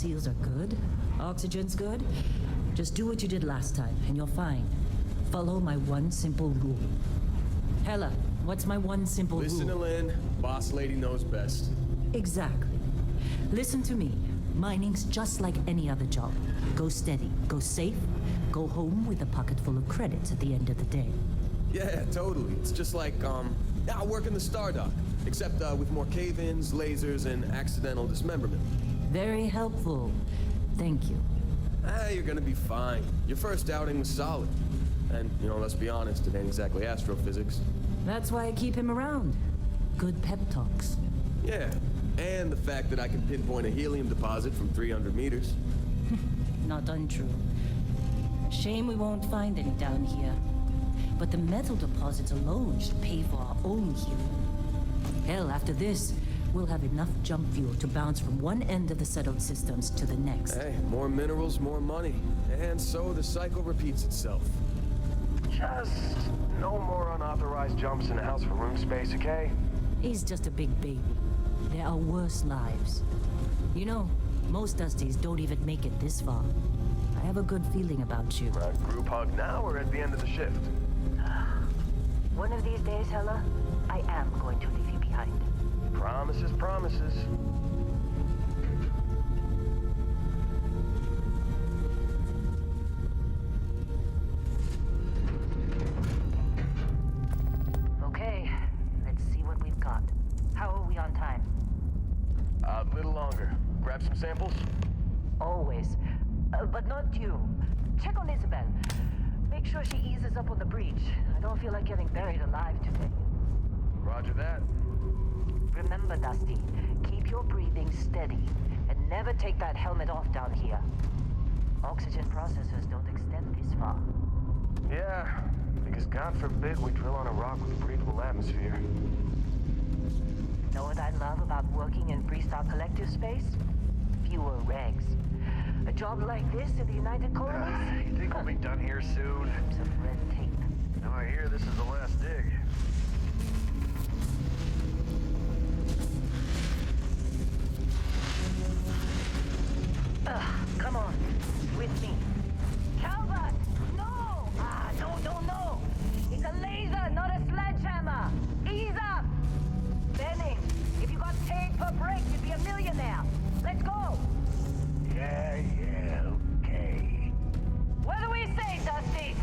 seals are good, oxygen's good, just do what you did last time and you're fine. Follow my one simple rule. Hella, what's my one simple rule? Listen to Lynn. Boss lady knows best. Exactly. Listen to me. Mining's just like any other job. Go steady, go safe, go home with a pocket full of credits at the end of the day. Yeah, totally. It's just like, I work in the Star Dock. Except with more cave-ins, lasers, and accidental dismemberment. Very helpful. Thank you. You're gonna be fine. Your first outing was solid. And, let's be honest, it ain't exactly astrophysics. That's why I keep him around. Good pep talks. Yeah, and the fact that I can pinpoint a helium deposit from 300 meters. Not untrue. Shame we won't find any down here. But the metal deposits alone should pay for our own helium. Hell, after this, we'll have enough jump fuel to bounce from one end of the settled systems to the next. Hey, more minerals, more money. And so the cycle repeats itself. Just no more unauthorized jumps in the house for room space, okay? He's just a big baby. There are worse lives. Most Dusties don't even make it this far. I have a good feeling about you. Group hug now or at the end of the shift? One of these days, Hella, I am going to leave you behind. Promises, promises. Okay, let's see what we've got. How are we on time? A little longer. Grab some samples? Always. But not you. Check on Isabel. Make sure she eases up on the breach. I don't feel like getting buried alive today. Roger that. Remember, Dusty, keep your breathing steady and never take that helmet off down here. Oxygen processors don't extend this far. Yeah, because God forbid we drill on a rock with a breathable atmosphere. Know what I love about working in Freestar Collective space? Fewer regs. A job like this in the United Colonies? You think we'll be done here soon? Heaps of red tape. Now I hear this is the last dig. Come on, with me. Calvert! No! No! It's a laser, not a sledgehammer! Ease up! Benning, if you got paid per break, you'd be a millionaire. Let's go! Yeah, okay. What do we say, Dusty?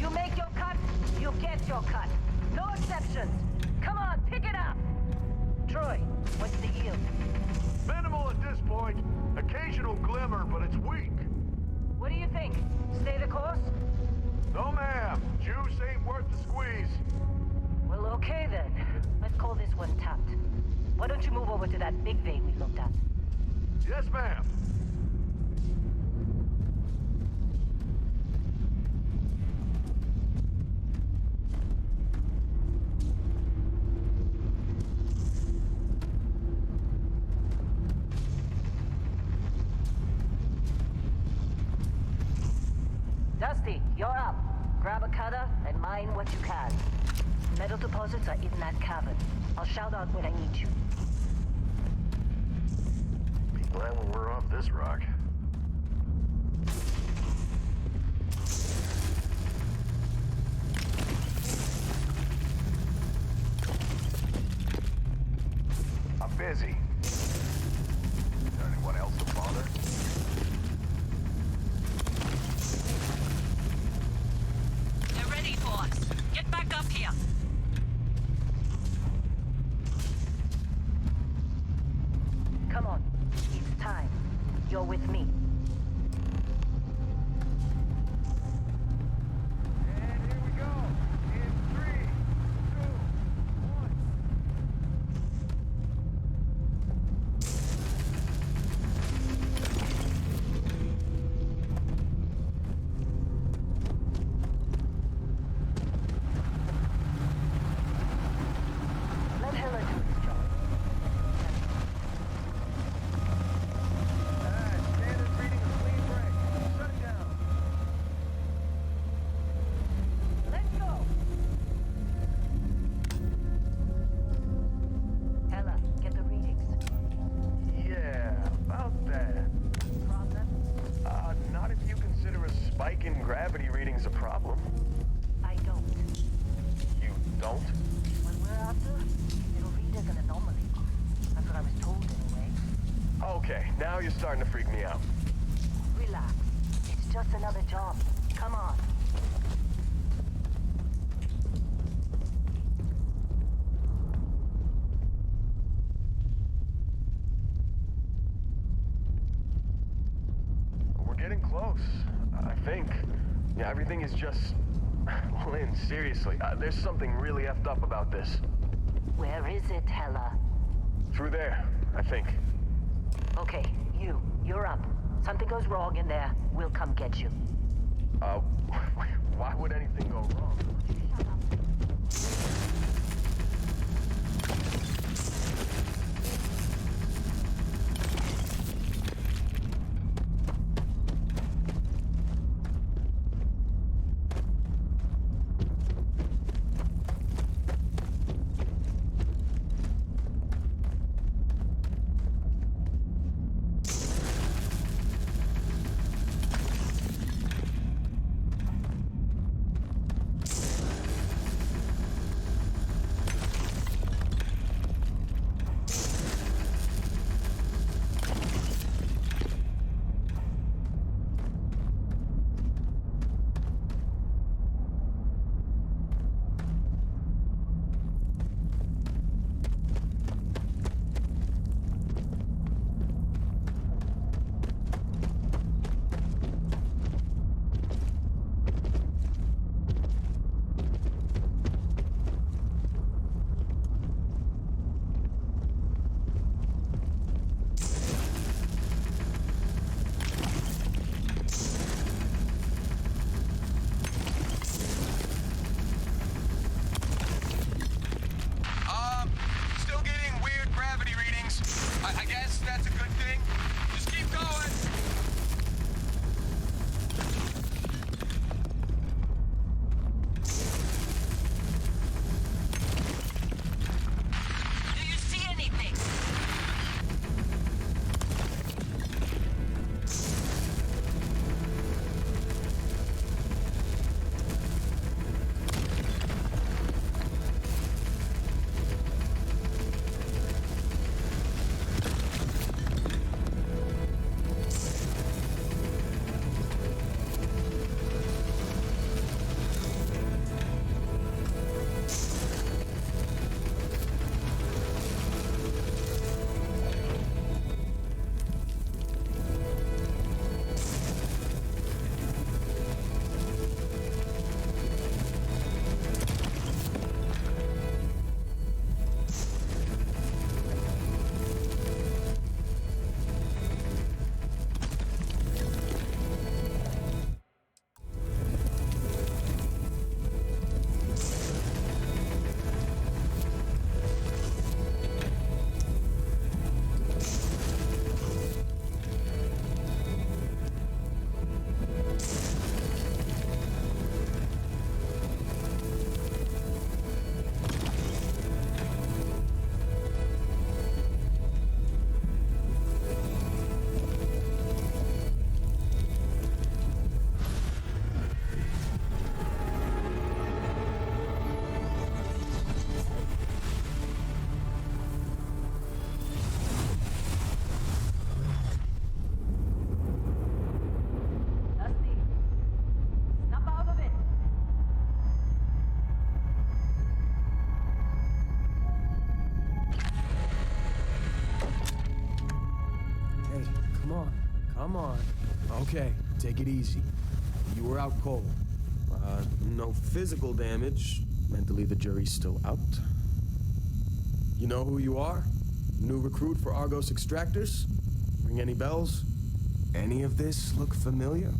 You make your cut, you get your cut. No exceptions. Come on, pick it up! Troy, what's the yield? Minimal at this point. Occasional glimmer, but it's weak. What do you think? Stay the course? No, ma'am. Juice ain't worth the squeeze. Well, okay then. Let's call this one tapped. Why don't you move over to that big vein we looked at? Yes, ma'am. Dusty, you're up. Grab a cutter and mine what you can. Metal deposits are in that cavern. I'll shout out when I need you. Be glad when we're off this rock. I'm busy. Is there anyone else to bother? They're ready for us. Get back up here. Come on. It's time. You're with me. And here we go. In 3, 2, 1. Now you're starting to freak me out. Relax. It's just another job. Come on. We're getting close, I think. Yeah, everything is just... Well, Lynn, seriously, there's something really effed up about this. Where is it, Hella? Through there, I think. Okay, you're up. Something goes wrong in there, we'll come get you. Why would anything go wrong? I guess that's a good thing. Just keep going. Do you see anything? Dusty, snap out of it. Hey, come on. Come on. Okay, take it easy. You were out cold. No physical damage. Mentally, the jury's still out. You know who you are? New recruit for Argos Extractors? Ring any bells? Any of this look familiar?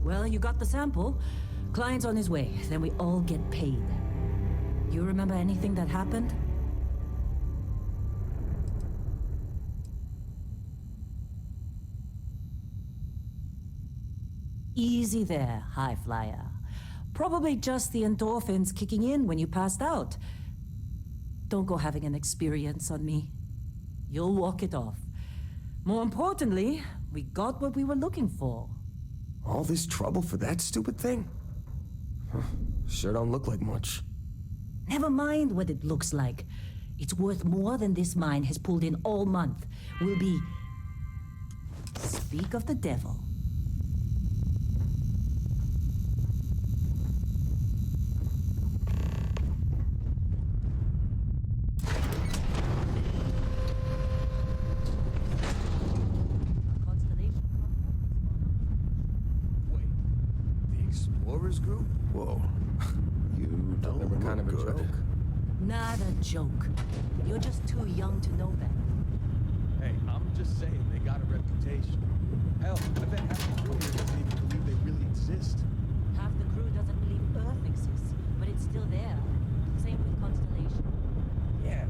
Well, you got the sample. Client's on his way, then we all get paid. You remember anything that happened? Easy there, high flyer. Probably just the endorphins kicking in when you passed out. Don't go having an experience on me. You'll walk it off. More importantly, we got what we were looking for. All this trouble for that stupid thing? Huh, sure don't look like much. Never mind what it looks like. It's worth more than this mine has pulled in all month. Will be... Speak of the devil. Wait, the Explorers group? Whoa. You don't look kind of a good. joke. Not a joke. You're just too young to know that. Hey, I'm just saying they got a reputation. Hell, I bet half the crew here doesn't even believe they really exist. Half the crew doesn't believe Earth exists, but it's still there. Same with Constellation. Yeah,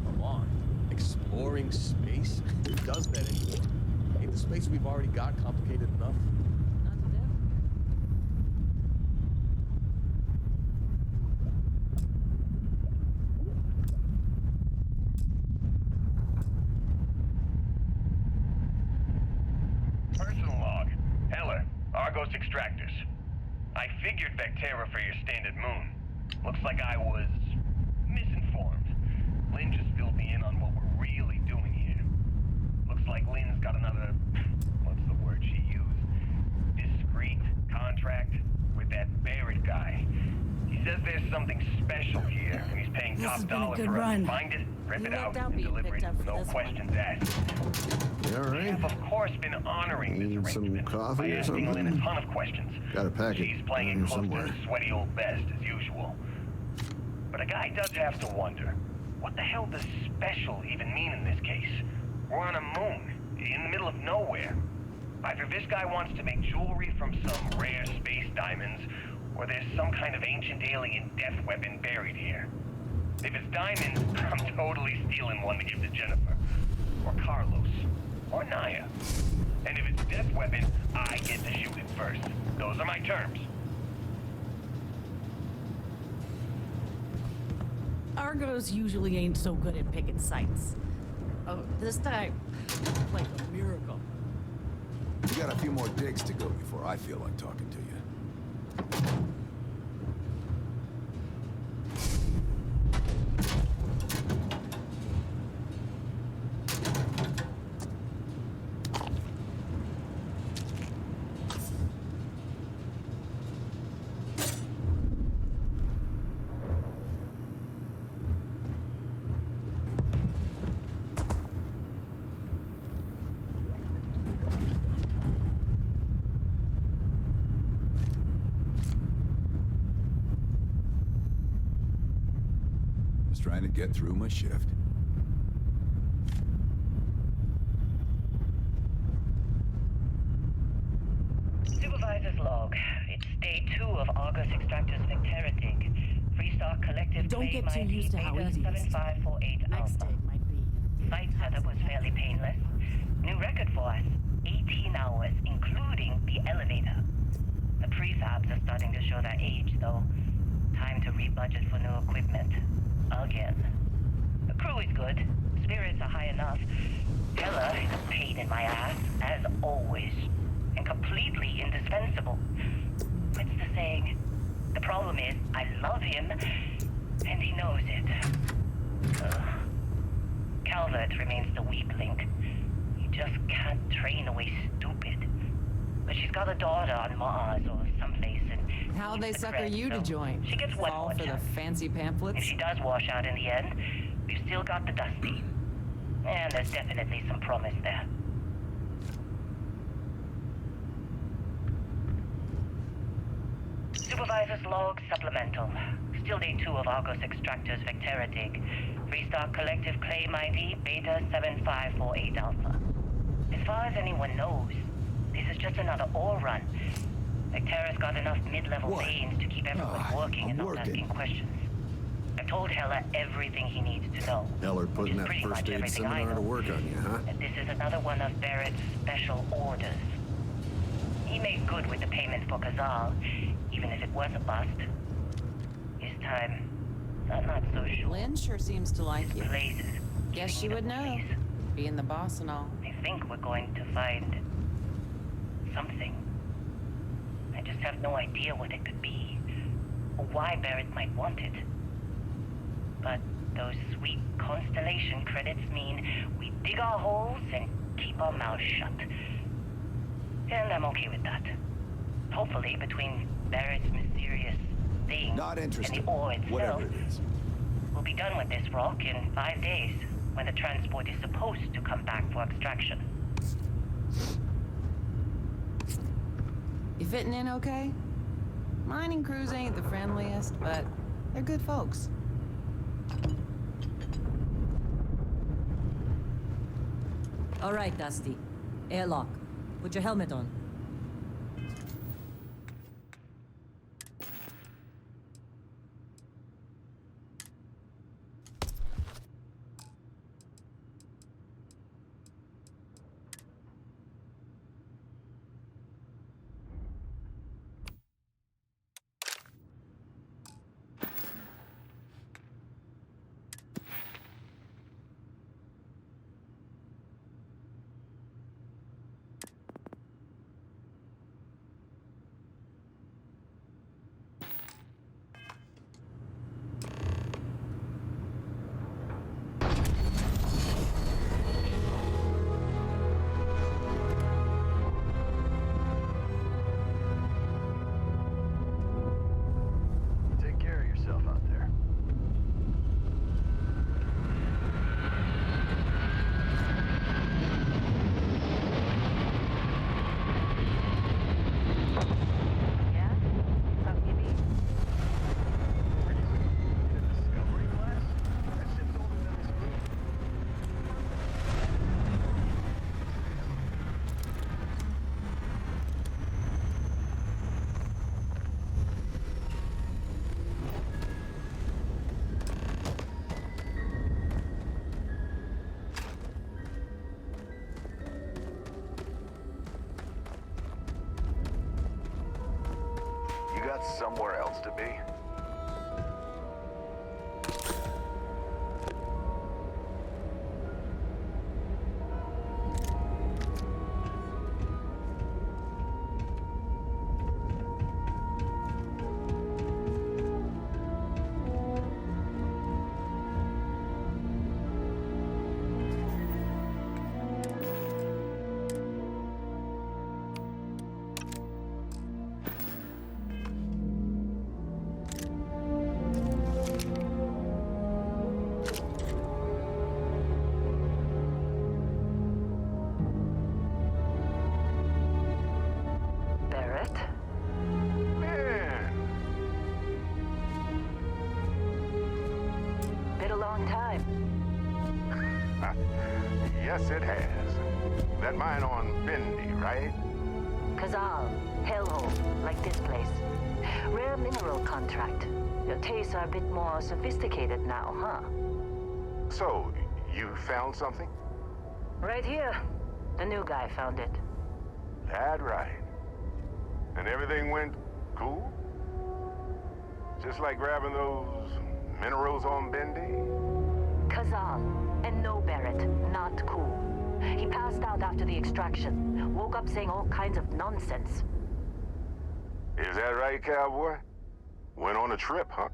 come on. Exploring space? Who does that anymore? Ain't the space we've already got complicated enough? Not to them. Personal log. Heller, Argos extractors. I figured Vectera for your standard moon. Looks like I was misinformed. Lynn just filled me in on what we're really doing here. Looks like Lynn's got another, what's the word she used? Discreet contract with that Barrett guy. He says there's something special here, and he's paying This top has been a dollar good for us run. to find it, rip You it lucked out, out and being deliver picked it up with for no this one. questions asked. You all We right? have, of course, been honoring this Need some arrangement coffee by or asking Lynn a something? ton of questions. Got a packet She's playing down it here close to somewhere. her sweaty old best, as usual. But a guy does have to wonder, what the hell does special even mean in this case? We're on a moon, in the middle of nowhere. Either this guy wants to make jewelry from some rare space diamonds, or there's some kind of ancient alien death weapon buried here. If it's diamonds, I'm totally stealing one to give to Jennifer, or Carlos, or Naya. And if it's death weapon, I get to shoot it first. Those are my terms. Argos usually ain't so good at picking sites. Oh, this time, like a miracle. You got a few more digs to go before I feel like talking to you. Just trying to get through my shift. Supervisor's log. It's day 2 of Argos Extractors Vectera dig. Freestar Collective Don't Claim get too ID used to how Beta easy this is. 7548 Next Alpha. day might be. Site setup was fairly painless. New record for us. 18 hours, including the elevator. The prefabs are starting to show their age, though. Time to rebudget for new equipment. Again. The crew is good. Spirits are high enough. Heller is a pain in my ass, as always. And completely indispensable. What's the saying? The problem is, I love him, and he knows it. Calvert remains the weak link. You just can't train away stupid. But she's got a daughter on Mars or someplace, and How'd they needs the sucker credit, you to so join? She gets one Fall more for the chance. fancy If pamphlets? she does wash out in the end, we've still got the Dusty. And there's definitely some promise there. Supervisor's log supplemental. Still day 2 of Argos Extractors Vectera dig. Freestar Collective Claim ID Beta 7548 Alpha. As far as anyone knows, this is just another ore run. Like Tara's got enough mid-level What? veins to keep everyone working I'm and not working. asking questions. I've told Heller everything he needs to know. Heller which putting is that pretty first much aid everything I seminar to know. work on you, huh? And this is another one of Barrett's special orders. He made good with the payment for Kazal, even if it was a bust. This time, I'm not so sure. Lynn sure seems to like you. Place is Guess she giving would me the know, place. being the boss and all. I think we're going to find something. I just have no idea what it could be, or why Barrett might want it. But those sweet constellation credits mean we dig our holes and keep our mouths shut. And I'm okay with that. Hopefully, between Barrett's mysterious thing Not interested. and the ore itself, Whatever it is. we'll be done with this rock in 5 days, when the transport is supposed to come back for extraction. You fitting in okay? Mining crews ain't the friendliest, but they're good folks. All right, Dusty. Airlock. Put your helmet on. Take care of yourself out there. Yeah? Something you need? Really? In a discovery class? That shit's older than this movie. You got somewhere else to be? Barrett? Man! Been a long time. Yes, it has. That mine on Bendy, right? Kazal, hellhole, like this place. Rare mineral contract. Your tastes are a bit more sophisticated now, huh? So, you found something? Right here. The new guy found it. That right. And everything went cool? Just like grabbing those minerals on Bendy? Kazal, and no Barrett, not cool. He passed out after the extraction. Woke up saying all kinds of nonsense. Is that right, cowboy? Went on a trip, huh?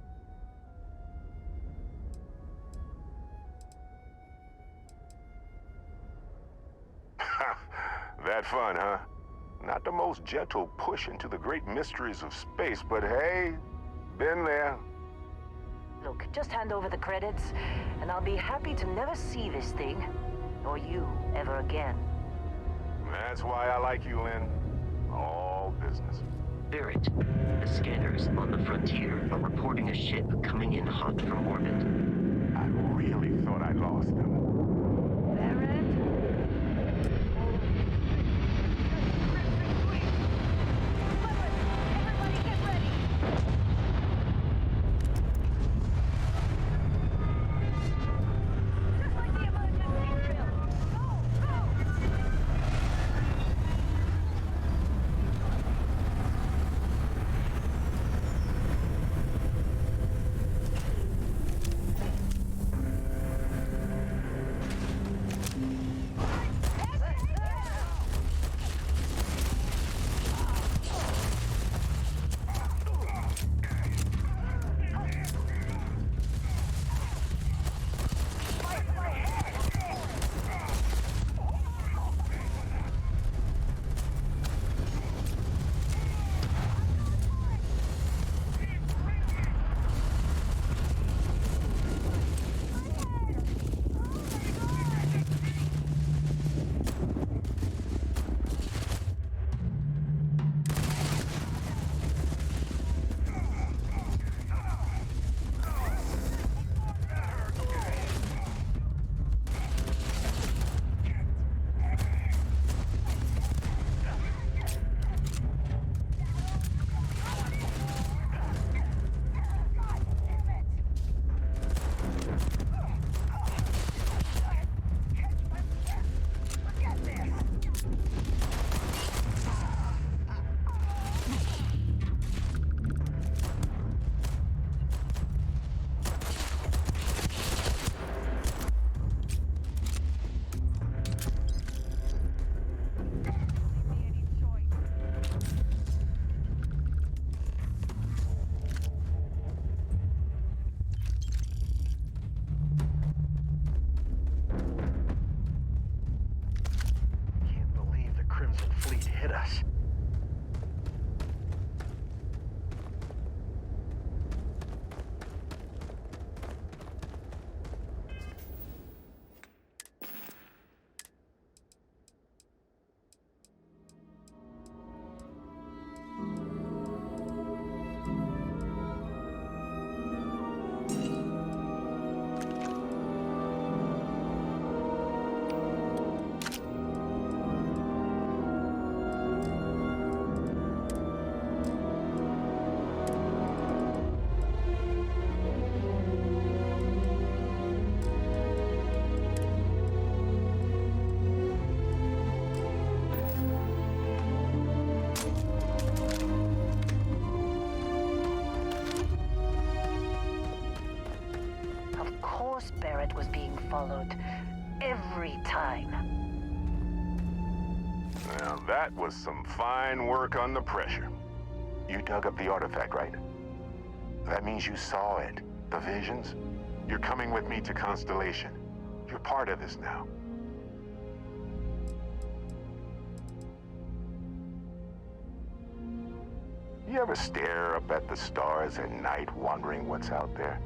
That fun, huh? Not the most gentle push into the great mysteries of space, but hey, been there. Look, just hand over the credits, and I'll be happy to never see this thing, or you, ever again. That's why I like you, Lynn. All business. Barrett, the scanners on the frontier are reporting a ship coming in hot from orbit. I really thought I lost them. Barrett? followed. Every time. Now, that was some fine work under pressure. You dug up the artifact, right? That means you saw it. The visions? You're coming with me to Constellation. You're part of this now. You ever stare up at the stars at night wondering what's out there?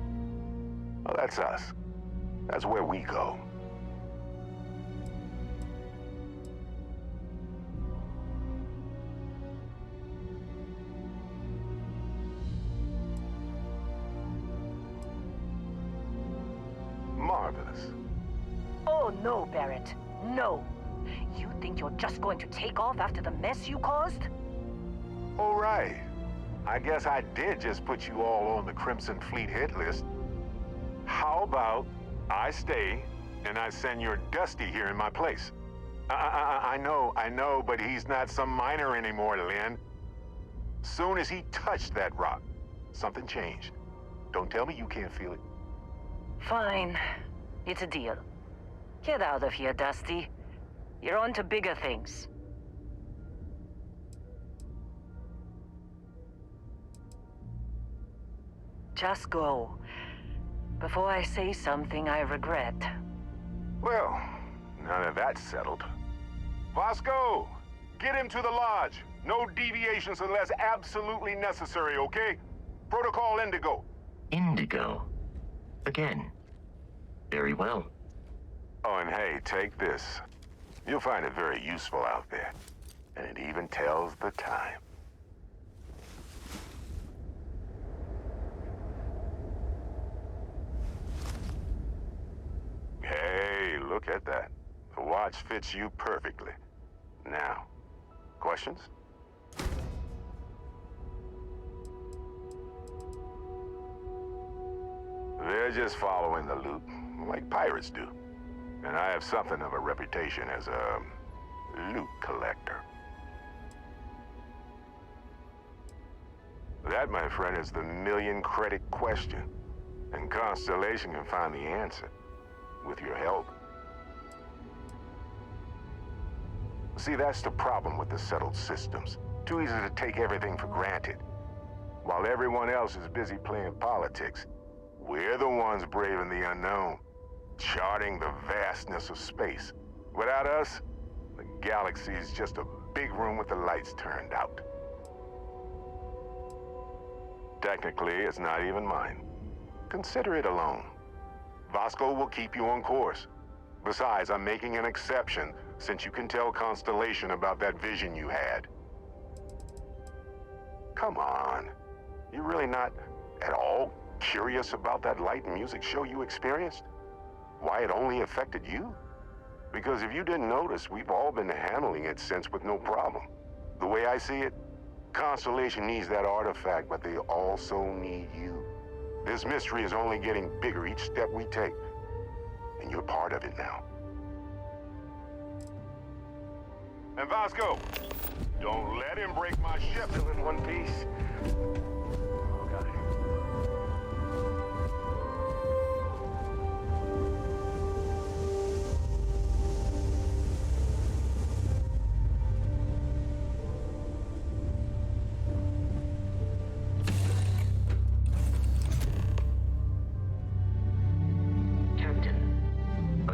Well, that's us. That's where we go. Marvelous. Oh no, Barrett. No. You think you're just going to take off after the mess you caused? All right. I guess I did just put you all on the Crimson Fleet hit list. How about I stay and I send your Dusty here in my place? I know, but he's not some miner anymore, Lynn. Soon as he touched that rock, something changed. Don't tell me you can't feel it. Fine. It's a deal. Get out of here, Dusty. You're on to bigger things. Just go. Before I say something I regret. Well, now that that's settled. Vasco, get him to the lodge. No deviations unless absolutely necessary, okay? Protocol Indigo. Indigo. Again. Very well. Oh, and hey, take this. You'll find it very useful out there. And it even tells the time. Hey, look at that. The watch fits you perfectly. Now, questions? They're just following the loot, like pirates do. And I have something of a reputation as a loot collector. That, my friend, is the million-credit question. And Constellation can find the answer. With your help. See, that's the problem with the settled systems. Too easy to take everything for granted. While everyone else is busy playing politics, we're the ones braving the unknown, charting the vastness of space. Without us, the galaxy is just a big room with the lights turned out. Technically, it's not even mine. Consider it alone. Vasco will keep you on course. Besides, I'm making an exception since you can tell Constellation about that vision you had. Come on. You're really not at all curious about that light and music show you experienced? Why it only affected you? Because if you didn't notice, we've all been handling it since with no problem. The way I see it, Constellation needs that artifact, but they also need you. This mystery is only getting bigger each step we take. And you're part of it now. And Vasco, don't let him break my ship. Still in one piece. Oh, got it.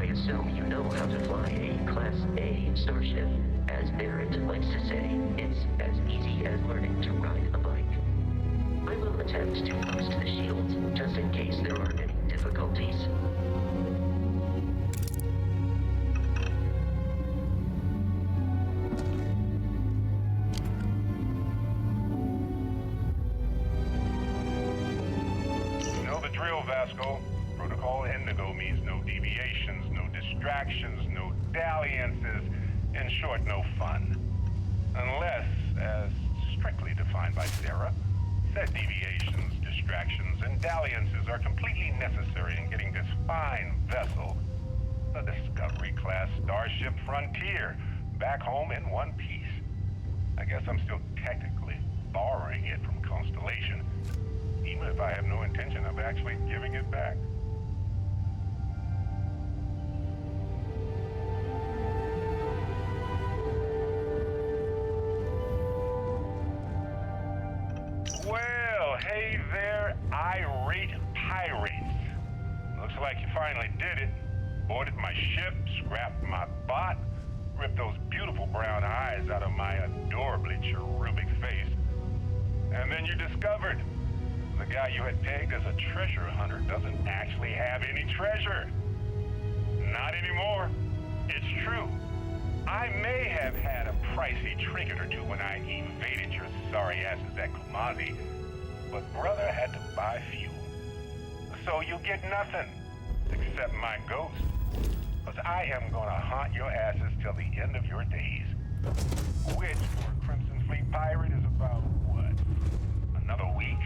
Assume you know how to fly a Class A starship. As Barrett likes to say, it's as easy as learning to ride a bike. I will attempt to boost the shields, just in case there are any difficulties. You know the drill, Vasco. Protocol Indigo means no deviations, no distractions, no dalliances, in short, no fun. Unless, as strictly defined by Sarah, said deviations, distractions, and dalliances are completely necessary in getting this fine vessel, the Discovery-class Starship Frontier, back home in one piece. I guess I'm still technically borrowing it from Constellation, even if I have no intention of actually giving it back. irate pirates. Looks like you finally did it. Boarded my ship, scrapped my bot, ripped those beautiful brown eyes out of my adorably cherubic face. And then you discovered the guy you had pegged as a treasure hunter doesn't actually have any treasure. Not anymore. It's true. I may have had a pricey trinket or two when I evaded your sorry asses at Kumazi, but brother had to buy fuel. So you get nothing, except my ghost. Because I am gonna haunt your asses till the end of your days. Which, for a Crimson Fleet pirate, is about, what, another week?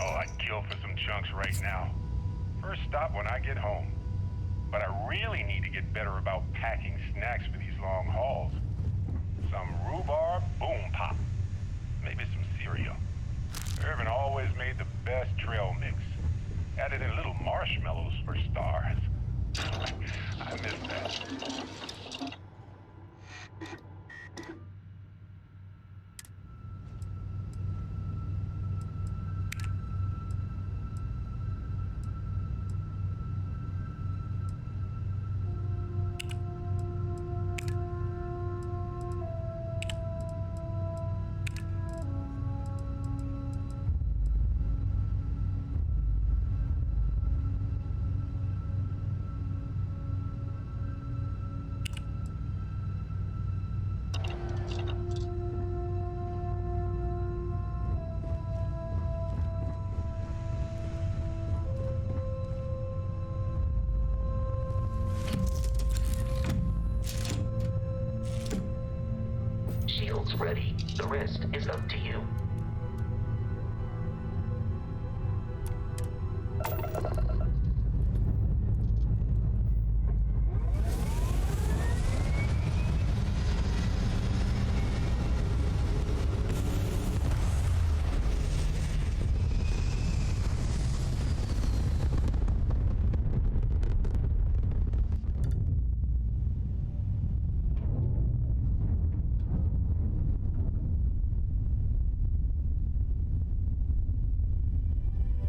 Oh, I'd kill for some chunks right now. First stop when I get home. But I really need to get better about packing snacks for these long hauls. Some rhubarb boom pop. Maybe some cereal. Irvin always made the best trail mix. Added in little marshmallows for stars. I miss that. Shields ready. The rest is up to you.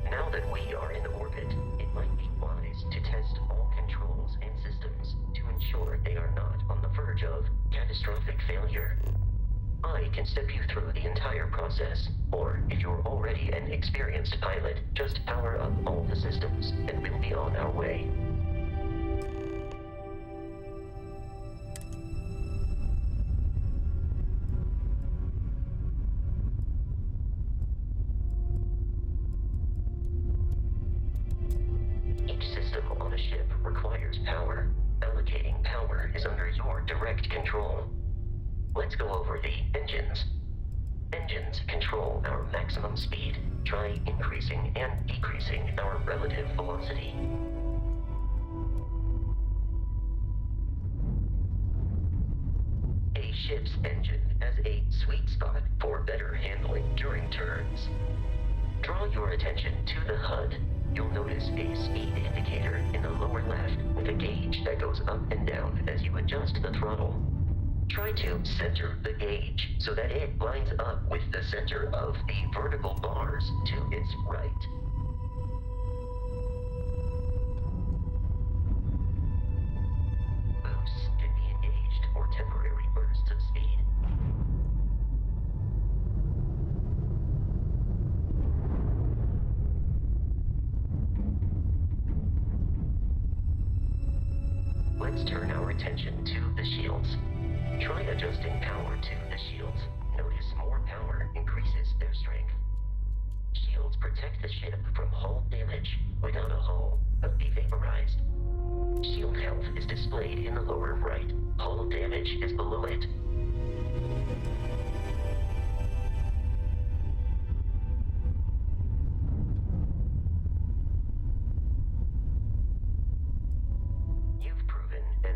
Now that we are in orbit, it might be wise to test all controls and systems to ensure they are not on the verge of catastrophic failure. I can step you through the entire process, or if you're already an experienced pilot, just power up all the systems and we'll be on our way. Each system on a ship requires power. Allocating power is under your direct control. Let's go over the engines. Engines control our maximum speed. Try increasing and decreasing our relative velocity. A ship's engine has a sweet spot for better handling during turns. Draw your attention to the HUD. You'll notice a speed indicator in the lower left with a gauge that goes up and down as you adjust the throttle. Try to center the gauge so that it lines up with the center of the vertical bars to its right. Boosts can be engaged for temporary bursts of speed. Let's turn our attention to the shields. Try adjusting power to the shields. Notice more power increases their strength. Shields protect the ship from hull damage. Without a hull, be vaporized. Shield health is displayed in the lower right. Hull damage is below it. You've proven an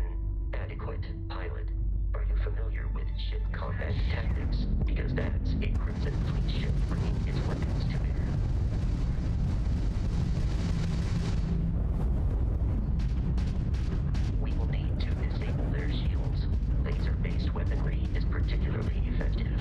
adequate pilot. Are you familiar with ship combat tactics? Because that's a Crimson Fleet ship bringing its weapons to bear. We will need to disable their shields. Laser-based weaponry is particularly effective.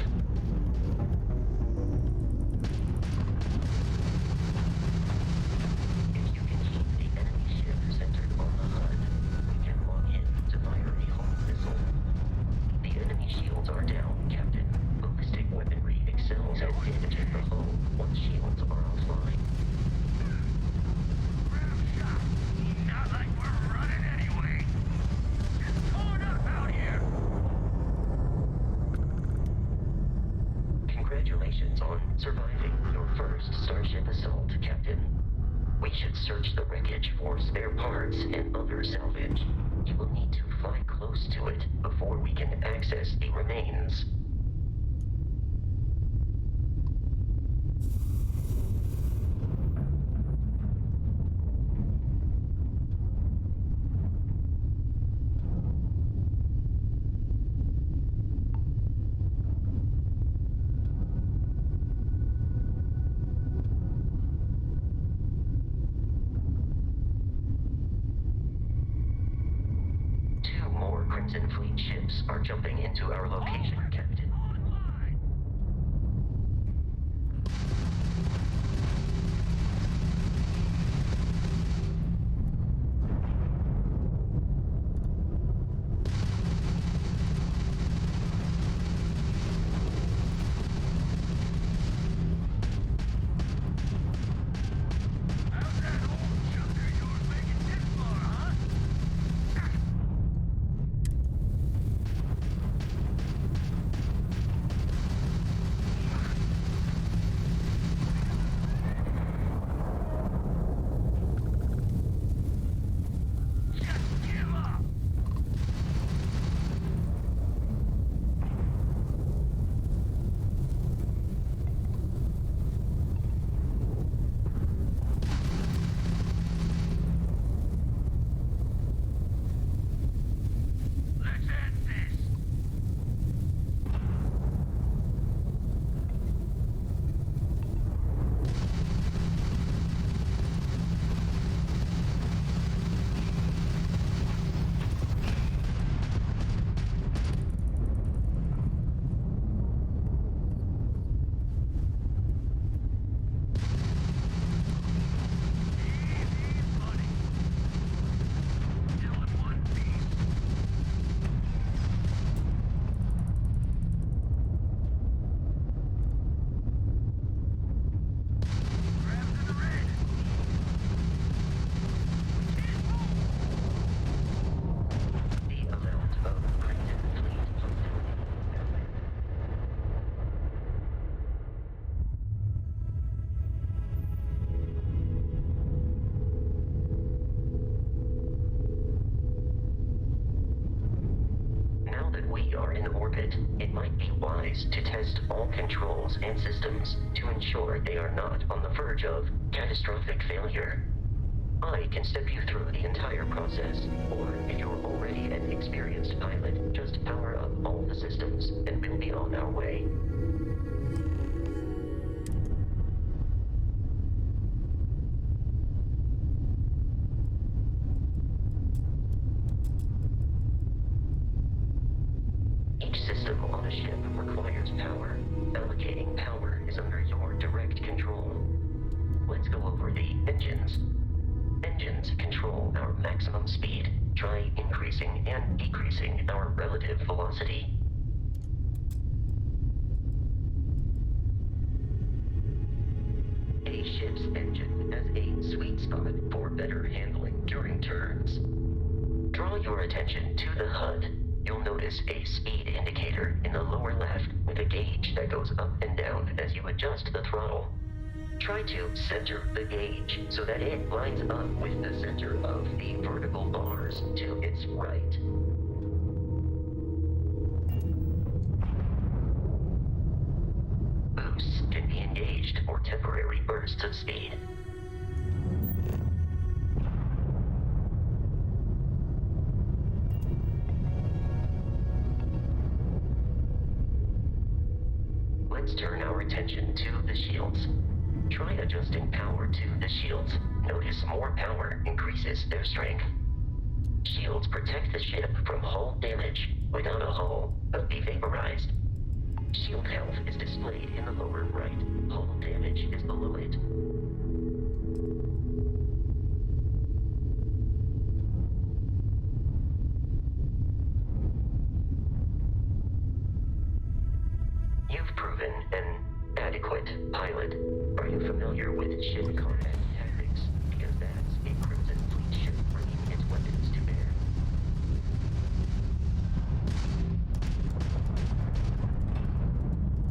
Shields are down, Captain. Ballistic weaponry excels at damaging the hull once shields are offline. Not like we're running anyway. It's torn up out here. Congratulations on surviving your first Starship assault, Captain. We should search the wreckage for spare parts and other salvage. You will need to fly close to it before we can access the remains. Two more Crimson Fleet ships are jumping into our location, Captain. How's that old chunker of yours making this far, huh? Just give up. Let's end this. Easy money. Still in one piece. Grab to the red. The amount of Crimson Fleet hostility. Now that we are in orbit, it might be wise to test all controls and systems to ensure they are not on the verge of catastrophic failure. I can step you through the entire process, or if you're already an experienced pilot, just power up all the systems and we'll be on our way. Each system on a ship requires power. Allocating power is under your direct control. Let's go over the engines. Engines control our maximum speed. Try increasing and decreasing our relative velocity. A ship's engine has a sweet spot for better handling during turns. Draw your attention to the HUD. You'll notice a speed indicator in the lower left with a gauge that goes up and down as you adjust the throttle. Try to center the gauge so that it lines up with the center of the vertical bars to its right. Boosts can be engaged for temporary bursts of speed. Let's turn our attention to the shields. Try adjusting power to the shields. Notice more power increases their strength. Shields protect the ship from hull damage. Without a hull, but be vaporized. Shield health is displayed in the lower right. Hull damage is below it. You've proven an adequate pilot. Are you familiar with ship combat tactics? Because that's a Crimson Fleet ship bringing its weapons to bear.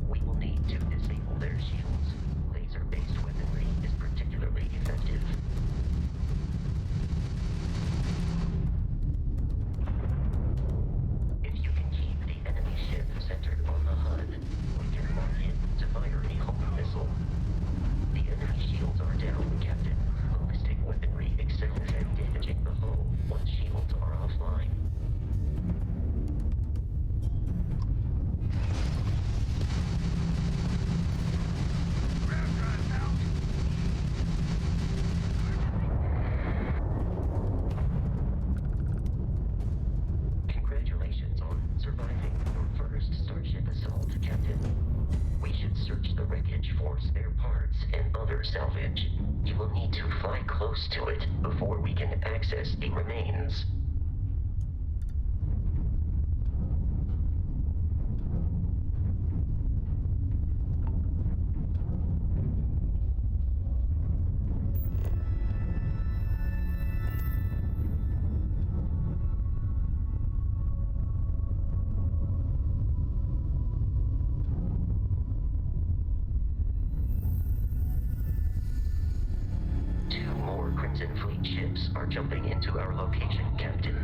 We will need to disable their shields. Laser-based weaponry is particularly effective. If you can keep the enemy ship centered on the HUD, we can mark it to fire a homing missile. The enemy shields are down, Captain. Ballistic weaponry excels at damaging the hull once shields are offline. Congratulations on surviving your first Starship assault, Captain. We should search the wreckage for spare parts and other salvage. You will need to fly close to it before we can access the remains. Two more Crimson Fleet ships are jumping into our location, Captain.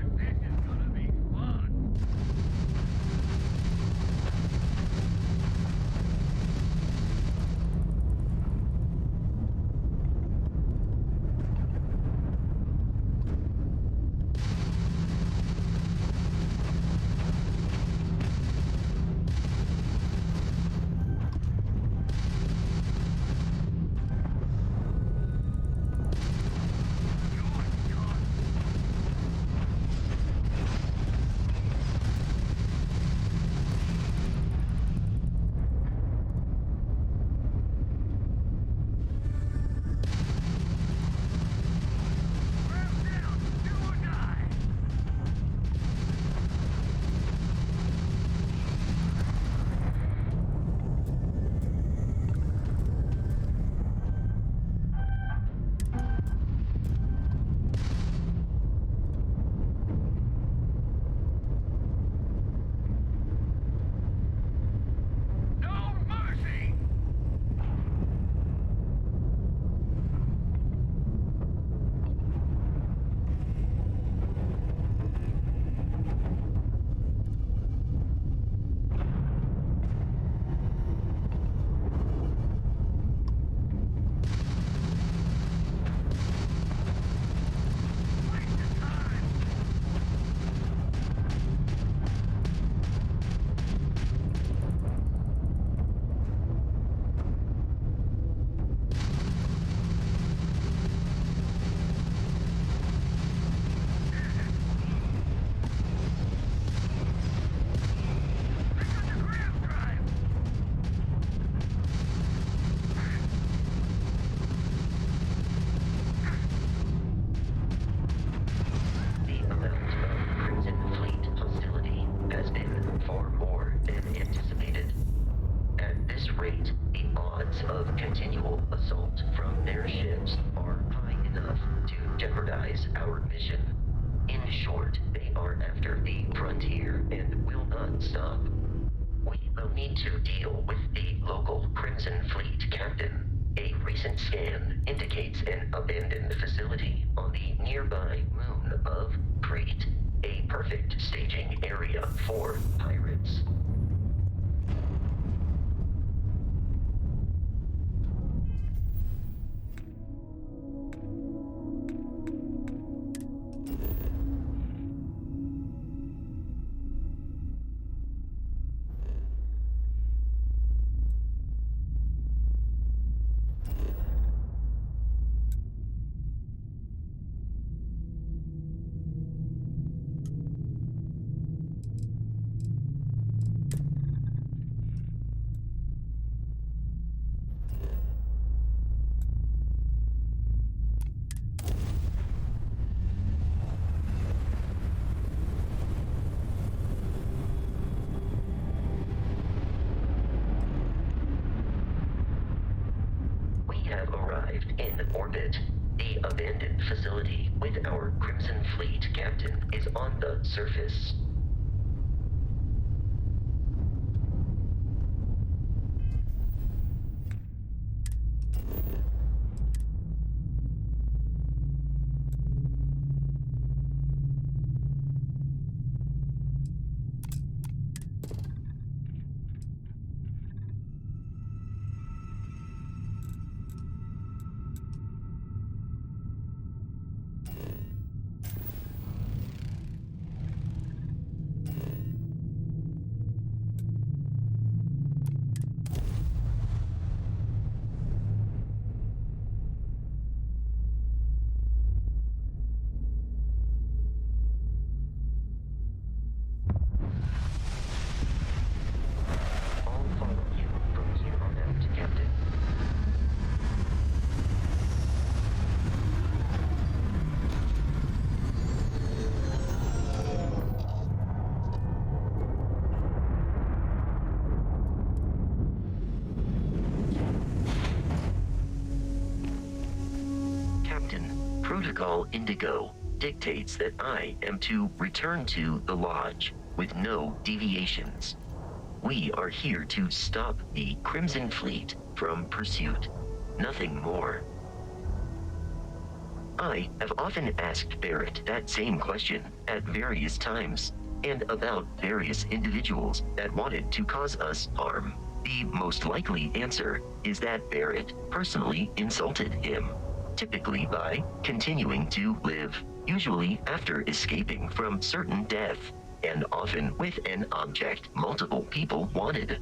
have arrived in orbit. The abandoned facility with our Crimson Fleet captain is on the surface. I'll follow you from here on out, Captain. Captain, Protocol Indigo dictates that I am to return to the Lodge with no deviations. We are here to stop the Crimson Fleet from pursuit. Nothing more. I have often asked Barrett that same question at various times, and about various individuals that wanted to cause us harm. The most likely answer is that Barrett personally insulted him, typically by continuing to live, usually after escaping from certain death, and often with an object multiple people wanted.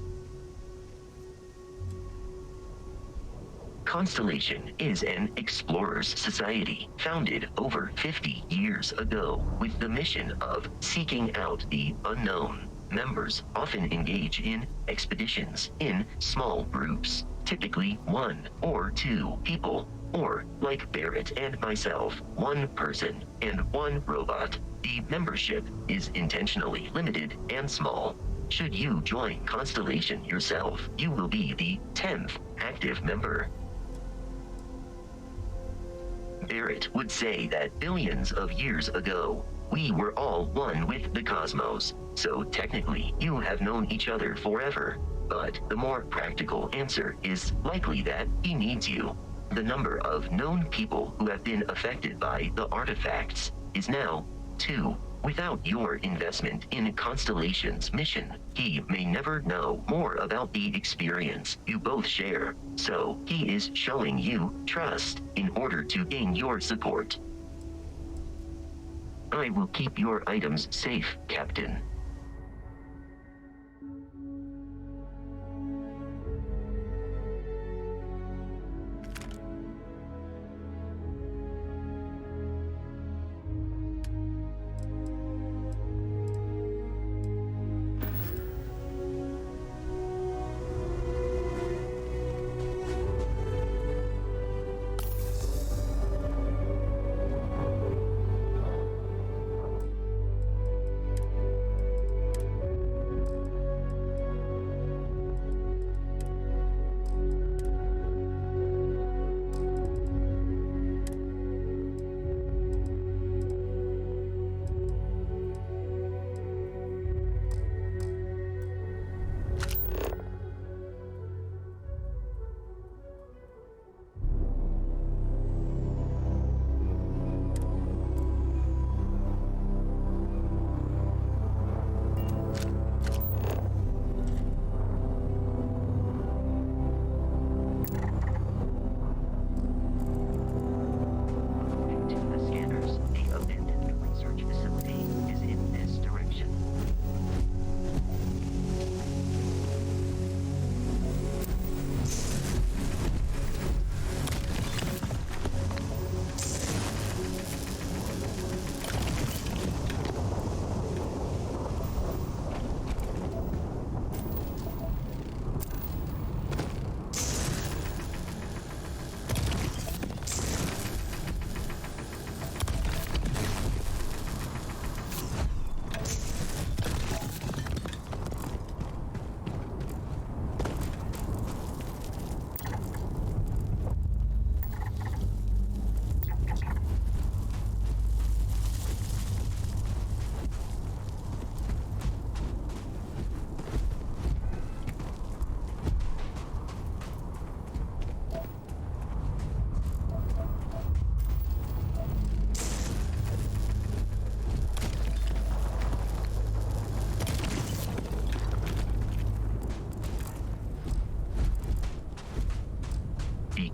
Constellation is an explorers society founded over 50 years ago with the mission of seeking out the unknown. Members often engage in expeditions in small groups, typically 1 or 2 people, or, like Barrett and myself, 1 person and 1 robot. The membership is intentionally limited and small. Should you join Constellation yourself, you will be the 10th active member. Barrett would say that billions of years ago, we were all one with the cosmos, so technically you have known each other forever. But the more practical answer is likely that he needs you. The number of known people who have been affected by the artifacts is now 2. Without your investment in Constellation's mission, he may never know more about the experience you both share. So he is showing you trust in order to gain your support. I will keep your items safe, Captain.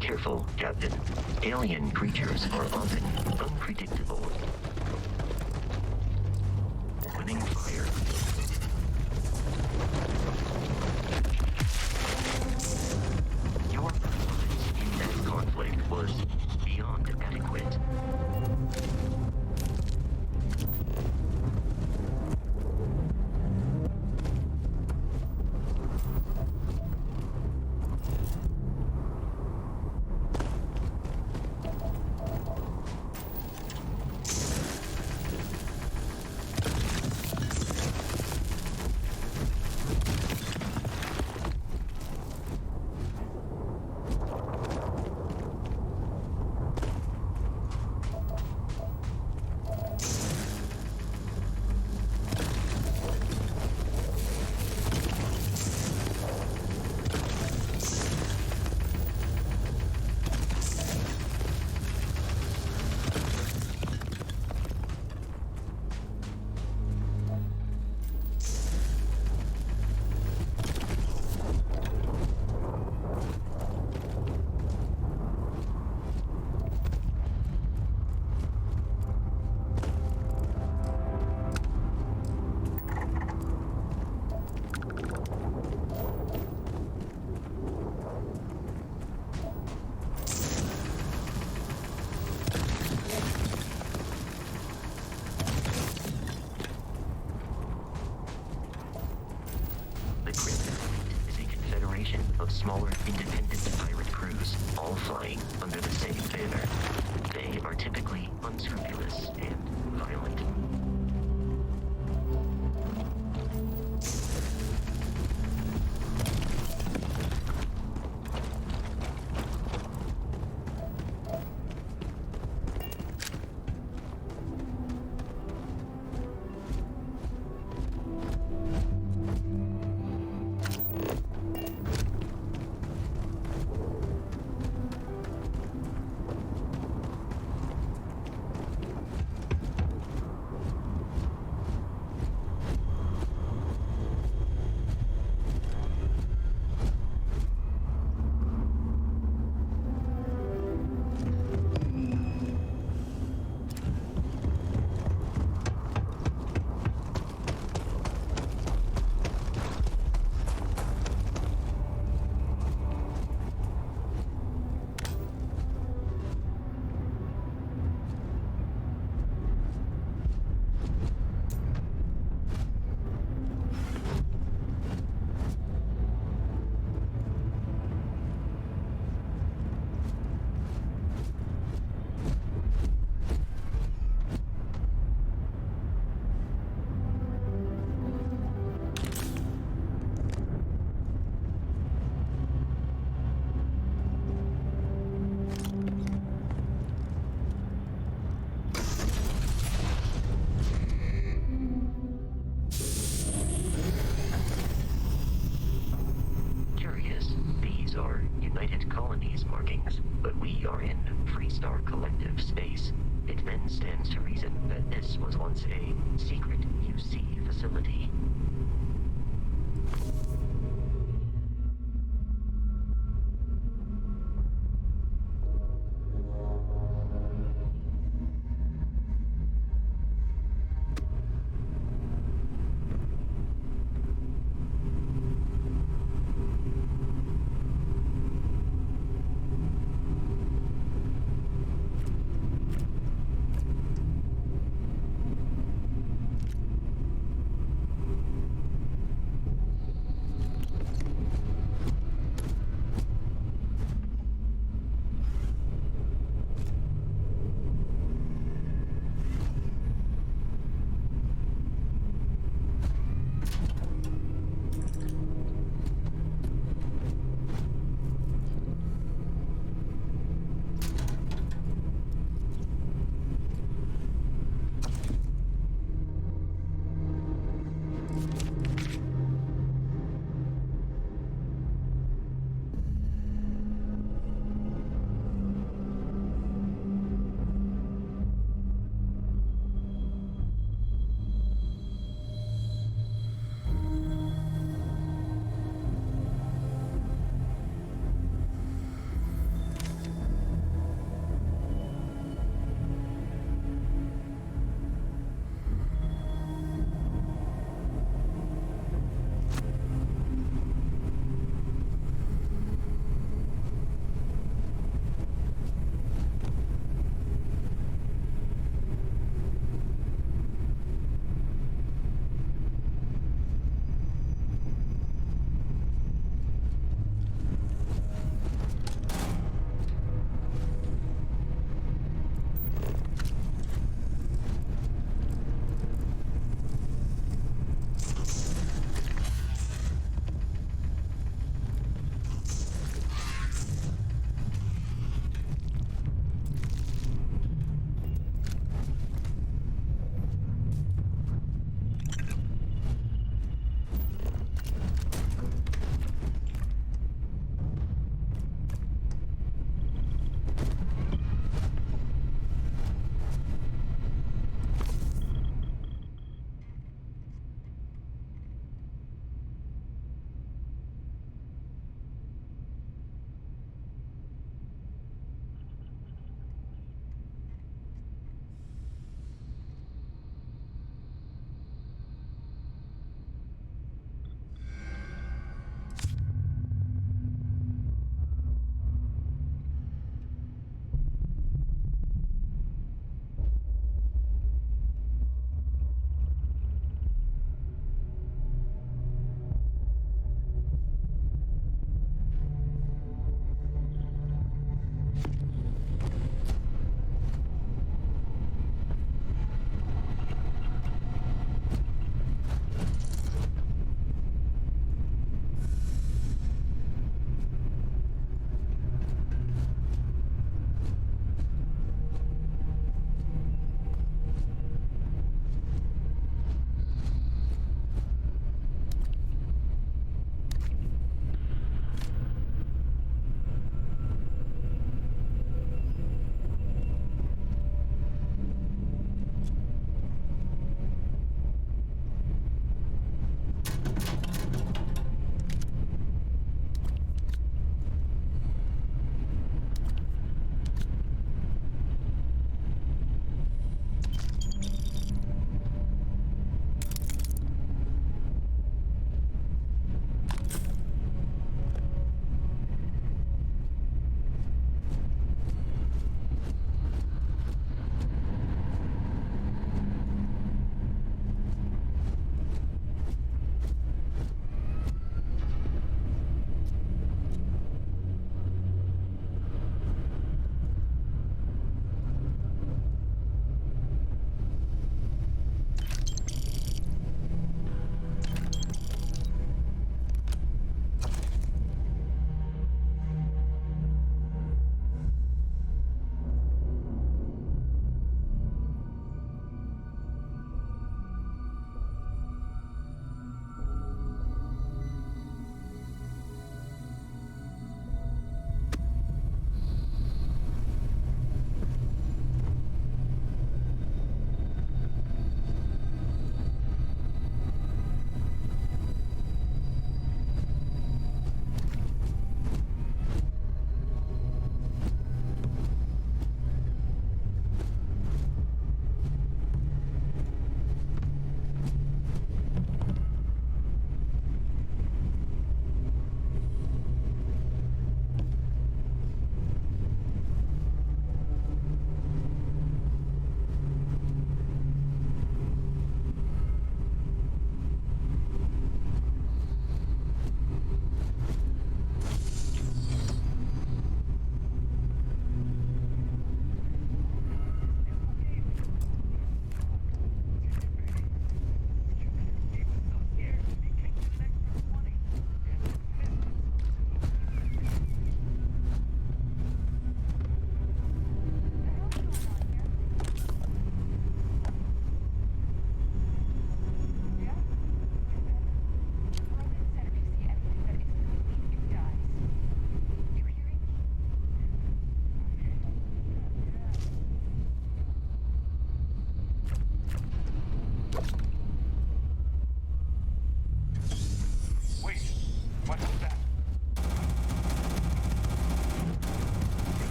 careful, Captain. Alien creatures are often unpredictable. Opening fire. Your performance in that conflict was beyond adequate. Of smaller, independent pirate crews, all flying under the same banner. They are typically unscrupulous and violent. United Colonies markings, but we are in Freestar Collective space. It then stands to reason that this was once a secret UC facility.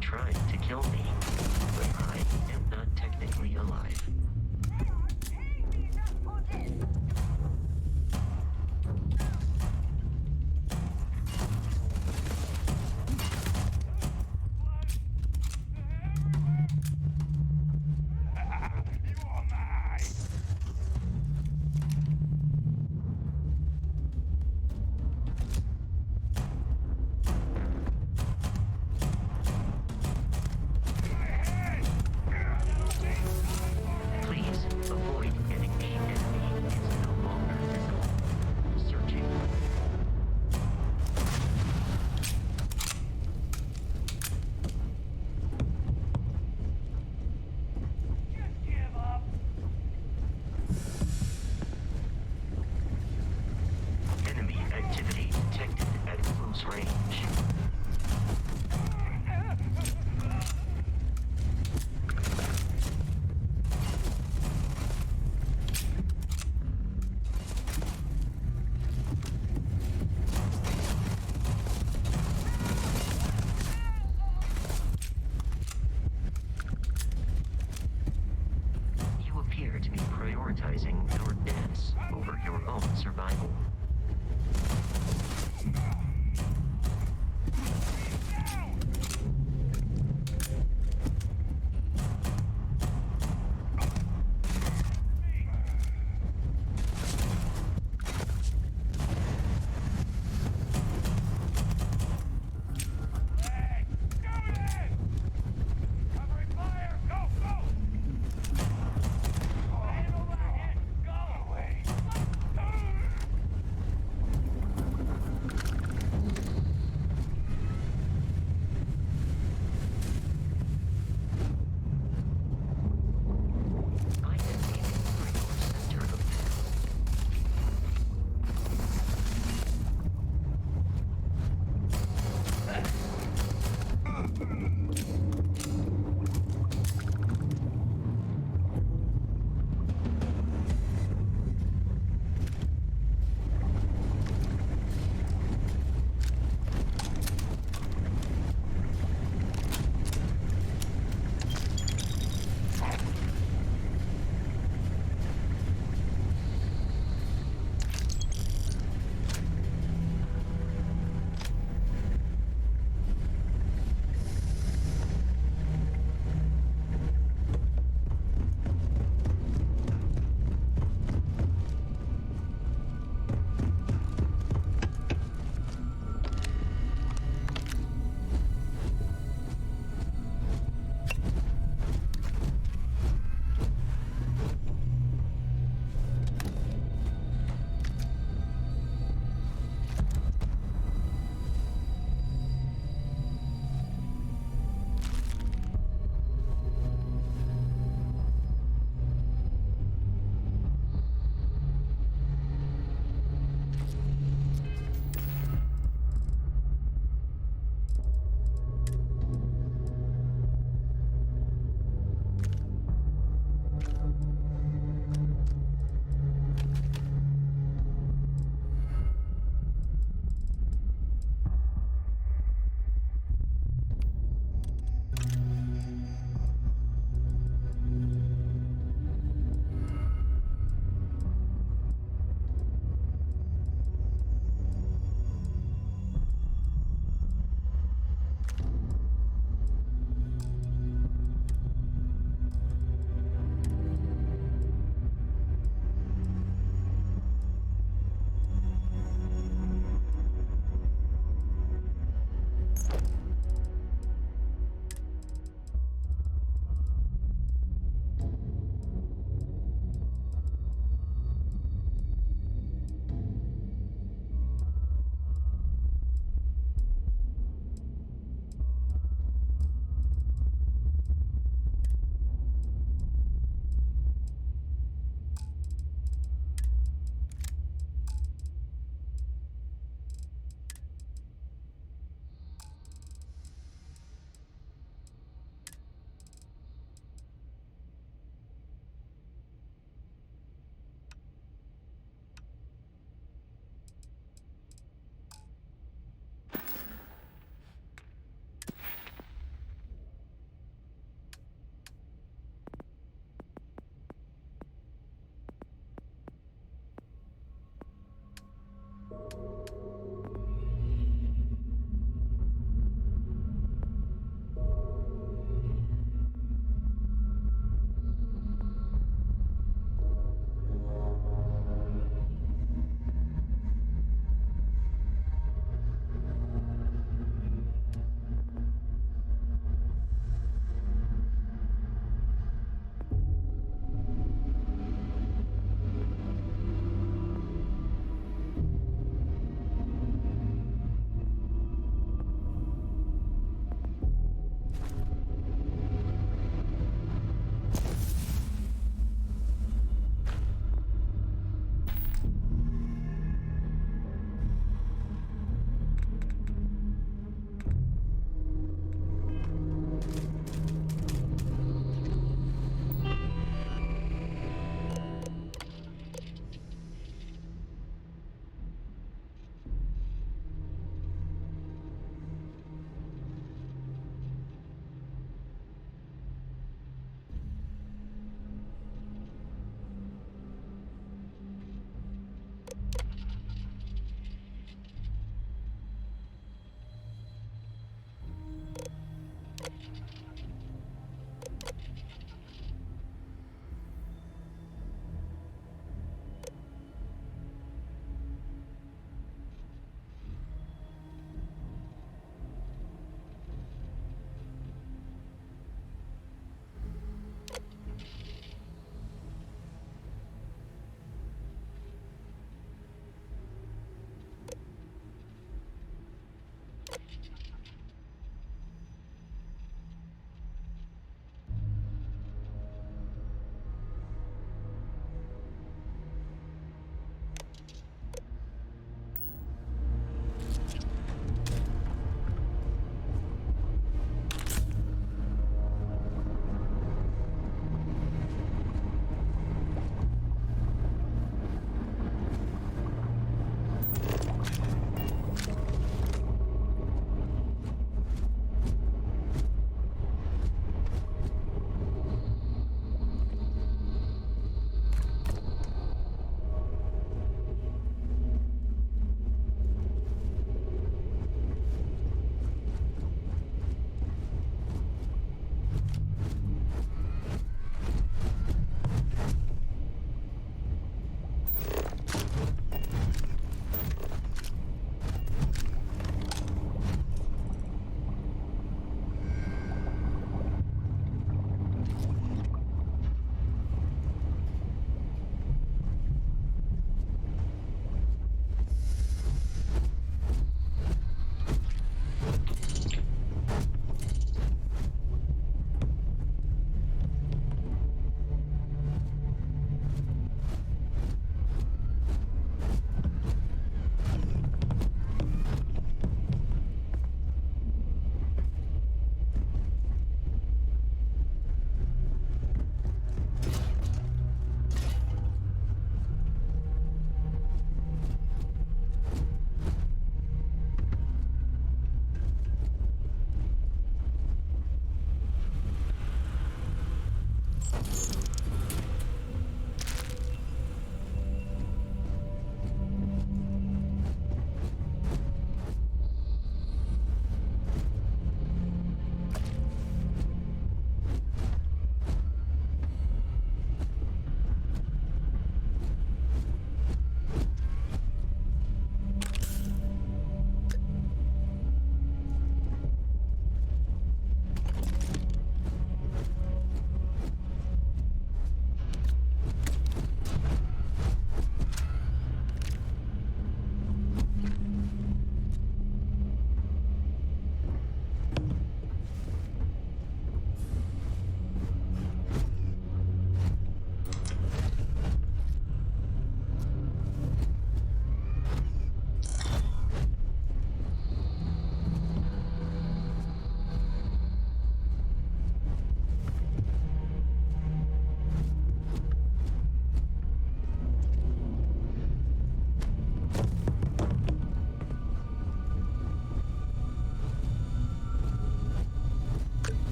trying to kill me, but I am not technically alive. Please avoid getting me. Enemy is no longer visible. Searching. Enemy activity detected at close range. You appear to be prioritizing your deaths over your own survival. I am aiming for your center of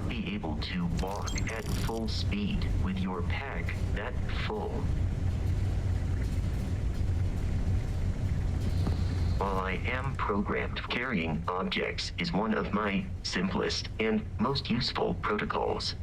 not be able to walk at full speed with your pack that full. While I am programmed, carrying objects is one of my simplest and most useful protocols.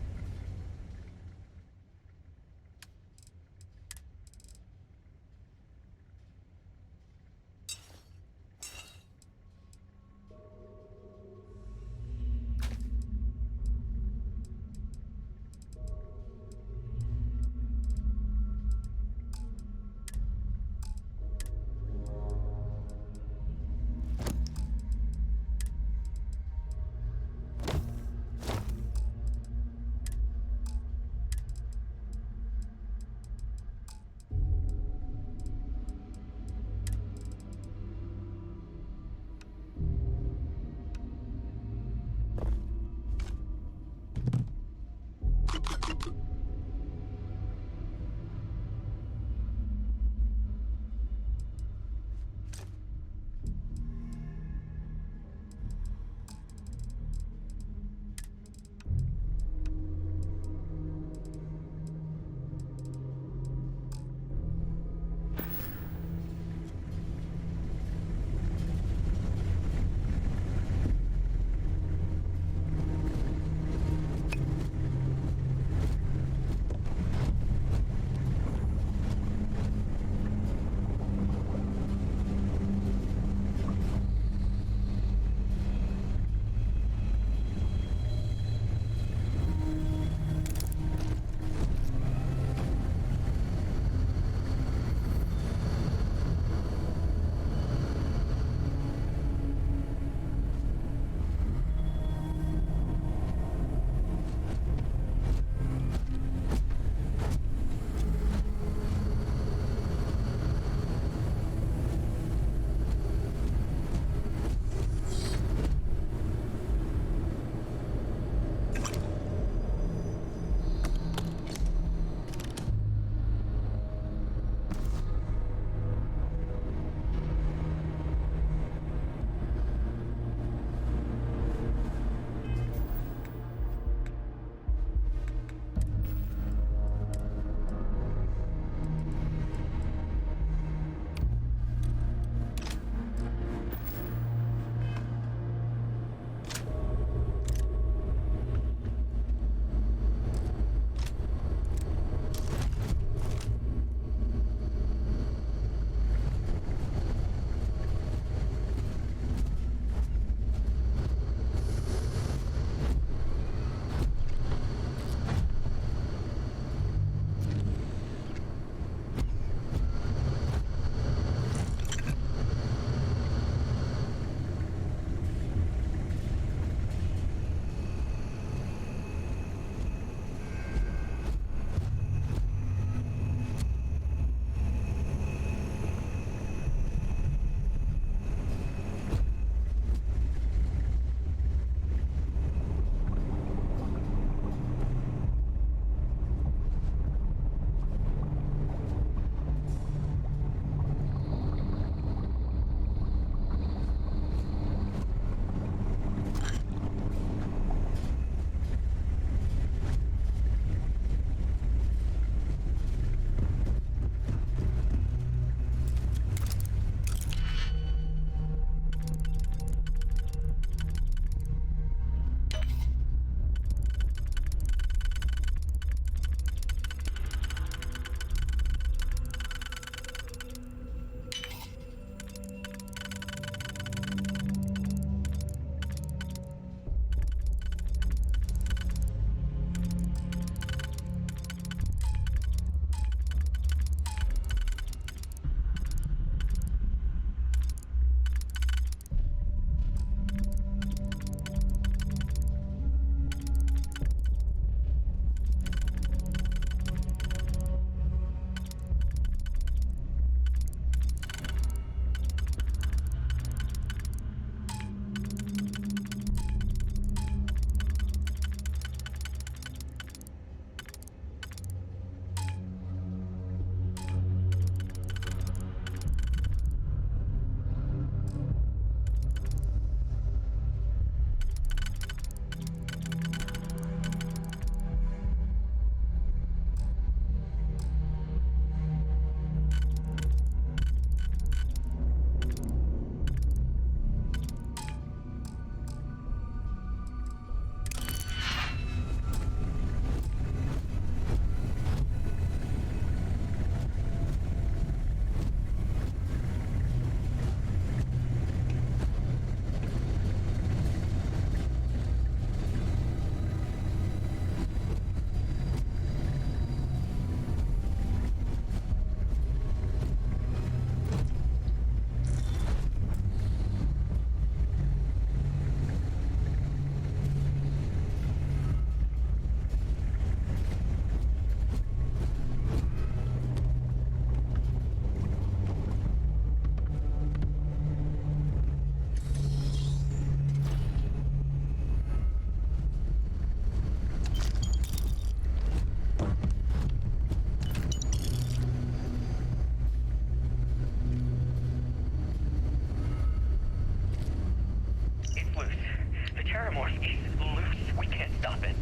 We can't stop it.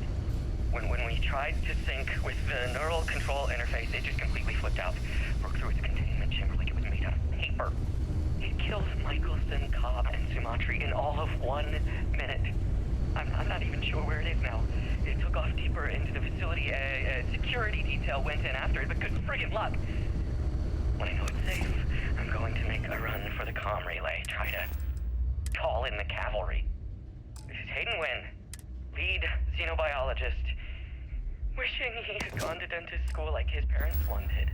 When we tried to sync with the neural control interface, it just completely flipped out. Broke through its containment chamber like it was made out of paper. It killed Michelson, Cobb, and Sumatri in all of 1 minute. I'm not even sure where it is now. It took off deeper into the facility. A security detail went in after it, but good friggin' luck. When I know it's safe, I'm going to make a run for the comm relay. Try to call in the cavalry. This is Hayden Wynn, lead xenobiologist. Wishing he had gone to dentist school like his parents wanted.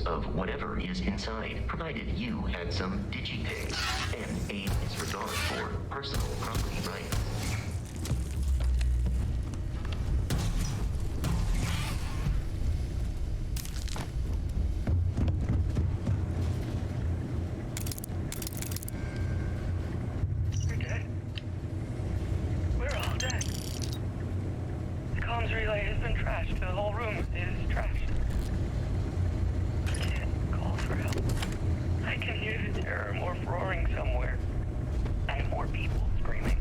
Of whatever is inside, provided you had some digipics and a disregard for personal property rights. We're dead. We're all dead. The comms relay has been trashed. The whole room is trashed. I can hear the terror morph roaring somewhere. And more people screaming.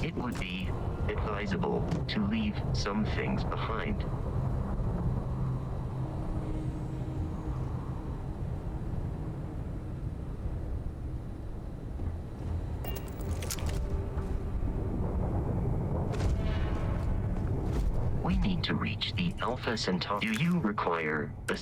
it would be advisable to leave some things behind. We need to reach the Alpha Centauri. Do you require a...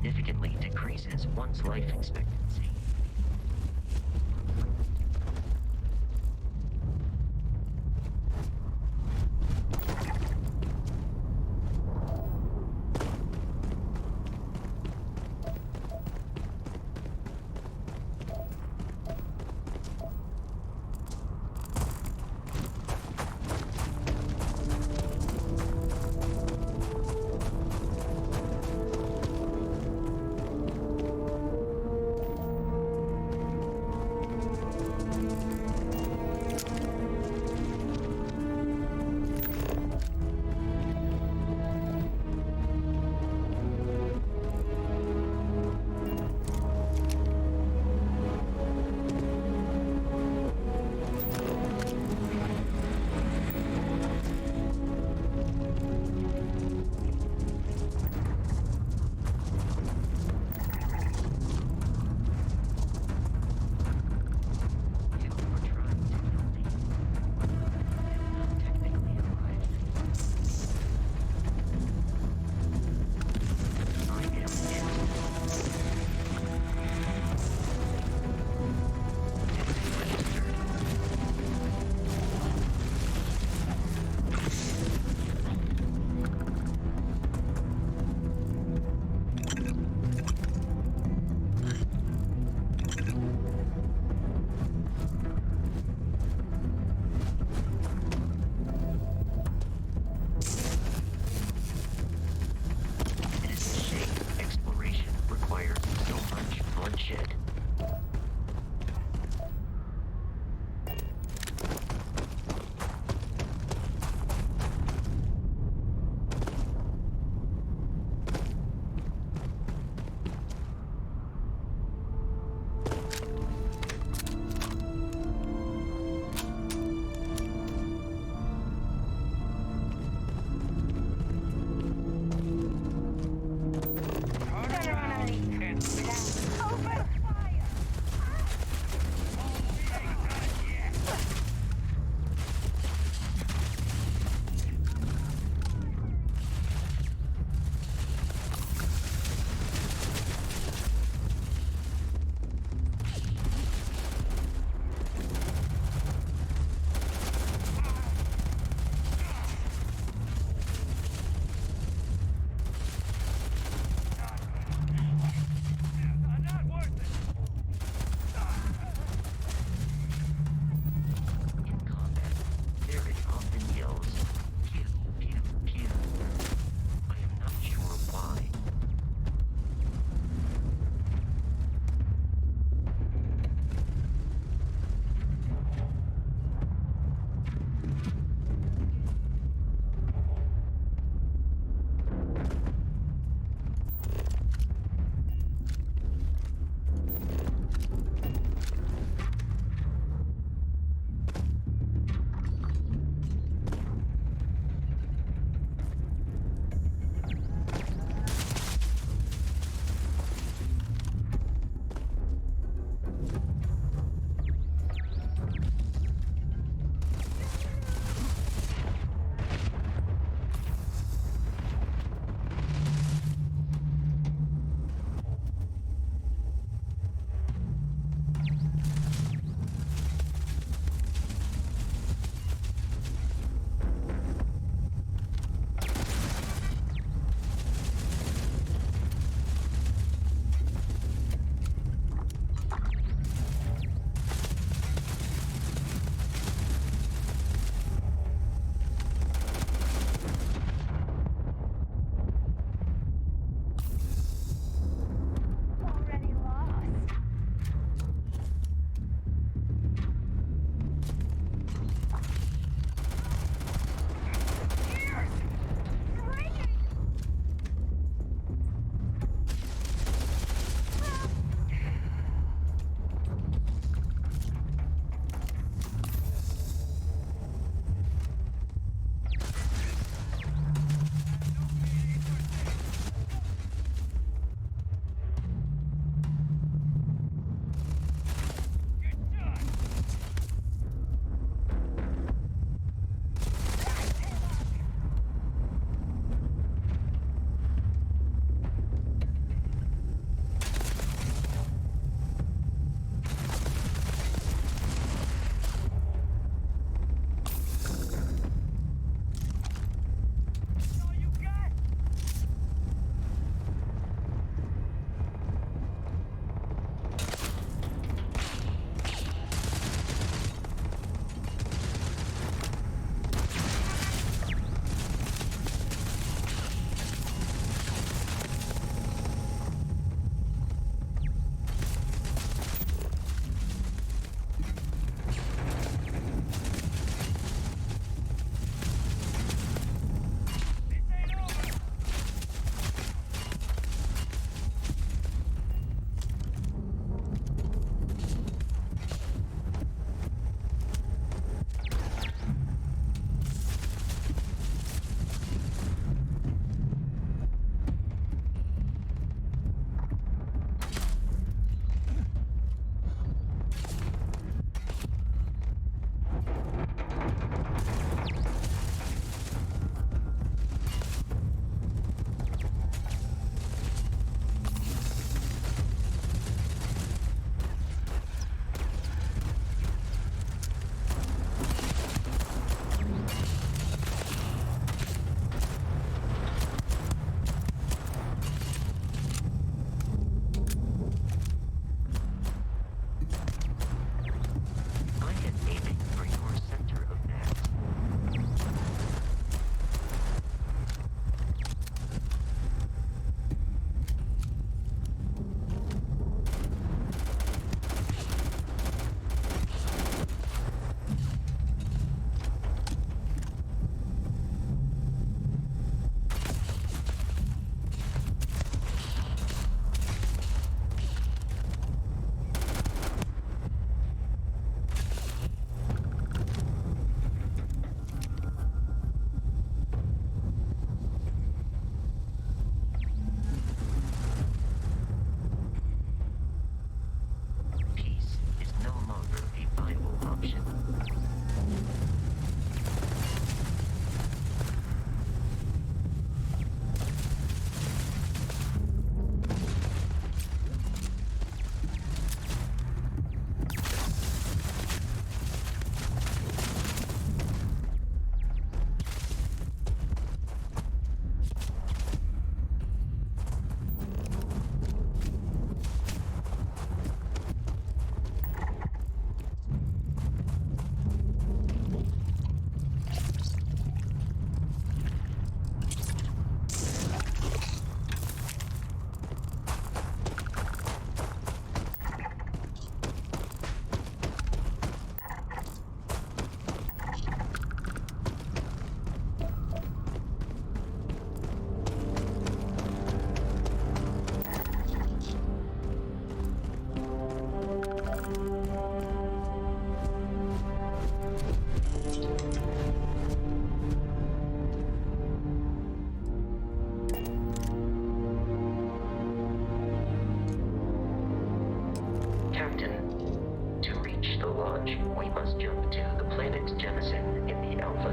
significantly decreases one's life expectancy.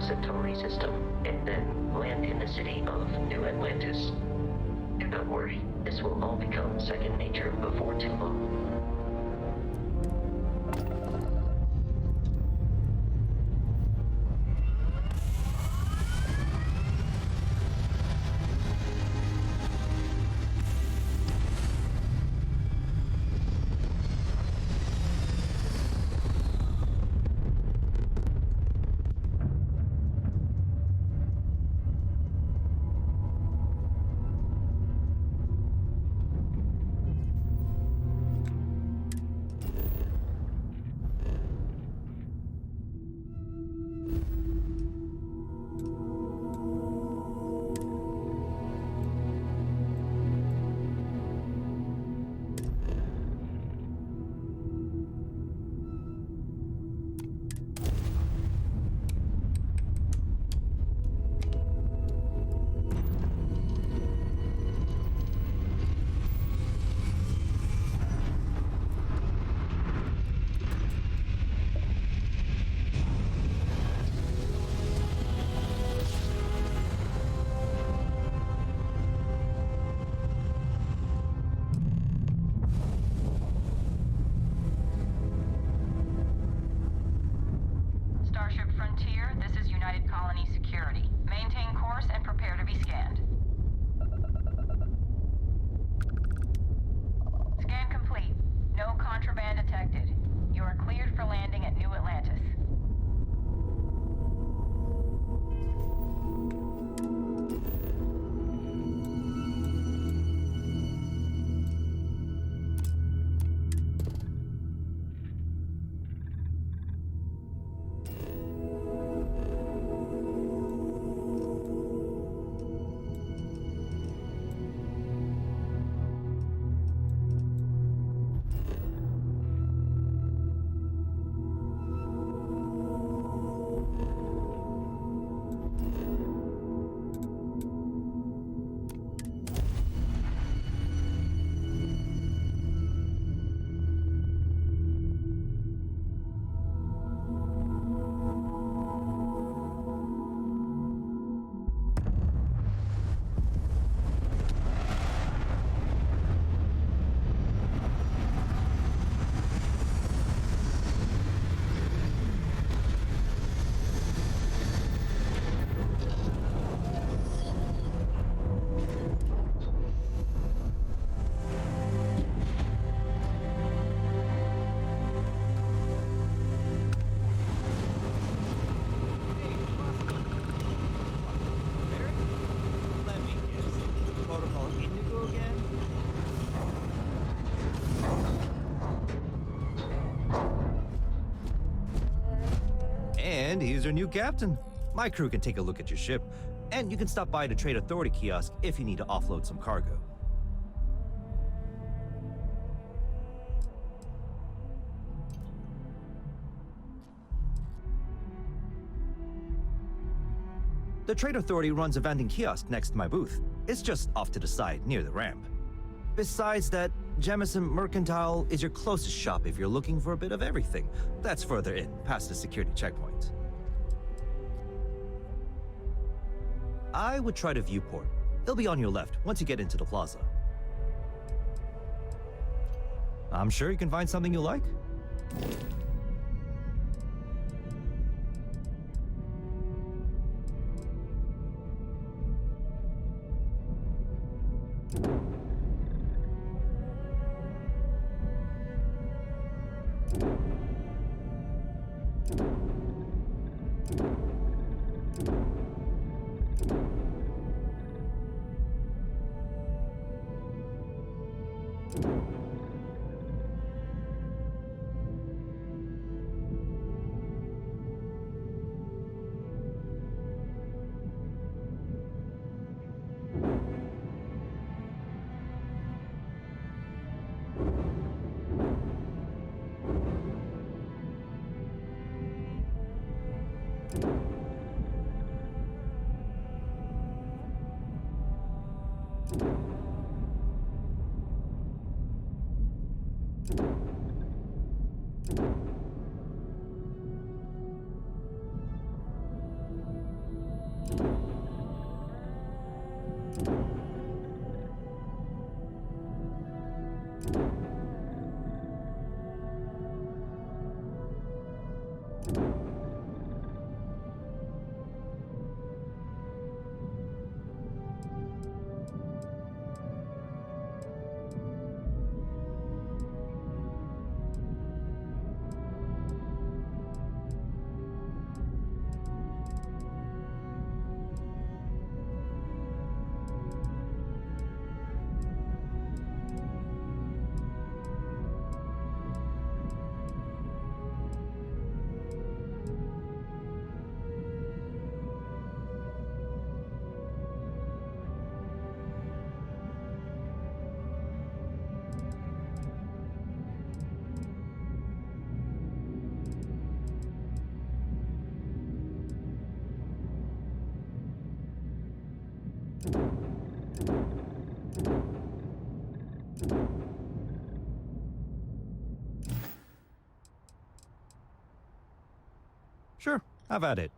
Alpha Centauri system, and then land in the city of New Atlantis. Do not worry, this will all become second nature before too long. Starship Frontier, this is United Colony Security. Maintain course and prepare to be scanned. Scan complete. No contraband detected. You are cleared for landing at New Atlantis. And here's your new captain. My crew can take a look at your ship, and you can stop by the Trade Authority kiosk if you need to offload some cargo. The Trade Authority runs a vending kiosk next to my booth. It's just off to the side, near the ramp. Besides that, Jemison Mercantile is your closest shop if you're looking for a bit of everything. That's further in, past the security checkpoint. I would try the viewport. It'll be on your left once you get into the plaza. I'm sure you can find something you like. Sure, have at it.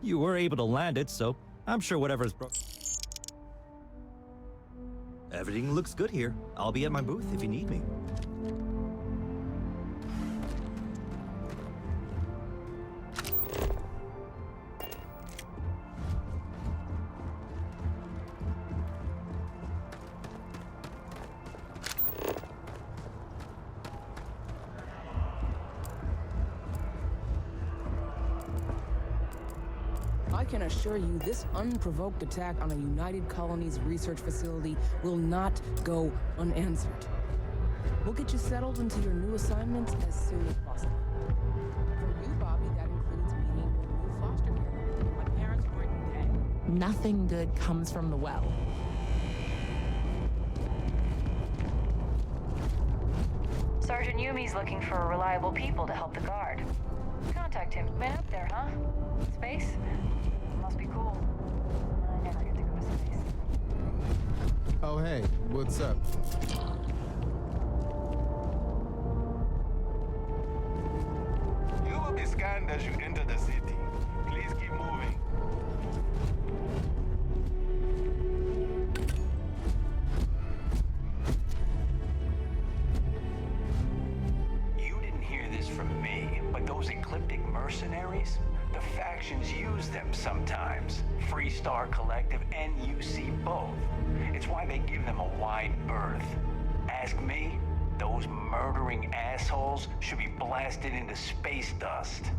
You were able to land it, so I'm sure whatever's broke. Everything looks good here. I'll be at my booth if you need me. I can assure you this unprovoked attack on a United Colonies research facility will not go unanswered. We'll get you settled into your new assignments as soon as possible. For you, Bobby, that includes meeting your new foster care. My parents weren't dead. Nothing good comes from the well. Sergeant Yumi's looking for reliable people to help the guard. Contact him. Man up there, huh? Space? Must be cool. I never get to go to space. Oh, hey, what's up? You will be scanned as you enter the city. Please keep moving. You didn't hear this from me, but those ecliptic mercenaries, the factions use them sometimes. Freestar Collective and UC both. It's why they give them a wide berth. Ask me, those murdering assholes should be blasted into space dust.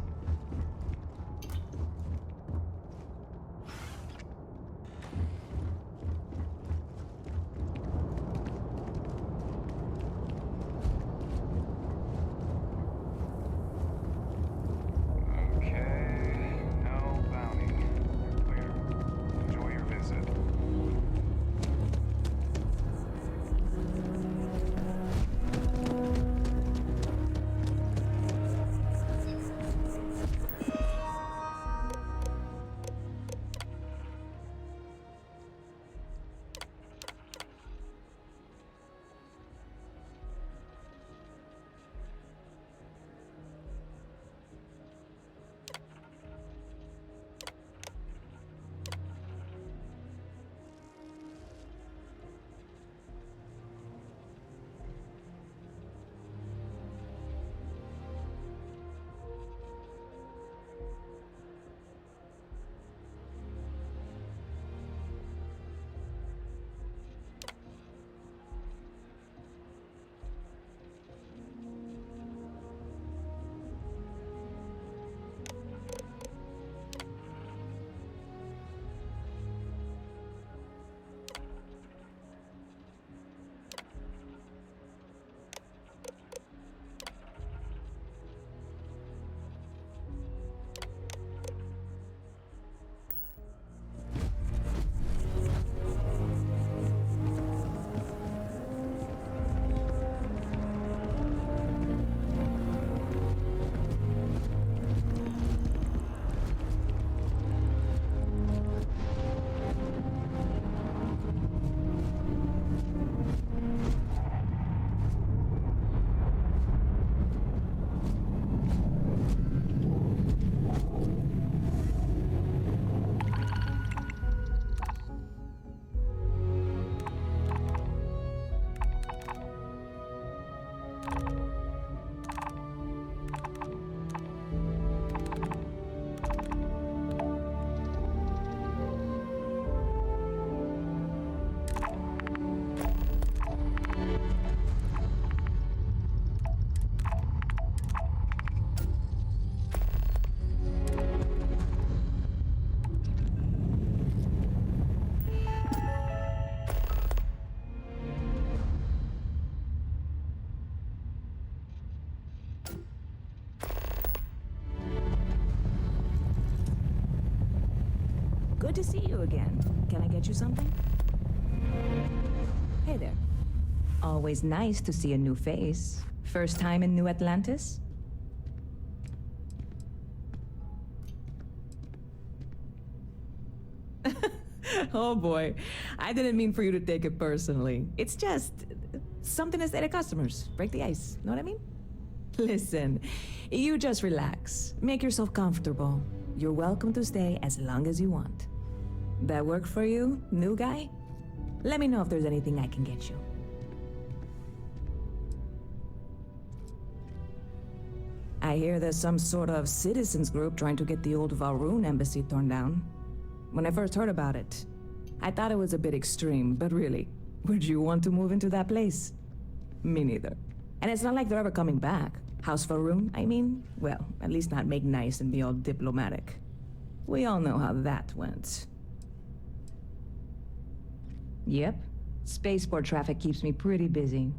Good to see you again. Can I get you something? Hey there. Always nice to see a new face. First time in New Atlantis? Oh boy, I didn't mean for you to take it personally. It's just something to say to customers. Break the ice, know what I mean? Listen, you just relax. Make yourself comfortable. You're welcome to stay as long as you want. That work for you, new guy? Let me know if there's anything I can get you. I hear there's some sort of citizens group trying to get the old Valroon embassy torn down. When I first heard about it, I thought it was a bit extreme, but really, would you want to move into that place? Me neither. And it's not like they're ever coming back. House Valroon, I mean? Well, at least not make nice and be all diplomatic. We all know how that went. Yep. Spaceport traffic keeps me pretty busy.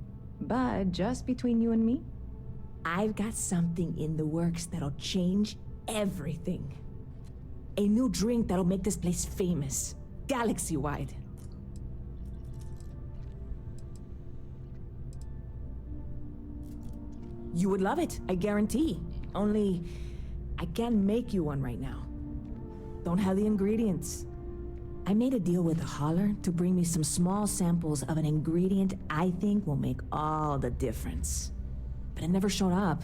But just between you and me, I've got something in the works that'll change everything. A new drink that'll make this place famous, galaxy-wide. You would love it, I guarantee. Only, I can't make you one right now. Don't have the ingredients. I made a deal with the hauler to bring me some small samples of an ingredient I think will make all the difference. But it never showed up.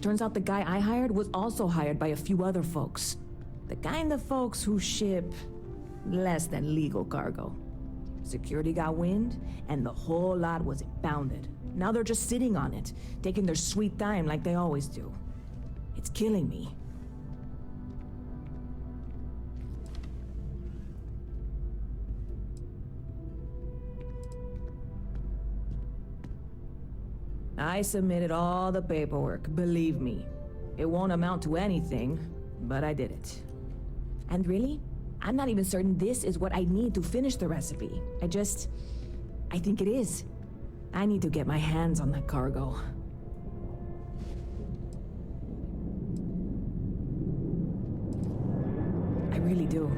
Turns out the guy I hired was also hired by a few other folks. The kind of folks who ship less than legal cargo. Security got wind, and the whole lot was impounded. Now they're just sitting on it, taking their sweet time like they always do. It's killing me. I submitted all the paperwork, believe me. It won't amount to anything, but I did it. And really, I'm not even certain this is what I need to finish the recipe. I think it is. I need to get my hands on that cargo. I really do.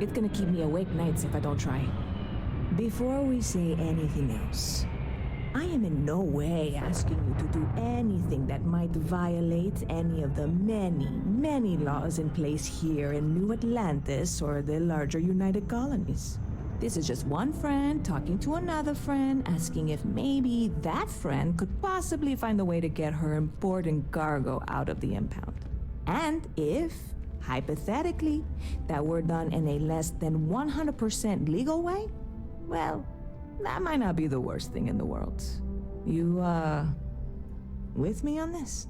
It's gonna keep me awake nights if I don't try. Before we say anything else, I am in no way asking you to do anything that might violate any of the many, many laws in place here in New Atlantis or the larger United Colonies. This is just one friend talking to another friend, asking if maybe that friend could possibly find a way to get her important cargo out of the impound. And if, hypothetically, that were done in a less than 100% legal way, well, that might not be the worst thing in the world. You, with me on this?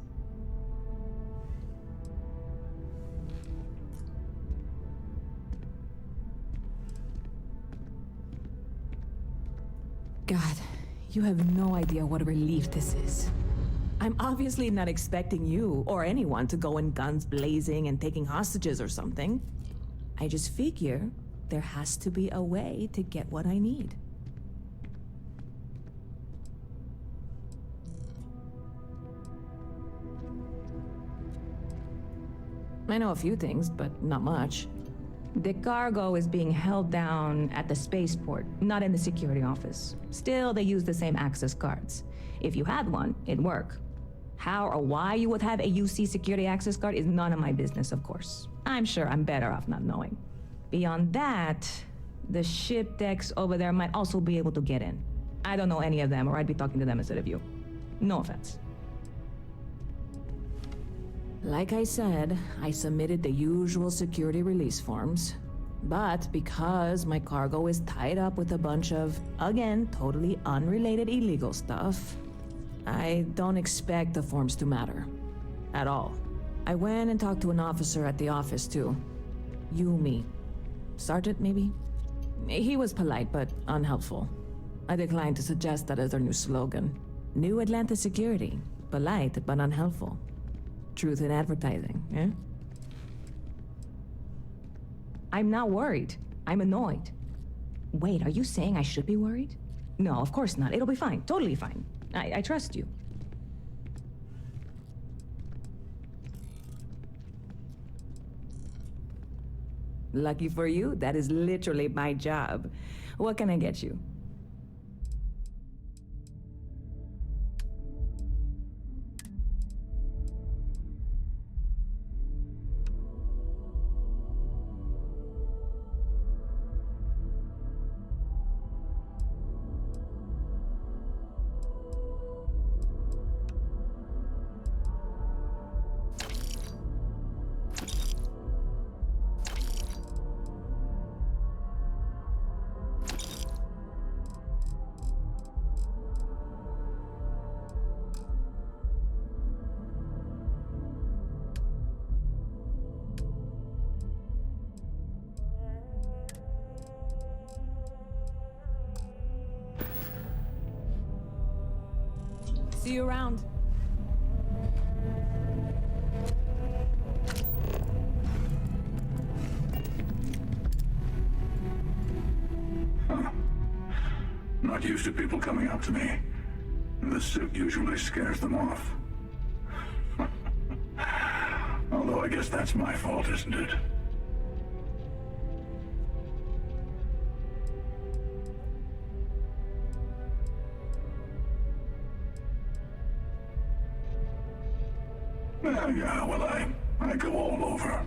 God, you have no idea what a relief this is. I'm obviously not expecting you or anyone to go in guns blazing and taking hostages or something. I just figure there has to be a way to get what I need. I know a few things, but not much. The cargo is being held down at the spaceport, not in the security office. Still, they use the same access cards. If you had one, it'd work. How or why you would have a UC security access card is none of my business, of course. I'm sure I'm better off not knowing. Beyond that, the ship decks over there might also be able to get in. I don't know any of them, or I'd be talking to them instead of you. No offense. Like I said, I submitted the usual security release forms. But because my cargo is tied up with a bunch of, again, totally unrelated illegal stuff, I don't expect the forms to matter. At all. I went and talked to an officer at the office, too. Yumi. Sergeant, maybe? He was polite, but unhelpful. I declined to suggest that as their new slogan. New Atlantis Security. Polite, but unhelpful. Truth in advertising, eh? I'm not worried. I'm annoyed. Wait, are you saying I should be worried? No, of course not. It'll be fine. Totally fine. I trust you. Lucky for you, that is literally my job. What can I get you? See you around. Not used to people coming up to me. The suit usually scares them off. Although I guess that's my fault, isn't it? Yeah, well, I go all over.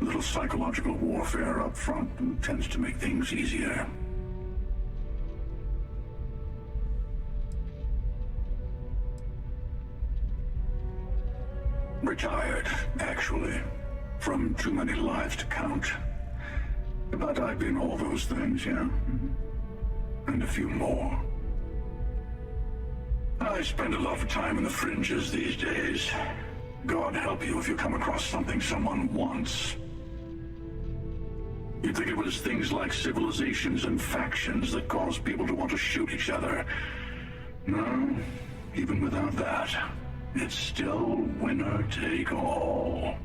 A little psychological warfare up front tends to make things easier. Retired, actually. From too many lives to count. But I've been all those things, yeah. And a few more. I spend a lot of time in the fringes these days. God help you if you come across something someone wants. You'd think it was things like civilizations and factions that cause people to want to shoot each other. No, even without that, it's still winner take all.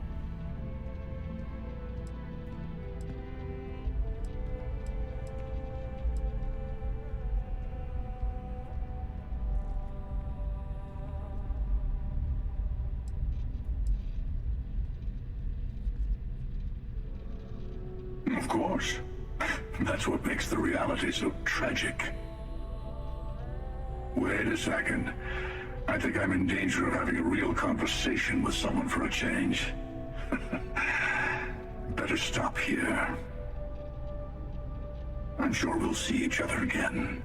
Of course. That's what makes the reality so tragic. Wait a second. I think I'm in danger of having a real conversation with someone for a change. Better stop here. I'm sure we'll see each other again.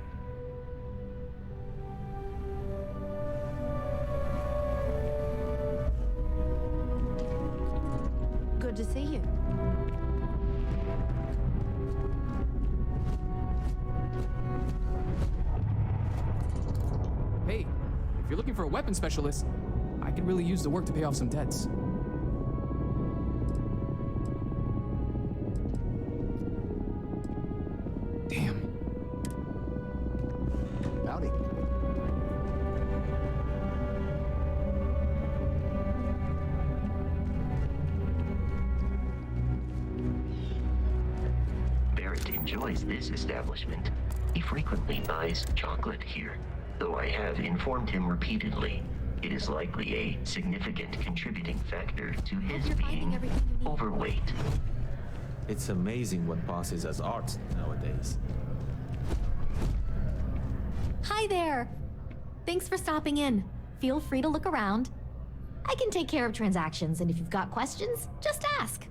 Good to see you. Hey, if you're looking for a weapons specialist, I could really use the work to pay off some debts. Damn. Howdy. Barrett enjoys this establishment. He frequently buys chocolate here, though I have informed him repeatedly it is likely a significant contributing factor to his being overweight. It's amazing what passes as art nowadays. Hi there. Thanks for stopping in. Feel free to look around. I can take care of transactions, and if you've got questions, just ask.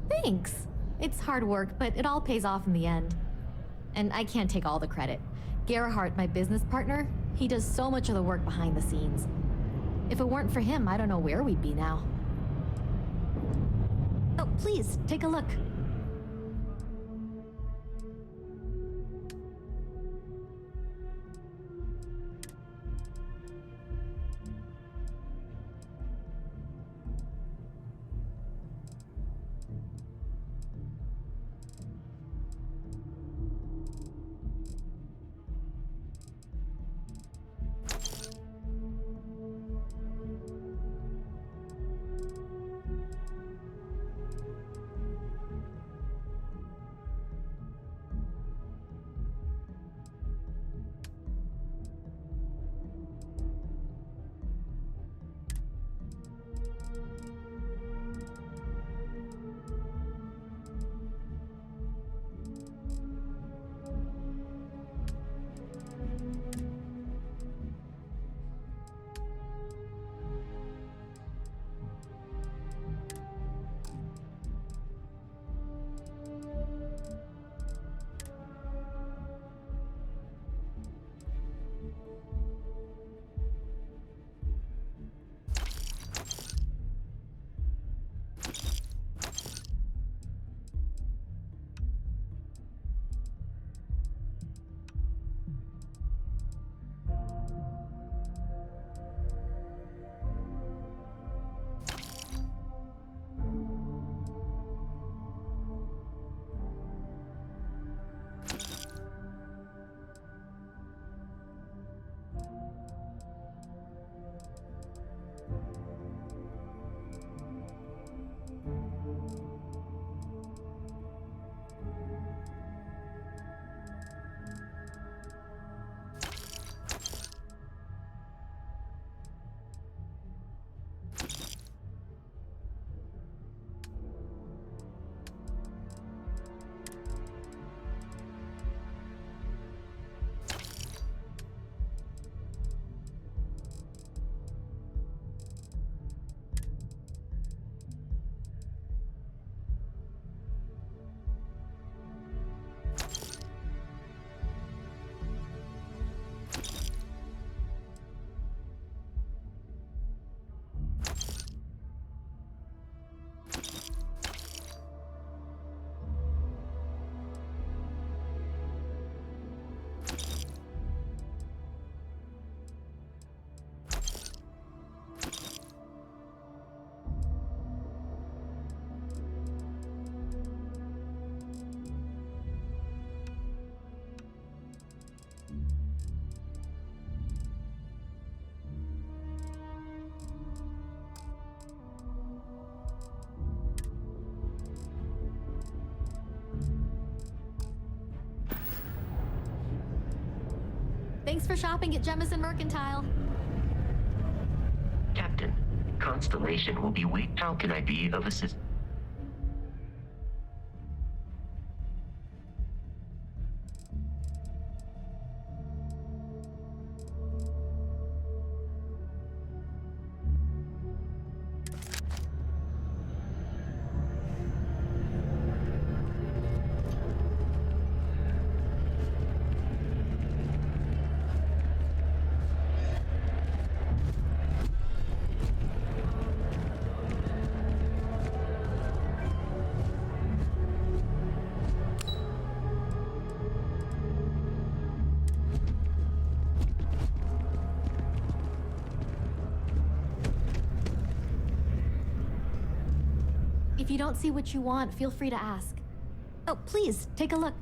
Thanks. It's hard work, but it all pays off in the end. And I can't take all the credit. Gerhardt, my business partner, he does so much of the work behind the scenes. If it weren't for him, I don't know where we'd be now. Oh, please, take a look. Thanks for shopping at Jemison Mercantile. Captain, Constellation will be waiting. How can I be of assistance? If you don't see what you want, feel free to ask. Oh, please, take a look.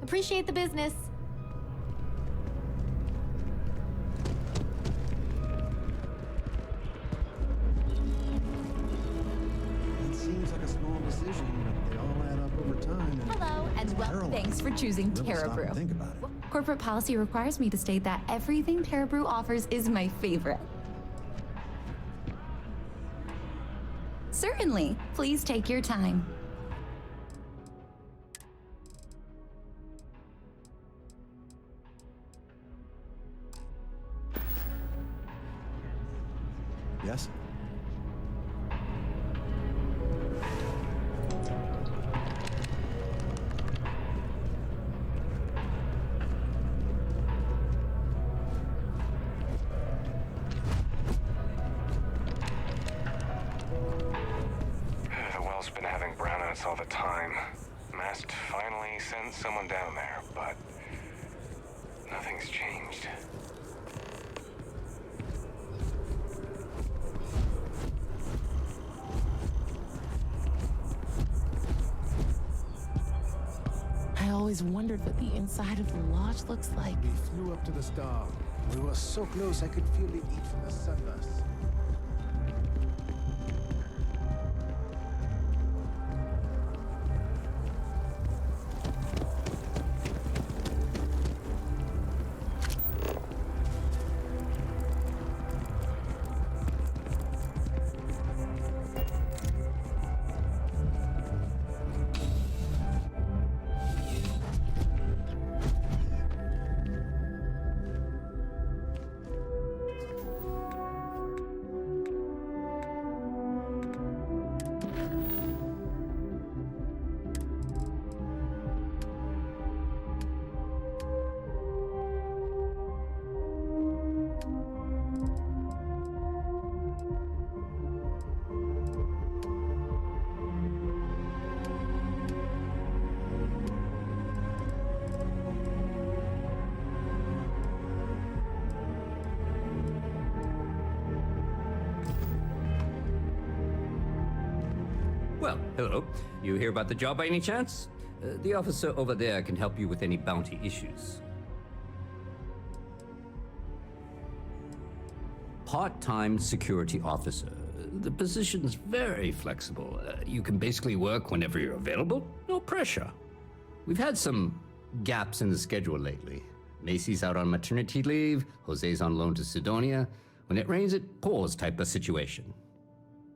Appreciate the business. It seems like a small decision, but they all add up over time. Hello, and well, thanks for choosing Terra Brew. Think about it. Corporate policy requires me to state that everything Terra Brew offers is my favorite. Certainly. Please take your time. Yes? The well's been having brownouts all the time. Mast finally sent someone down there, but nothing's changed. I always wondered what the inside of the lodge looks like. We flew up to the star. We were so close I could feel the heat from the sunburst. Well, hello. You hear about the job by any chance? The officer over there can help you with any bounty issues. Part-time security officer. The position's very flexible. You can basically work whenever you're available. No pressure. We've had some gaps in the schedule lately. Macy's out on maternity leave. Jose's on loan to Sidonia. When it rains, it pours type of situation.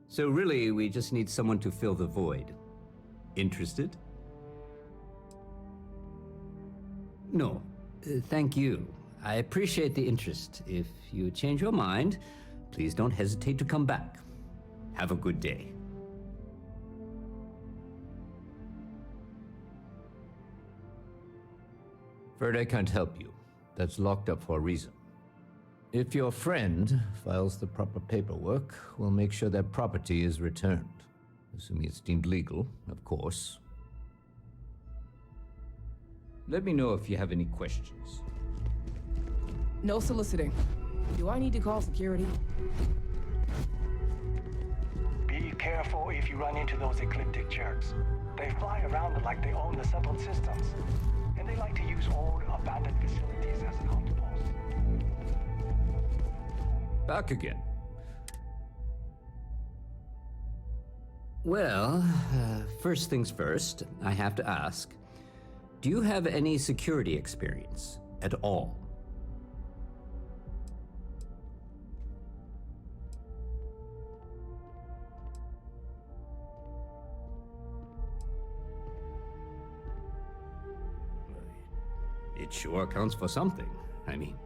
So really, we just need someone to fill the void. Interested? No, thank you. I appreciate the interest. If you change your mind, please don't hesitate to come back. Have a good day. Afraid I can't help you. That's locked up for a reason. If your friend files the proper paperwork, we'll make sure that property is returned. Assuming it's deemed legal, of course. Let me know if you have any questions. No soliciting. Do I need to call security? Be careful if you run into those ecliptic jerks. They fly around like they own the settled systems. And they like to use old, abandoned facilities as outposts. Back again. Well, first things first, I have to ask, do you have any security experience at all? It sure counts for something. I mean,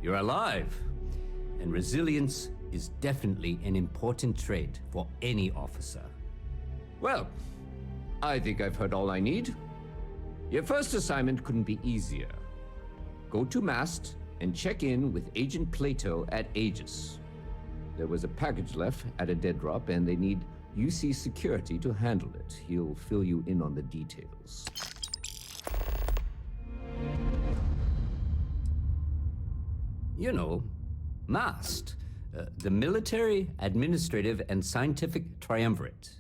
you're alive. And resilience is definitely an important trait for any officer. Well, I think I've heard all I need. Your first assignment couldn't be easier. Go to Mast and check in with Agent Plato at Aegis. There was a package left at a dead drop, and they need UC security to handle it. He'll fill you in on the details. You know, MAST, the Military, Administrative, and Scientific Triumvirate.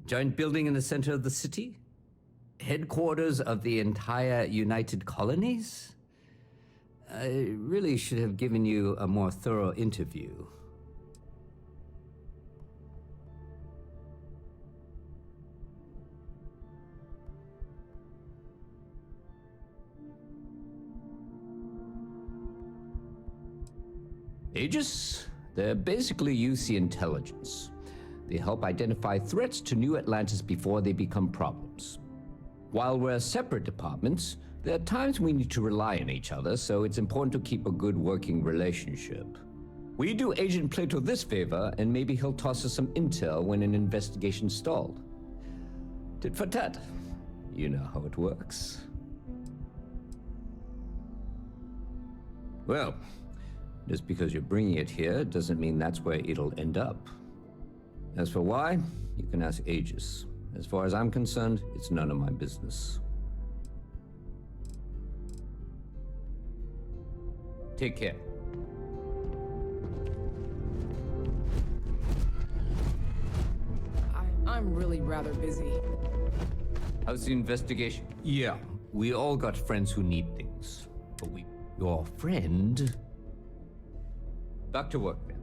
Giant building in the center of the city? Headquarters of the entire United Colonies? I really should have given you a more thorough interview. Aegis? They're basically UC intelligence. They help identify threats to New Atlantis before they become problems. While we're separate departments, there are times we need to rely on each other, so it's important to keep a good working relationship. We do Agent Plato this favor, and maybe he'll toss us some intel when an investigation's stalled. Tit for tat. You know how it works. Well, just because you're bringing it here doesn't mean that's where it'll end up. As for why, you can ask Aegis. As far as I'm concerned, it's none of my business. Take care. I'm really rather busy. How's the investigation? Yeah, we all got friends who need things. But your friend... Back to work then.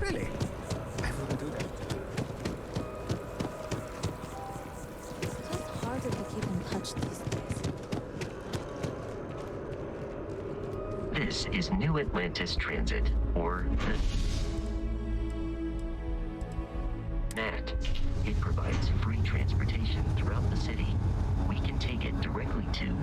Really? I wouldn't do that. It's just harder to keep in touch these days. This is New Atlantis Transit, or the NAT. It provides free transportation throughout the city. We can take it directly to...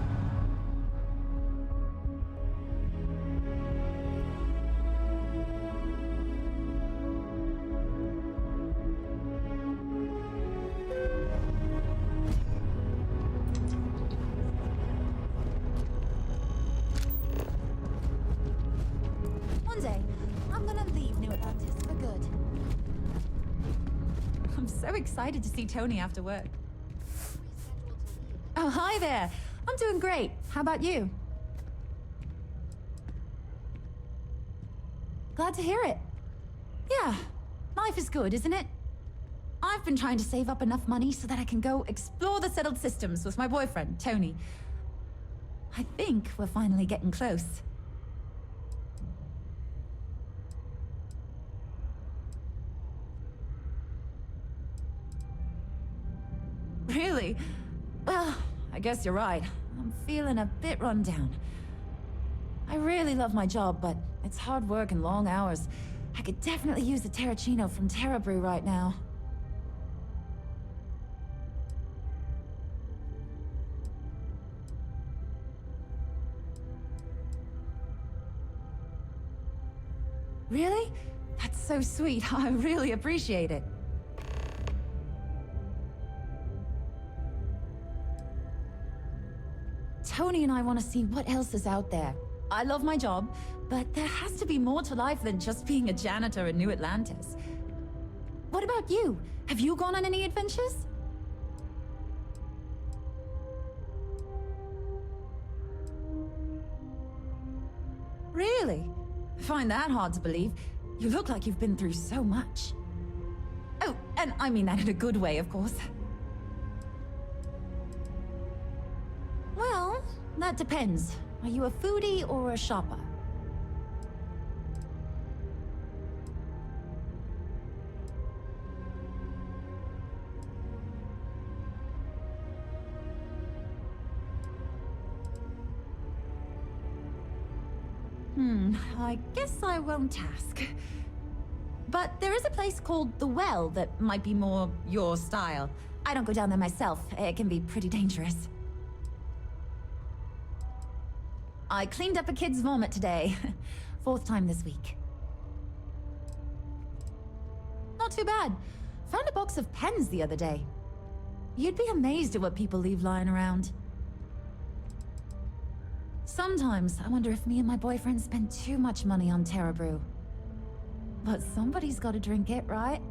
One day, I'm gonna leave New Atlantis for good. I'm so excited to see Tony after work. Oh, hi there. I'm doing great. How about you? Glad to hear it. Yeah, life is good, isn't it? I've been trying to save up enough money so that I can go explore the settled systems with my boyfriend, Tony. I think we're finally getting close. Really? Well, I guess you're right. I'm feeling a bit run down. I really love my job, but it's hard work and long hours. I could definitely use a Terracino from Terra Brew right now. Really? That's so sweet. I really appreciate it. Tony and I want to see what else is out there. I love my job, but there has to be more to life than just being a janitor in New Atlantis. What about you? Have you gone on any adventures? Really? I find that hard to believe. You look like you've been through so much. Oh, and I mean that in a good way, of course. Well, that depends. Are you a foodie or a shopper? I guess I won't ask. But there is a place called The Well that might be more your style. I don't go down there myself. It can be pretty dangerous. I cleaned up a kid's vomit today. 4th time this week. Not too bad. Found a box of pens the other day. You'd be amazed at what people leave lying around. Sometimes I wonder if me and my boyfriend spend too much money on Terra Brew. But somebody's gotta drink it, right?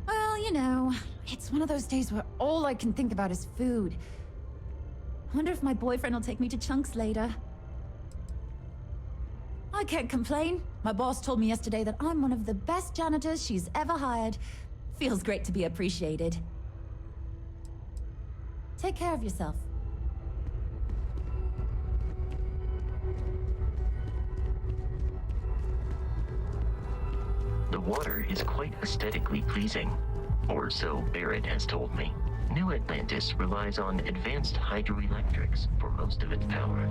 Well, you know, it's one of those days where all I can think about is food. I wonder if my boyfriend will take me to Chunks later. I can't complain. My boss told me yesterday that I'm one of the best janitors she's ever hired. Feels great to be appreciated. Take care of yourself. The water is quite aesthetically pleasing, or so Barrett has told me. New Atlantis relies on advanced hydroelectrics for most of its power.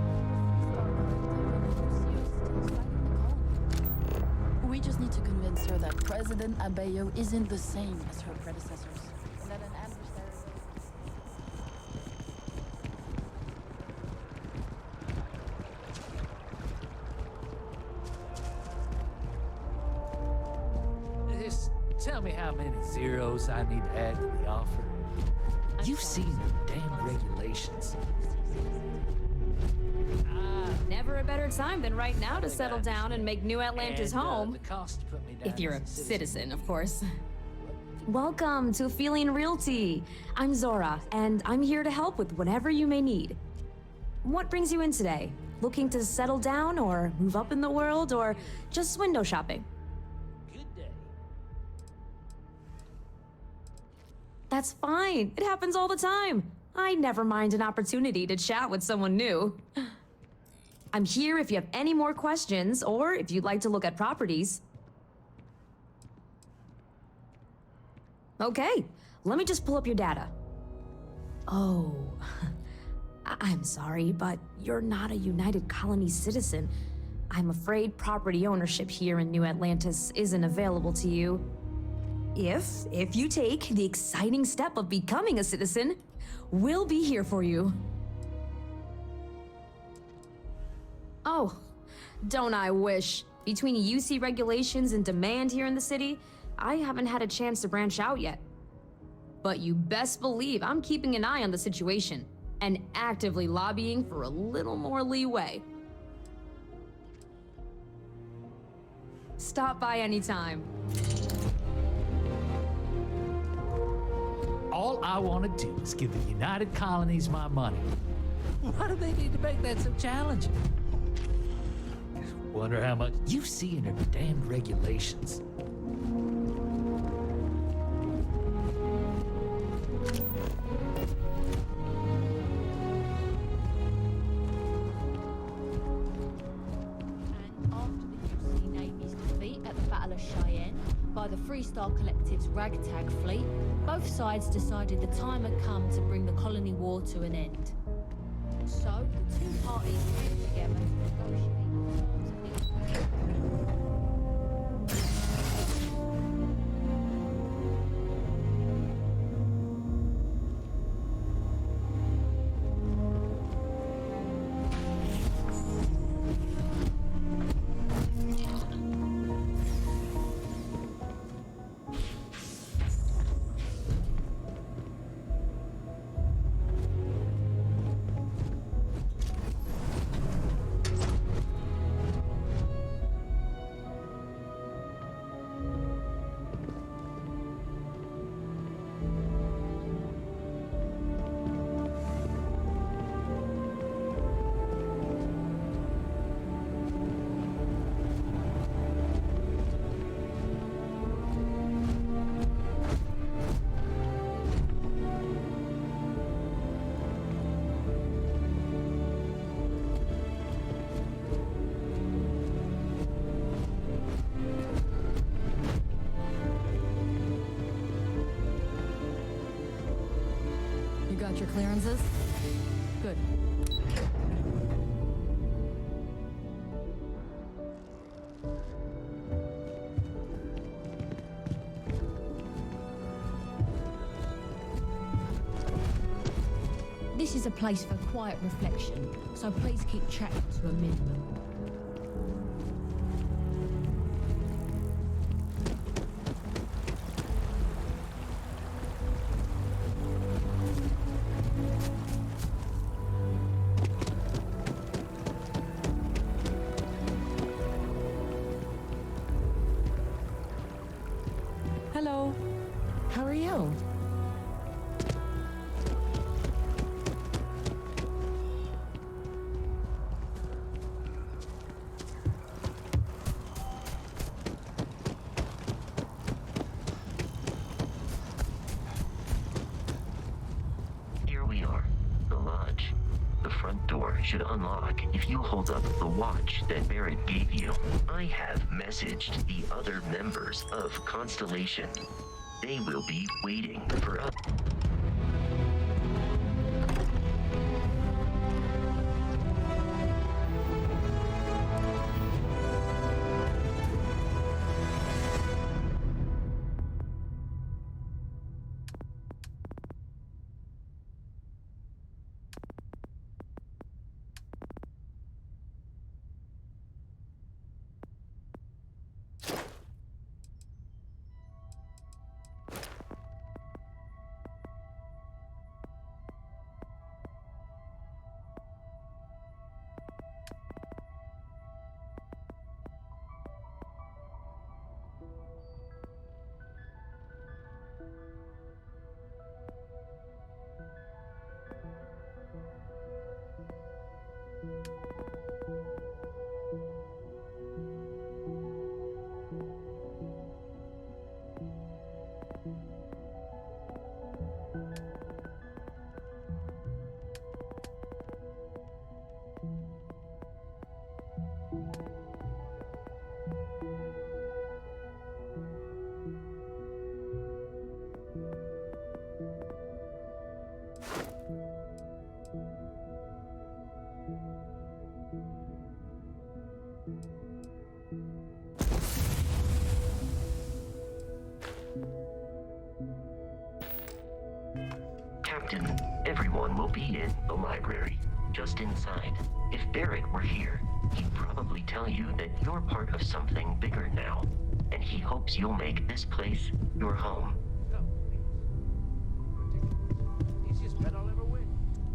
We just need to convince her that President Abeyo isn't the same as her predecessors. And that an adversary... Just tell me how many zeros I need to add to the offer. You've seen the damn regulations. Never a better time than right now to settle down and make New Atlantis home. The cost to put me down If you're a as citizen, of course. Welcome to Feeling Realty. I'm Zora, and I'm here to help with whatever you may need. What brings you in today? Looking to settle down or move up in the world or just window shopping? Good day. That's fine. It happens all the time. I never mind an opportunity to chat with someone new. I'm here if you have any more questions or if you'd like to look at properties. Okay, let me just pull up your data. Oh, I'm sorry, but you're not a United Colonies citizen. I'm afraid property ownership here in New Atlantis isn't available to you. If you take the exciting step of becoming a citizen, we'll be here for you. Oh, don't I wish. Between UC regulations and demand here in the city, I haven't had a chance to branch out yet. But you best believe I'm keeping an eye on the situation and actively lobbying for a little more leeway. Stop by anytime. All I want to do is give the United Colonies my money. Why do they need to make that so challenging? Wonder how much you see in their damn regulations. By the Freestar Collective's ragtag fleet, both sides decided the time had come to bring the colony war to an end. So, the two parties came together to negotiate. Got your clearances? Good. This is a place for quiet reflection, so please keep chatting to a minimum. front door should unlock if you hold up the watch that Barrett gave you. I have messaged the other members of Constellation. They will be waiting for us. Captain, everyone will be in the library, just inside. If Barrett were here, he'd probably tell you that you're part of something bigger now, and he hopes you'll make this place your home. Easiest bet I'll ever win.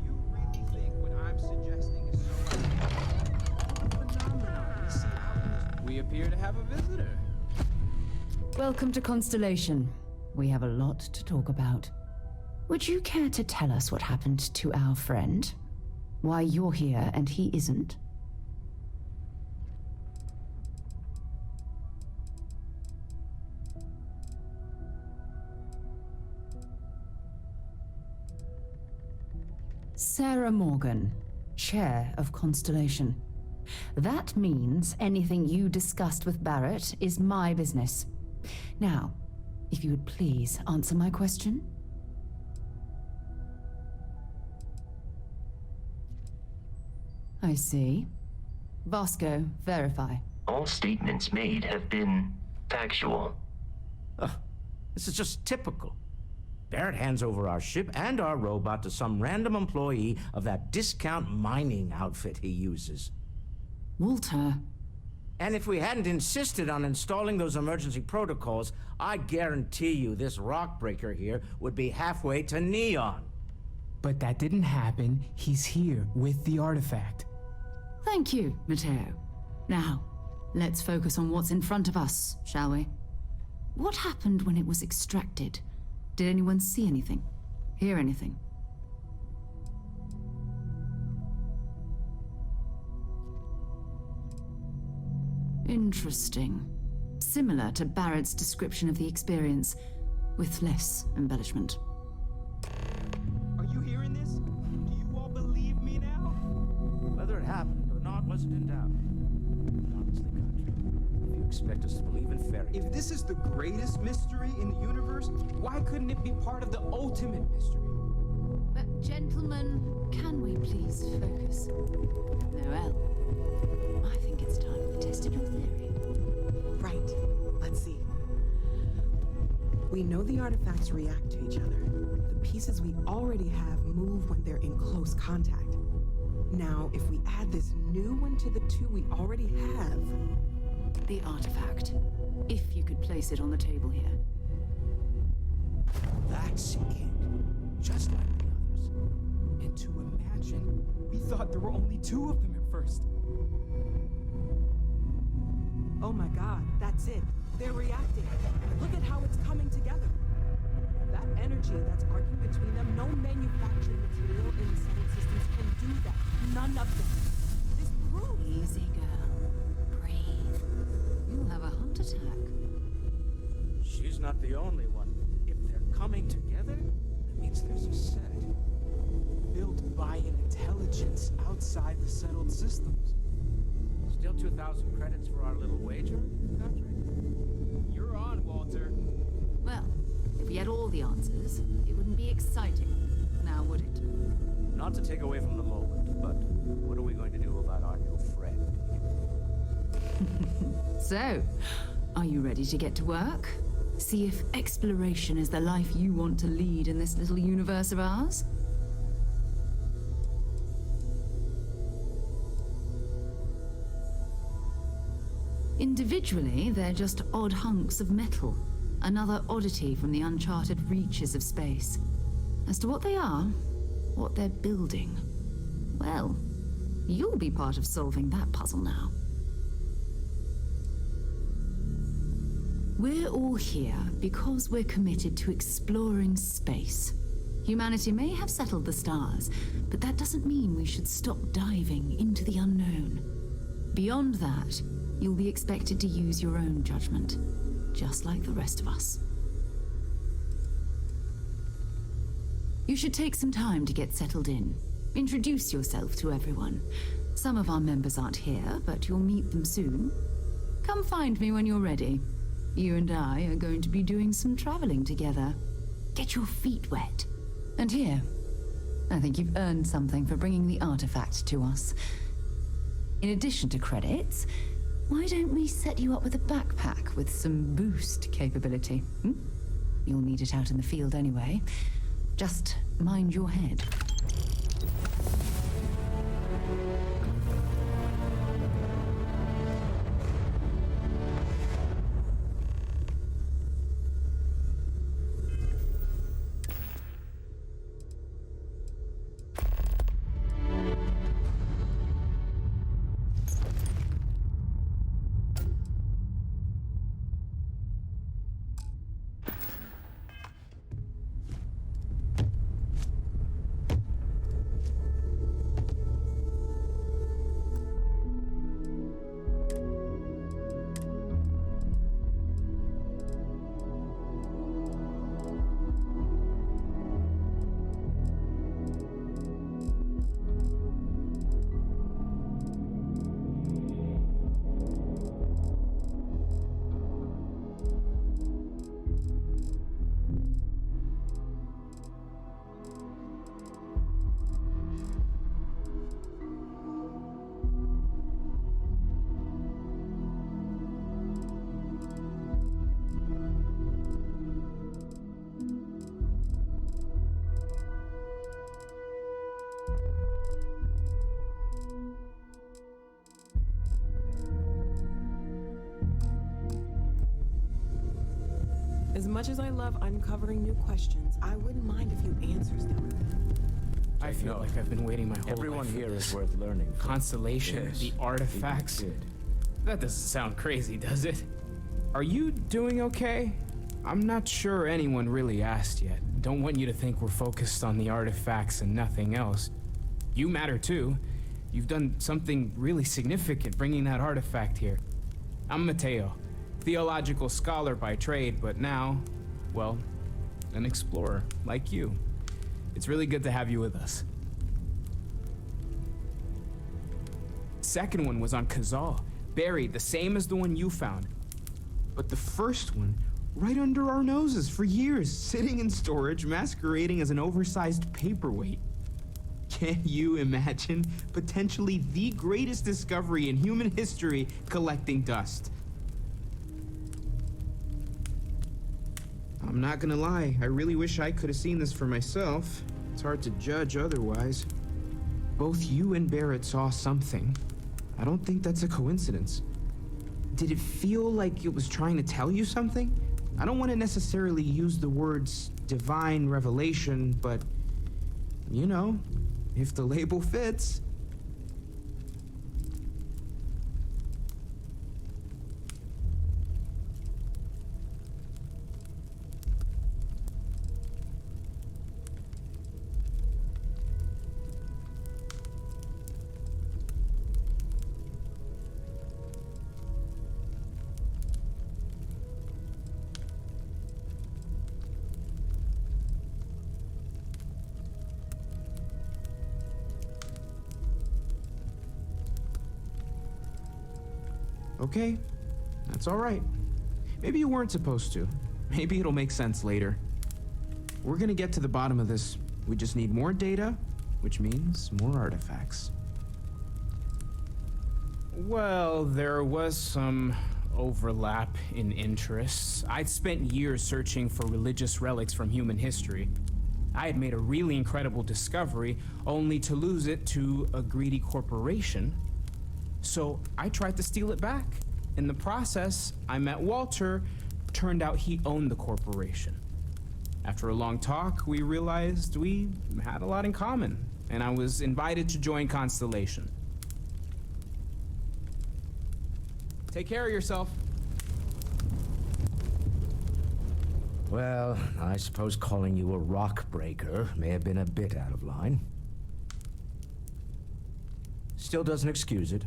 You really think what I'm suggesting is so phenomenal? You see, we appear to have a visitor. Welcome to Constellation. We have a lot to talk about. Would you care to tell us what happened to our friend? Why you're here and he isn't? Sarah Morgan, Chair of Constellation. That means anything you discussed with Barrett is my business. Now, if you would please answer my question. I see. Vasco, verify. All statements made have been factual. This is just typical. Barrett hands over our ship and our robot to some random employee of that discount mining outfit he uses. Walter. And if we hadn't insisted on installing those emergency protocols, I guarantee you this rock breaker here would be halfway to Neon. But that didn't happen. He's here with the artifact. Thank you, Matteo. Now, let's focus on what's in front of us, shall we? What happened when it was extracted? Did anyone see anything? Hear anything? Interesting. Similar to Barrett's description of the experience, with less embellishment. Are you hearing this? Do you all believe me now? Whether it happened or not wasn't in doubt. Honestly, Contra, if you expect us to believe in fairy tales... If this is the greatest mystery in the universe, why couldn't it be part of the ultimate mystery? But gentlemen, can we please focus? Noel, I think it's time we tested your theory. Right. Let's see. We know the artifacts react to each other. The pieces we already have move when they're in close contact. Now, if we add this new one to the two we already have... The artifact. If you could place it on the table here. That's it. Just like the others. And to imagine, we thought there were only two of them at first. Oh my god, that's it. They're reacting. Look at how it's coming together. That energy that's arcing between them, no manufactured material in the solar systems can do that. None of them. This proves... Easy, girl. Breathe. You'll have a heart attack. She's not the only one. If they're coming together, that means there's a set. Built by an intelligent agents outside the settled systems. Still 2,000 credits for our little wager, Patrick? You're on, Walter. Well, if we had all the answers, it wouldn't be exciting, now would it? Not to take away from the moment, but what are we going to do about our new friend? So, are you ready to get to work? See if exploration is the life you want to lead in this little universe of ours? Individually, they're just odd hunks of metal. Another oddity from the uncharted reaches of space. As to what they are, what they're building, well, you'll be part of solving that puzzle now. We're all here because we're committed to exploring space. Humanity may have settled the stars, but that doesn't mean we should stop diving into the unknown. Beyond that, you'll be expected to use your own judgment, just like the rest of us. You should take some time to get settled in. Introduce yourself to everyone. Some of our members aren't here, but you'll meet them soon. Come find me when you're ready. You and I are going to be doing some traveling together. Get your feet wet. And here, I think you've earned something for bringing the artifact to us. In addition to credits, why don't we set you up with a backpack with some boost capability? You'll need it out in the field anyway. Just mind your head. As much as I love uncovering new questions, I wouldn't mind a few answers now and then. I feel like I've been waiting my whole Everyone life for here this. is worth learning from. Constellation, Yes. the artifacts. That doesn't sound crazy, does it? Are you doing okay? I'm not sure anyone really asked yet. Don't want you to think we're focused on the artifacts and nothing else. You matter too. You've done something really significant bringing that artifact here. I'm Mateo, theological scholar by trade, but now, well, an explorer like you. It's really good to have you with us. Second one was on Kazal, buried, the same as the one you found. But the first one, right under our noses for years, sitting in storage, masquerading as an oversized paperweight. Can you imagine potentially the greatest discovery in human history collecting dust? I'm not gonna lie, I really wish I could have seen this for myself. It's hard to judge otherwise. Both you and Barrett saw something. I don't think that's a coincidence. Did it feel like it was trying to tell you something? I don't want to necessarily use the words divine revelation, but, you know, if the label fits. Okay, that's all right. Maybe you weren't supposed to. Maybe it'll make sense later. We're gonna get to the bottom of this. We just need more data, which means more artifacts. Well, there was some overlap in interests. I'd spent years searching for religious relics from human history. I had made a really incredible discovery, only to lose it to a greedy corporation. So I tried to steal it back. In the process, I met Walter. Turned out he owned the corporation. After a long talk, we realized we had a lot in common, and I was invited to join Constellation. Take care of yourself. Well, I suppose calling you a rock breaker may have been a bit out of line. Still doesn't excuse it.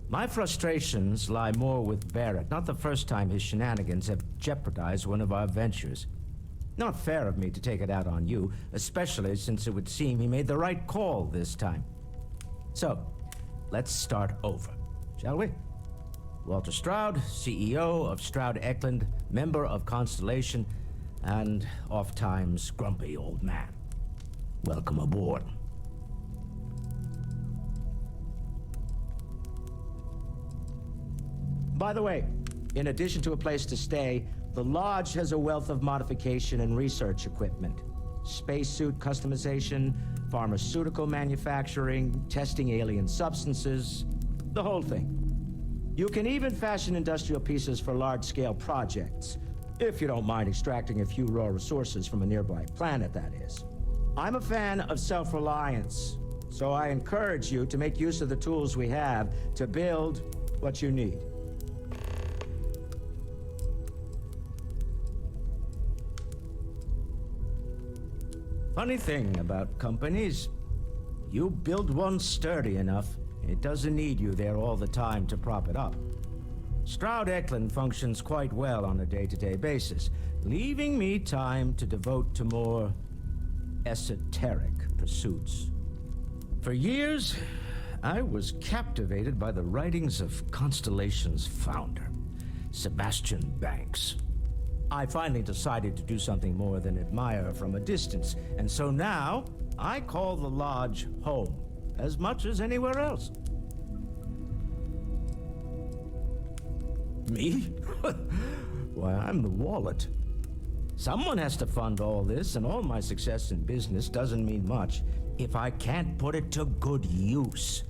My frustrations lie more with Barrett. Not the first time his shenanigans have jeopardized one of our ventures. Not fair of me to take it out on you, especially since it would seem he made the right call this time. So, let's start over, shall we? Walter Stroud, CEO of Stroud Eklund, member of Constellation, and oft-times grumpy old man. Welcome aboard. By the way, in addition to a place to stay, the Lodge has a wealth of modification and research equipment. Spacesuit customization, pharmaceutical manufacturing, testing alien substances, the whole thing. You can even fashion industrial pieces for large-scale projects, if you don't mind extracting a few raw resources from a nearby planet, that is. I'm a fan of self-reliance, so I encourage you to make use of the tools we have to build what you need. Funny thing about companies, you build one sturdy enough, it doesn't need you there all the time to prop it up. Stroud Eklund functions quite well on a day-to-day basis, leaving me time to devote to more esoteric pursuits. For years, I was captivated by the writings of Constellation's founder, Sebastian Banks. I finally decided to do something more than admire from a distance, and so now I call the Lodge home as much as anywhere else. Me? Why, I'm the wallet. Someone has to fund all this, and all my success in business doesn't mean much if I can't put it to good use.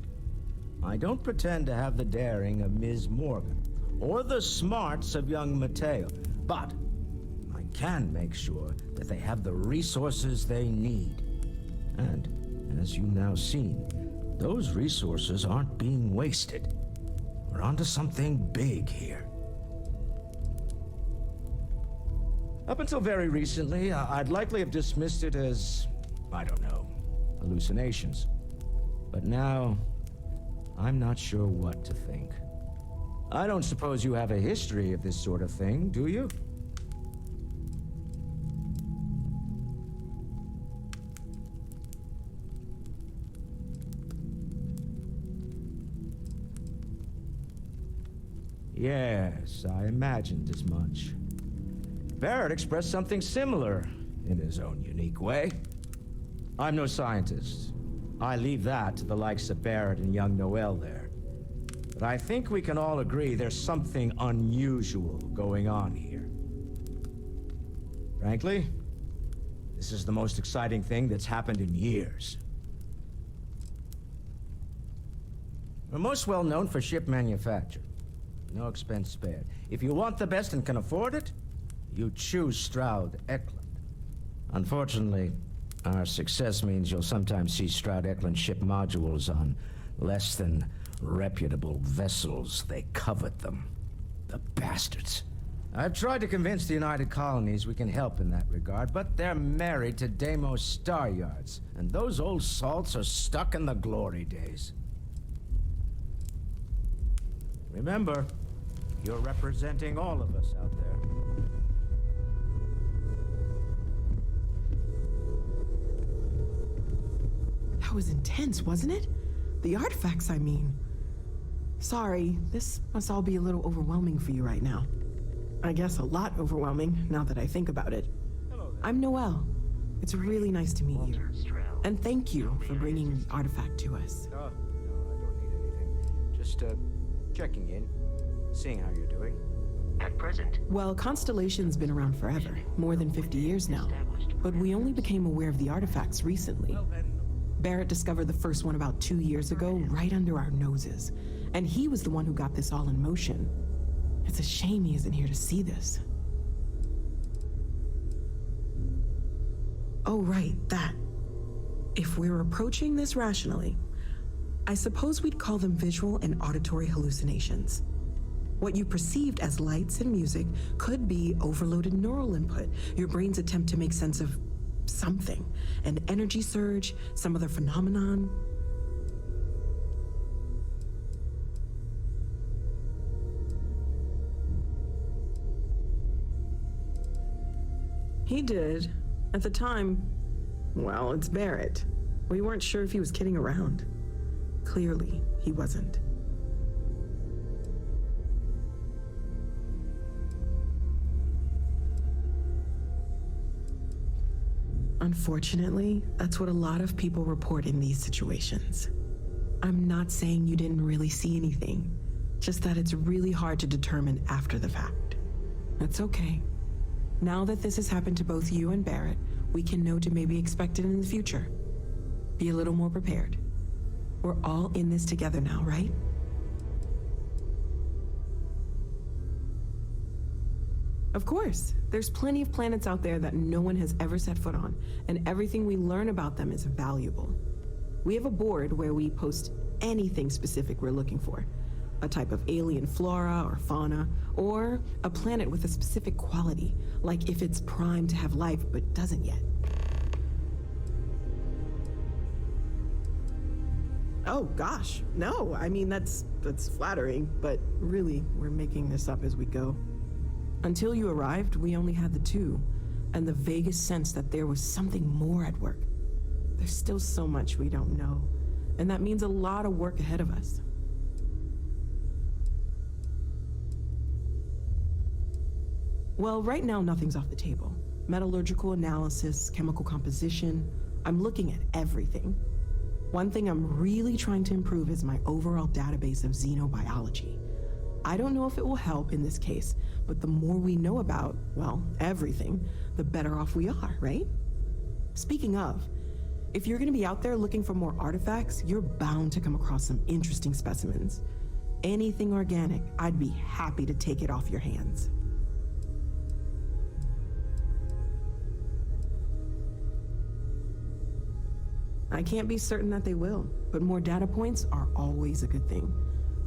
I don't pretend to have the daring of Ms. Morgan, or the smarts of young Mateo, but I can make sure that they have the resources they need. And, as you've now seen, those resources aren't being wasted. We're onto something big here. Up until very recently, I'd likely have dismissed it as, I don't know, hallucinations. But now, I'm not sure what to think. I don't suppose you have a history of this sort of thing, do you? Yes, I imagined as much. Barrett expressed something similar in his own unique way. I'm no scientist. I leave that to the likes of Barrett and young Noel there. But I think we can all agree there's something unusual going on here. Frankly, this is the most exciting thing that's happened in years. We're most well known for ship manufacture. No expense spared. If you want the best and can afford it, you choose Stroud Eklund. Unfortunately, our success means you'll sometimes see Stroud Eklund ship modules on less than reputable vessels. They covet them. The bastards. I've tried to convince the United Colonies we can help in that regard, but they're married to Deimos Star Yards, and those old salts are stuck in the glory days. Remember, you're representing all of us out there. That was intense, wasn't it? The artifacts, I mean. Sorry, this must all be a little overwhelming for you right now. I guess a lot overwhelming, now that I think about it. I'm Noelle. It's really nice to meet you. And thank you for bringing the artifact to us. Oh, no, I don't need anything. Just, checking in, seeing how you're doing. At present, Well, Constellation's been around forever, more than 50 years now. But we only became aware of the artifacts recently. Barrett discovered the first one about 2 years ago, right under our noses. And he was the one who got this all in motion. It's a shame he isn't here to see this. Oh, right, that. If we're approaching this rationally, I suppose we'd call them visual and auditory hallucinations. What you perceived as lights and music could be overloaded neural input, your brain's attempt to make sense of something, an energy surge, some other phenomenon. He did. At the time, well, it's Barrett. We weren't sure if he was kidding around. Clearly, he wasn't. Unfortunately, that's what a lot of people report in these situations. I'm not saying you didn't really see anything, just that it's really hard to determine after the fact. That's okay. Now that this has happened to both you and Barrett, we can know to maybe expect it in the future. Be a little more prepared. We're all in this together now, right? Of course. There's plenty of planets out there that no one has ever set foot on, and everything we learn about them is valuable. We have a board where we post anything specific we're looking for. A type of alien flora or fauna, or a planet with a specific quality, like if it's primed to have life but doesn't yet. Oh gosh, no, I mean that's flattering, but really, we're making this up as we go. Until you arrived, we only had the two, and the vaguest sense that there was something more at work. There's still so much we don't know, and that means a lot of work ahead of us. Well, right now nothing's off the table. Metallurgical analysis, chemical composition, I'm looking at everything. One thing I'm really trying to improve is my overall database of xenobiology. I don't know if it will help in this case, but the more we know about, well, everything, the better off we are, right? Speaking of, if you're gonna be out there looking for more artifacts, you're bound to come across some interesting specimens. Anything organic, I'd be happy to take it off your hands. I can't be certain that they will, but more data points are always a good thing.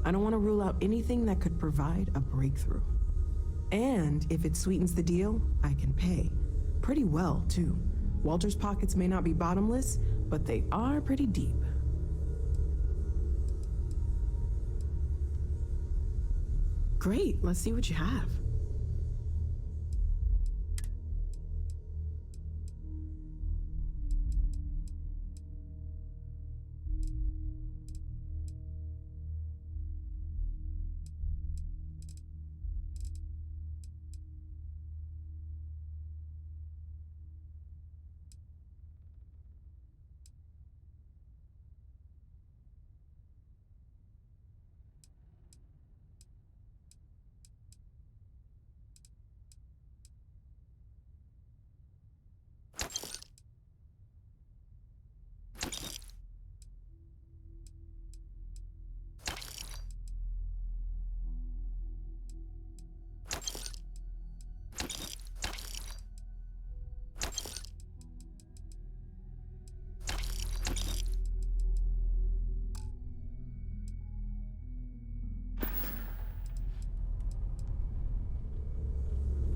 I don't want to rule out anything that could provide a breakthrough. And if it sweetens the deal, I can pay. Pretty well, too. Walter's pockets may not be bottomless, but they are pretty deep. Great, let's see what you have.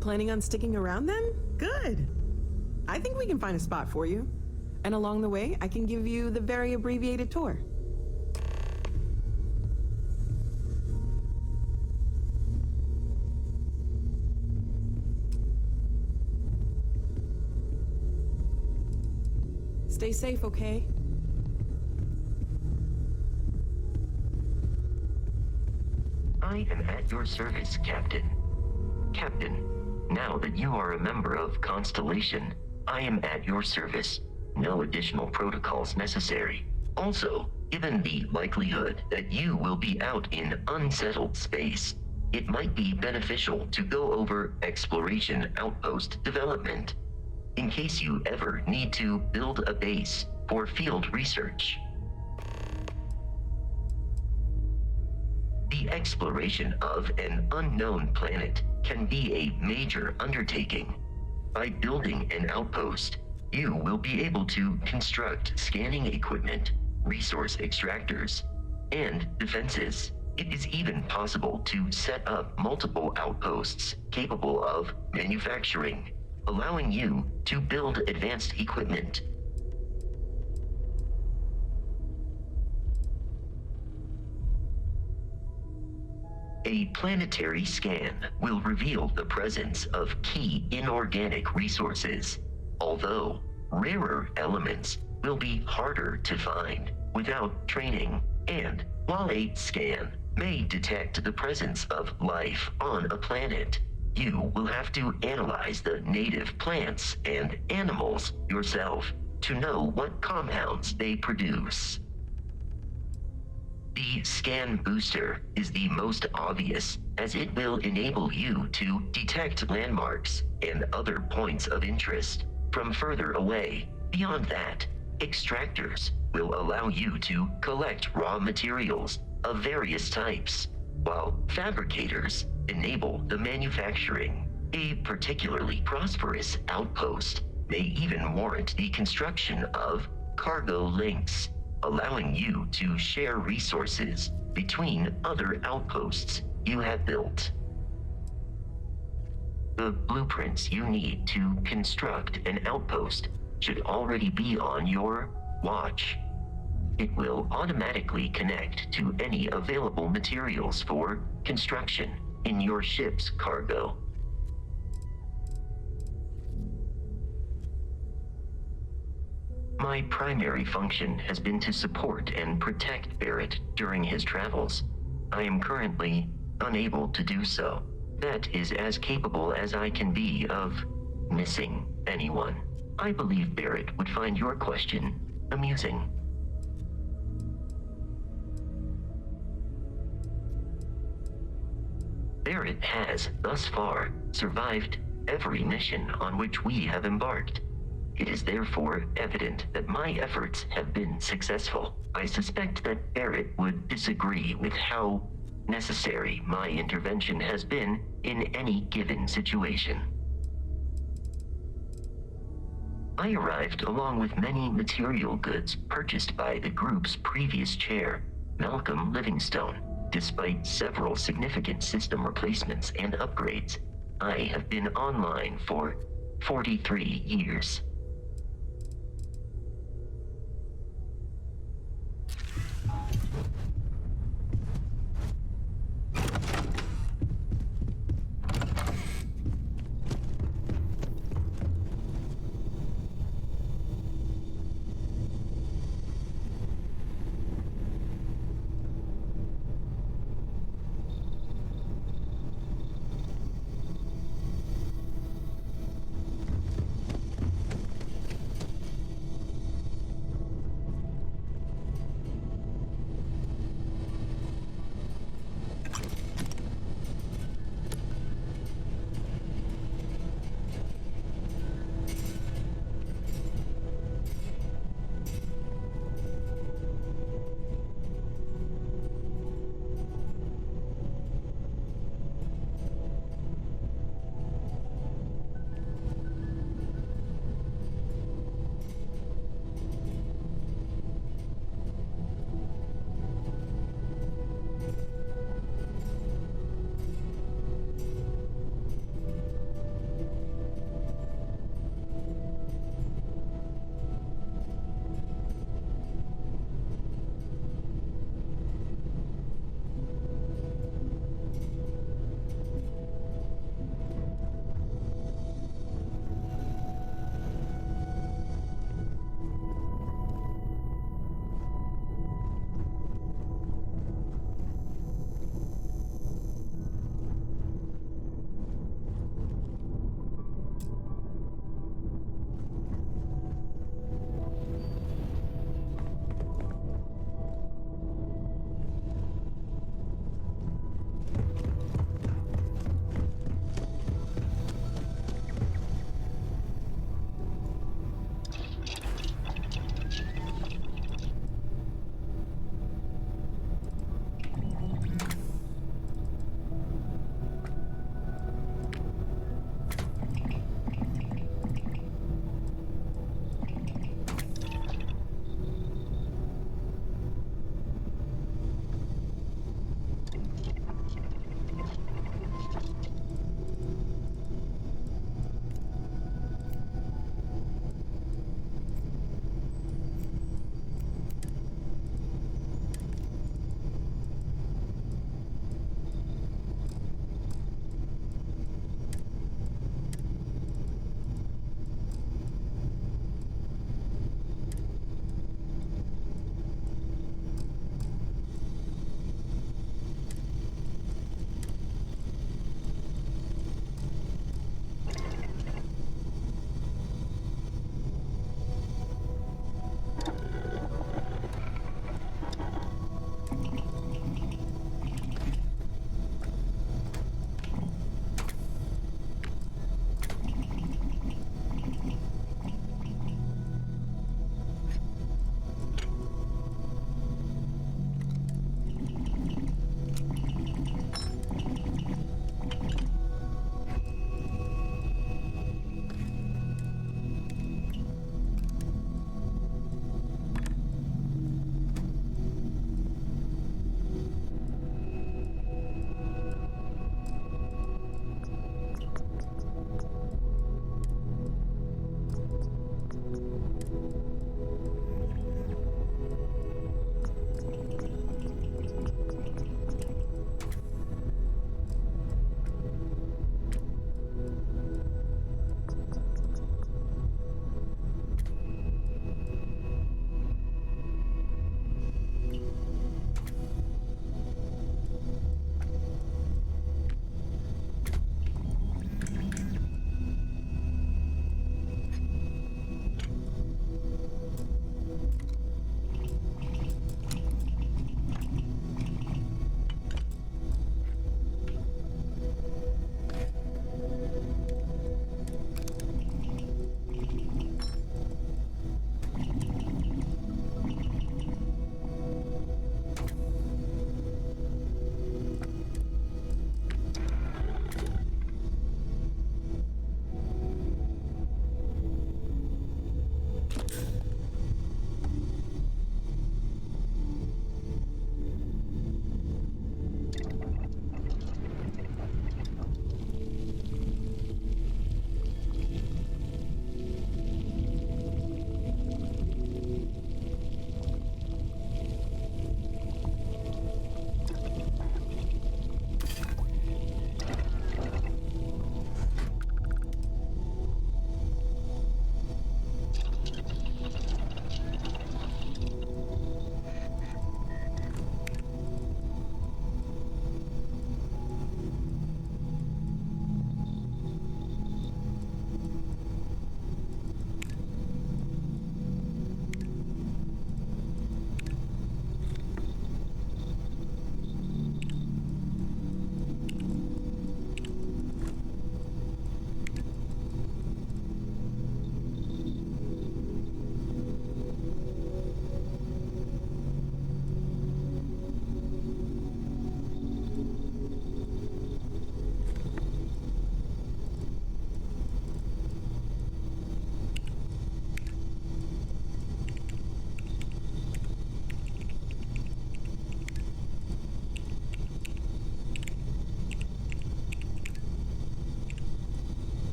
Planning on sticking around then? Good. I think we can find a spot for you. And along the way, I can give you the very abbreviated tour. Stay safe, okay? I am at your service, Captain. Captain, now that you are a member of Constellation, I am at your service. No additional protocols necessary. Also, given the likelihood that you will be out in unsettled space, it might be beneficial to go over exploration outpost development, in case you ever need to build a base for field research. The exploration of an unknown planet can be a major undertaking. By building an outpost, you will be able to construct scanning equipment, resource extractors, and defenses. It is even possible to set up multiple outposts capable of manufacturing, allowing you to build advanced equipment. A planetary scan will reveal the presence of key inorganic resources, although rarer elements will be harder to find without training. And while a scan may detect the presence of life on a planet, you will have to analyze the native plants and animals yourself to know what compounds they produce. The scan booster is the most obvious, as it will enable you to detect landmarks and other points of interest from further away. Beyond that, extractors will allow you to collect raw materials of various types, while fabricators enable the manufacturing. A particularly prosperous outpost may even warrant the construction of cargo links, allowing you to share resources between other outposts you have built. The blueprints you need to construct an outpost should already be on your watch. It will automatically connect to any available materials for construction in your ship's cargo. My primary function has been to support and protect Barrett during his travels. I am currently unable to do so. That is as capable as I can be of missing anyone. I believe Barrett would find your question amusing. Barrett has, thus far, survived every mission on which we have embarked. It is therefore evident that my efforts have been successful. I suspect that Barrett would disagree with how necessary my intervention has been in any given situation. I arrived along with many material goods purchased by the group's previous chair, Malcolm Livingstone. Despite several significant system replacements and upgrades, I have been online for 43 years.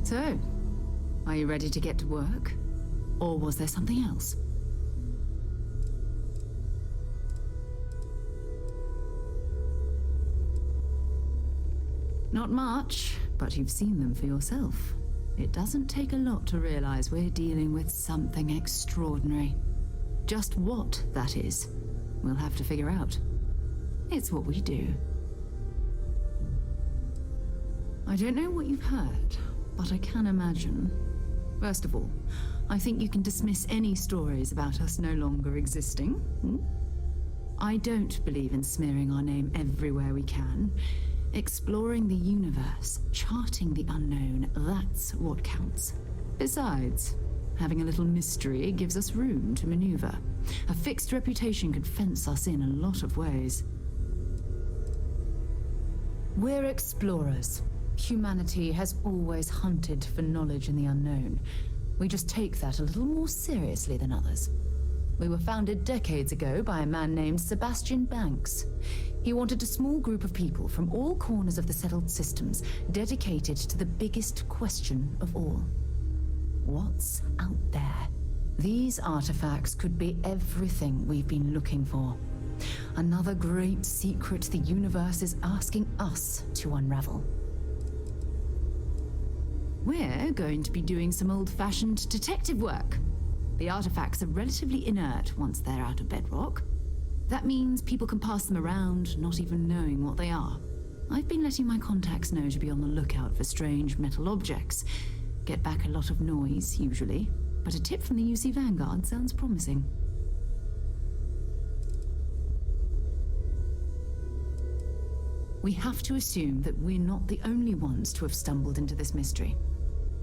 So, are you ready to get to work? Or was there something else? Not much, but you've seen them for yourself. It doesn't take a lot to realize we're dealing with something extraordinary. Just what that is, we'll have to figure out. It's what we do. I don't know what you've heard, but I can imagine. First of all, I think you can dismiss any stories about us no longer existing. I don't believe in smearing our name everywhere we can. Exploring the universe, charting the unknown, that's what counts. Besides, having a little mystery gives us room to maneuver. A fixed reputation could fence us in a lot of ways. We're explorers. Humanity has always hunted for knowledge in the unknown. We just take that a little more seriously than others. We were founded decades ago by a man named Sebastian Banks. He wanted a small group of people from all corners of the settled systems dedicated to the biggest question of all. What's out there? These artifacts could be everything we've been looking for. Another great secret the universe is asking us to unravel. We're going to be doing some old-fashioned detective work. The artifacts are relatively inert once they're out of bedrock. That means people can pass them around, not even knowing what they are. I've been letting my contacts know to be on the lookout for strange metal objects. Get back a lot of noise, usually, but a tip from the UC Vanguard sounds promising. We have to assume that we're not the only ones to have stumbled into this mystery.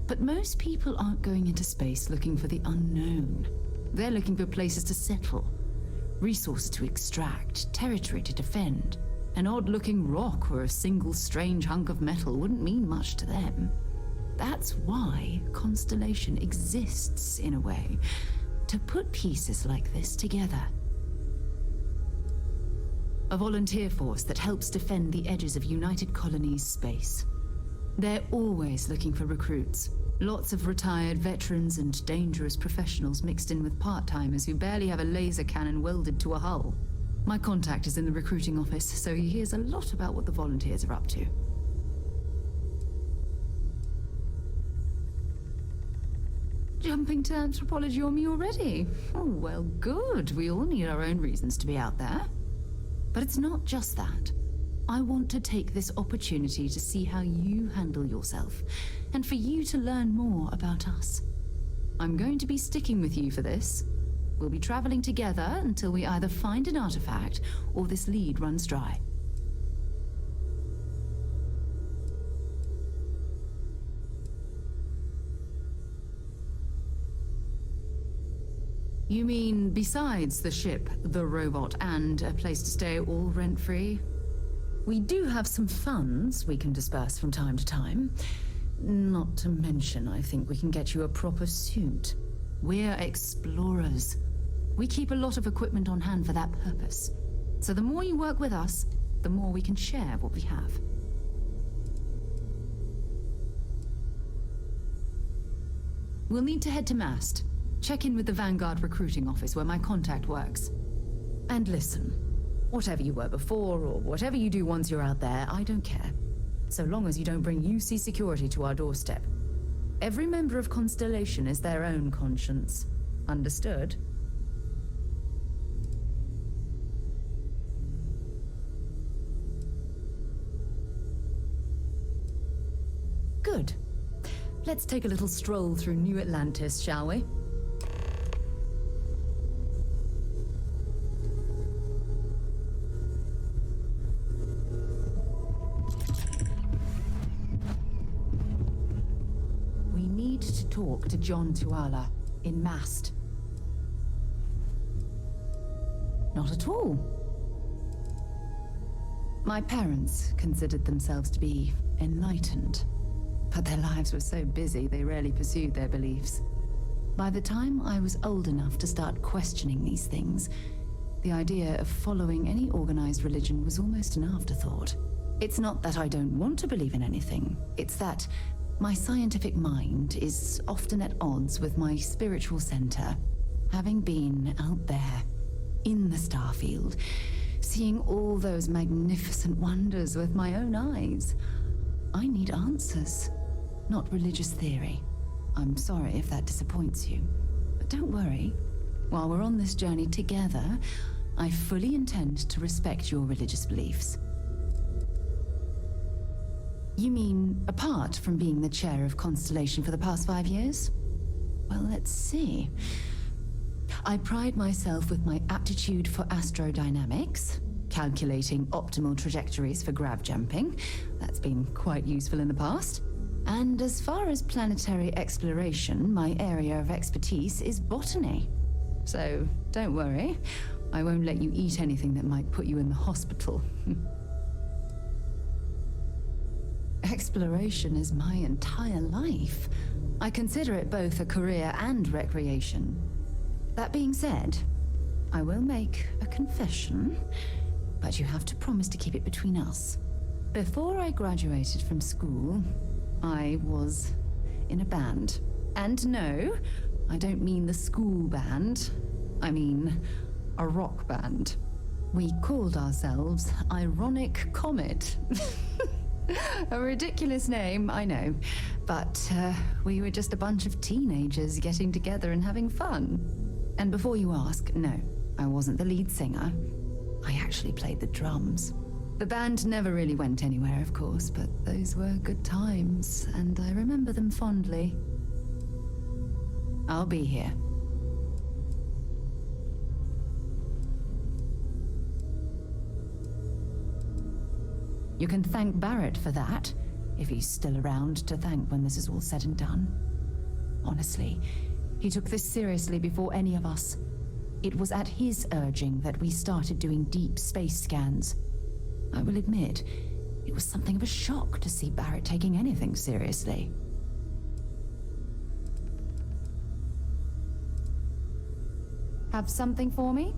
But most people aren't going into space looking for the unknown. They're looking for places to settle. Resources to extract, territory to defend. An odd-looking rock or a single strange hunk of metal wouldn't mean much to them. That's why Constellation exists, in a way, to put pieces like this together. A volunteer force that helps defend the edges of United Colonies space. They're always looking for recruits. Lots of retired veterans and dangerous professionals mixed in with part-timers who barely have a laser cannon welded to a hull. My contact is in the recruiting office, so he hears a lot about what the volunteers are up to. Jumping to anthropology on me already? Oh, well, good. We all need our own reasons to be out there. But it's not just that. I want to take this opportunity to see how you handle yourself, and for you to learn more about us. I'm going to be sticking with you for this. We'll be traveling together until we either find an artifact or this lead runs dry. You mean besides the ship, the robot, and a place to stay all rent-free? We do have some funds we can disperse from time to time. Not to mention, I think we can get you a proper suit. We're explorers. We keep a lot of equipment on hand for that purpose. So the more you work with us, the more we can share what we have. We'll need to head to Mast. Check in with the Vanguard recruiting office where my contact works. And listen. Whatever you were before, or whatever you do once you're out there, I don't care. So long as you don't bring UC security to our doorstep. Every member of Constellation is their own conscience. Understood? Good. Let's take a little stroll through New Atlantis, shall we? Talk to John Tuala in Mast. Not at all. My parents considered themselves to be enlightened, but their lives were so busy they rarely pursued their beliefs. By the time I was old enough to start questioning these things, the idea of following any organized religion was almost an afterthought. It's not that I don't want to believe in anything, it's that My scientific mind is often at odds with my spiritual center. Having been out there, in the Starfield, seeing all those magnificent wonders with my own eyes, I need answers, not religious theory. I'm sorry if that disappoints you, but don't worry. While we're on this journey together, I fully intend to respect your religious beliefs. You mean apart from being the chair of Constellation for the past 5 years? Well, let's see. I pride myself with my aptitude for astrodynamics, calculating optimal trajectories for grav jumping. That's been quite useful in the past. And as far as planetary exploration, my area of expertise is botany. So don't worry, I won't let you eat anything that might put you in the hospital. Exploration is my entire life. I consider it both a career and recreation. That being said, I will make a confession, but you have to promise to keep it between us. Before I graduated from school, I was in a band. And no, I don't mean the school band. I mean a rock band. We called ourselves Ironic Comet. A ridiculous name, I know. But we were just a bunch of teenagers getting together and having fun. And before you ask, no, I wasn't the lead singer. I actually played the drums. The band never really went anywhere, of course, but those were good times, and I remember them fondly. I'll be here. You can thank Barrett for that, if he's still around to thank when this is all said and done. Honestly, he took this seriously before any of us. It was at his urging that we started doing deep space scans. I will admit, it was something of a shock to see Barrett taking anything seriously. Have something for me?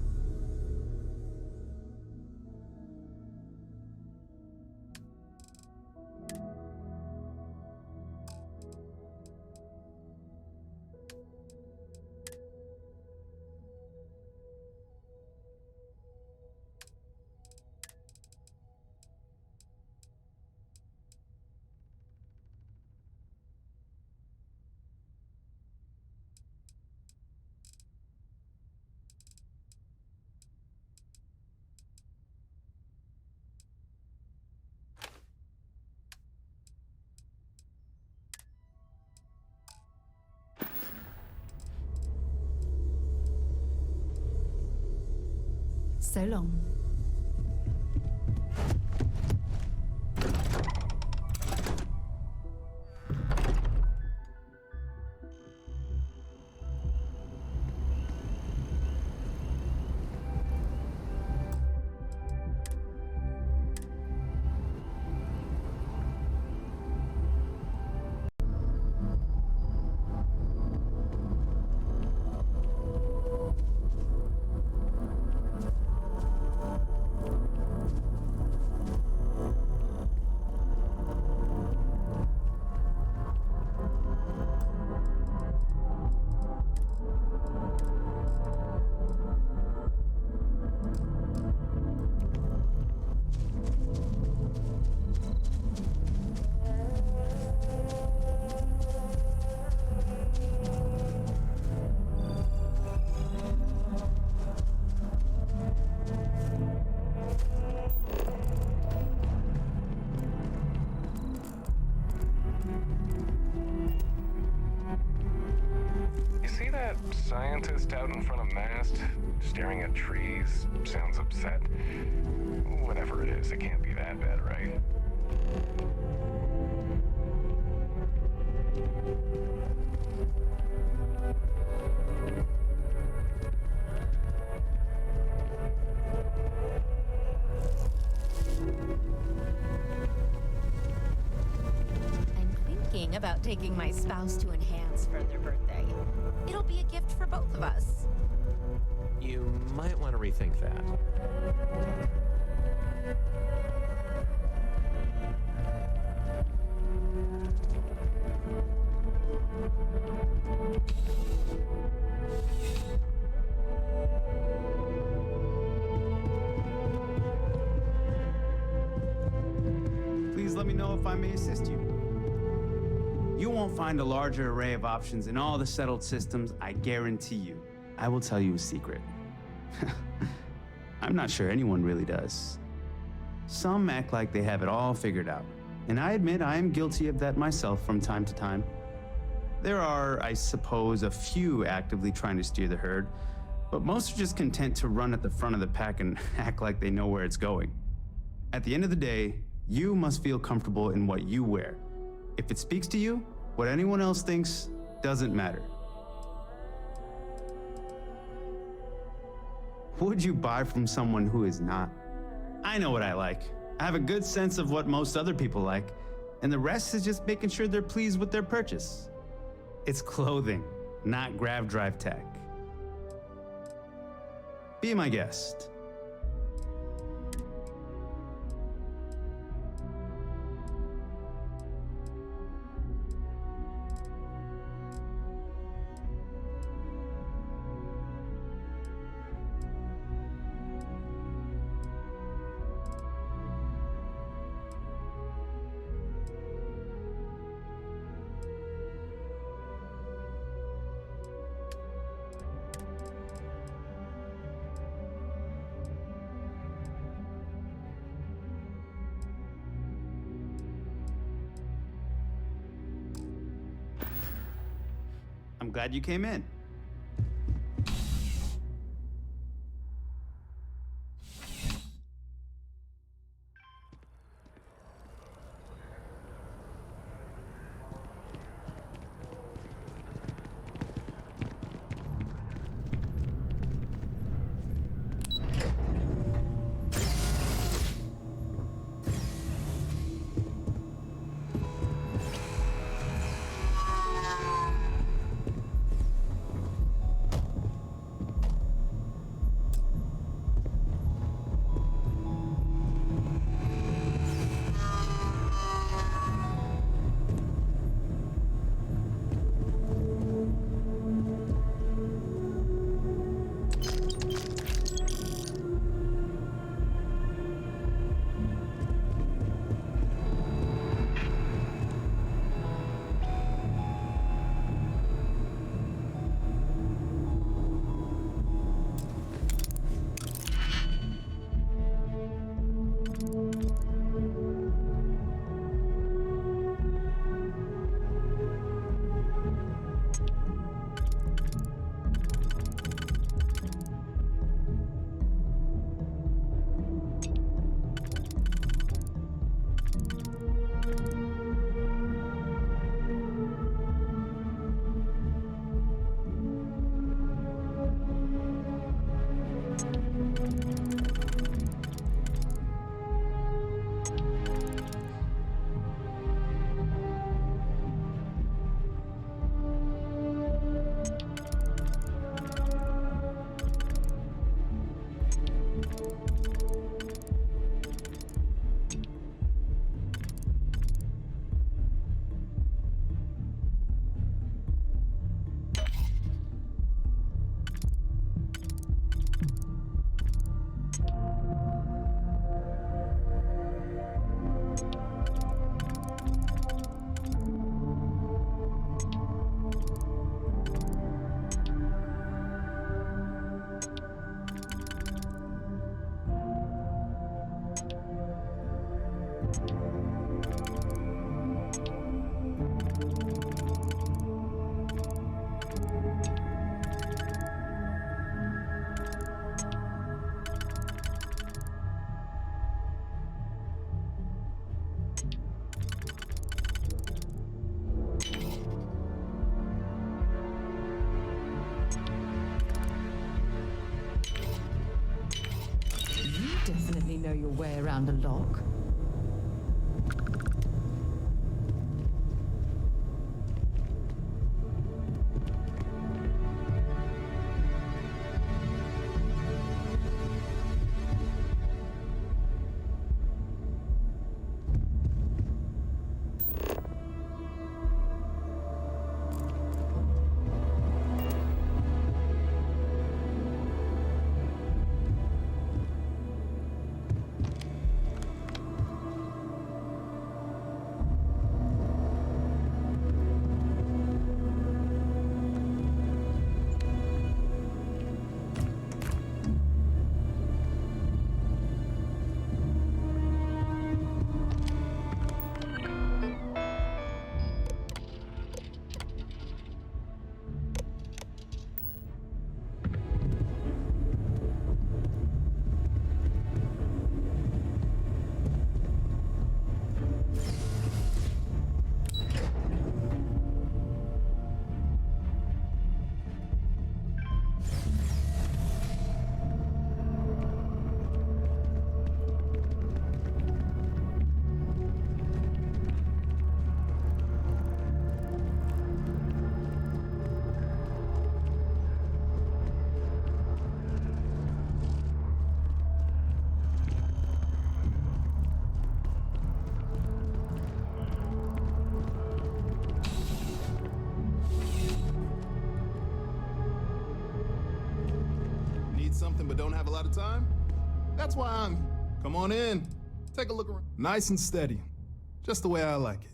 So long. Scientist out in front of mast, staring at trees, sounds upset. Whatever it is, it can't be that bad, right? I'm thinking about taking my spouse to Enhance for their birthday. It'll be a gift for both of us. You might want to rethink that. let me know if I may assist you. You won't find a larger array of options in all the settled systems, I guarantee you. I will tell you a secret. I'm not sure anyone really does. Some act like they have it all figured out, and I admit I am guilty of that myself from time to time. There are, I suppose, a few actively trying to steer the herd, but most are just content to run at the front of the pack and act like they know where it's going. At the end of the day, you must feel comfortable in what you wear. If it speaks to you, what anyone else thinks doesn't matter. Would you buy from someone who is not? I know what I like. I have a good sense of what most other people like, and the rest is just making sure they're pleased with their purchase. It's clothing, not grav drive tech. Be my guest. I'm glad you came in. Definitely know your way around a lock. something but don't have a lot of time? That's why I'm... Come on in. Take a look around. Nice and steady. Just the way I like it.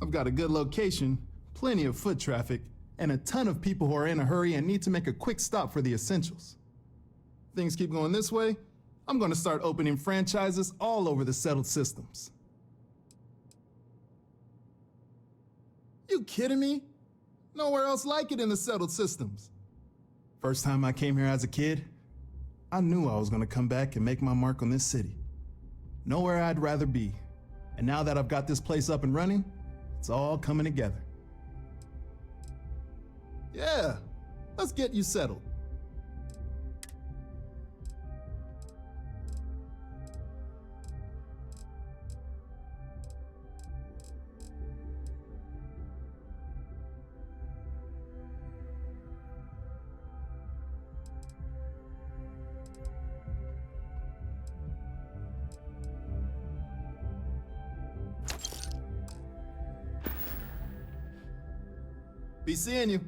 I've got a good location, plenty of foot traffic, and a ton of people who are in a hurry and need to make a quick stop for the essentials. Things keep going this way, I'm gonna start opening franchises all over the settled systems. You kidding me? Nowhere else like it in the settled systems. First time I came here as a kid, I knew I was gonna come back and make my mark on this city. Nowhere I'd rather be. And now that I've got this place up and running, it's all coming together. Yeah, let's get you settled. Be seeing you.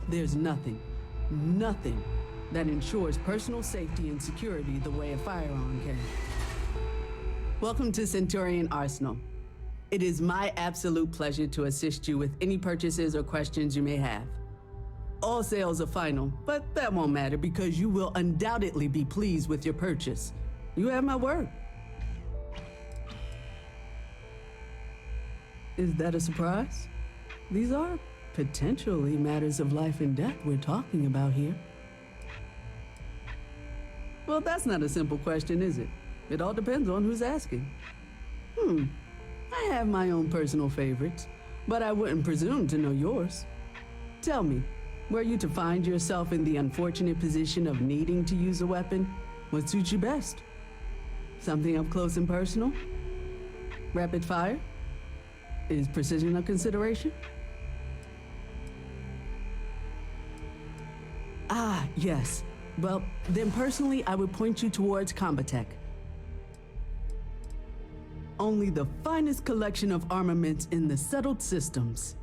There's nothing that ensures personal safety and security the way a firearm can. Welcome to Centurion Arsenal. It is my absolute pleasure to assist you with any purchases or questions you may have. All sales are final, but that won't matter because you will undoubtedly be pleased with your purchase. You have my word. Is that a surprise? These are potentially matters of life and death we're talking about here. Well, that's not a simple question, is it? It all depends on who's asking. I have my own personal favorites, but I wouldn't presume to know yours. Tell me, were you to find yourself in the unfortunate position of needing to use a weapon, what suits you best? Something up close and personal? Rapid fire? Is precision a consideration? Ah, yes. Well, then personally, I would point you towards Combatech. Only the finest collection of armaments in the settled systems.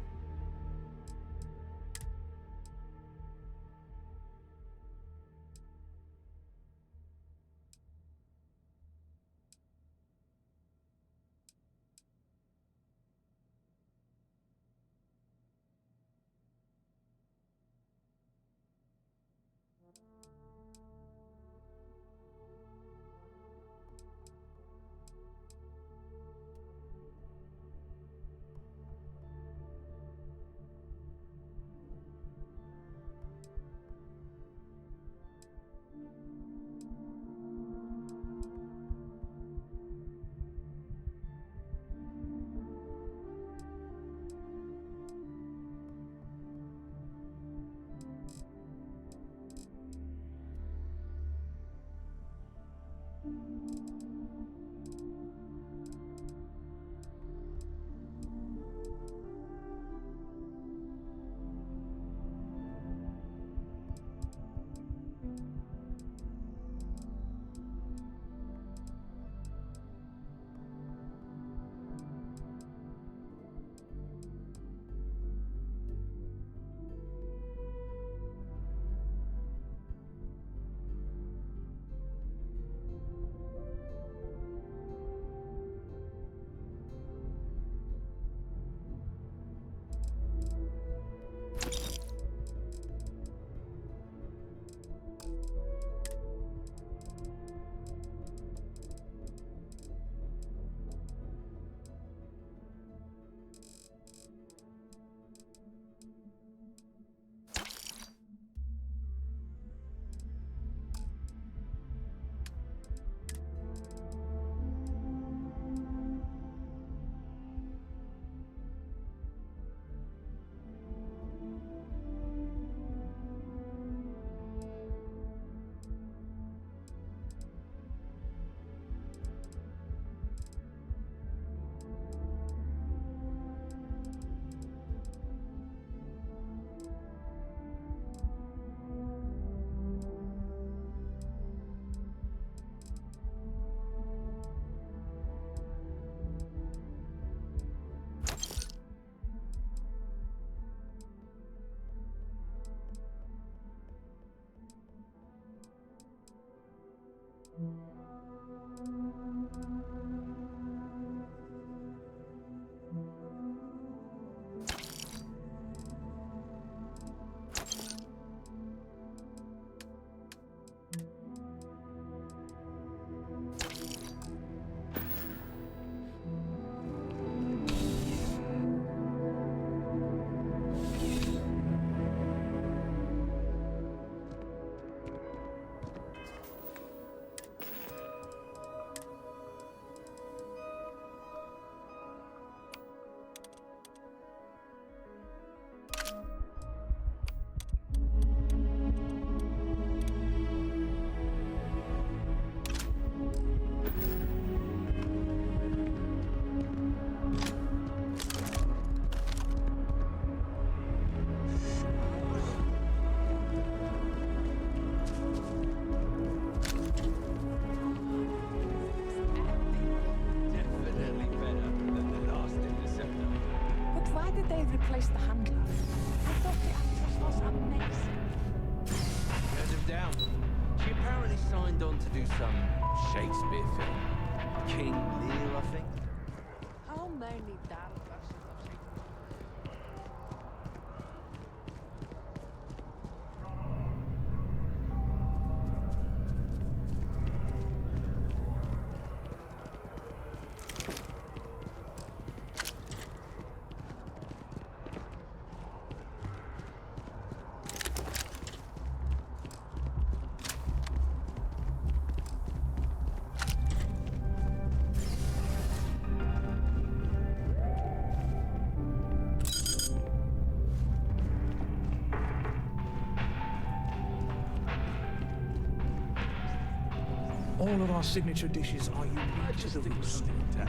All of our signature dishes are unique to the roast.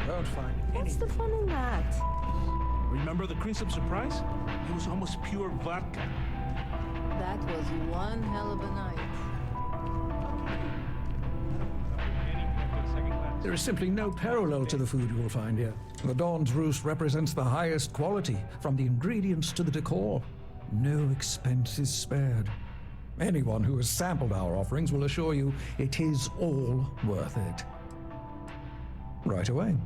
Won't find What's the fun in that? Remember the Crisp Surprise? It was almost pure vodka. That was one hell of a night. There is simply no parallel to the food you will find here. The Dawn's Roost represents the highest quality, from the ingredients to the decor. No expense is spared. Anyone who has sampled our offerings will assure you it is all worth it. Right away.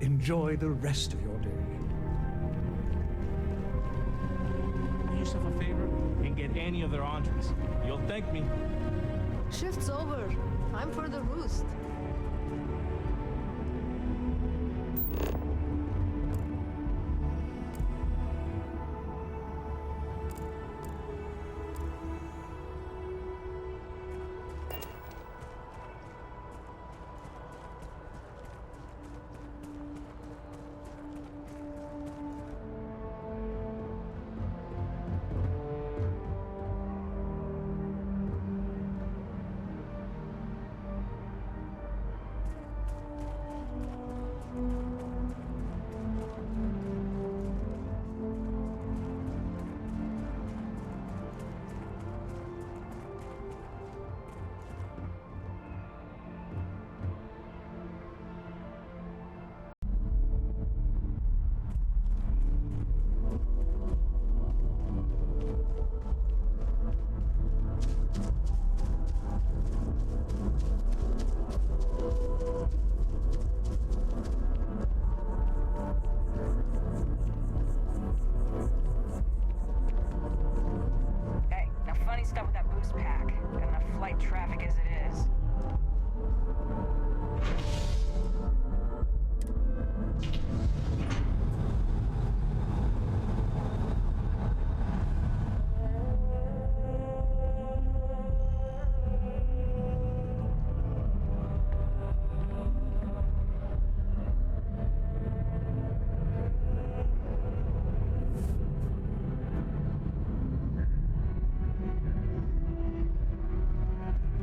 Enjoy the rest of your day. Do yourself a favor and get any of their entrees. You'll thank me. Shift's over. I'm for the roost.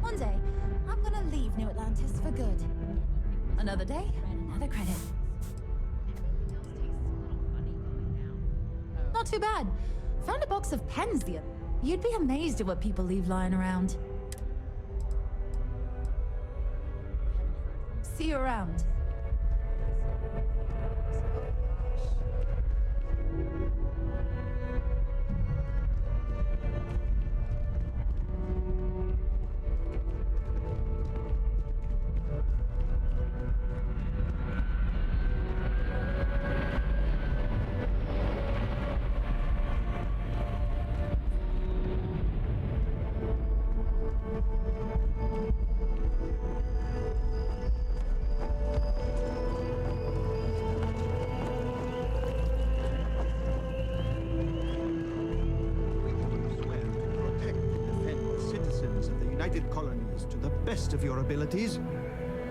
One day, I'm gonna leave New Atlantis for good. Another day, another credit. Not too bad. Found a box of pens the other. You'd be amazed at what people leave lying around. See you around. Colonies to the best of your abilities,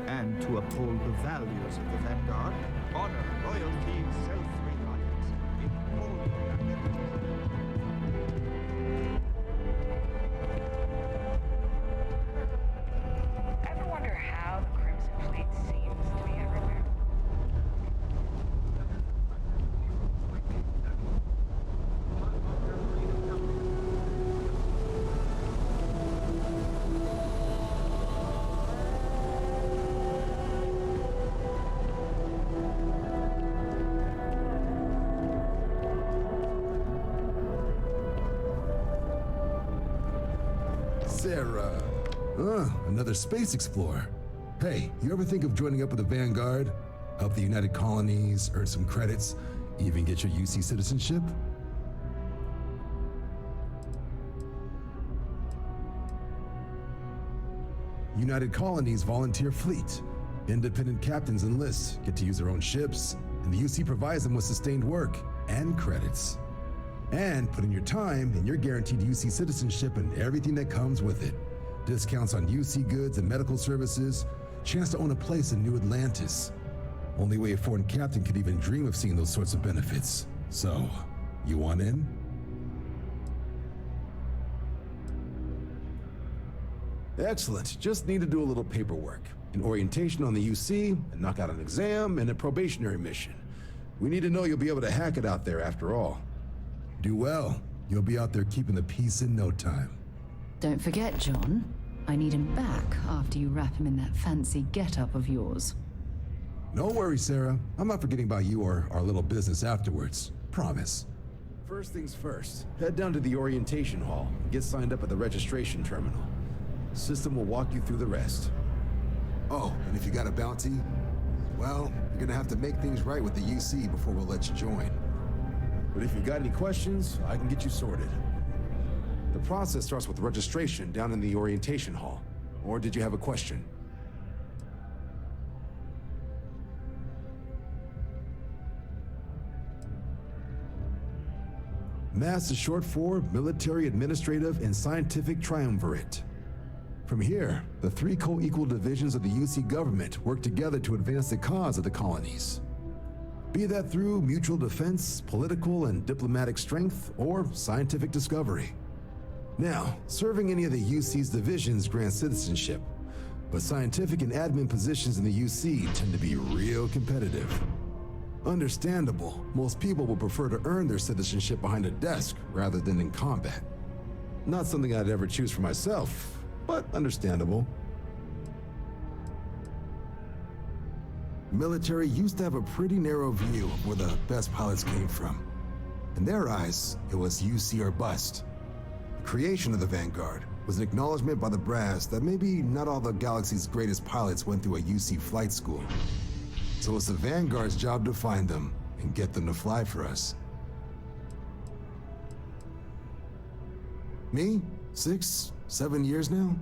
and to uphold the values of the Vanguard, honor, loyalty, self-reliance, in all your actions. Ever wonder how the Crimson Fleet seems to be everywhere? Sarah. Another space explorer. Hey, you ever think of joining up with the Vanguard? Help the United Colonies, earn some credits, even get your UC citizenship? United Colonies Volunteer Fleet. Independent captains enlist, get to use their own ships, and the UC provides them with sustained work and credits. And put in your time, and you're guaranteed UC citizenship and everything that comes with it. Discounts on UC goods and medical services, chance to own a place in New Atlantis. Only way a foreign captain could even dream of seeing those sorts of benefits. So, you want in? Excellent. Just need to do a little paperwork. An orientation on the UC, and knock out an exam, and a probationary mission. We need to know you'll be able to hack it out there after all. Do well. You'll be out there keeping the peace in no time. Don't forget, John. I need him back after you wrap him in that fancy getup of yours. No worries, Sarah. I'm not forgetting about you or our little business afterwards. Promise. First things first, head down to the orientation hall and get signed up at the registration terminal. System will walk you through the rest. Oh, and if you got a bounty, well, you're gonna have to make things right with the UC before we'll let you join. But if you've got any questions, I can get you sorted. The process starts with registration down in the orientation hall. Or did you have a question? MASS is short for Military, Administrative, and Scientific Triumvirate. From here, the three co-equal divisions of the UC government work together to advance the cause of the colonies. Be that through mutual defense, political and diplomatic strength, or scientific discovery. Now, serving any of the UC's divisions grants citizenship, but scientific and admin positions in the UC tend to be real competitive. Understandable, most people will prefer to earn their citizenship behind a desk rather than in combat. Not something I'd ever choose for myself, but understandable. Military used to have a pretty narrow view of where the best pilots came from. In their eyes, it was UC or bust. The creation of the Vanguard was an acknowledgement by the brass that maybe not all the galaxy's greatest pilots went through a UC flight school. So it's the Vanguard's job to find them and get them to fly for us. Me, 6, 7 years now?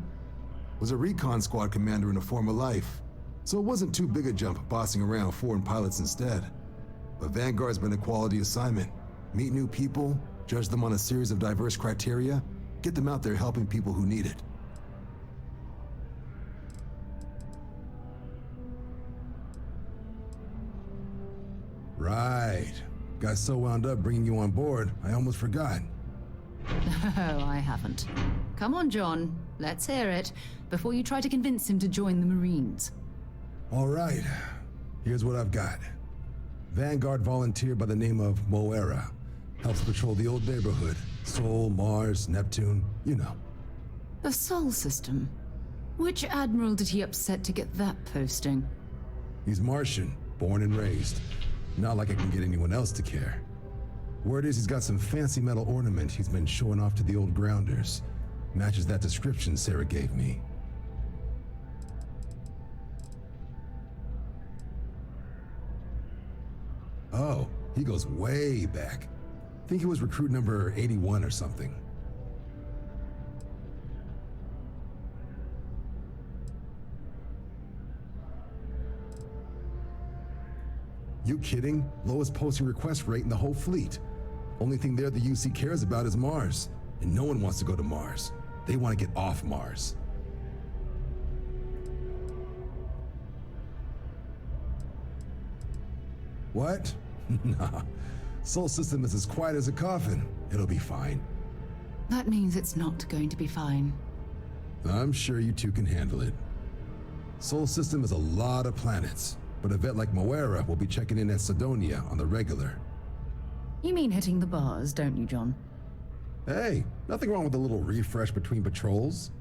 Was a recon squad commander in a former life. So it wasn't too big a jump bossing around foreign pilots instead. But Vanguard's been a quality assignment. Meet new people, judge them on a series of diverse criteria, get them out there helping people who need it. Right. Got so wound up bringing you on board, I almost forgot. No, I haven't. Come on, John. Let's hear it, before you try to convince him to join the Marines. All right, here's what I've got. Vanguard volunteer by the name of Moera. Helps patrol the old neighborhood. Sol, Mars, Neptune, you know. The Sol system. Which admiral did he upset to get that posting? He's Martian, born and raised. Not like I can get anyone else to care. Word is he's got some fancy metal ornament he's been showing off to the old grounders. Matches that description Sarah gave me. Oh, he goes way back. Think he was recruit number 81 or something. You kidding? Lowest posting request rate in the whole fleet. Only thing there the UC cares about is Mars. And no one wants to go to Mars. They want to get off Mars. What? Nah. Sol system is as quiet as a coffin. It'll be fine. That means it's not going to be fine. I'm sure you two can handle it. Sol system is a lot of planets, but a vet like Moera will be checking in at Sidonia on the regular. You mean hitting the bars, don't you, John? Hey, nothing wrong with a little refresh between patrols.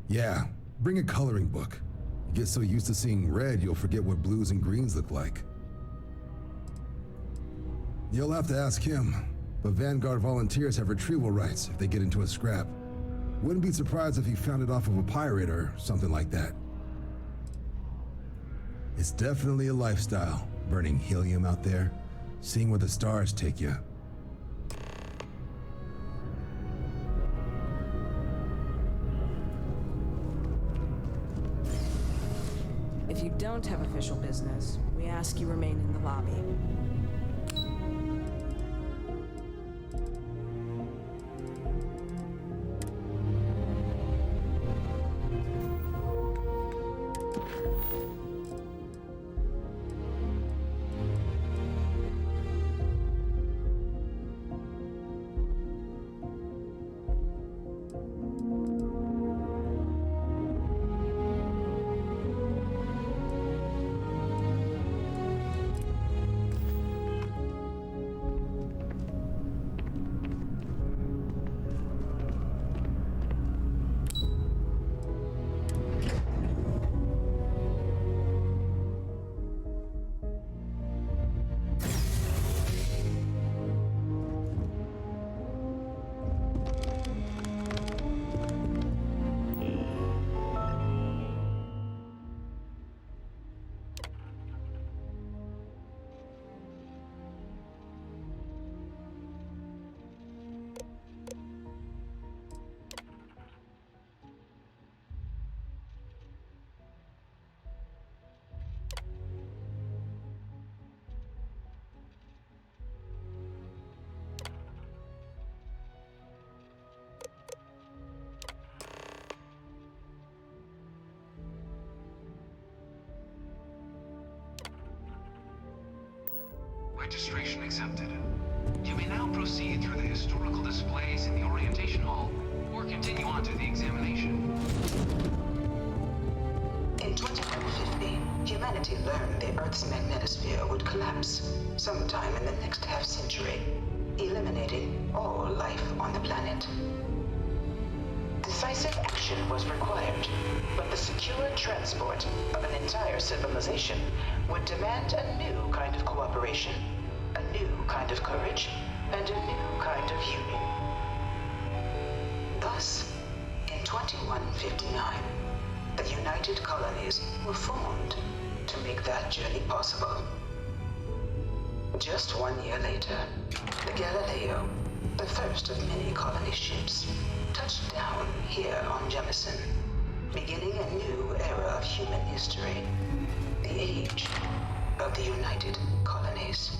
Yeah, bring a coloring book. You get so used to seeing red, you'll forget what blues and greens look like. You'll have to ask him, but Vanguard volunteers have retrieval rights if they get into a scrap. Wouldn't be surprised if he found it off of a pirate or something like that. It's definitely a lifestyle, burning helium out there, seeing where the stars take you. If you don't have official business, we ask you remain in the lobby. Registration accepted. You may now proceed through the historical displays in the orientation hall, or continue on to the examination. In 2150, humanity learned the Earth's magnetosphere would collapse sometime in the next half-century, eliminating all life on the planet. Decisive action was required, but the secure transport of an entire civilization would demand a new kind of cooperation, a new kind of courage, and a new kind of union. Thus, in 2159, the United Colonies were formed to make that journey possible. Just 1 year later, the Galileo, the first of many colony ships, touched down here on Jemison, beginning a new era of human history, the age of the United Colonies.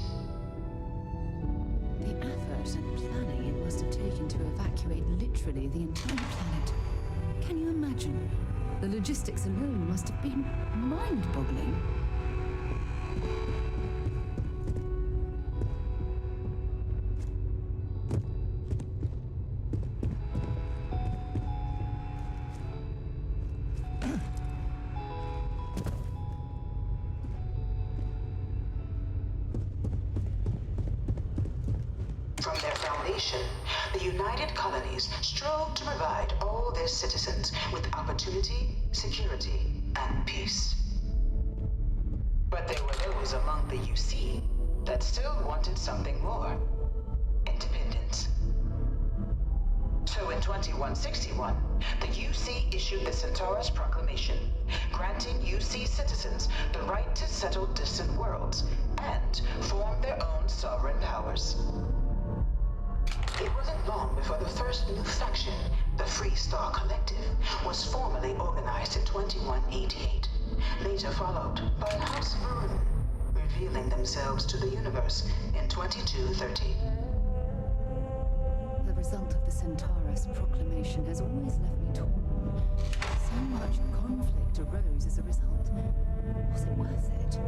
The effort and planning it must have taken to evacuate literally the entire planet. Can you imagine? The logistics alone must have been mind-boggling. proclamation, the United Colonies strove to provide all their citizens with opportunity, security, and peace. But there were those among the UC that still wanted something more: independence. So in 2161, the UC issued the Centaurus Proclamation, granting UC citizens the right to settle distant worlds and form their own sovereign powers. It wasn't long before the first new faction, the Free Star Collective, was formally organized in 2188, later followed by House Varun, revealing themselves to the universe in 2230. The result of the Centaurus Proclamation has always left me torn. So much conflict arose as a result. Was it worth it?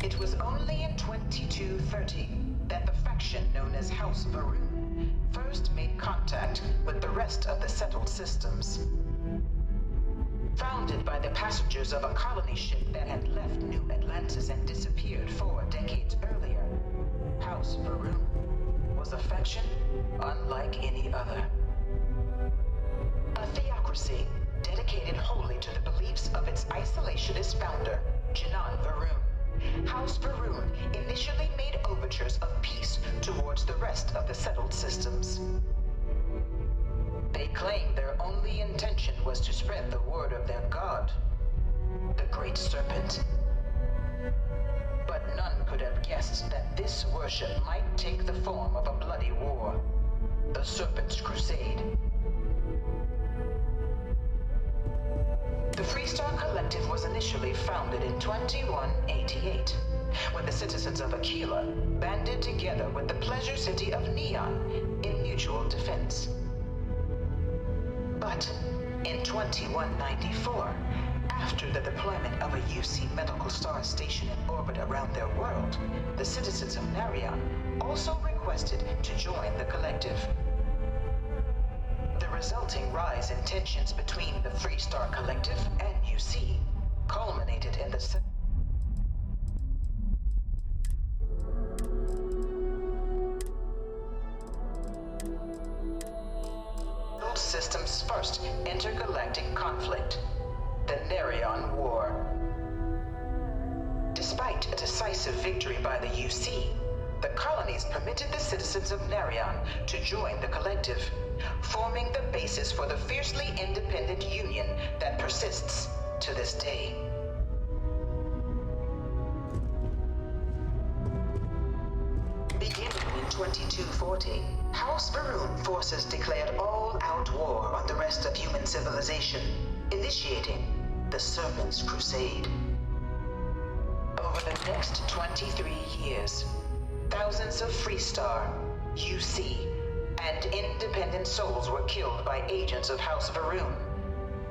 It was only in 2230 that the faction known as House Varun first made contact with the rest of the settled systems. Founded by the passengers of a colony ship that had left New Atlantis and disappeared 4 decades earlier, House Varun was a faction unlike any other. A theocracy dedicated wholly to the beliefs of its isolationist founder, Janan Varun. House Varun initially made overtures of peace towards the rest of the settled systems. They claimed their only intention was to spread the word of their god, the Great Serpent. But none could have guessed that this worship might take the form of a bloody war, the Serpent's Crusade. The Free Star Collective was initially founded in 2188, when the citizens of Aquila banded together with the pleasure city of Neon in mutual defense. But in 2194, after the deployment of a UC medical star station in orbit around their world, the citizens of Narion also requested to join the collective. The resulting rise in tensions between the Free Star Collective and UC culminated in the system's first intergalactic conflict, the Narion War. Despite a decisive victory by the UC, the colonies permitted the citizens of Narion to join the collective, forming the basis for the fiercely independent union that persists to this day. Beginning in 2240, House Varun forces declared all-out war on the rest of human civilization, initiating the Serpent's Crusade. Over the next 23 years, thousands of Free Star, UC, and independent souls were killed by agents of House Varun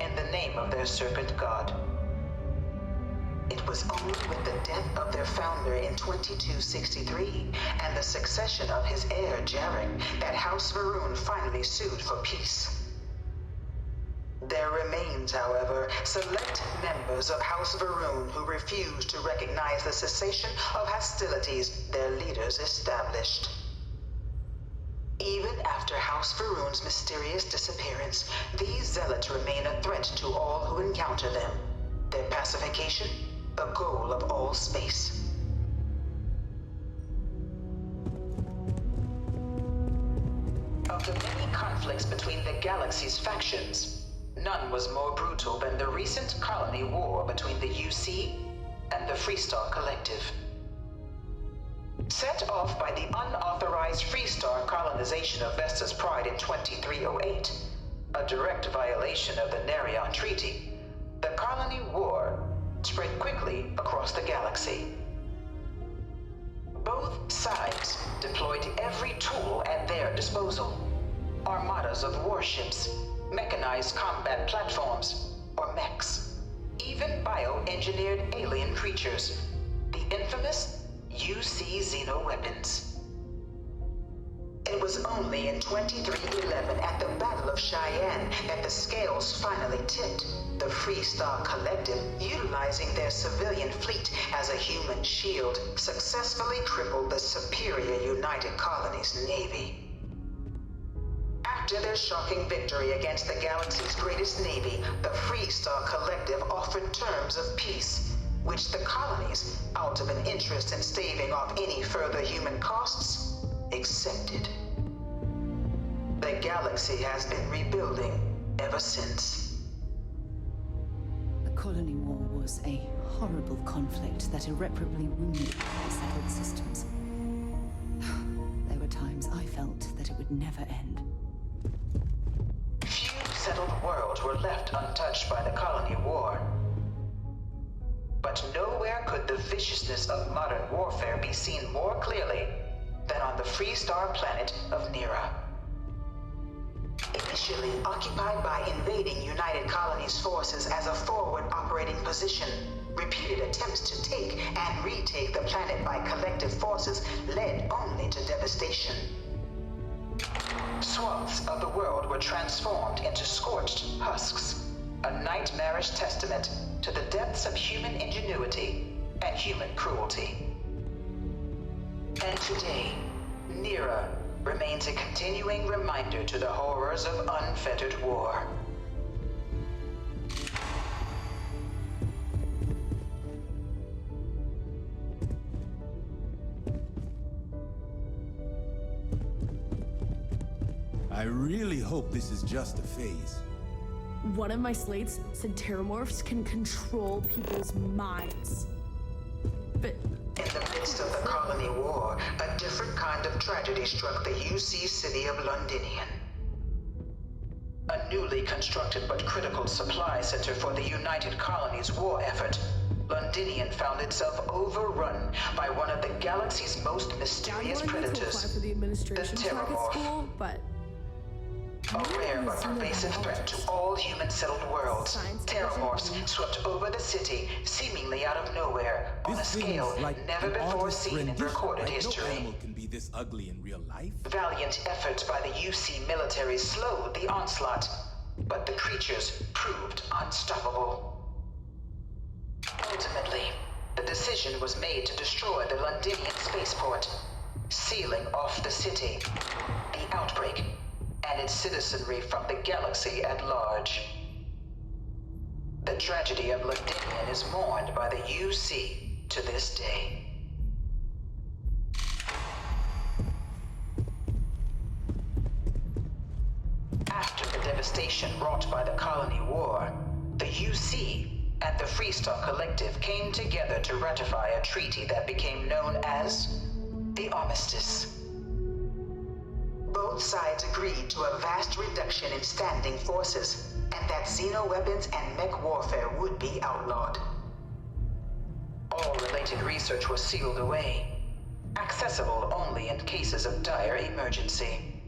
in the name of their serpent god. It was only with the death of their founder in 2263 and the succession of his heir, Jarek, that House Varun finally sued for peace. There remains, however, select members of House Varun who refuse to recognize the cessation of hostilities their leaders established. Even after House Varun's mysterious disappearance, these zealots remain a threat to all who encounter them. Their pacification, the goal of all space. Of the many conflicts between the galaxy's factions, none was more brutal than the recent colony war between the UC and the Free Star Collective. Set off by the unauthorized Free Star colonization of Vesta's Pride in 2308, a direct violation of the Narion Treaty, the colony war spread quickly across the galaxy. Both sides deployed every tool at their disposal. Armadas of warships, mechanized combat platforms, or mechs, even bioengineered alien creatures, the infamous UC xenoweapons. It was was only in 2311 at the Battle of Cheyenne that the scales finally tipped. The Freestar Collective, utilizing their civilian fleet as a human shield, successfully crippled the superior United Colonies Navy. After their shocking victory against the galaxy's greatest navy, the Freestar Collective offered terms of peace, which the colonies, out of an interest in staving off any further human costs, accepted. The galaxy has been rebuilding ever since. The colony war was a horrible conflict that irreparably wounded the settled systems. There were times I felt that it would never end. Few settled worlds were left untouched by the colony war. But nowhere could the viciousness of modern warfare be seen more clearly than on the Freestar planet of Nira. Initially occupied by invading United Colonies forces as a forward operating position, repeated attempts to take and retake the planet by collective forces led only to devastation. Swaths of the world were transformed into scorched husks, a nightmarish testament to the depths of human ingenuity and human cruelty. And today, Nira remains a continuing reminder to the horrors of unfettered war. I really hope this is just a phase. One of my slates said terramorphs can control people's minds. But in the midst of the colony war, a different kind of tragedy struck the UC city of Londinian. A newly constructed but critical supply center for the United Colonies war effort, Londinian found itself overrun by one of the galaxy's most mysterious predators, the Terramorph. A rare but pervasive threat to all human-settled worlds, Terramorphs swept over the city, seemingly out of nowhere, on a scale never before seen in recorded history. No animal can be this ugly in real life. Valiant efforts by the UC military slowed the onslaught, but the creatures proved unstoppable. Ultimately, the decision was made to destroy the Londinian spaceport, sealing off the city, the outbreak, and its citizenry from the galaxy at large. The tragedy of Londinian is mourned by the UC to this day. After the devastation wrought by the colony war, the UC and the Freestar Collective came together to ratify a treaty that became known as the Armistice. Both sides agreed to a vast reduction in standing forces, and that xeno-weapons and mech warfare would be outlawed. All related research was sealed away, accessible only in cases of dire emergency.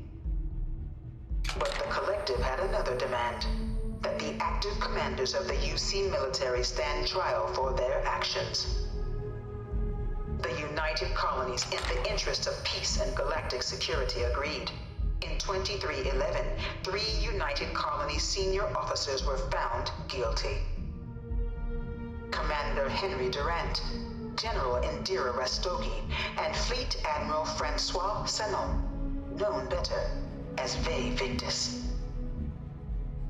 But the Collective had another demand, that the active commanders of the UC military stand trial for their actions. The United Colonies, in the interest of peace and galactic security, agreed. In 2311, 3 United Colonies senior officers were found guilty. Commander Henry Durant, General Indira Rastogi, and Fleet Admiral Francois Sanon, known better as Ve Victus.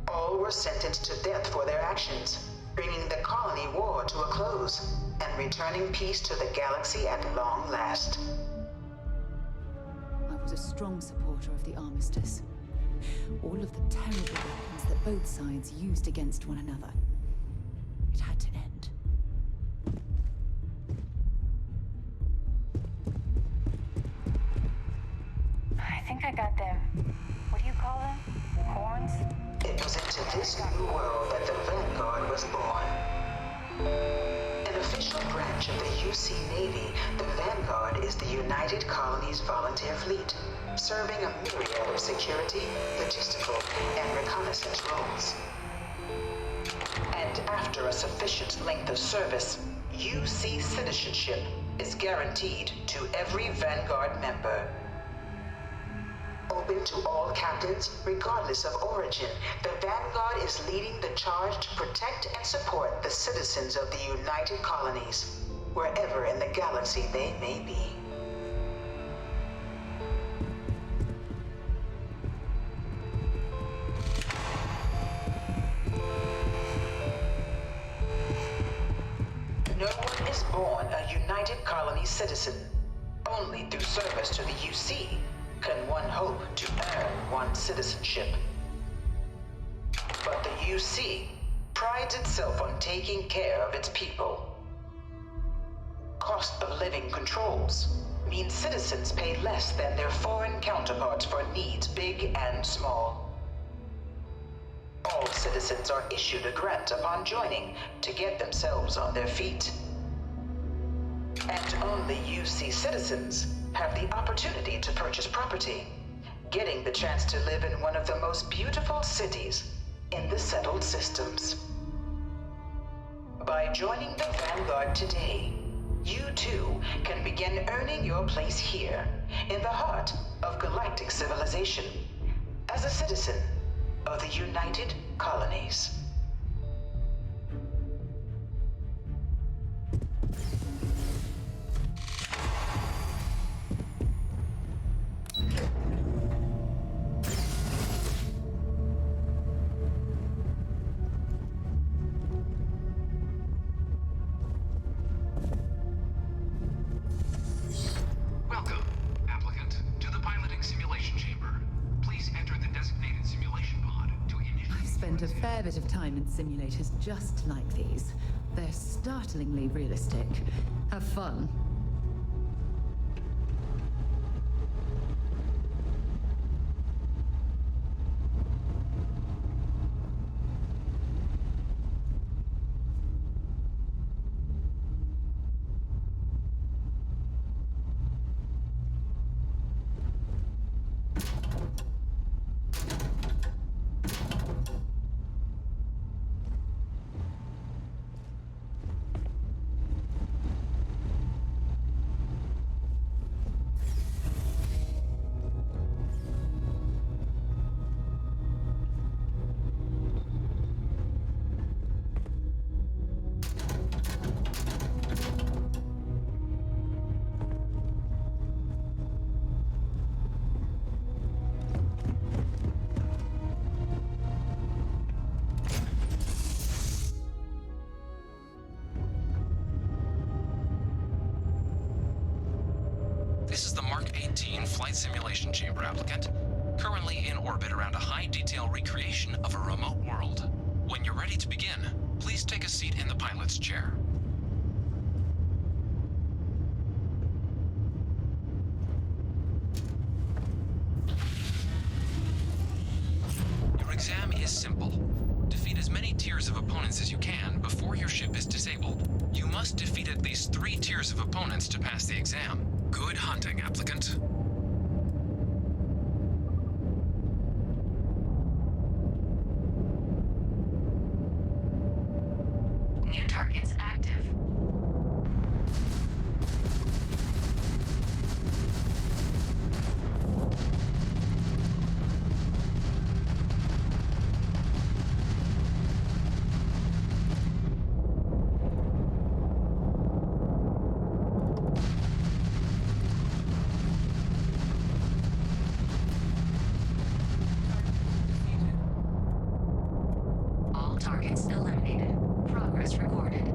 All were sentenced to death for their actions, bringing the colony war to a close and returning peace to the galaxy at long last. I was a strong supporter of the Armistice. All of the terrible weapons that both sides used against one another. It had to end. I think I got them. What do you call them? Horns? It was into this new world that the Vanguard was born. An official branch of the UC Navy, the Vanguard is the United Colonies Volunteer Fleet, serving a myriad of security, logistical, and reconnaissance roles. And after a sufficient length of service, UC citizenship is guaranteed to every Vanguard member. open to all captains, regardless of origin. The Vanguard is leading the charge to protect and support the citizens of the United Colonies, wherever in the galaxy they may be. No one is born a United Colony citizen. Only through service to the UC can one hope to earn one's citizenship. But the UC prides itself on taking care of its people. Cost of living controls mean citizens pay less than their foreign counterparts for needs big and small. All citizens are issued a grant upon joining to get themselves on their feet. And only UC citizens have the opportunity to purchase property, getting the chance to live in one of the most beautiful cities in the settled systems. By joining the Vanguard today, you too can begin earning your place here, in the heart of galactic civilization, as a citizen of the United Colonies. Welcome, applicant, to the piloting simulation chamber. Please enter the designated simulation pod to initiate. I've spent a fair bit of time in simulators just like these. They're startlingly realistic. Have fun. This is the Mark 18 flight simulation chamber, applicant. Currently in orbit around a high-detail recreation of a remote world. When you're ready to begin, please take a seat in the pilot's chair. Your exam is simple. Defeat as many tiers of opponents as you can before your ship is disabled. You must defeat at least 3 tiers of opponents to pass the exam. Good hunting, applicant. New targets active. All targets eliminated. Progress recorded.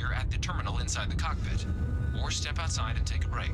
either at the terminal inside the cockpit, or step outside and take a break.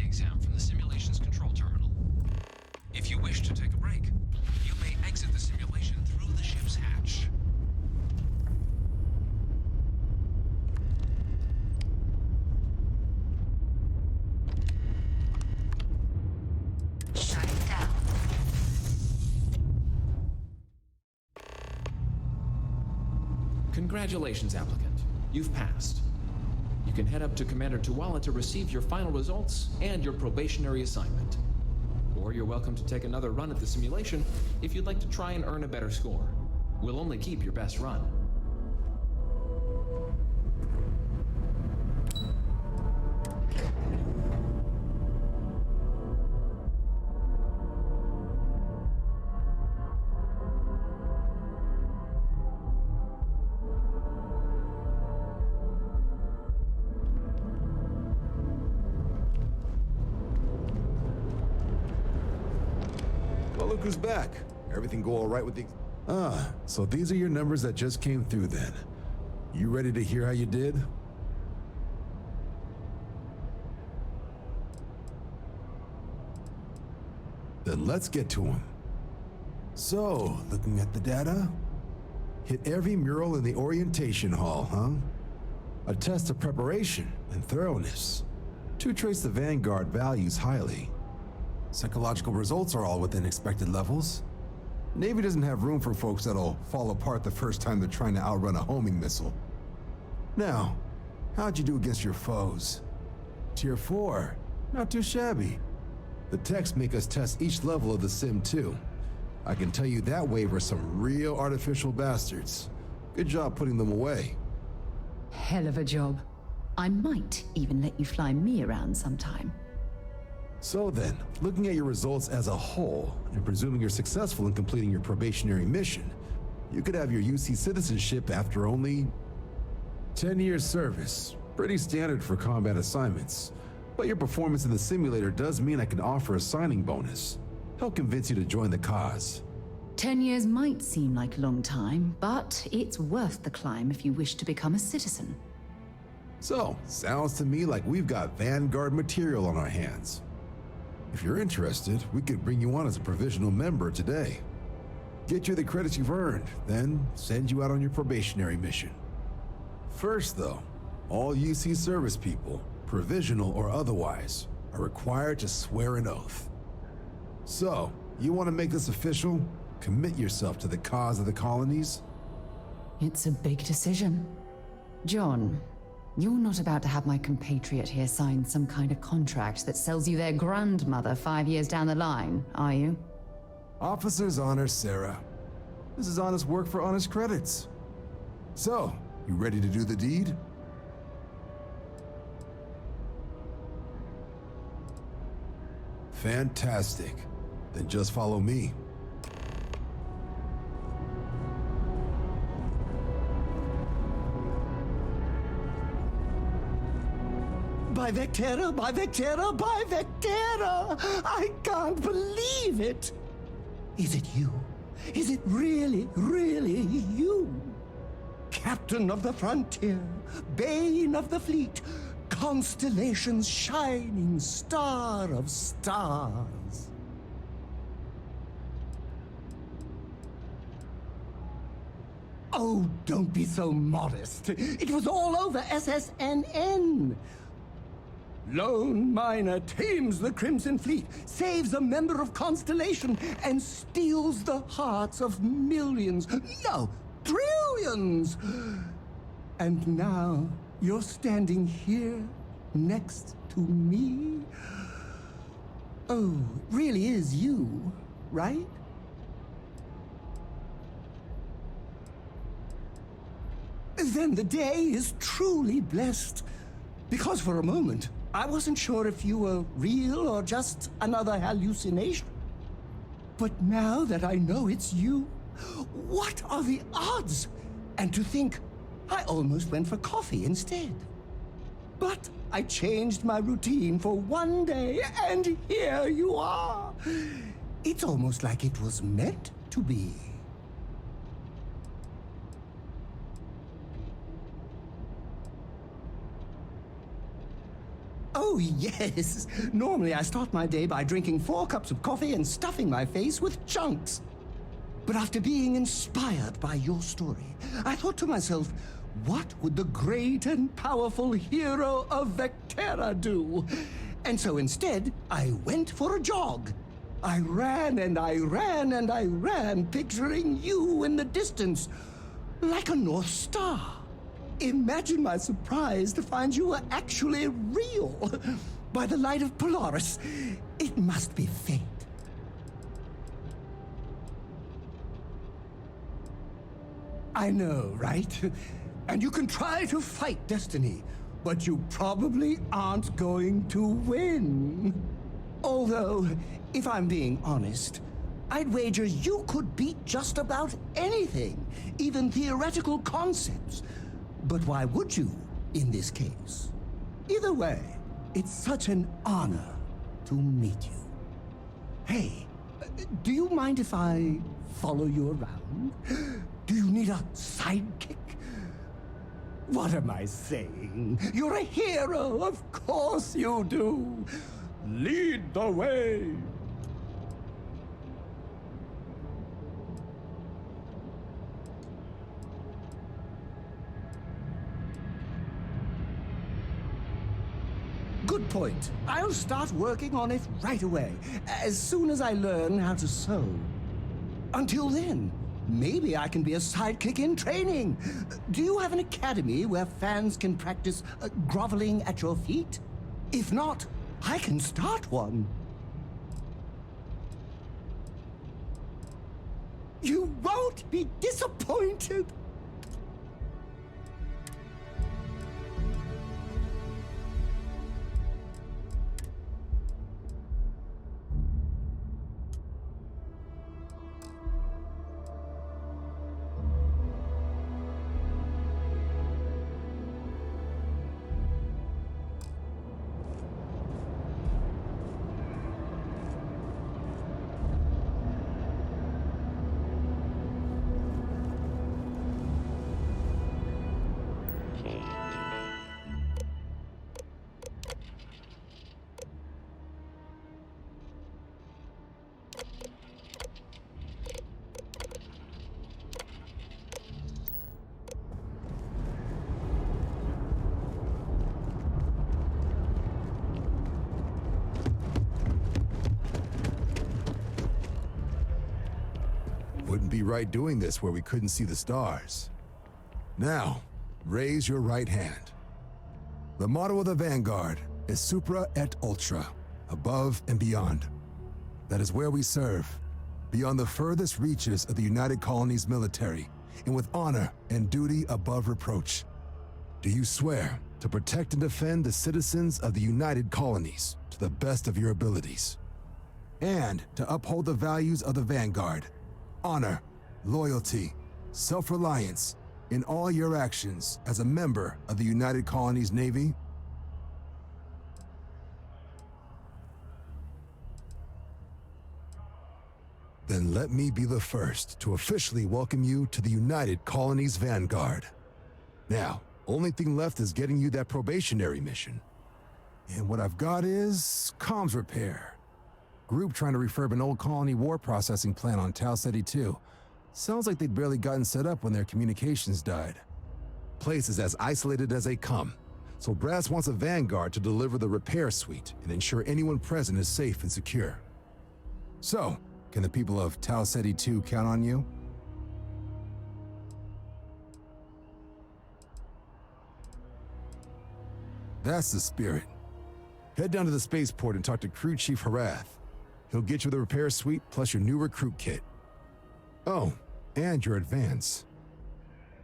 exam from the simulation's control terminal. If you wish to take a break, you may exit the simulation through the ship's hatch. Shut down. Congratulations, applicant. You've passed. You can head up to Commander Tuwala to receive your final results and your probationary assignment. Or you're welcome to take another run at the simulation if you'd like to try and earn a better score. We'll only keep your best run. Well, look who's back. Everything go all right with the... Ah, so these are your numbers that just came through then. You ready to hear how you did? Then let's get to them. So, looking at the data, hit every mural in the orientation hall, huh? A test of preparation and thoroughness. Two trace the Vanguard values highly. Psychological results are all within expected levels. Navy doesn't have room for folks that'll fall apart the first time they're trying to outrun a homing missile. Now, how'd you do against your foes? Tier 4, not too shabby. The techs make us test each level of the sim too. I can tell you that waiver some real artificial bastards. Good job putting them away. Hell of a job. I might even let you fly me around sometime. So then, looking at your results as a whole, and presuming you're successful in completing your probationary mission, you could have your UC citizenship after only 10 years service. Pretty standard for combat assignments. But your performance in the simulator does mean I can offer a signing bonus. Help convince you to join the cause. 10 years might seem like a long time, but it's worth the climb if you wish to become a citizen. So, sounds to me like we've got Vanguard material on our hands. If you're interested, we could bring you on as a provisional member today. Get you the credits you've earned, then send you out on your probationary mission. First though, all UC service people, provisional or otherwise, are required to swear an oath. So, you want to make this official? Commit yourself to the cause of the colonies? It's a big decision. John, you're not about to have my compatriot here sign some kind of contract that sells you their grandmother 5 years down the line, are you? Officer's honor, Sarah. This is honest work for honest credits. So, you ready to do the deed? Fantastic. Then just follow me. By Vectera, by Vectera, by Vectera! I can't believe it! Is it you? Is it really, really you? Captain of the frontier, bane of the fleet, constellation's shining star of stars. Oh, don't be so modest. It was all over SSNN. Lone miner tames the Crimson Fleet, saves a member of Constellation, and steals the hearts of millions, no, trillions! And now you're standing here next to me? Oh, it really is you, right? Then the day is truly blessed, because for a moment, I wasn't sure if you were real or just another hallucination. But now that I know it's you, what are the odds? And to think, I almost went for coffee instead. But I changed my routine for one day, and here you are. It's almost like it was meant to be. Oh, yes. Normally I start my day by drinking 4 cups of coffee and stuffing my face with chunks. But after being inspired by your story, I thought to myself, what would the great and powerful hero of Vectera do? And so instead, I went for a jog. I ran and I ran and I ran, picturing you in the distance, like a North Star. Imagine my surprise to find you were actually real. By the light of Polaris, it must be fate. I know, right? And you can try to fight destiny, but you probably aren't going to win. Although, if I'm being honest, I'd wager you could beat just about anything, even theoretical concepts. But why would you, in this case? Either way, it's such an honor to meet you. Hey, do you mind if I follow you around? Do you need a sidekick? What am I saying? You're a hero, of course you do. Lead the way. Good point. I'll start working on it right away, as soon as I learn how to sew. Until then, maybe I can be a sidekick in training. Do you have an academy where fans can practice groveling at your feet? If not, I can start one. You won't be disappointed. Wouldn't be right doing this where we couldn't see the stars. Now, raise your right hand. The motto of the Vanguard is Supra et Ultra, above and beyond. That is where we serve, beyond the furthest reaches of the United Colonies military, and with honor and duty above reproach. Do you swear to protect and defend the citizens of the United Colonies to the best of your abilities, and to uphold the values of the Vanguard, honor, loyalty, self-reliance in all your actions as a member of the United Colonies Navy? Then let me be the first to officially welcome you to the United Colonies Vanguard. Now, only thing left is getting you that probationary mission. And what I've got is comms repair. Group trying to refurb an old colony war processing plant on Tau Ceti 2. Sounds like they'd barely gotten set up when their communications died. Place is as isolated as they come, so Brass wants a Vanguard to deliver the repair suite and ensure anyone present is safe and secure. So, can the people of Tau Ceti 2 count on you? That's the spirit. Head down to the spaceport and talk to Crew Chief Harath. He'll get you the repair suite plus your new recruit kit. Oh, and your advance.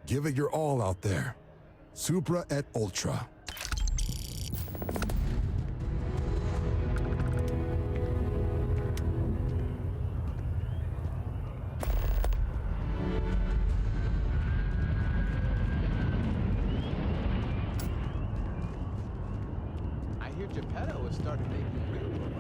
Give it your all out there. Supra et Ultra. I hear Geppetto has started making real robots.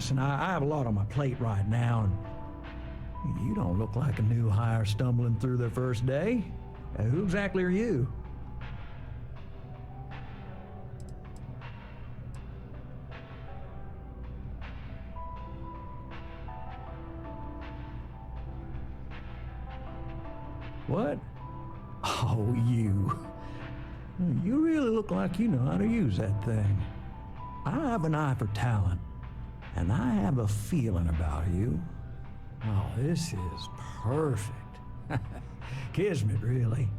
listen, I have a lot on my plate right now, and you don't look like a new hire stumbling through their first day. Who exactly are you? What? Oh, you. You really look like you know how to use that thing. I have an eye for talent, and I have a feeling about you. Oh, this is perfect. Kismet, really.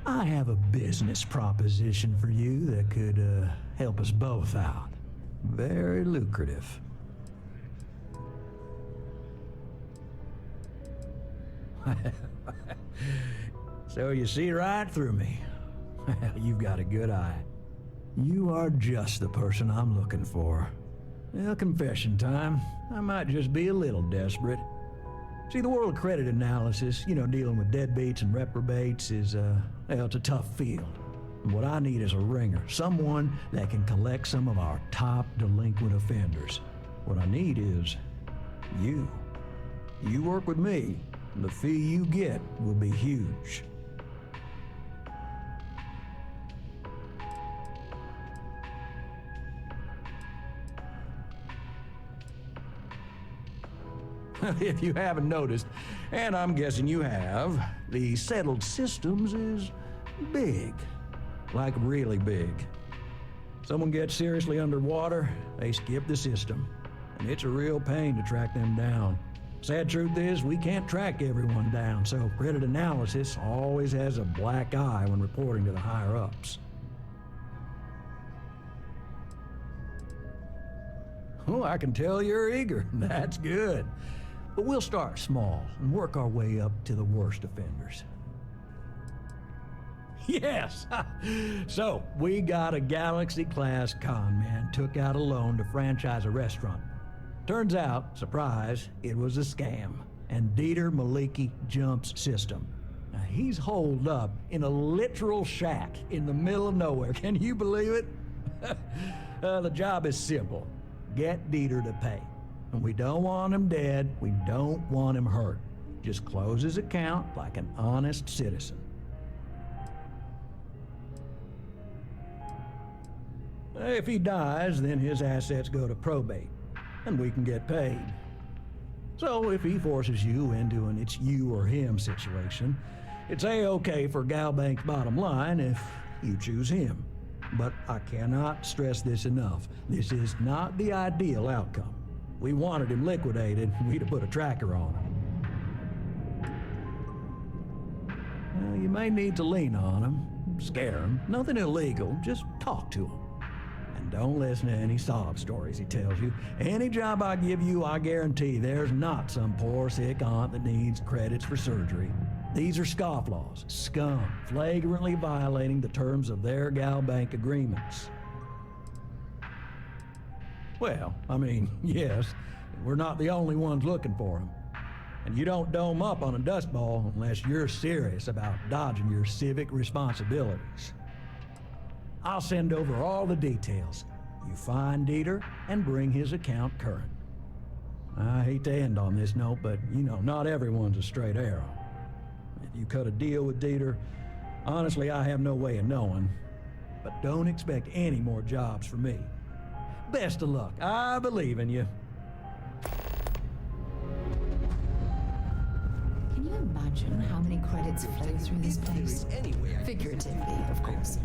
I have a business proposition for you that could help us both out. Very lucrative. So you see right through me. You've got a good eye. You are just the person I'm looking for. Well, confession time. I might just be a little desperate. See, the world of credit analysis, dealing with deadbeats and reprobates is, it's a tough field. And what I need is a ringer, someone that can collect some of our top delinquent offenders. What I need is you. You work with me, and the fee you get will be huge. If you haven't noticed, and I'm guessing you have, the settled systems is big. Like really big. Someone gets seriously underwater, they skip the system. And it's a real pain to track them down. Sad truth is, we can't track everyone down, so credit analysis always has a black eye when reporting to the higher-ups. Oh, I can tell you're eager. That's good. But we'll start small and work our way up to the worst offenders. Yes! So, we got a Galaxy-class con man took out a loan to franchise a restaurant. Turns out, surprise, it was a scam. And Dieter Maliki jumps system. Now, he's holed up in a literal shack in the middle of nowhere. Can you believe it? The job is simple. Get Dieter to pay. And we don't want him dead, we don't want him hurt. Just close his account like an honest citizen. If he dies, then his assets go to probate, and we can get paid. So if he forces you into an it's you or him situation, it's A-okay for Galbank's bottom line if you choose him. But I cannot stress this enough. This is not the ideal outcome. We wanted him liquidated, we'd have put a tracker on him. Well, you may need to lean on him, scare him. Nothing illegal, just talk to him. And don't listen to any sob stories he tells you. Any job I give you, I guarantee there's not some poor sick aunt that needs credits for surgery. These are scofflaws, scum, flagrantly violating the terms of their Galbank agreements. Well, I mean, yes, we're not the only ones looking for him. And you don't dome up on a dust ball unless you're serious about dodging your civic responsibilities. I'll send over all the details. You find Dieter and bring his account current. I hate to end on this note, but not everyone's a straight arrow. If you cut a deal with Dieter, honestly, I have no way of knowing. But don't expect any more jobs from me. Best of luck. I believe in you. Can you imagine how many credits flow through this place? Figuratively, of course.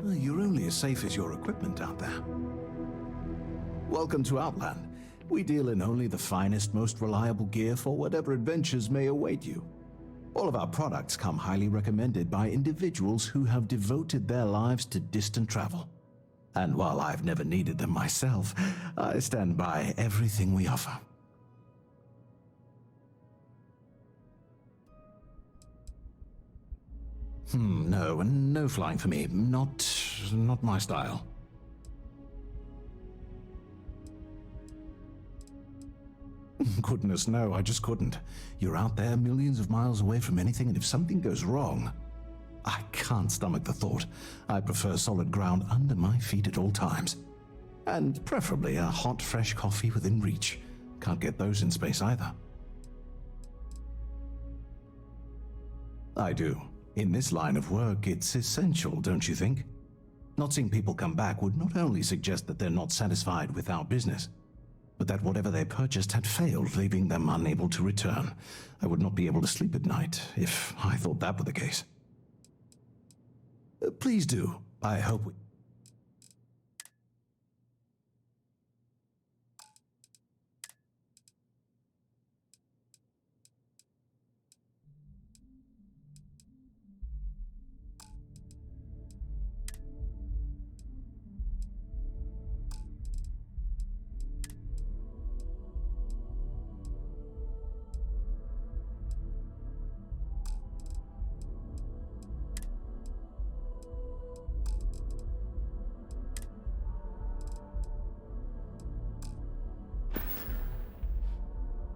You're only as safe as your equipment out there. Welcome to Outland. We deal in only the finest, most reliable gear for whatever adventures may await you. All of our products come highly recommended by individuals who have devoted their lives to distant travel. And while I've never needed them myself, I stand by everything we offer. No, no flying for me. Not my style. Goodness, no, I just couldn't. You're out there millions of miles away from anything, and if something goes wrong, I can't stomach the thought. I prefer solid ground under my feet at all times. And preferably a hot, fresh coffee within reach. Can't get those in space either. I do. In this line of work, it's essential, don't you think? Not seeing people come back would not only suggest that they're not satisfied with our business, but that whatever they purchased had failed, leaving them unable to return. I would not be able to sleep at night if I thought that were the case. Please do. I hope we...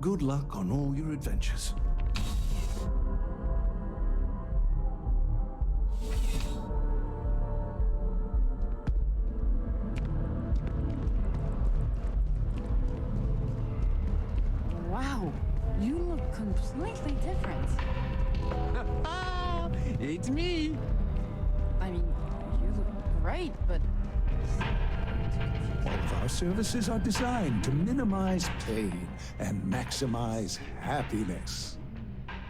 Good luck on all your adventures. Wow, you look completely different. It's me. I mean, you look great, but All of our services are designed to minimize pain and maximize happiness.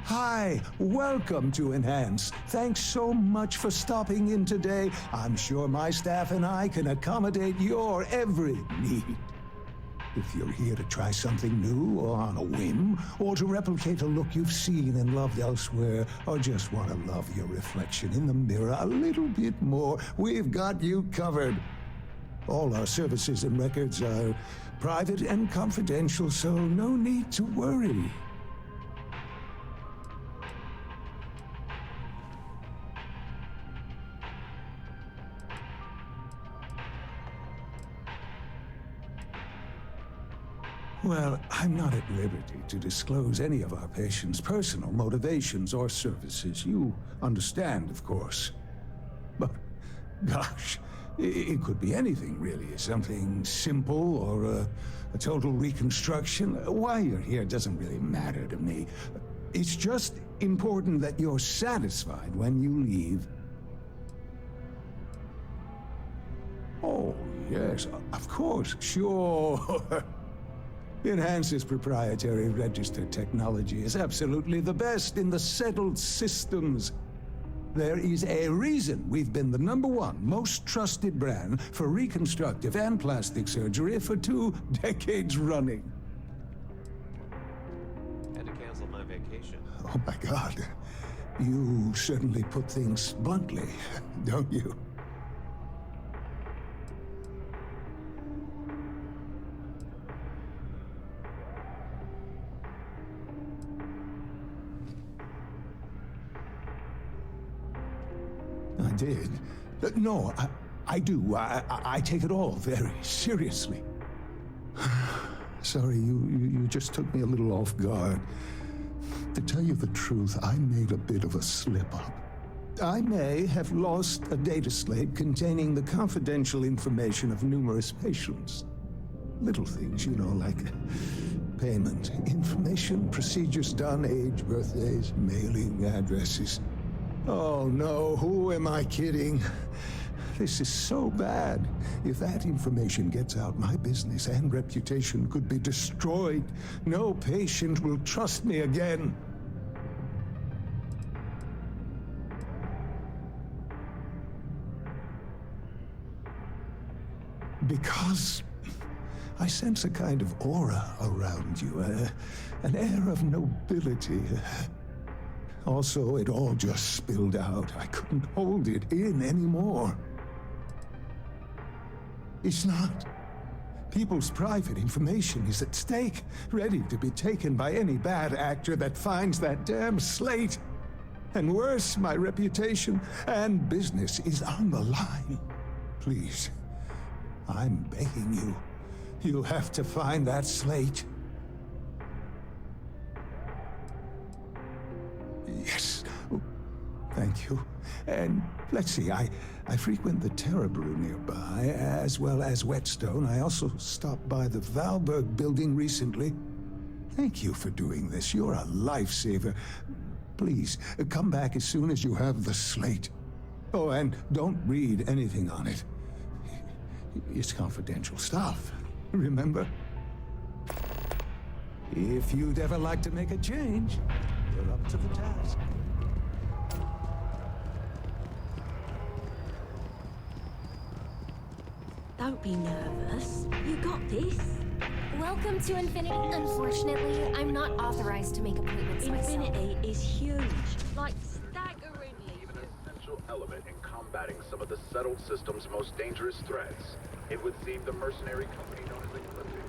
Hi, welcome to Enhance. Thanks so much for stopping in today. I'm sure my staff and I can accommodate your every need. If you're here to try something new or on a whim, or to replicate a look you've seen and loved elsewhere, or just want to love your reflection in the mirror a little bit more, we've got you covered. All our services and records are private and confidential, so no need to worry. Well, I'm not at liberty to disclose any of our patients' personal motivations or services. You understand, of course. But, gosh, it could be anything, really. Something simple or a total reconstruction. Why you're here doesn't really matter to me. It's just important that you're satisfied when you leave. Oh, yes, of course, sure. Enhance's proprietary registered technology is absolutely the best in the settled systems. There is a reason we've been the #1 most trusted brand for reconstructive and plastic surgery for 2 decades running. Had to cancel my vacation. Oh my God. You certainly put things bluntly, don't you? I did. No, I do. I take it all very seriously. Sorry, you just took me a little off guard. To tell you the truth, I made a bit of a slip-up. I may have lost a data slate containing the confidential information of numerous patients. Little things, you know, like payment, information, procedures done, age, birthdays, mailing addresses. Oh no, who am I kidding? This is so bad. If that information gets out, my business and reputation could be destroyed. No patient will trust me again. Because I sense a kind of aura around you, an air of nobility. Also, it all just spilled out. I couldn't hold it in anymore. It's not. People's private information is at stake, ready to be taken by any bad actor that finds that damn slate. And worse, my reputation and business is on the line. Please, I'm begging you. You'll have to find that slate. Yes. Thank you. And let's see, I frequent the Terror Brew nearby, as well as Whetstone. I also stopped by the Valberg building recently. Thank you for doing this. You're a lifesaver. Please, come back as soon as you have the slate. Oh, and don't read anything on it. It's confidential stuff, remember? If you'd ever like to make a change, you're up to the task. Don't be nervous. You got this. Welcome to Infinity. Unfortunately, I'm not authorized to make appointments myself. Infinity is huge. Like, staggeringly Even an essential element in combating some of the settled system's most dangerous threats. It would seem the mercenary company known as Ecliptic.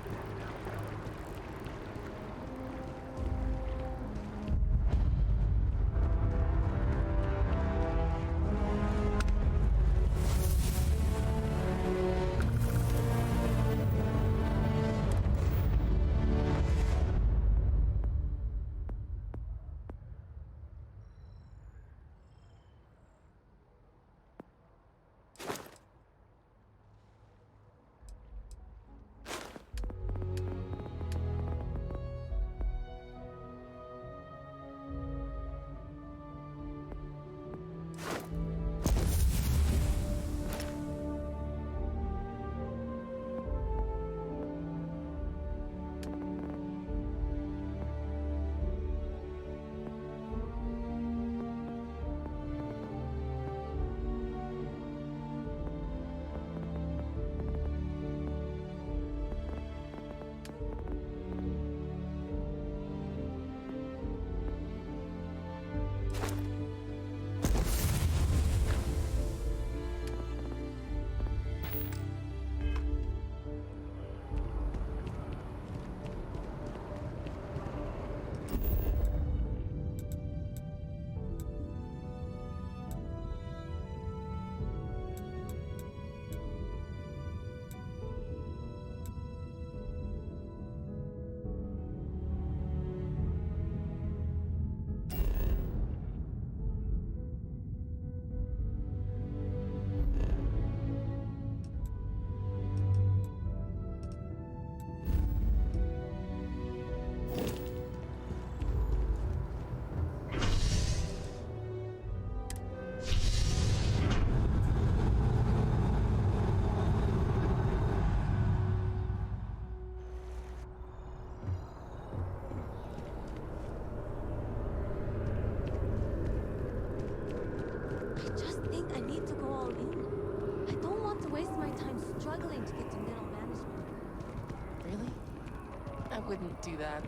Wouldn't do that.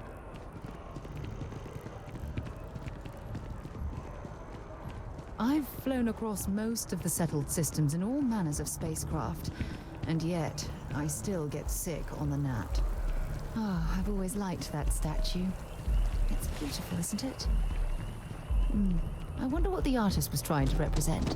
I've flown across most of the settled systems in all manners of spacecraft, and yet I still get sick on the gnat. Oh, I've always liked that statue. It's beautiful, isn't it? I wonder what the artist was trying to represent.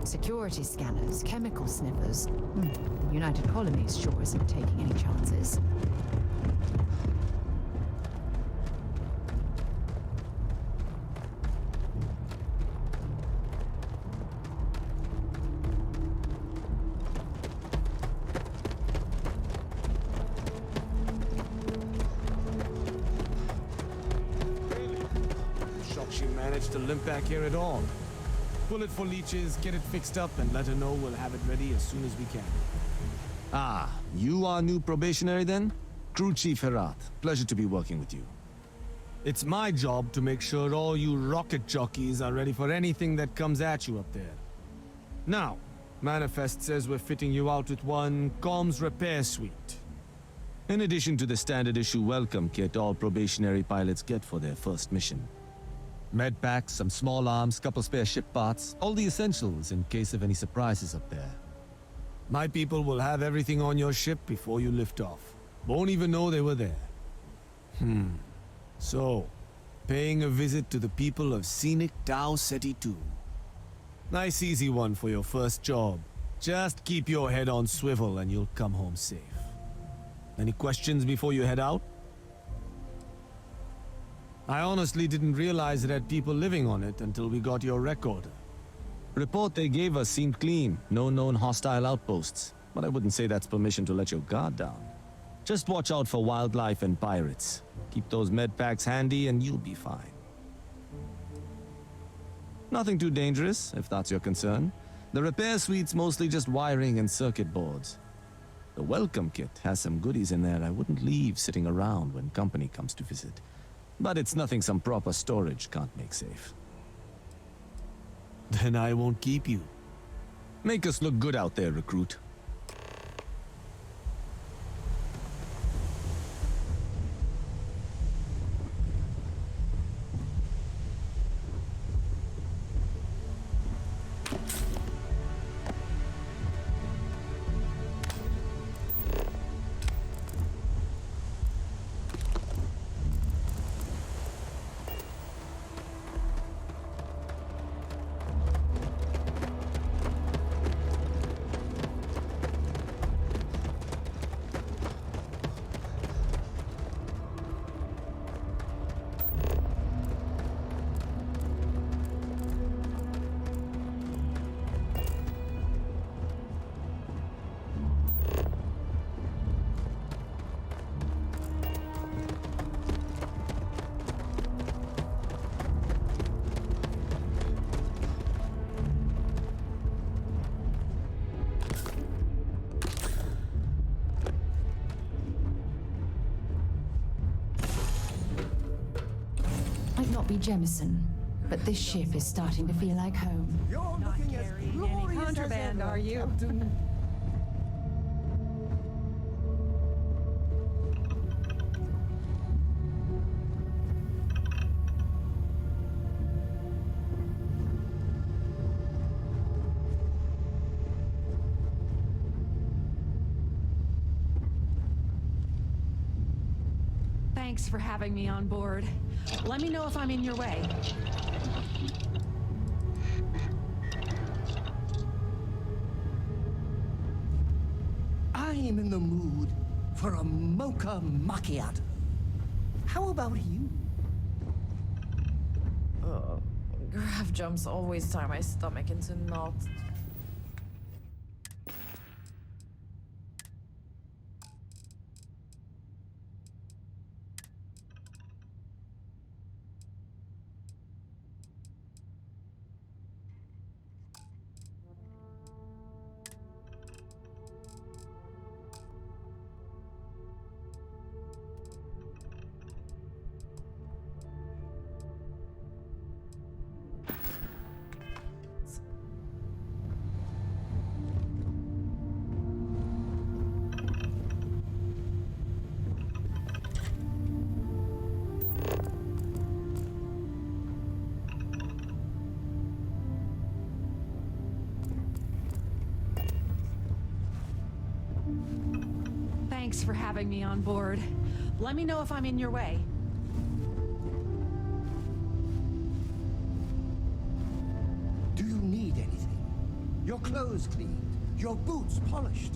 Security scanners, chemical sniffers. The United Colonies sure isn't taking any chances. Shocked she managed to limp back here at all. Pull it for leeches, get it fixed up, and let her know we'll have it ready as soon as we can. Ah, you are new probationary then? Crew Chief Herat. Pleasure to be working with you. It's my job to make sure all you rocket jockeys are ready for anything that comes at you up there. Now, Manifest says we're fitting you out with one comms repair suite. In addition to the standard issue welcome kit all probationary pilots get for their first mission. Med packs, some small arms, couple spare ship parts, all the essentials in case of any surprises up there. My people will have everything on your ship before you lift off. Won't even know they were there. So, paying a visit to the people of scenic Tau Ceti 2. Nice easy one for your first job. Just keep your head on swivel and you'll come home safe. Any questions before you head out? I honestly didn't realize it had people living on it until we got your recorder. Report they gave us seemed clean. No known hostile outposts. But I wouldn't say that's permission to let your guard down. Just watch out for wildlife and pirates. Keep those med packs handy and you'll be fine. Nothing too dangerous, if that's your concern. The repair suite's mostly just wiring and circuit boards. The welcome kit has some goodies in there I wouldn't leave sitting around when company comes to visit. But it's nothing some proper storage can't make safe. Then I won't keep you. Make us look good out there, recruit. Might not be Jemison, but this ship is starting to feel like home. You're looking as glorious contraband, as ever, are you? Captain. Thanks for having me on board. Let me know if I'm in your way. I'm in the mood for a mocha macchiato. How about you? Graph jumps always tie my stomach into knots. Thanks for having me on board. Let me know if I'm in your way. Do you need anything? Your clothes cleaned, your boots polished,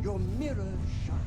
your mirror shined.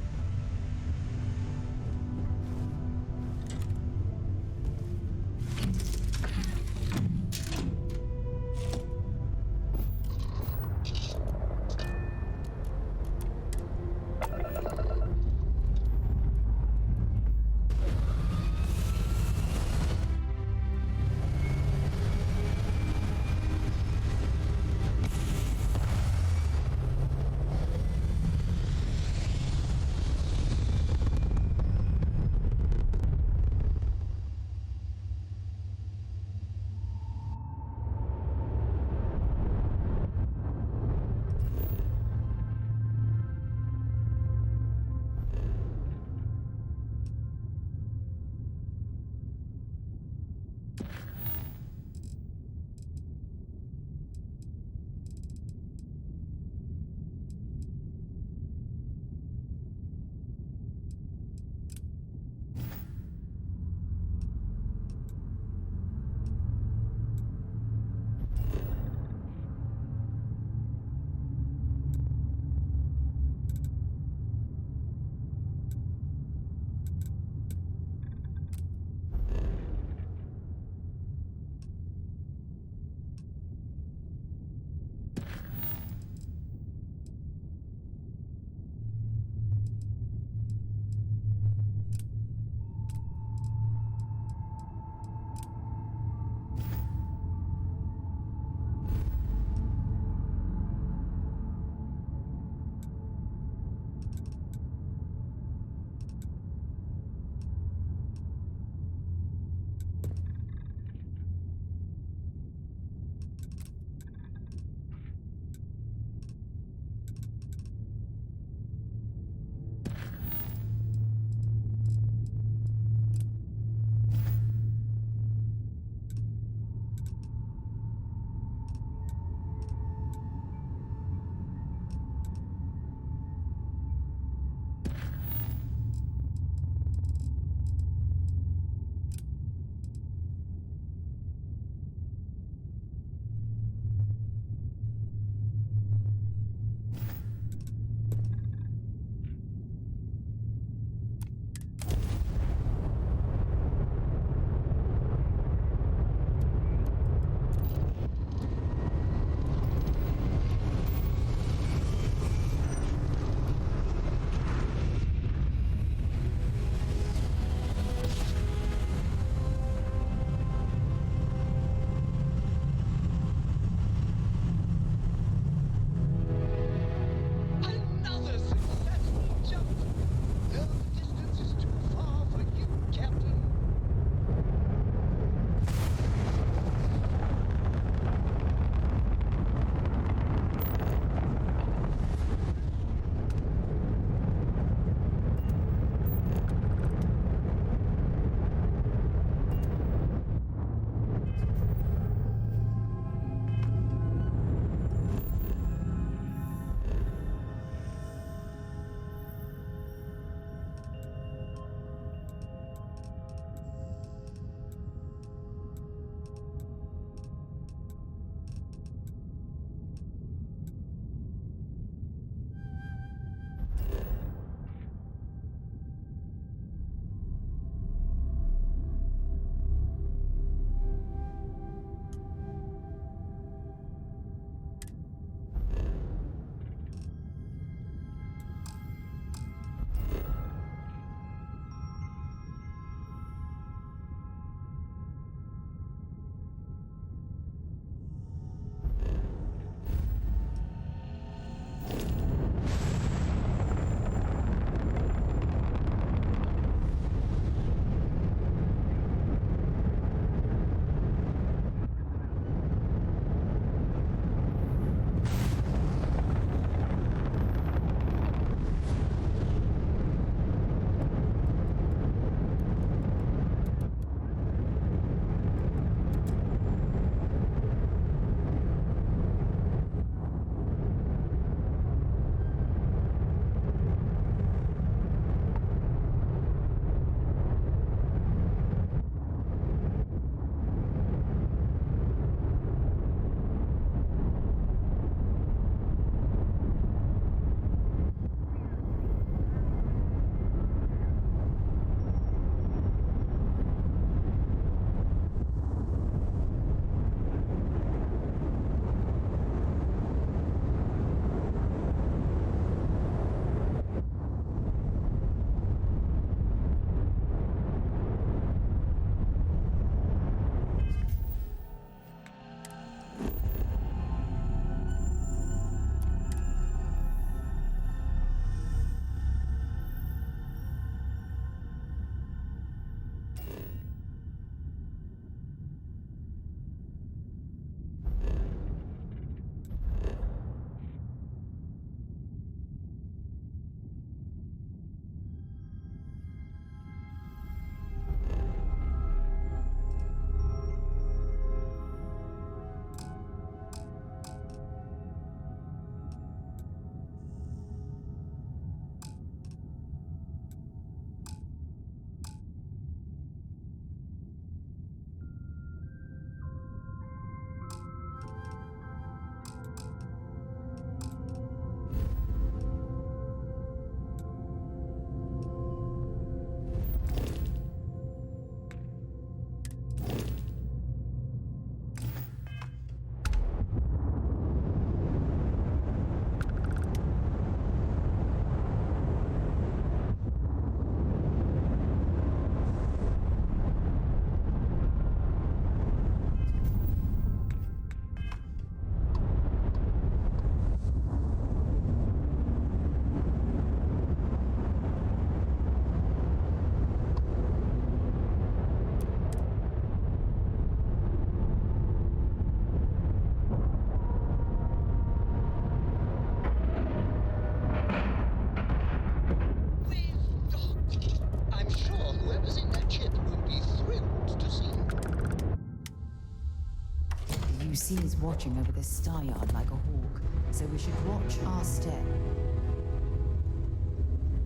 UC is watching over this star yard like a hawk, so we should watch our step.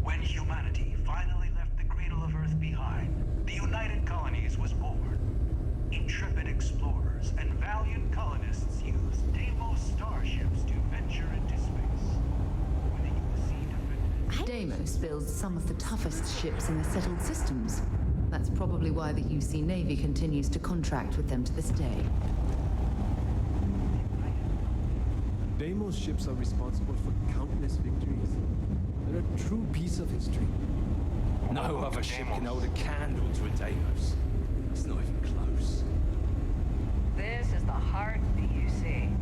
When humanity finally left the cradle of Earth behind, the United Colonies was born. Intrepid explorers and valiant colonists used Deimos starships to venture into space. When the UC defended... Deimos builds some of the toughest ships in the settled systems. That's probably why the UC Navy continues to contract with them to this day. Deimos ships are responsible for countless victories. They're a true piece of history. No other ship can hold a candle to a Deimos. It's not even close. This is the heart of the UC.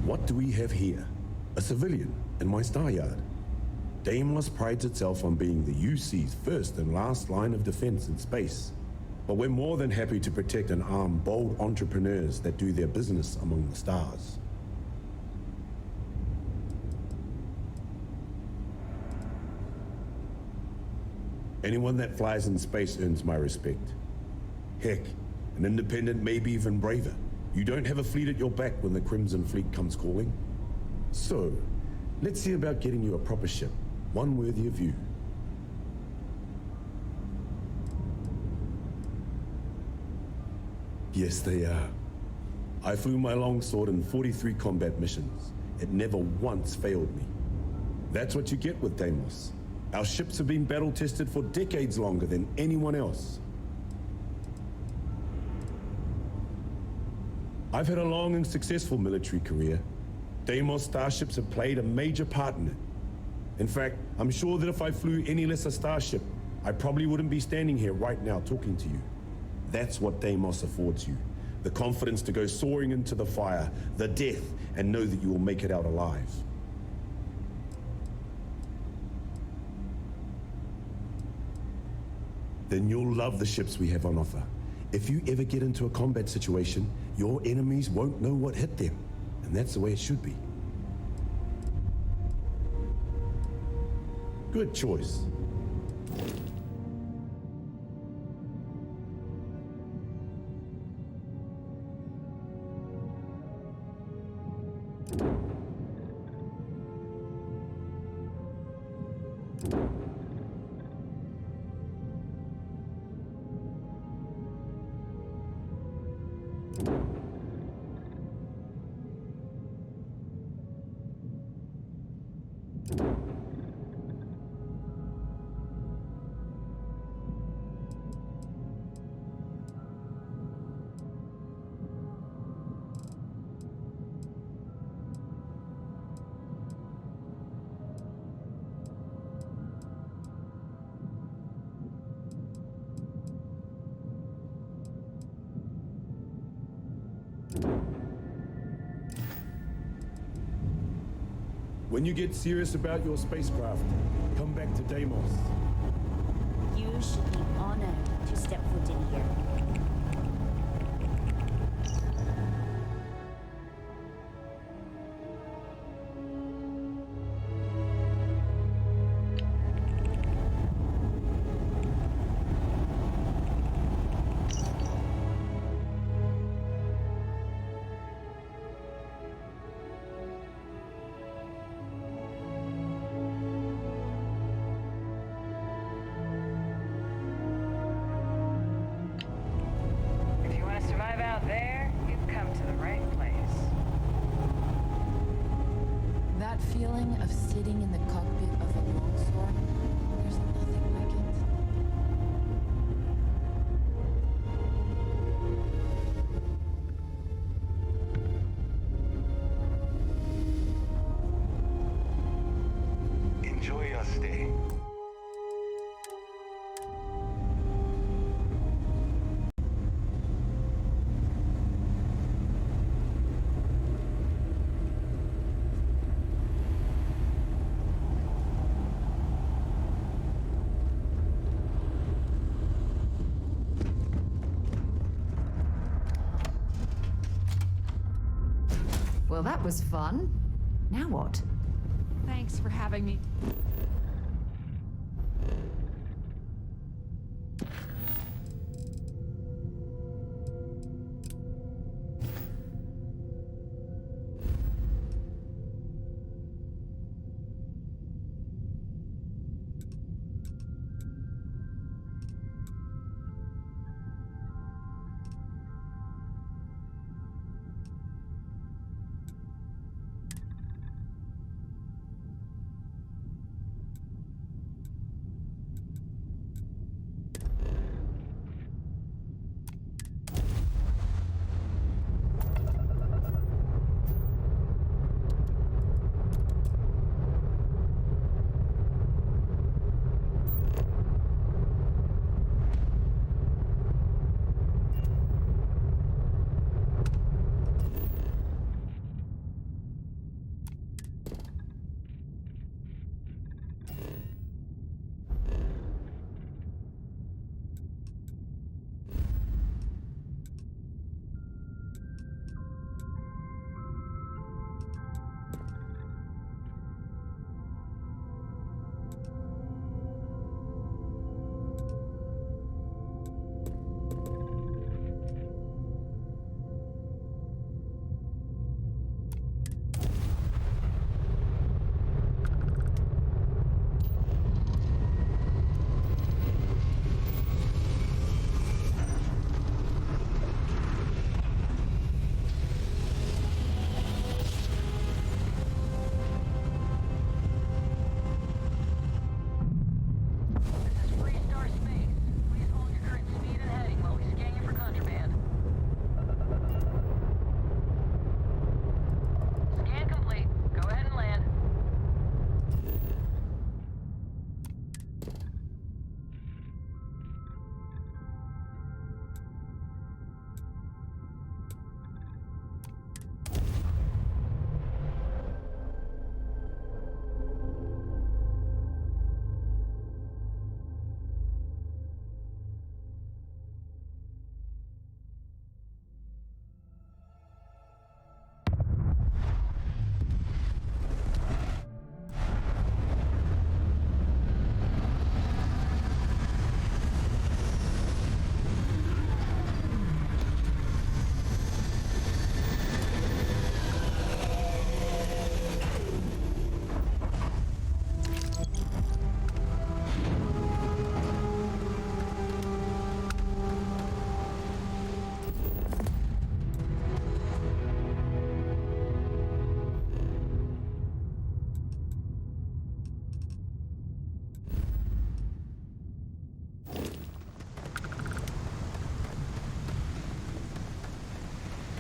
What do we have here? A civilian in my star yard. Deimos prides itself on being the UC's first and last line of defense in space. But we're more than happy to protect and arm bold entrepreneurs that do their business among the stars. Anyone that flies in space earns my respect. Heck, an independent may be even braver. You don't have a fleet at your back when the Crimson Fleet comes calling. So, let's see about getting you a proper ship, one worthy of you. Yes, they are. I flew my longsword in 43 combat missions. It never once failed me. That's what you get with Deimos. Our ships have been battle-tested for decades longer than anyone else. I've had a long and successful military career. Deimos starships have played a major part in it. In fact, I'm sure that if I flew any lesser starship, I probably wouldn't be standing here right now talking to you. That's what Deimos affords you. The confidence to go soaring into the fire, the death, and know that you will make it out alive. Then you'll love the ships we have on offer. If you ever get into a combat situation, your enemies won't know what hit them. And that's the way it should be. Good choice. When you get serious about your spacecraft, come back to Deimos. You should be honored to step foot in here. Feeling of sitting in the cockpit of a longsword, there's nothing like it. Well, that was fun. Now what? Thanks for having me.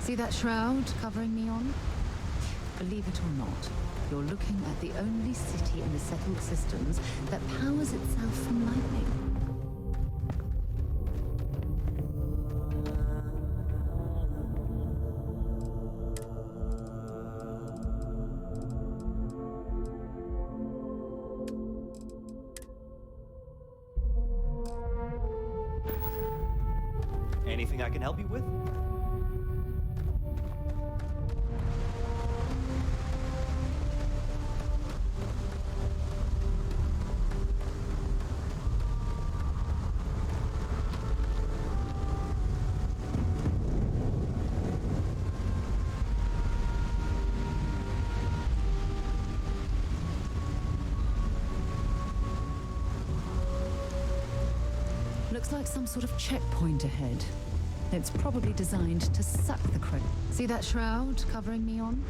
See that shroud covering me on? Believe it or not, you're looking at the only city in the settled systems that powers itself from lightning. Anything I can help you with? Looks like some sort of checkpoint ahead. It's probably designed to suck the credit. See that shroud covering me on?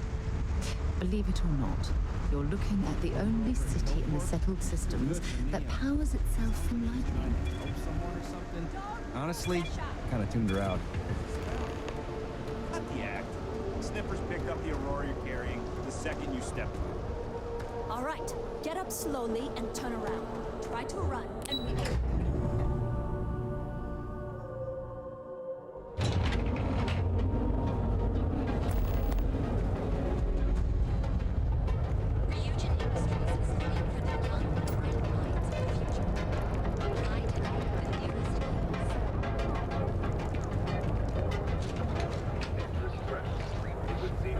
Believe it or not, you're looking at the only city in the settled systems that powers itself from lightning. Help someone or something? Honestly, kind of tuned her out. Not the act. Snippers picked up the Aurora you're carrying the second you stepped on it. All right, get up slowly and turn around. Try to run and we...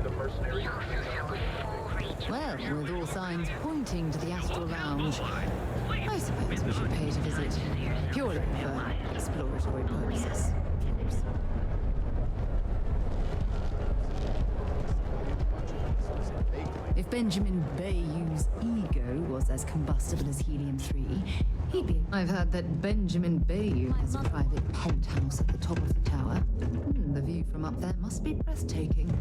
The mercenary waiting to the Astral Lounge. I suppose we should pay it a visit, purely for exploratory purposes. If Benjamin Bayou's ego was as combustible as helium-3, he'd be... I've heard that Benjamin Bayou has a private penthouse at the top of the tower. The view from up there must be breathtaking.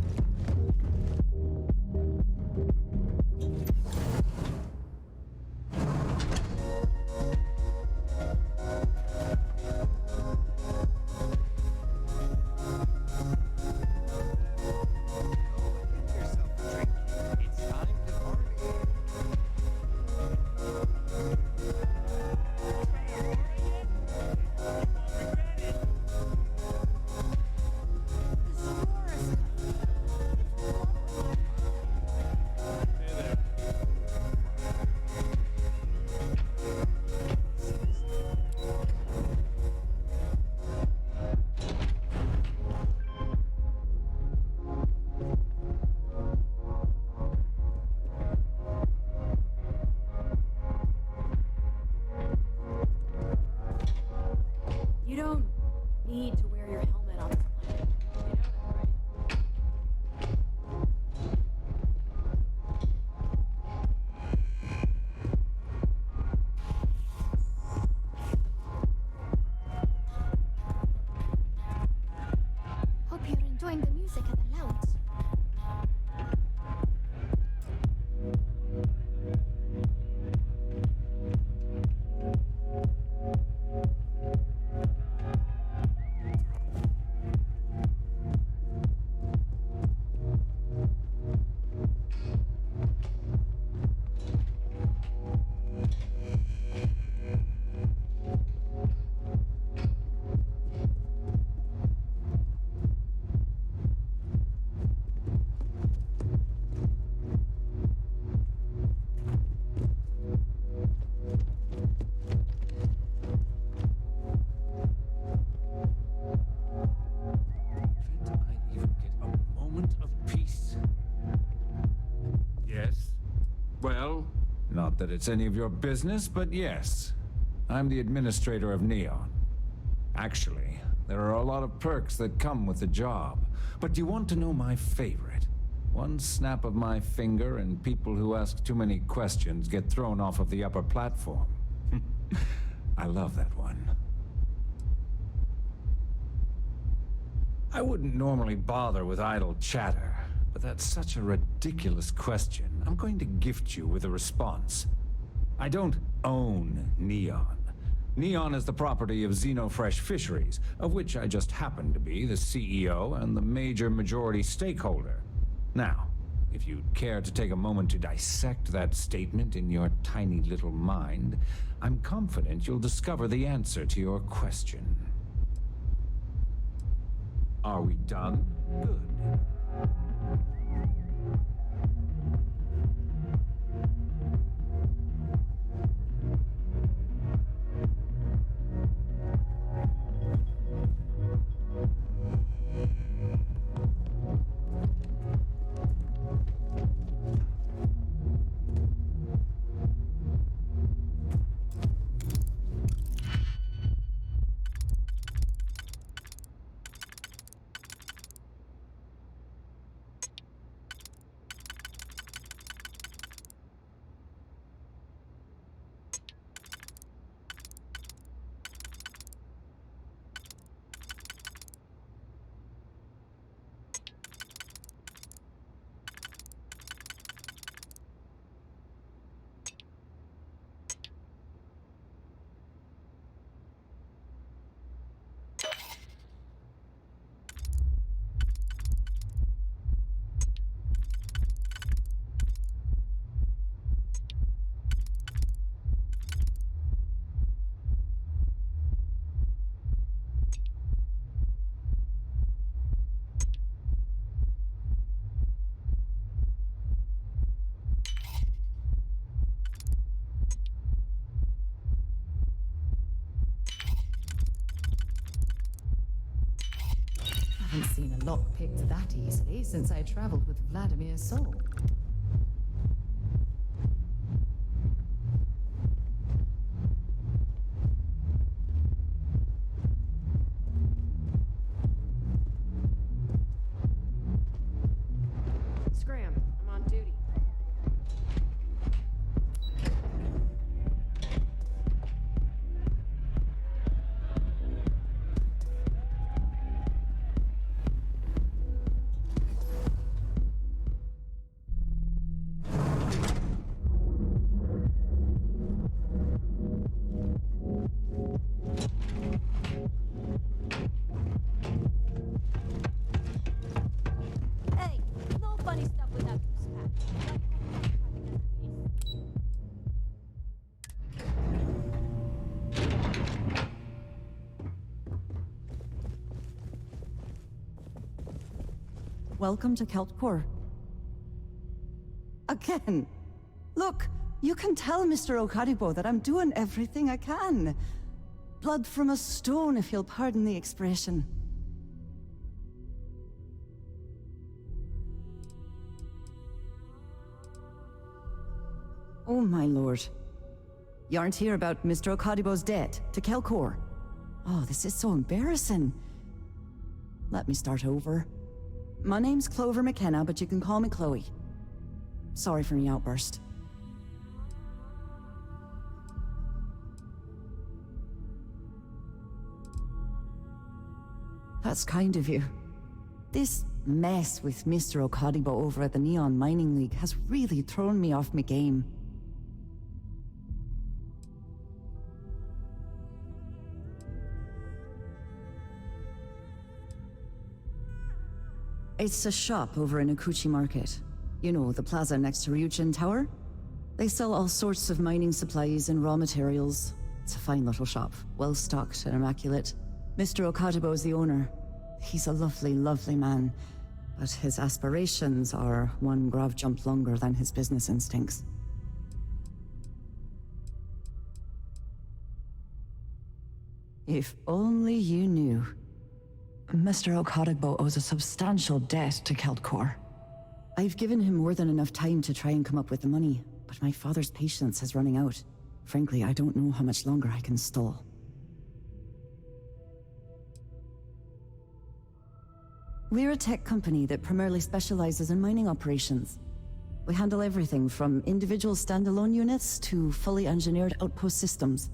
You don't need to wear your helmet on this planet. You know that, right? Hope you're enjoying the music at the lounge. Not that it's any of your business, but yes. I'm the administrator of Neon. Actually, there are a lot of perks that come with the job. But you want to know my favorite? One snap of my finger and people who ask too many questions get thrown off of the upper platform. I love that one. I wouldn't normally bother with idle chatter, but that's such a ridiculous question. I'm going to gift you with a response. I don't own Neon. Neon is the property of Xenofresh Fisheries, of which I just happen to be the CEO and the major majority stakeholder. Now, if you'd care to take a moment to dissect that statement in your tiny little mind, I'm confident you'll discover the answer to your question. Are we done? Good. I haven't seen a lock picked that easily since I traveled with Vladimir's soul. Welcome to Keltcore. Again. Look, you can tell Mr. Okaribo that I'm doing everything I can. Blood from a stone, if you'll pardon the expression. Oh, my lord. You aren't here about Mr. Okaribo's debt to Kelkor. Oh, this is so embarrassing. Let me start over. My name's Clover McKenna, but you can call me Chloe. Sorry for my outburst. That's kind of you. This mess with Mr. Okaribo over at the Neon Mining League has really thrown me off my game. It's a shop over in Akuchi Market. You know, the plaza next to Ryujin Tower? They sell all sorts of mining supplies and raw materials. It's a fine little shop, well stocked and immaculate. Mr. Okaribo is the owner. He's a lovely, lovely man, but his aspirations are one grav jump longer than his business instincts. If only you knew. Mr. Okaribo owes a substantial debt to Keltcore. I've given him more than enough time to try and come up with the money, but my father's patience is running out. Frankly, I don't know how much longer I can stall. We're a tech company that primarily specializes in mining operations. We handle everything from individual standalone units to fully engineered outpost systems.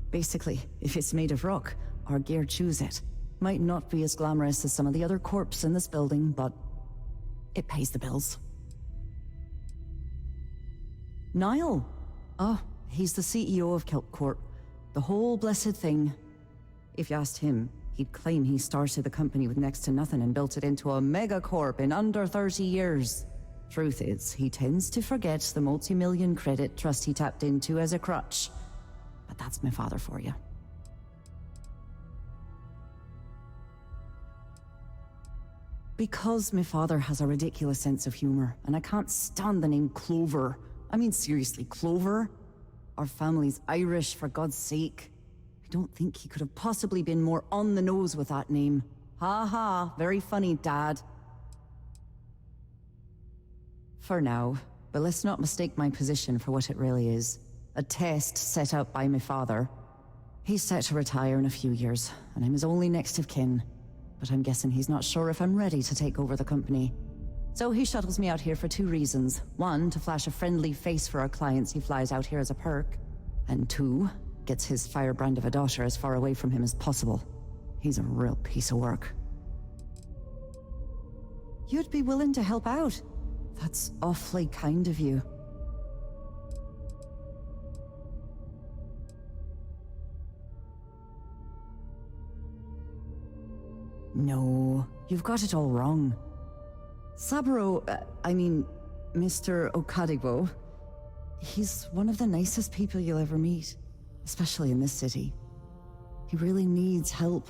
Basically, if it's made of rock, our gear chews it. Might not be as glamorous as some of the other corps in this building, but it pays the bills. Niall? Oh, he's the CEO of Keltcorp. The whole blessed thing. If you asked him, he'd claim he started the company with next to nothing and built it into a megacorp in under 30 years. Truth is, he tends to forget the multi-million credit trust he tapped into as a crutch. But that's my father for you. Because my father has a ridiculous sense of humor, and I can't stand the name Clover. I mean, seriously, Clover? Our family's Irish, for God's sake. I don't think he could have possibly been more on the nose with that name. Ha ha, very funny, Dad. For now, but let's not mistake my position for what it really is. A test set out by my father. He's set to retire in a few years, and I'm his only next of kin. But I'm guessing he's not sure if I'm ready to take over the company. So he shuttles me out here for two reasons. One, to flash a friendly face for our clients he flies out here as a perk. And two, gets his firebrand of a daughter as far away from him as possible. He's a real piece of work. You'd be willing to help out? That's awfully kind of you. No, you've got it all wrong. Saburo, Mr. Okaribo, he's one of the nicest people you'll ever meet, especially in this city. He really needs help,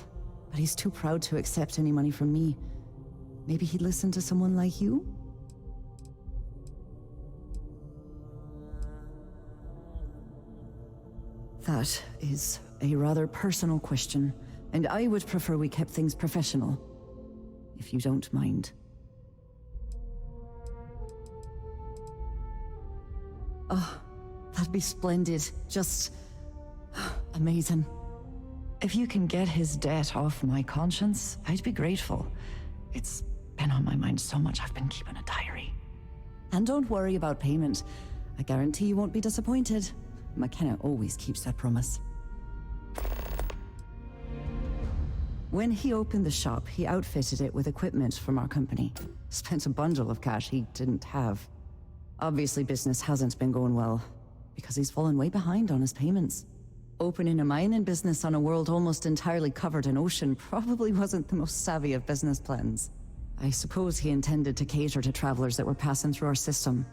but he's too proud to accept any money from me. Maybe he'd listen to someone like you? That is a rather personal question. And I would prefer we kept things professional, if you don't mind. Oh, that'd be splendid. Just amazing. If you can get his debt off my conscience, I'd be grateful. It's been on my mind so much I've been keeping a diary. And don't worry about payment. I guarantee you won't be disappointed. McKenna always keeps that promise. When he opened the shop, he outfitted it with equipment from our company. Spent a bundle of cash he didn't have. Obviously, business hasn't been going well, because he's fallen way behind on his payments. Opening a mining business on a world almost entirely covered in ocean probably wasn't the most savvy of business plans. I suppose he intended to cater to travelers that were passing through our system.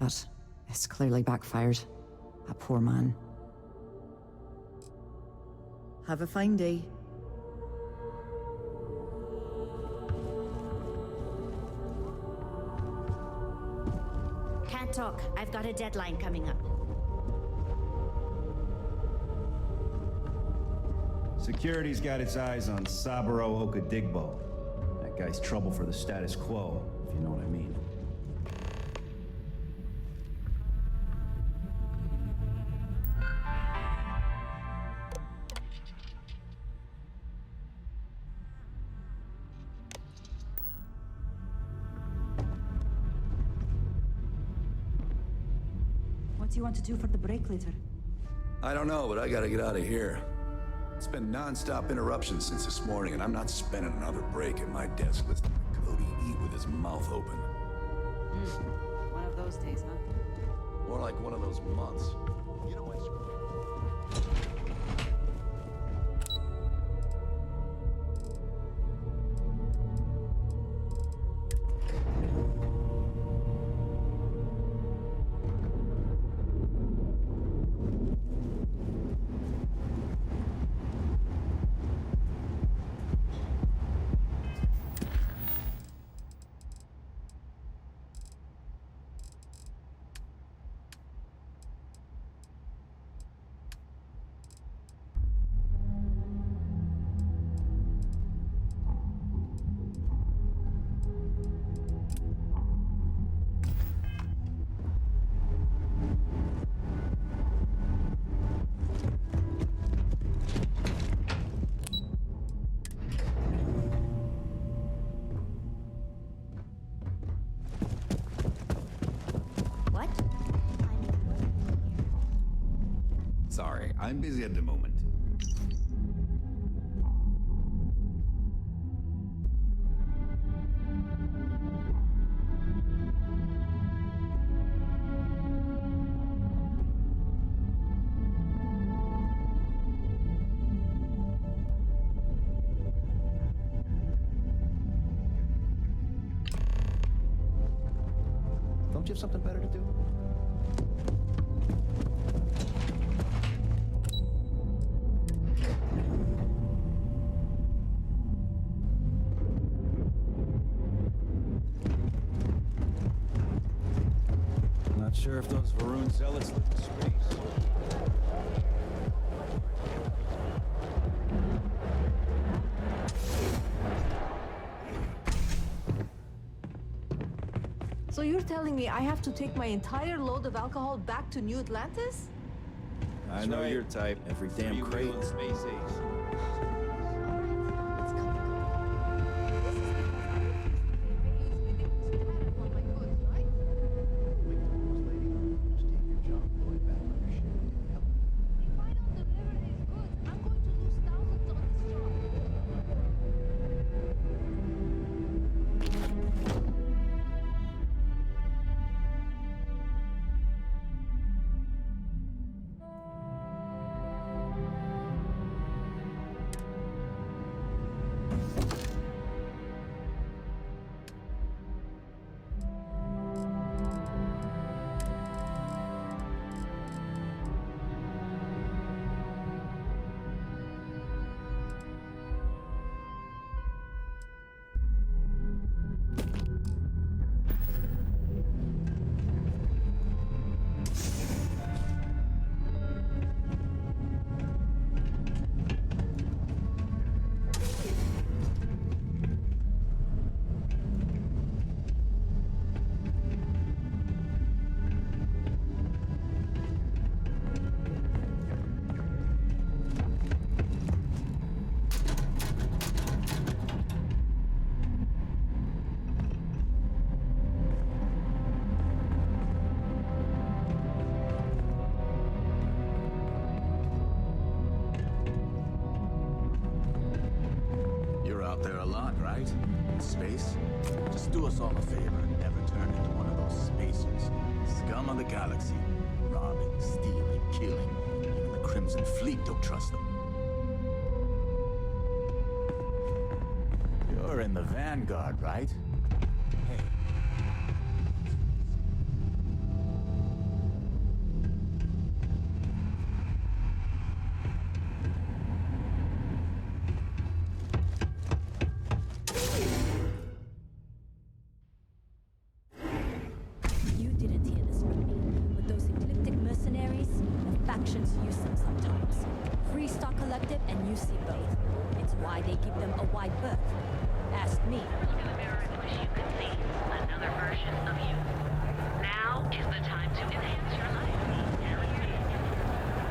But it's clearly backfired. A poor man. Have a fine day. talk. I've got a deadline coming up. Security's got its eyes on Saburo Okadigbo. That guy's trouble for the status quo, if you know what I mean. What do you want to do for the break later? I don't know, but I gotta get out of here. It's been non-stop interruptions since this morning, and I'm not spending another break at my desk listening to Cody eat with his mouth open. One of those days, huh? More like one of those months. You know what? Sorry, I'm busy at the moment. Don't you have something better to do? Not sure if those Varun zealots live in space. So you're telling me I have to take my entire load of alcohol back to New Atlantis? I know your type. Every damn crate. Space age. Out there a lot, right? Space? Just do us all a favor and never turn into one of those spacers. Scum of the galaxy. Robbing, stealing, killing. Even the Crimson Fleet don't trust them. You're in the Vanguard, right? Hey. You didn't hear the you see both. It's why they give them a wide berth. Ask me. Look in the mirror and wish you could see another version of you. Now is the time to enhance your life.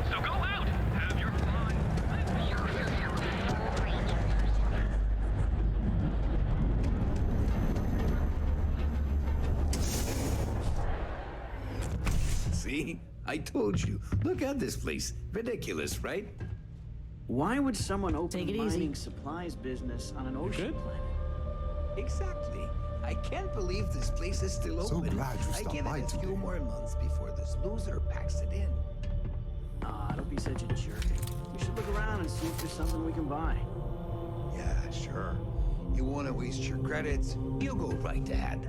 So go out, have your fun. See? I told you. Look at this place. Ridiculous, right? Why would someone open Take a it mining easy. supplies business on an ocean planet? Exactly. I can't believe this place is still So open. glad you I stopped give by it a few today. more months before this loser packs it in. Ah, don't be such a jerk. We should look around and see if there's something we can buy. Yeah, sure. You want to waste your credits? You go right ahead.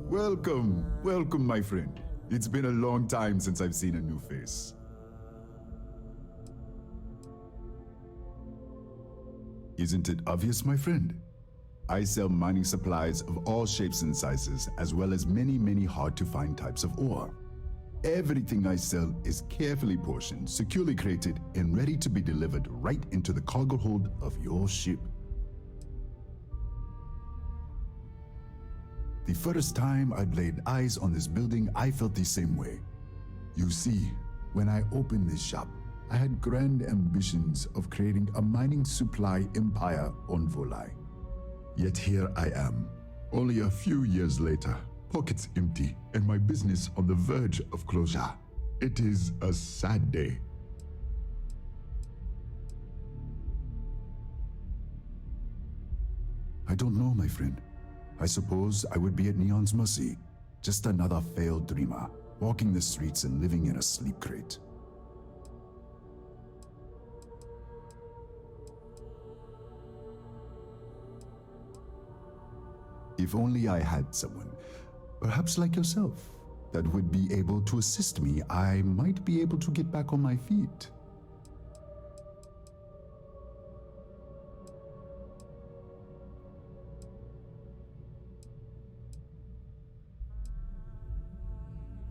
Welcome, welcome, my friend. It's been a long time since I've seen a new face. Isn't it obvious, my friend? I sell mining supplies of all shapes and sizes, as well as many, many hard-to-find types of ore. Everything I sell is carefully portioned, securely crated, and ready to be delivered right into the cargo hold of your ship. The first time I laid eyes on this building, I felt the same way. You see, when I opened this shop, I had grand ambitions of creating a mining supply empire on Volai. Yet here I am, only a few years later, pockets empty and my business on the verge of closure. It is a sad day. I don't know, my friend. I suppose I would be at Neon's mercy, just another failed dreamer, walking the streets and living in a sleep crate. If only I had someone, perhaps like yourself, that would be able to assist me, I might be able to get back on my feet.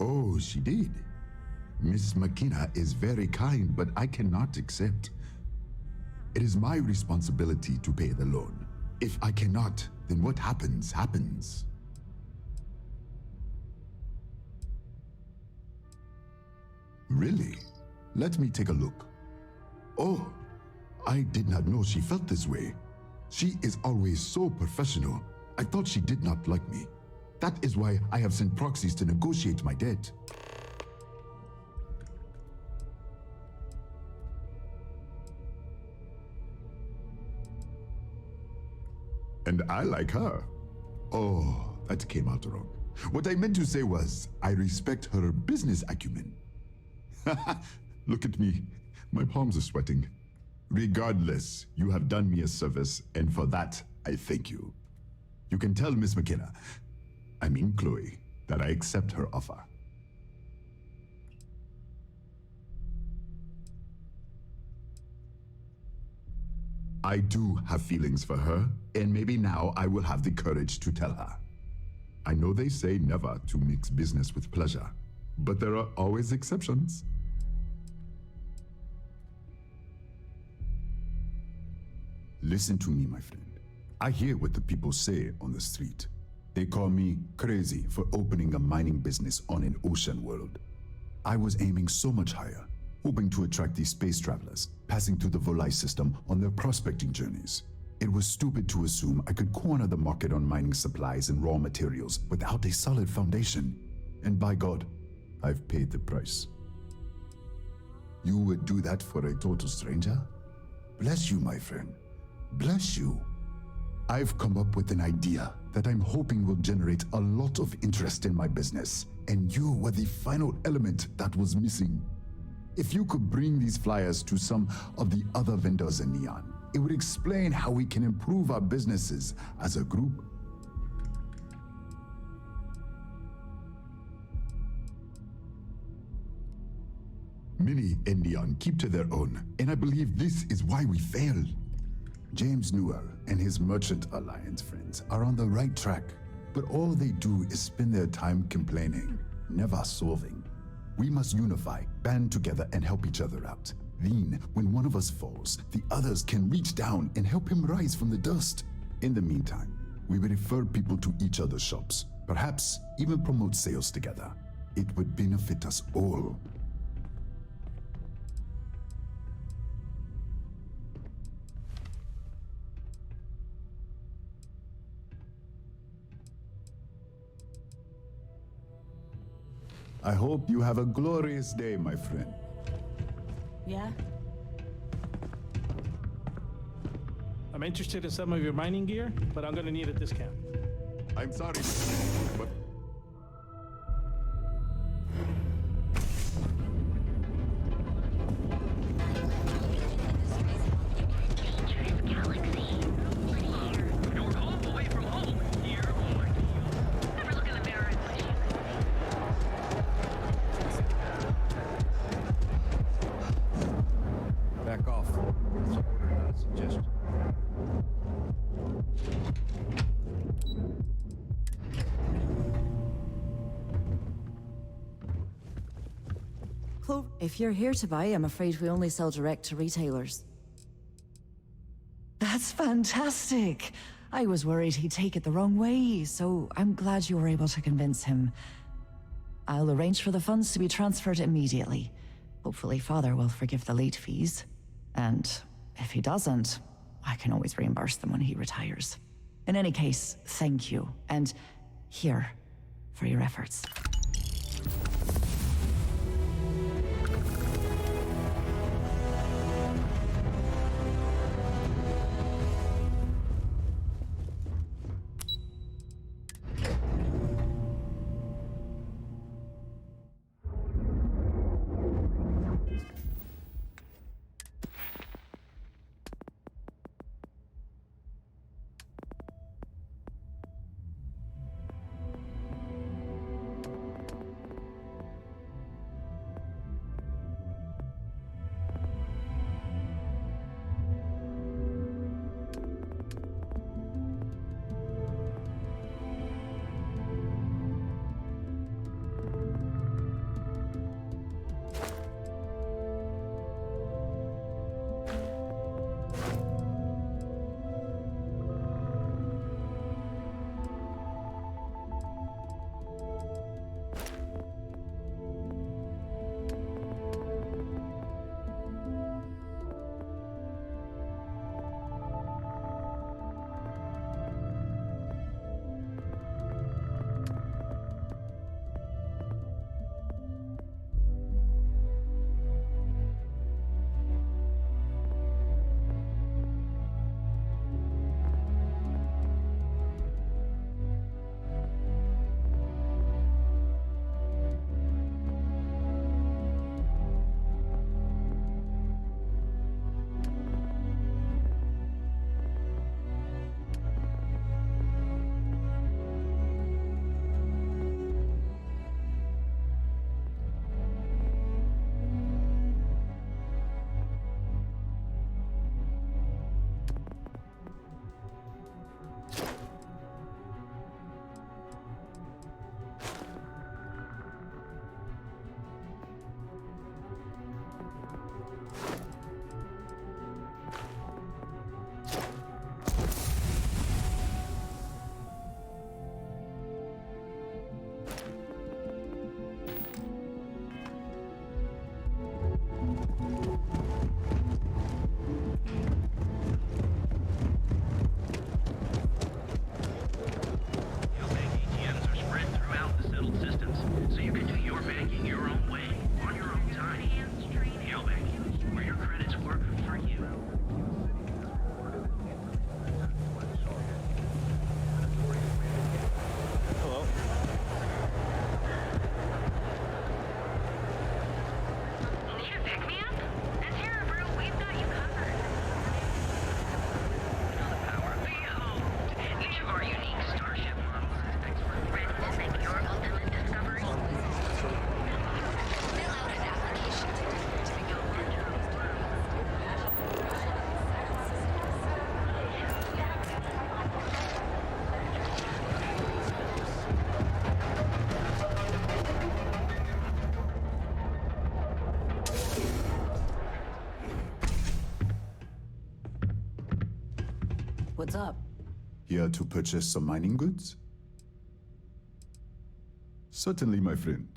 Oh, she did. Miss McKenna is very kind, but I cannot accept. It is my responsibility to pay the loan. If I cannot, then what happens, happens. Really? Let me take a look. Oh, I did not know she felt this way. She is always so professional. I thought she did not like me. That is why I have sent proxies to negotiate my debt. And I like her. Oh, that came out wrong. What I meant to say was, I respect her business acumen. Look at me. My palms are sweating. Regardless, you have done me a service, and for that, I thank you. You can tell Miss McKenna, I mean Chloe, that I accept her offer. I do have feelings for her, and maybe now I will have the courage to tell her. I know they say never to mix business with pleasure, but there are always exceptions. Listen to me, my friend. I hear what the people say on the street. They call me crazy for opening a mining business on an ocean world. I was aiming so much higher, hoping to attract these space travelers, passing through the Volai system on their prospecting journeys. It was stupid to assume I could corner the market on mining supplies and raw materials without a solid foundation. And by God, I've paid the price. You would do that for a total stranger? Bless you, my friend. Bless you. I've come up with an idea that I'm hoping will generate a lot of interest in my business, and you were the final element that was missing. If you could bring these flyers to some of the other vendors in Neon, it would explain how we can improve our businesses as a group. Many in Neon keep to their own, and I believe this is why we fail. James Newell and his Merchant Alliance friends are on the right track, but all they do is spend their time complaining, never solving. We must unify, band together, and help each other out. Then, when one of us falls, the others can reach down and help him rise from the dust. In the meantime, we will refer people to each other's shops, perhaps even promote sales together. It would benefit us all. I hope you have a glorious day, my friend. Yeah? I'm interested in some of your mining gear, but I'm gonna need a discount. I'm sorry, but... Back off. It's an order, not a suggestion. If you're here to buy, I'm afraid we only sell direct to retailers. That's fantastic! I was worried he'd take it the wrong way, so I'm glad you were able to convince him. I'll arrange for the funds to be transferred immediately. Hopefully Father will forgive the late fees. And if he doesn't, I can always reimburse them when he retires. In any case, thank you, and here, for your efforts. What's up? Here to purchase some mining goods? Certainly, my friend.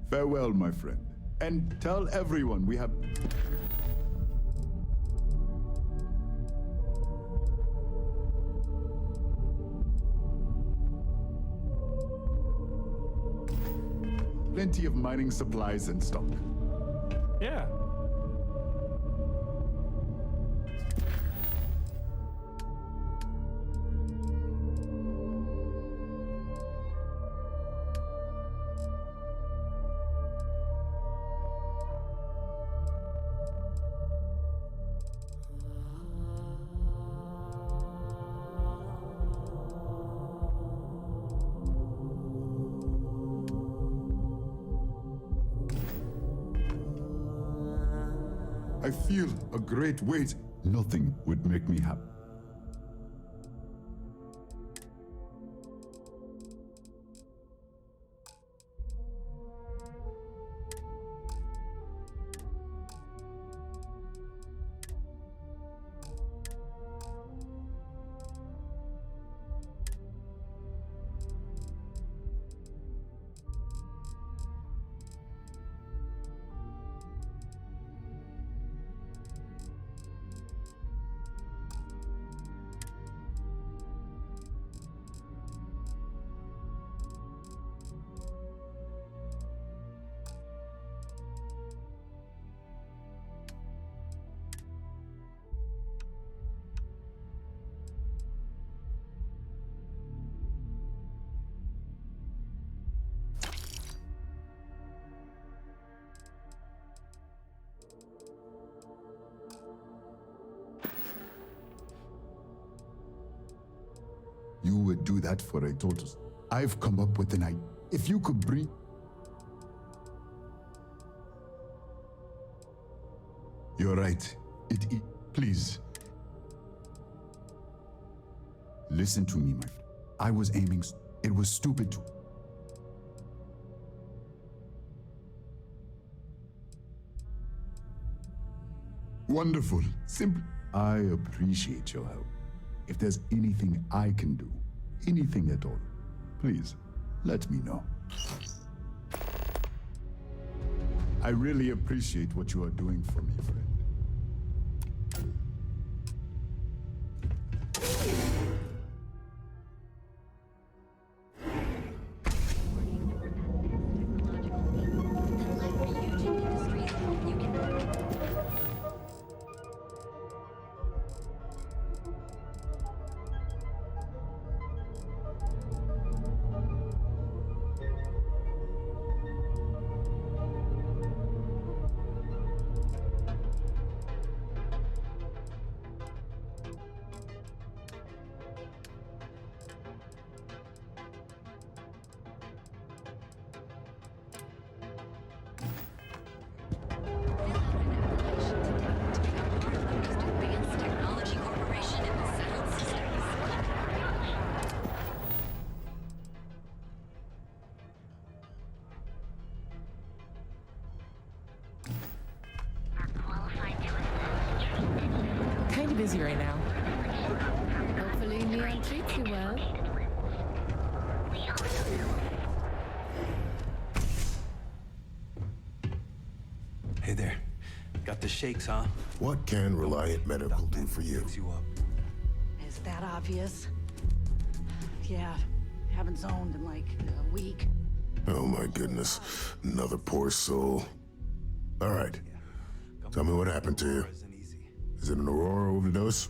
Farewell, my friend. And tell everyone we have... plenty of mining supplies in stock. Yeah. I feel a great weight. Nothing would make me happy. You would do that for a tortoise. I've come up with an idea. If you could bring... You're right. Please. Listen to me, my friend. I was aiming... It was stupid to... Wonderful. Simple. I appreciate your help. If there's anything I can do, anything at all, please, let me know. I really appreciate what you are doing for me, friend. Kind of busy right now. Hopefully Neon treats you well. Hey there. Got the shakes, huh? What can Reliant Medical do for you? that obvious. Yeah, haven't zoned in like a week. Oh my goodness. Another poor soul. All right. Tell me what happened to you. Is it an Aurora overdose?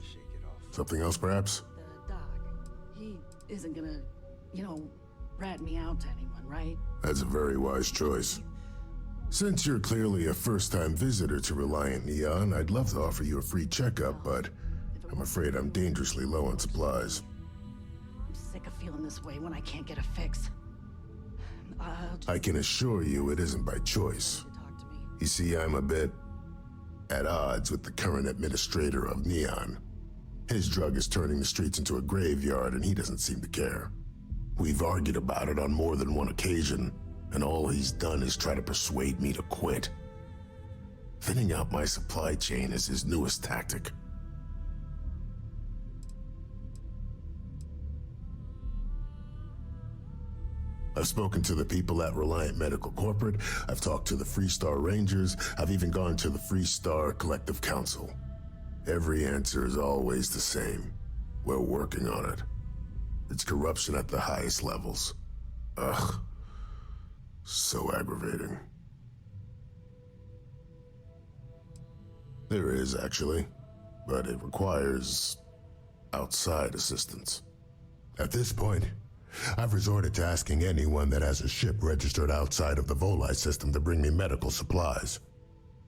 Something else, perhaps? The doc, he isn't gonna, rat me out to anyone, right? That's a very wise choice. Since you're clearly a first-time visitor to Reliant Neon, I'd love to offer you a free checkup, but I'm afraid I'm dangerously low on supplies. I'm sick of feeling this way when I can't get a fix. I can assure you it isn't by choice. You see, I'm a bit at odds with the current administrator of Neon. His drug is turning the streets into a graveyard, and he doesn't seem to care. We've argued about it on more than one occasion, and all he's done is try to persuade me to quit. Thinning out my supply chain is his newest tactic. I've spoken to the people at Reliant Medical Corporate, I've talked to the Freestar Rangers, I've even gone to the Freestar Collective Council. Every answer is always the same. We're working on it. It's corruption at the highest levels. Ugh. So aggravating. There is, actually, but it requires outside assistance. At this point, I've resorted to asking anyone that has a ship registered outside of the Volii system to bring me medical supplies.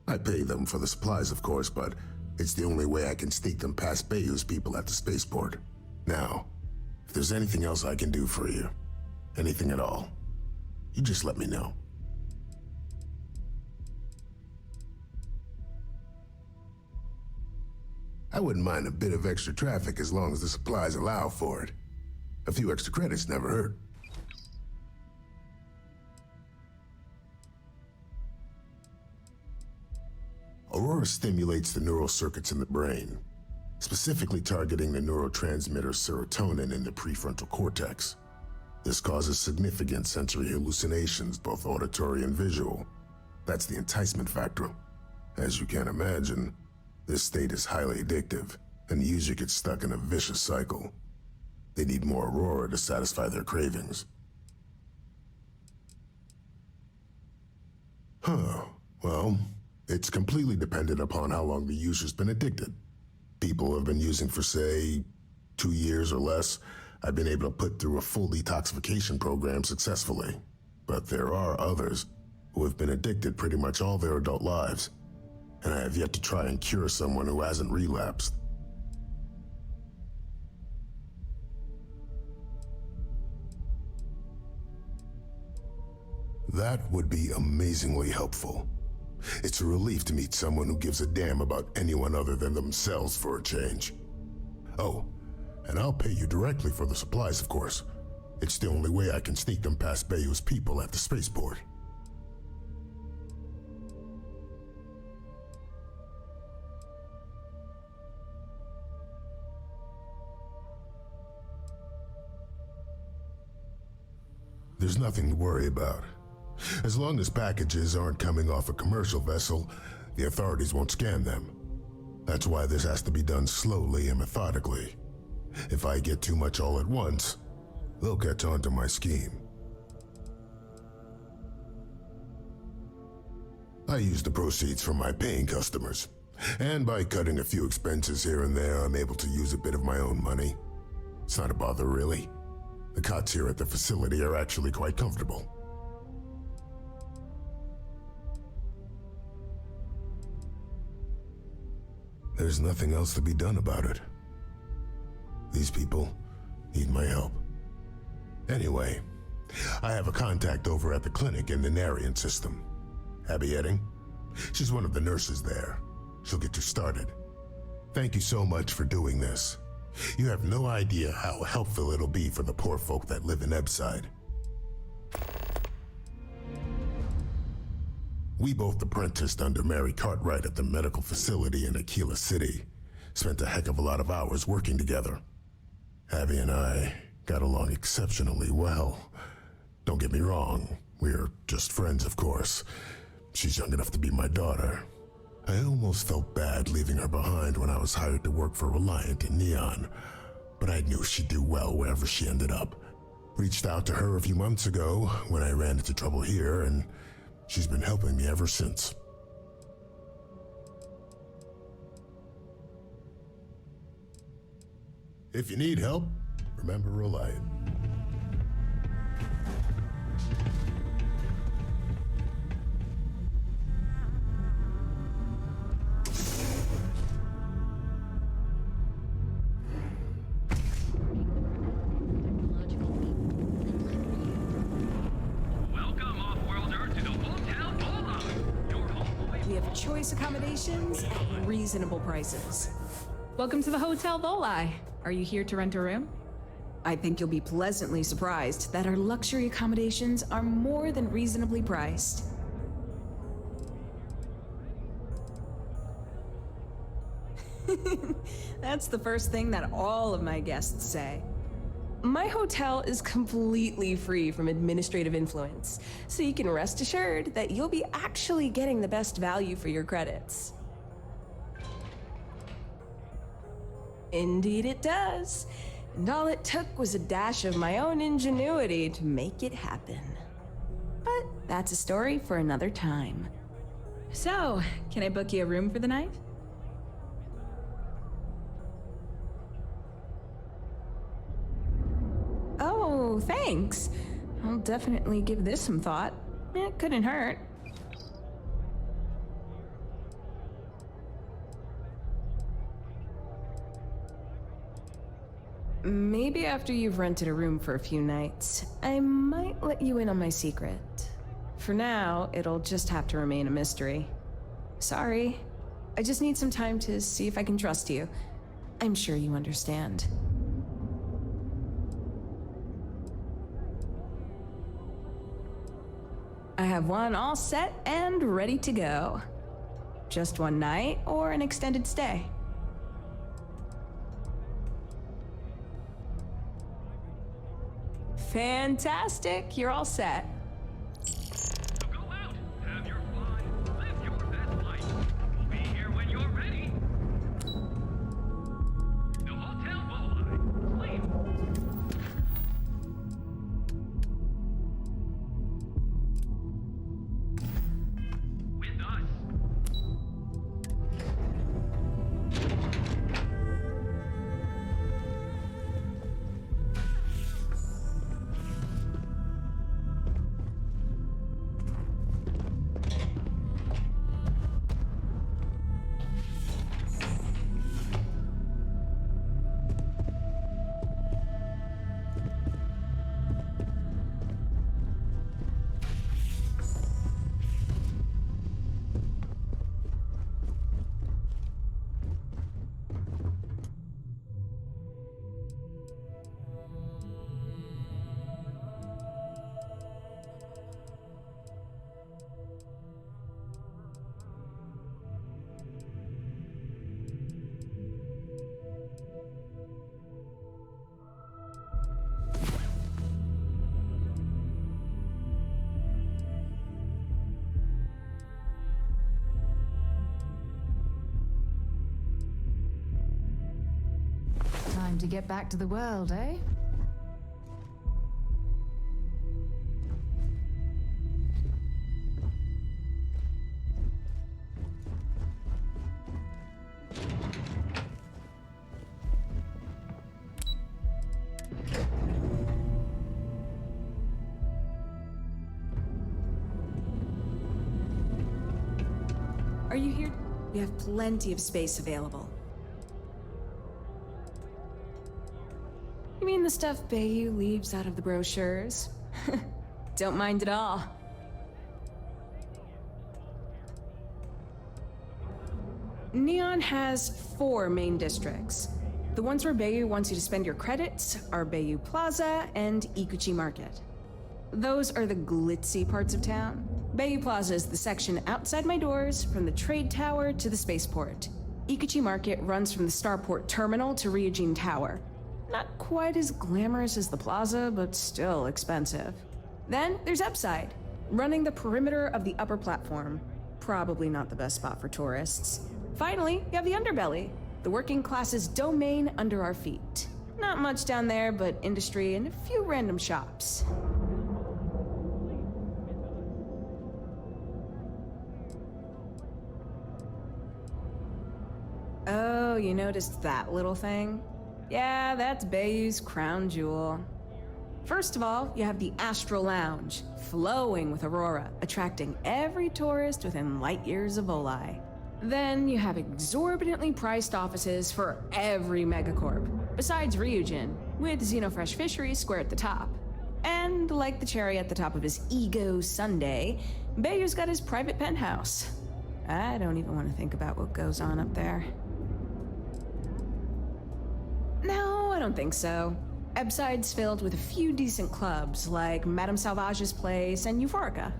I pay them for the supplies, of course, but it's the only way I can sneak them past Bayou's people at the spaceport. Now, if there's anything else I can do for you, anything at all, you just let me know. I wouldn't mind a bit of extra traffic as long as the supplies allow for it. A few extra credits never hurt. Aurora stimulates the neural circuits in the brain, specifically targeting the neurotransmitter serotonin in the prefrontal cortex. This causes significant sensory hallucinations, both auditory and visual. That's the enticement factor. As you can imagine, this state is highly addictive, and the user gets stuck in a vicious cycle. They need more Aurora to satisfy their cravings. Well, it's completely dependent upon how long the user's been addicted. People who have been using for, say, 2 years or less, I've been able to put through a full detoxification program successfully. But there are others who have been addicted pretty much all their adult lives, and I have yet to try and cure someone who hasn't relapsed. That would be amazingly helpful. It's a relief to meet someone who gives a damn about anyone other than themselves for a change. Oh, and I'll pay you directly for the supplies, of course. It's the only way I can sneak them past Bayou's people at the spaceport. There's nothing to worry about. As long as packages aren't coming off a commercial vessel, the authorities won't scan them. That's why this has to be done slowly and methodically. If I get too much all at once, they'll catch on to my scheme. I use the proceeds from my paying customers, and by cutting a few expenses here and there, I'm able to use a bit of my own money. It's not a bother, really. The cots here at the facility are actually quite comfortable. There's nothing else to be done about it. These people need my help. Anyway, I have a contact over at the clinic in the Narian system. Abby Edding? She's one of the nurses there. She'll get you started. Thank you so much for doing this. You have no idea how helpful it'll be for the poor folk that live in Ebside. We both apprenticed under Mary Cartwright at the medical facility in Aquila City. Spent a heck of a lot of hours working together. Abby and I got along exceptionally well. Don't get me wrong, we're just friends, of course. She's young enough to be my daughter. I almost felt bad leaving her behind when I was hired to work for Reliant in Neon. but I knew she'd do well wherever she ended up. Reached out to her a few months ago when I ran into trouble here, and she's been helping me ever since. If you need help, remember Reliant. We have choice accommodations at reasonable prices. Welcome to the Hotel Volai. Are you here to rent a room? I think you'll be pleasantly surprised that our luxury accommodations are more than reasonably priced. That's the first thing that all of my guests say. My hotel is completely free from administrative influence, so you can rest assured that you'll be actually getting the best value for your credits. Indeed it does. And all it took was a dash of my own ingenuity to make it happen. But that's a story for another time. So, can I book you a room for the night? Oh, thanks. I'll definitely give this some thought. It couldn't hurt. Maybe after you've rented a room for a few nights, I might let you in on my secret. For now, it'll just have to remain a mystery. Sorry. I just need some time to see if I can trust you. I'm sure you understand. I have one all set and ready to go. Just one night or an extended stay? Fantastic, you're all set. So go out, have your fun, live your best life. We'll be here when you're ready. The Hotel Volai. Sleep. With us. Time to get back to the world, eh? Are you here? We have plenty of space available. You mean the stuff Bayou leaves out of the brochures? Don't mind at all. Neon has 4 main districts. The ones where Bayou wants you to spend your credits are Bayou Plaza and Ikuchi Market. Those are the glitzy parts of town. Bayou Plaza is the section outside my doors from the trade tower to the spaceport. Ikuchi Market runs from the Starport terminal to Ryujin Tower. Not quite as glamorous as the plaza, but still expensive. Then there's Upside, running the perimeter of the upper platform. Probably not the best spot for tourists. Finally, you have the Underbelly, the working class's domain under our feet. Not Not much down there, but industry and a few random shops. Oh, you noticed that little thing? Yeah, that's Bayou's crown jewel. First of all, you have the Astral Lounge, flowing with Aurora, attracting every tourist within light years of Volii. Then you have exorbitantly priced offices for every megacorp, besides Ryujin, with Xenofresh Fisheries square at the top. And like the cherry at the top of his ego sundae, Bayou's got his private penthouse. I don't even want to think about what goes on up there. No, I don't think so. Ebside's filled with a few decent clubs, like Madame Salvage's Place and Euphorica.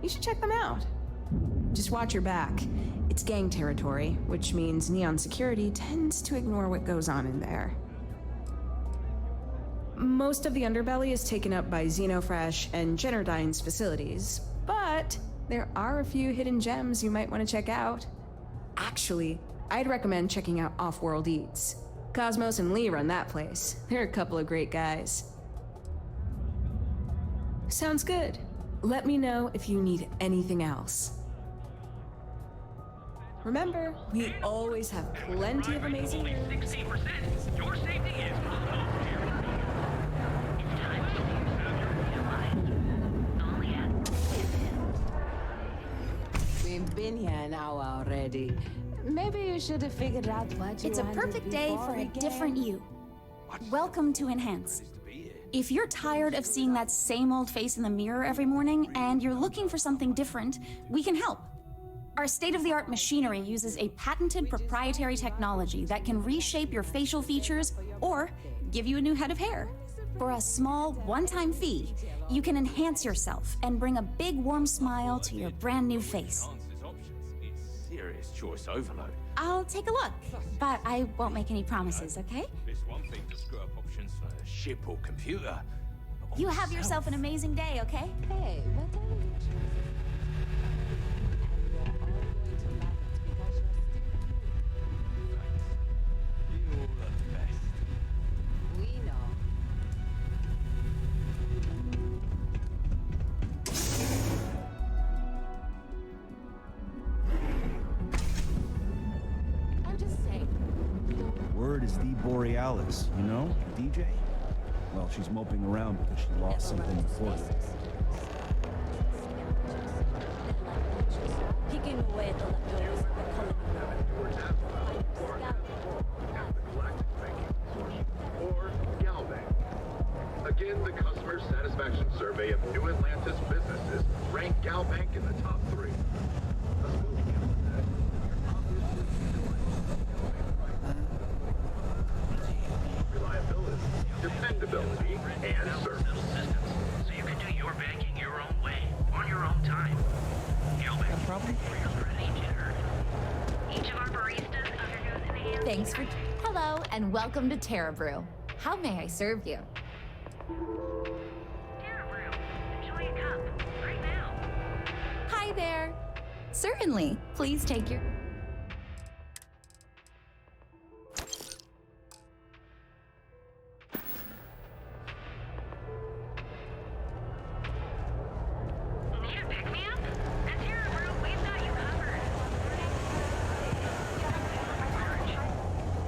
You should check them out. Just watch your back. It's gang territory, which means Neon Security tends to ignore what goes on in there. Most of the underbelly is taken up by Xenofresh and Generdyne's facilities, but there are a few hidden gems you might want to check out. Actually, I'd recommend checking out Off-World Eats. Cosmos and Lee run that place. They're a couple of great guys. Sounds good. Let me know if you need anything else. Remember, we always have plenty of amazing rooms. 16%. Your safety is We've been here an hour already. Maybe you should have figured out what you It's a wanted perfect day before for we a get- different you. Welcome to Enhance. If you're tired of seeing that same old face in the mirror every morning and you're looking for something different, we can help. Our state-of-the-art machinery uses a patented proprietary technology that can reshape your facial features or give you a new head of hair. For a small, one-time fee, you can enhance yourself and bring a big, warm smile to your brand new face. Serious choice overload. I'll take a look, but I won't make any promises, okay? It's one thing to screw up options for a ship or computer. but You have myself- yourself an amazing day, okay? Hey, what are you? You're the best. We know. I'm just saying. Word is the Borealis, you know, DJ? Well, she's moping around because she lost something important. Picking away at the leftovers of the colony. Or Galbank. Again, the customer satisfaction survey of New Atlantis businesses ranked Galbank in the top 3. Reliability, dependability, and service. So you can do your banking your own way, on your own time. Galbank problem? Each of our baristas undergoes enhanced. Thanks for. Hello, and welcome to Terra Brew. How may I serve you? Enjoy a cup right now. Hi there. Certainly. Please take your. Need a pick-me-up? At Terra Brew, we've got you covered.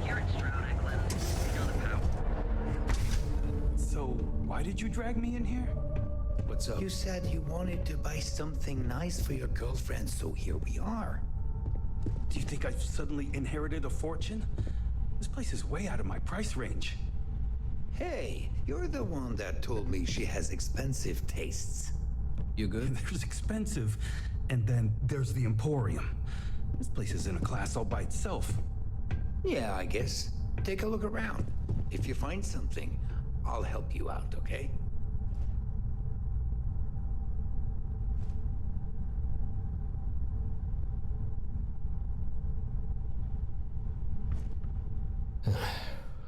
Here at Stroud Eklund, we know the power. So, why did you drag me in here? What's up? You said you wanted to buy something nice for your girlfriend, so here we are. Do you think I've suddenly inherited a fortune? This place is way out of my price range. Hey, you're the one that told me she has expensive tastes. You good? There's expensive, and then there's the Emporium. This place is in a class all by itself. Yeah, I guess. Take a look around. If you find something, I'll help you out, okay?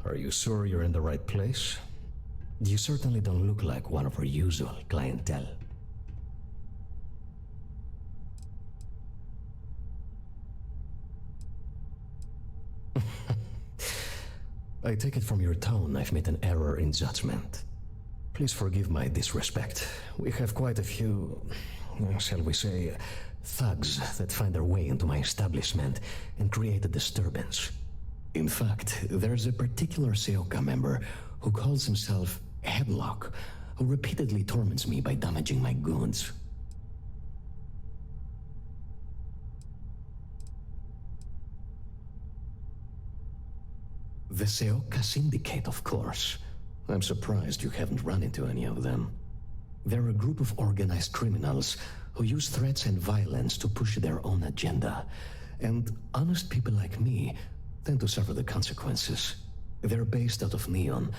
Are you sure you're in the right place? You certainly don't look like one of our usual clientele. I take it from your tone I've made an error in judgment. Please forgive my disrespect. We have quite a few, shall we say, thugs that find their way into my establishment and create a disturbance. In fact, there's a particular Seoka member who calls himself Headlock, who repeatedly torments me by damaging my goods. The Seoka Syndicate, of course. I'm surprised you haven't run into any of them. They're a group of organized criminals who use threats and violence to push their own agenda. And honest people like me tend to suffer the consequences. They're based out of Neon,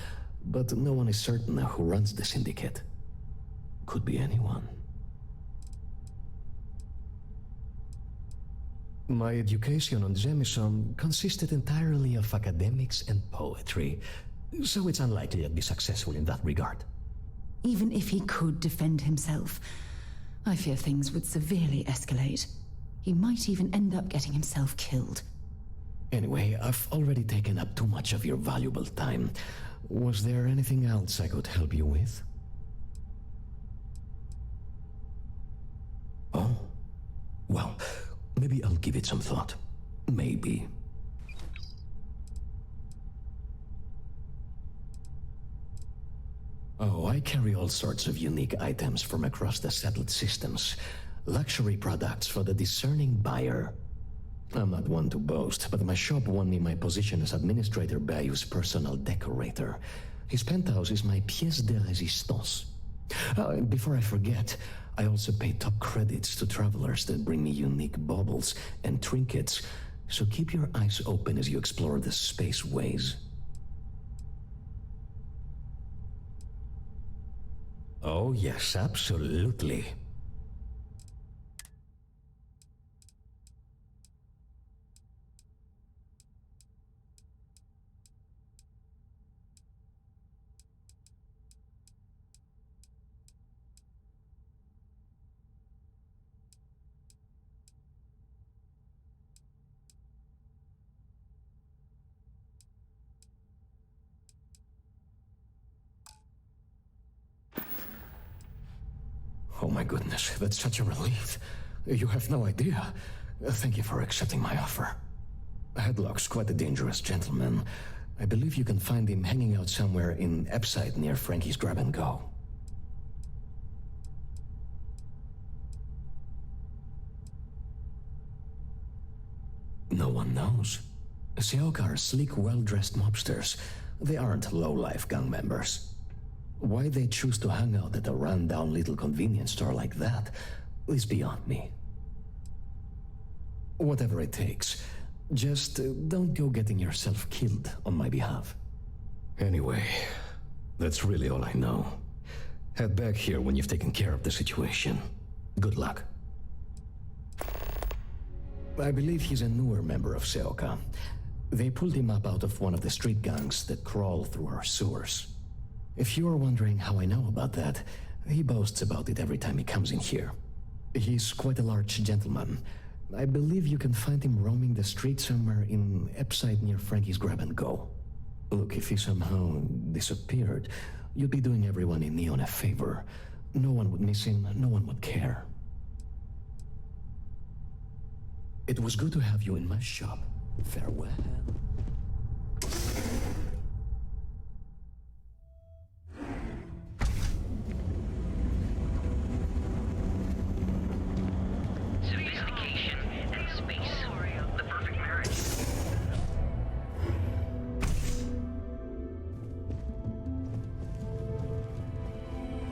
but no one is certain who runs the syndicate. Could be anyone. My education on Jemison consisted entirely of academics and poetry, so it's unlikely I'd be successful in that regard. Even if he could defend himself, I fear things would severely escalate. He might even end up getting himself killed. Anyway, I've already taken up too much of your valuable time. Was there anything else I could help you with? Oh, well, maybe I'll give it some thought. Maybe. Oh, I carry all sorts of unique items from across the settled systems. Luxury products for the discerning buyer. I'm not one to boast, but my shop won me my position as Administrator Bayou's personal decorator. His penthouse is my pièce de résistance. Before I forget, I also pay top credits to travelers that bring me unique baubles and trinkets, so keep your eyes open as you explore the space ways. Oh yes, absolutely. Oh my goodness, that's such a relief. You have no idea. Thank you for accepting my offer. Headlock's quite a dangerous gentleman. I believe you can find him hanging out somewhere in Epside near Frankie's Grab and Go. No one knows. Seoka are sleek, well-dressed mobsters. They aren't low-life gang members. Why they choose to hang out at a run-down little convenience store like that is beyond me. Whatever it takes, just don't go getting yourself killed on my behalf. Anyway, that's really all I know. Head back here when you've taken care of the situation. Good luck. I believe he's a newer member of Seoka. They pulled him up out of one of the street gangs that crawl through our sewers. If you're wondering how I know about that, he boasts about it every time he comes in here. He's quite a large gentleman. I believe you can find him roaming the street somewhere in Epside near Frankie's Grab and Go. Look, if he somehow disappeared, you'd be doing everyone in Neon a favor. No one would miss him, no one would care. It was good to have you in my shop. Farewell. Sophistication and space. The perfect marriage.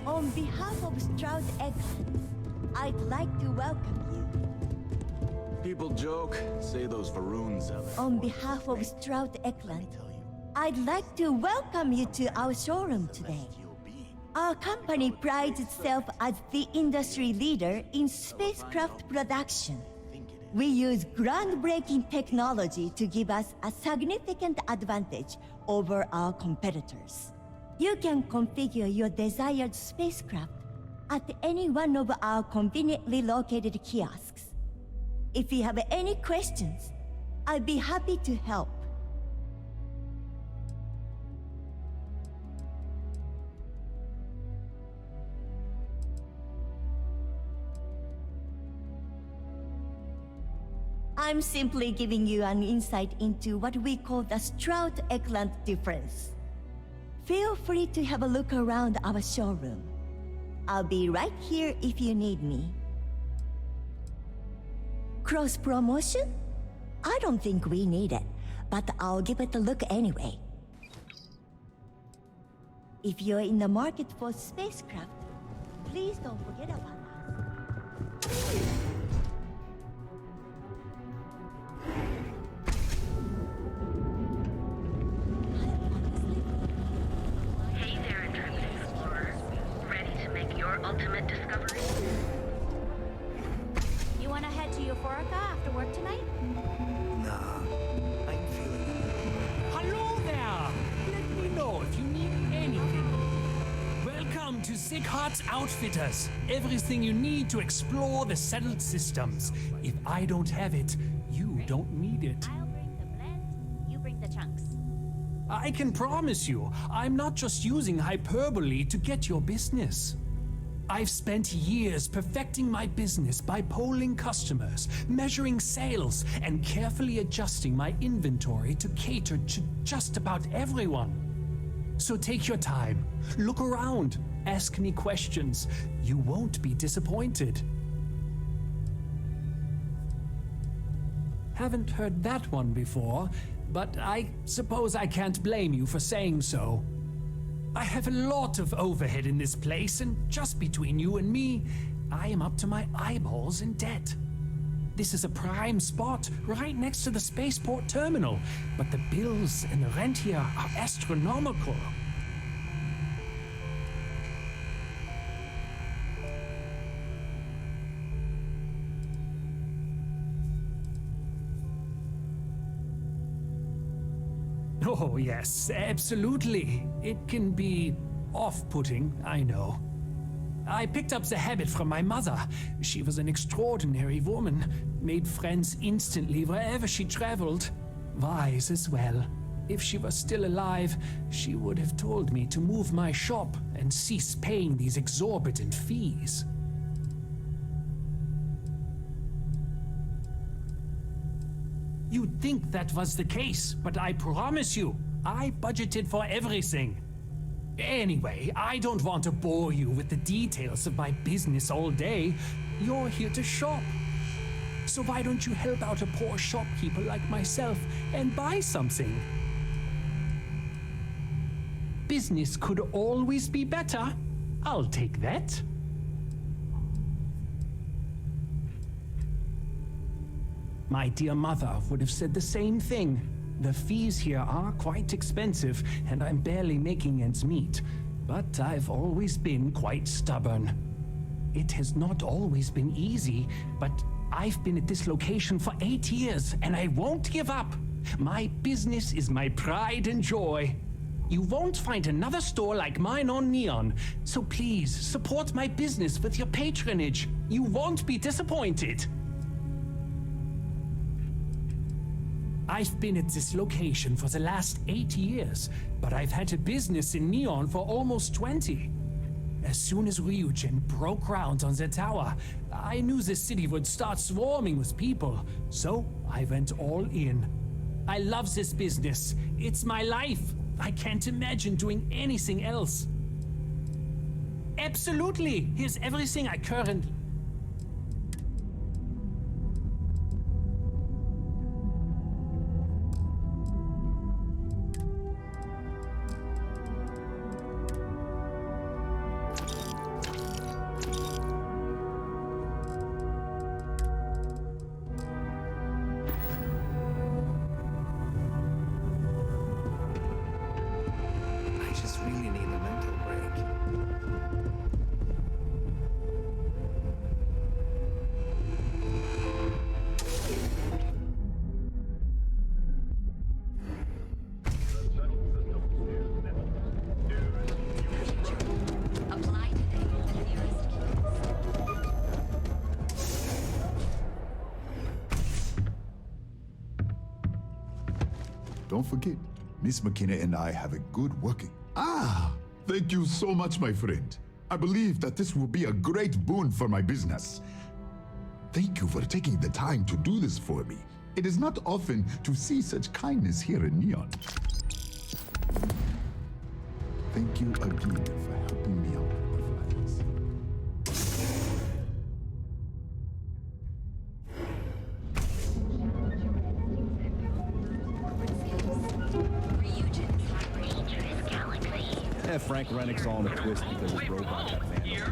On behalf of Stroud Excellence, I'd like to welcome you. People joke, say those Varoons of it. On behalf of Stroud Excellence, I'd like to welcome you to our showroom today. Our company prides itself as the industry leader in spacecraft production. We use groundbreaking technology to give us a significant advantage over our competitors. You can configure your desired spacecraft at any one of our conveniently located kiosks. If you have any questions, I'd be happy to help. I'm simply giving you an insight into what we call the Stroud-Eckland difference. Feel free to have a look around our showroom. I'll be right here if you need me. Cross-promotion? I don't think we need it, but I'll give it a look anyway. If you're in the market for spacecraft, please don't forget about us. Hey there, intrepid explorer. Ready to make your ultimate discovery? You want to head to Euphorica after work tonight? Nah, I'm feeling Hello there! Let me know if you need anything. Welcome to Sick Hearts Outfitters. Everything you need to explore the settled systems. If I don't have it, you don't need it. I'll bring the blend, you bring the chunks. I can promise you, I'm not just using hyperbole to get your business. I've spent years perfecting my business by polling customers, measuring sales, and carefully adjusting my inventory to cater to just about everyone. So take your time, look around, ask me questions. You won't be disappointed. Haven't heard that one before, but I suppose I can't blame you for saying so. I have a lot of overhead in this place, and just between you and me, I am up to my eyeballs in debt. This is a prime spot right next to the spaceport terminal, but the bills and the rent here are astronomical. Oh, yes, absolutely. It can be off-putting, I know. I picked up the habit from my mother. She was an extraordinary woman, made friends instantly wherever she traveled. Wise as well. If she was still alive, she would have told me to move my shop and cease paying these exorbitant fees. You'd think that was the case, but I promise you, I budgeted for everything. Anyway, I don't want to bore you with the details of my business all day. You're here to shop. So why don't you help out a poor shopkeeper like myself and buy something? Business could always be better. I'll take that. My dear mother would have said the same thing. The fees here are quite expensive, and I'm barely making ends meet. But I've always been quite stubborn. It has not always been easy, but I've been at this location for 8 years, and I won't give up. My business is my pride and joy. You won't find another store like mine on Neon, so please support my business with your patronage. You won't be disappointed. I've been at this location for the last 8 years, but I've had a business in Neon for almost 20. As soon as Ryujin broke ground on the tower, I knew the city would start swarming with people, so I went all in. I love this business. It's my life. I can't imagine doing anything else. Absolutely. Here's everything I currently... Don't forget, Miss McKenna and I have a good working. Ah, thank you so much, my friend. I believe that this will be a great boon for my business. Thank you for taking the time to do this for me. It is not often to see such kindness here in Neon. Thank you again for helping me out with the flies. Yeah, Frank Rennick's all in a twist because his robot got vandalized.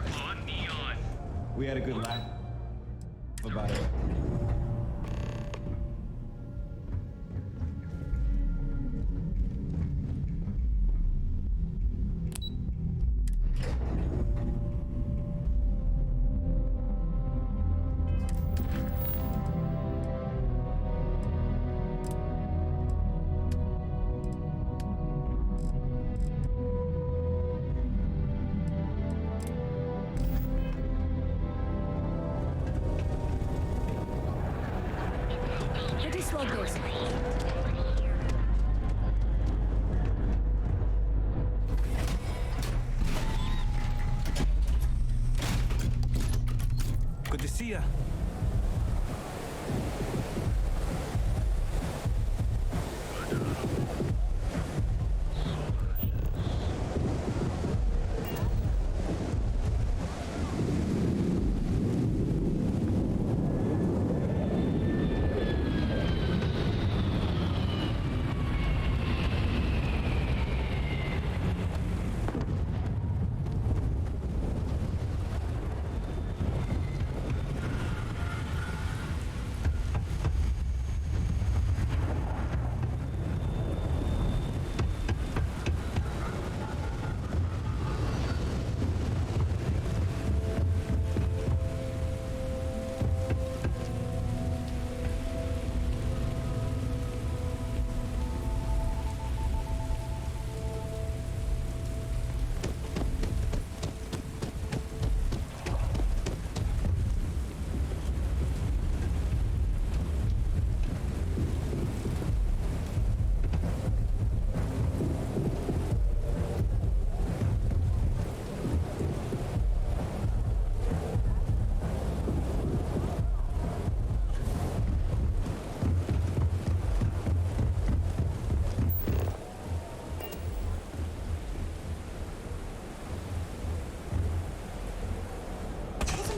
We had a good laugh about it. Good to see ya.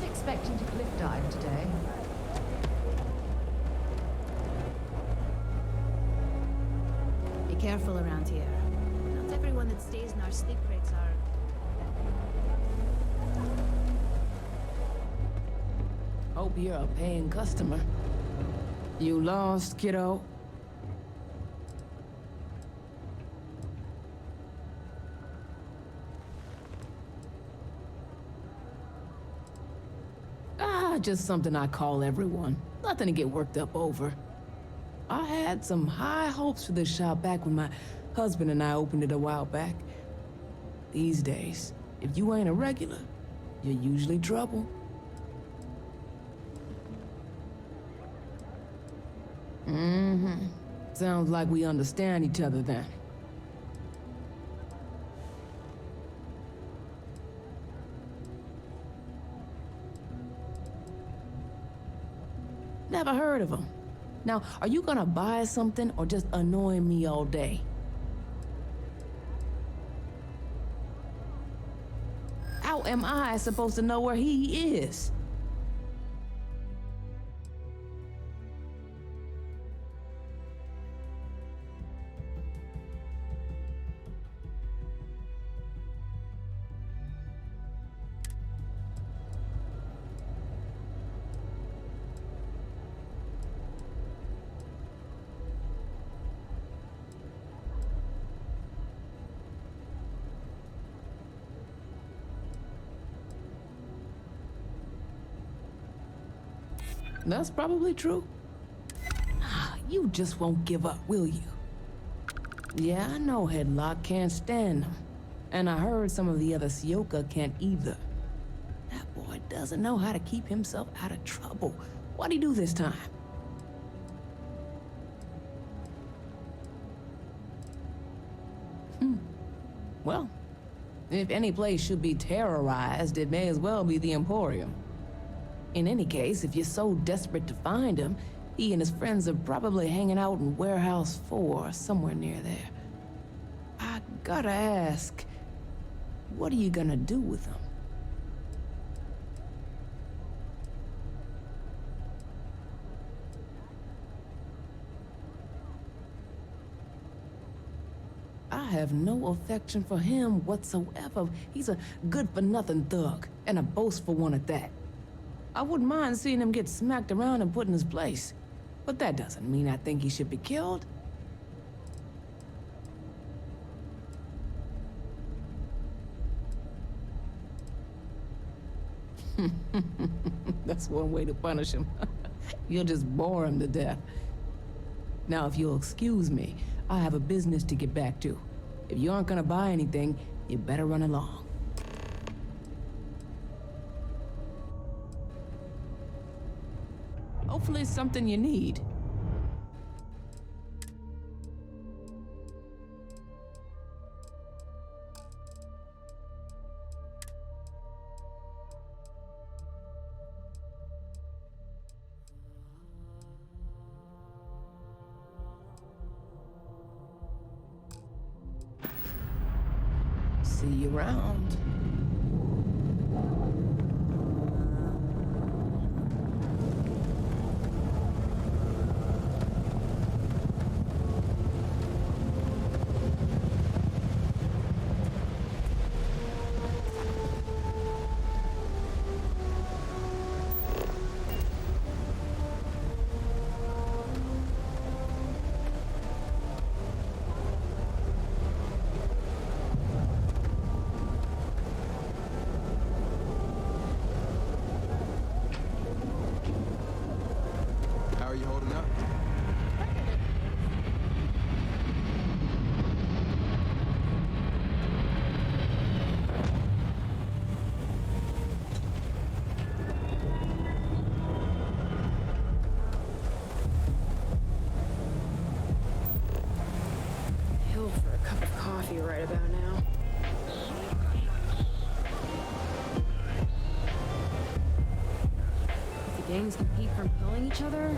Expecting to cliff dive today. Be careful around here. Not everyone that stays in our sleep crates are... Hope you're a paying customer. You lost, kiddo? Just something I call everyone. Nothing to get worked up over. I had some high hopes for this shop back when my husband and I opened it a while back. These days, if you ain't a regular, you're usually trouble. Mm-hmm. Sounds like we understand each other then. Never heard of them. Now, are you gonna buy something or just annoy me all day? How am I supposed to know where he is? That's probably true. You just won't give up, will you? Yeah, I know Headlock can't stand them. And I heard some of the other Sioka can't either. That boy doesn't know how to keep himself out of trouble. What'd he do this time? Well, if any place should be terrorized, it may as well be the Emporium. In any case, if you're so desperate to find him, he and his friends are probably hanging out in Warehouse 4, somewhere near there. I gotta ask, what are you gonna do with him? I have no affection for him whatsoever. He's a good-for-nothing thug, and a boastful one at that. I wouldn't mind seeing him get smacked around and put in his place. But that doesn't mean I think he should be killed. That's one way to punish him. You'll just bore him to death. Now, if you'll excuse me, I have a business to get back to. If you aren't gonna buy anything, you better run along. Hopefully it's something you need. See you around. How are you holding up? Hill for a cup of coffee right about now. If the gangs compete from killing each other,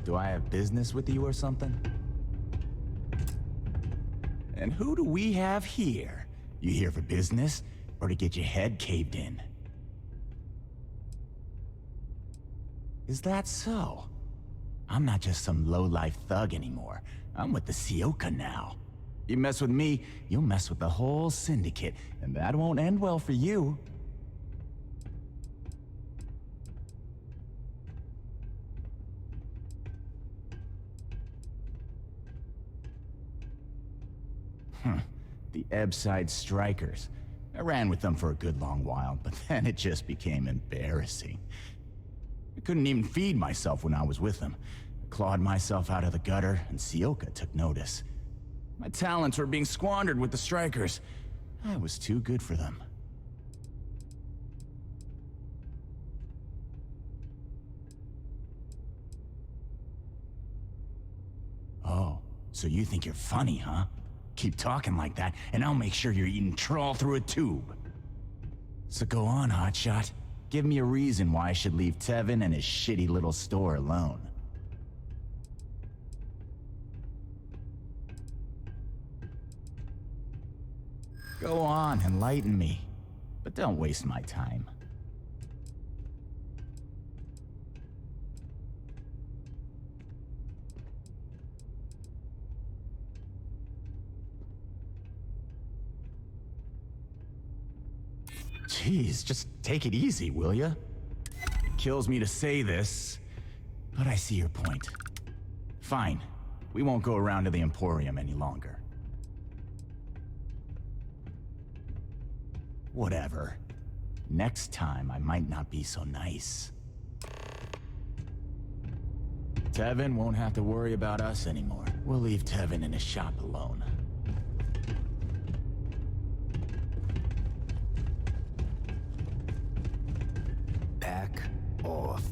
Do I have business with you or something? And who do we have here? You here for business, or to get your head caved in? Is that so? I'm not just some low-life thug anymore. I'm with the Sioka now. You mess with me, you'll mess with the whole syndicate, and that won't end well for you. The Ebbside Strikers. I ran with them for a good long while, but then it just became embarrassing. I couldn't even feed myself when I was with them. I clawed myself out of the gutter, and Sioka took notice. My talents were being squandered with the Strikers. I was too good for them. Oh, so you think you're funny, huh? Keep talking like that, and I'll make sure you're eating trawl through a tube. So go on, hotshot. Give me a reason why I should leave Tevin and his shitty little store alone. Go on, enlighten me. But don't waste my time. Jeez, just take it easy, will ya? It kills me to say this, but I see your point. Fine. We won't go around to the Emporium any longer. Whatever. Next time, I might not be so nice. Tevin won't have to worry about us anymore. We'll leave Tevin in his shop alone. Back off.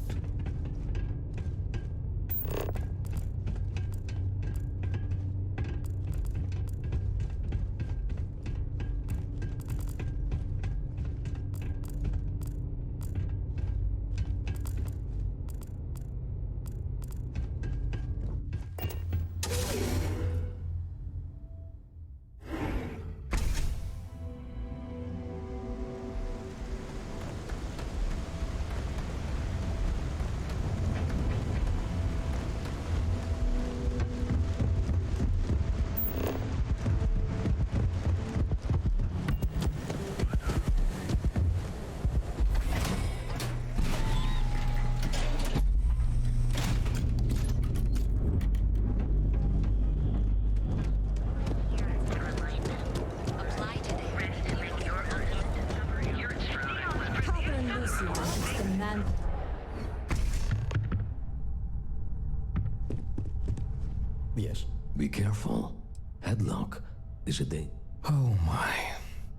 Yes. Be careful. Headlock. Is it the... Oh my.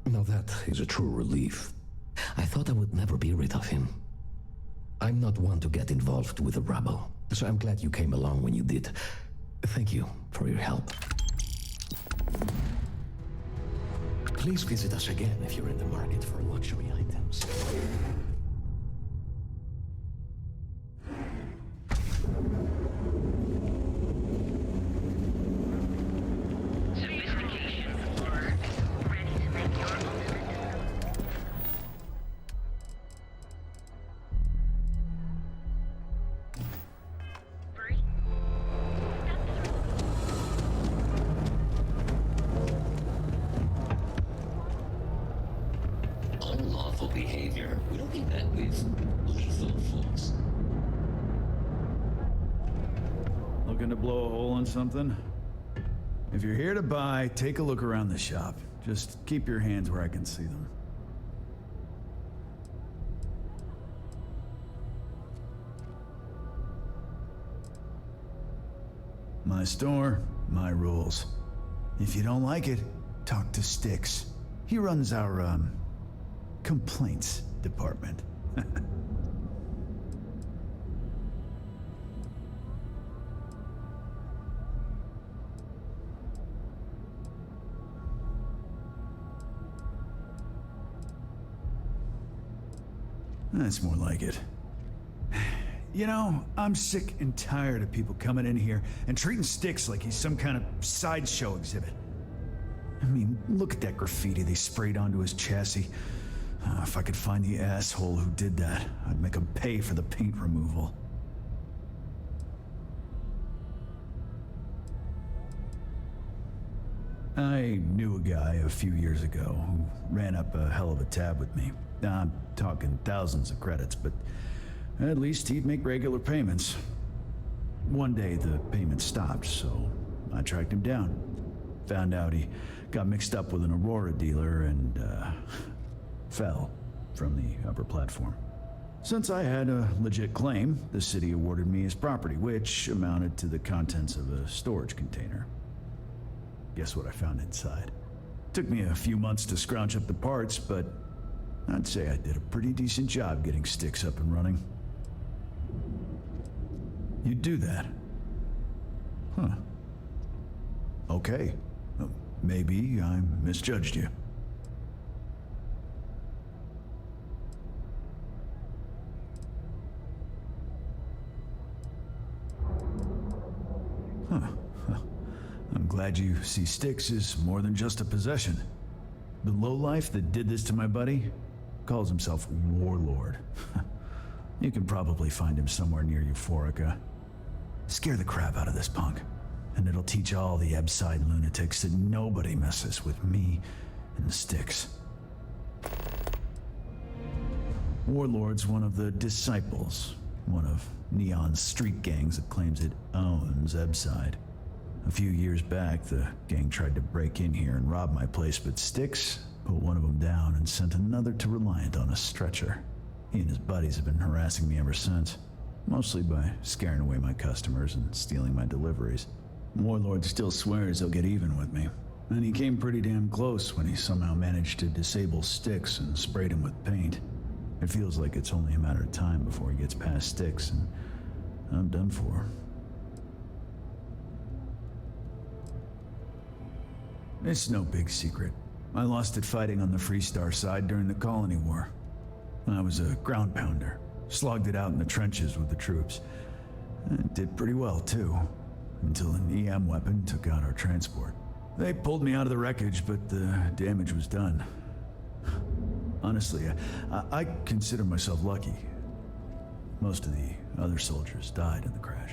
Now that is a true relief. I thought I would never be rid of him. I'm not one to get involved with the rabble, so I'm glad you came along when you did. Thank you for your help. Please visit us again if you're in the market for luxury items. Unlawful behavior will be met with lethal force. Looking to blow a hole in something? If you're here to buy, take a look around the shop. Just keep your hands where I can see them. My store, my rules. If you don't like it, talk to Styx. He runs our, complaints department. That's more like it. You know, I'm sick and tired of people coming in here and treating Styx like he's some kind of sideshow exhibit. I mean, look at that graffiti they sprayed onto his chassis. If I could find the asshole who did that, I'd make him pay for the paint removal. I knew a guy a few years ago who ran up a hell of a tab with me. I'm talking thousands of credits, but at least he'd make regular payments. One day the payments stopped, so I tracked him down. Found out he got mixed up with an Aurora dealer and, fell from the upper platform. Since I had a legit claim, the city awarded me his property, which amounted to the contents of a storage container. Guess what I found inside? Took me a few months to scrounge up the parts, but I'd say I did a pretty decent job getting Styx up and running. You'd do that? Huh. Okay. Maybe I misjudged you. Huh. I'm glad you see Styx as more than just a possession. The lowlife that did this to my buddy calls himself Warlord. You can probably find him somewhere near Euphorica. Scare the crap out of this punk, and it'll teach all the Ebside lunatics that nobody messes with me and the Styx. Warlord's one of the disciples, one of Neon's street gangs that claims it owns Ebside. A few years back, the gang tried to break in here and rob my place, but Styx put one of them down and sent another to Reliant on a stretcher. He and his buddies have been harassing me ever since, mostly by scaring away my customers and stealing my deliveries. Warlord still swears he'll get even with me, and he came pretty damn close when he somehow managed to disable Styx and sprayed him with paint. It feels like it's only a matter of time before he gets past Styx, and I'm done for. It's no big secret. I lost it fighting on the Freestar side during the Colony War. I was a ground pounder, slogged it out in the trenches with the troops. And did pretty well, too, until an EM weapon took out our transport. They pulled me out of the wreckage, but the damage was done. Honestly, I consider myself lucky. Most of the other soldiers died in the crash.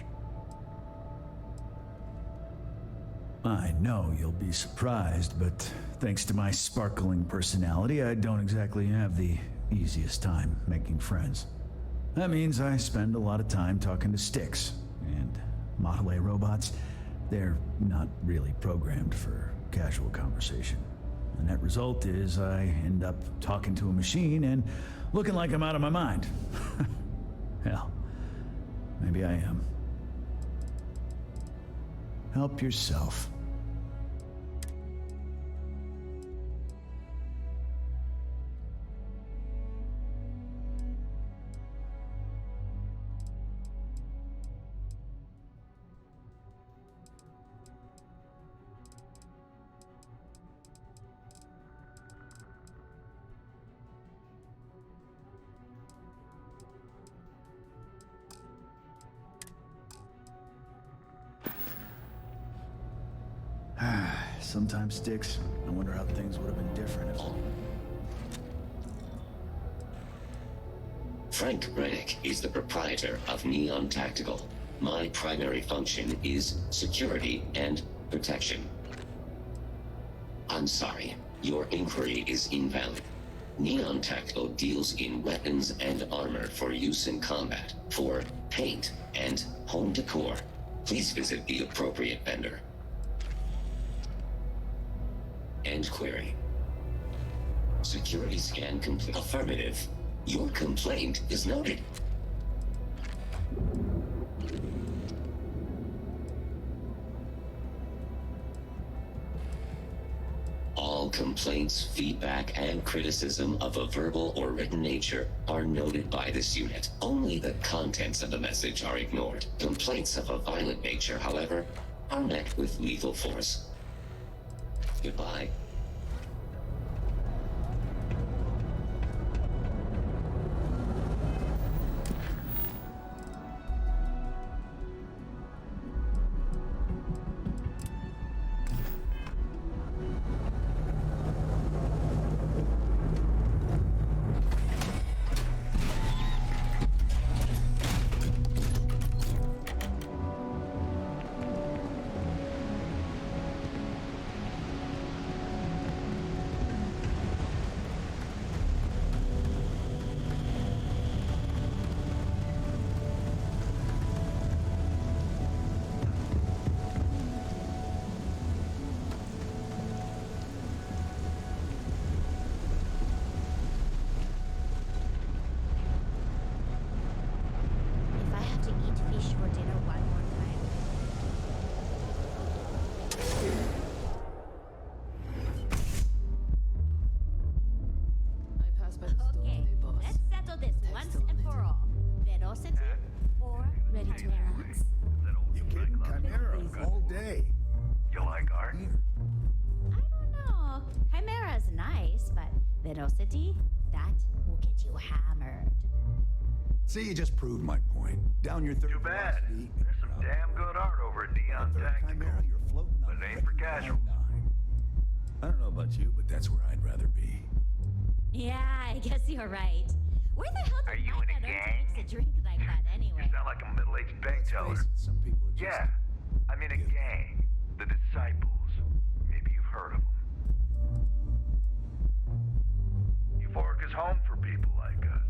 I know you'll be surprised, but thanks to my sparkling personality, I don't exactly have the easiest time making friends. That means I spend a lot of time talking to Styx, and Model A robots, they're not really programmed for casual conversation. The net result is I end up talking to a machine and looking like I'm out of my mind. Hell, maybe I am. Help yourself. Sometimes, Styx, I wonder how things would have been different if... Frank Rennick is the proprietor of Neon Tactical. My primary function is security and protection. I'm sorry, your inquiry is invalid. Neon Tactical deals in weapons and armor for use in combat, for paint and home decor. Please visit the appropriate vendor. End query. Security scan complete. Affirmative. Your complaint is noted. All complaints, feedback, and criticism of a verbal or written nature are noted by this unit. Only the contents of the message are ignored. Complaints of a violent nature, however, are met with lethal force. Goodbye. See, you just proved my point. Down your third Too bad. velocity. There's some damn good art over at Neon Tactical. Chimera, you're floating on But it ain't for casuals. I don't know about you, but that's where I'd rather be. Yeah, I guess you're right. Where the hell did you in a gang? Mike drink like that anyway? You sound like a middle-aged bank teller. Some people just... Yeah, I'm in a gang. The Disciples. Maybe you've heard of them. Euphoric is home for people like us.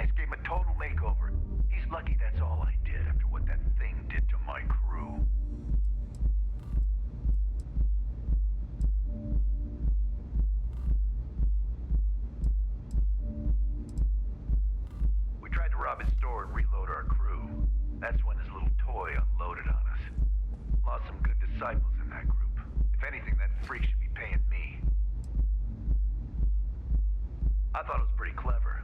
nice, gave him a total makeover. He's lucky that's all I did after what that thing did to my crew. We tried to rob his store and reload our crew. That's when his little toy unloaded on us. Lost some good disciples in that group. If anything, that freak should be paying me. I thought it was pretty clever.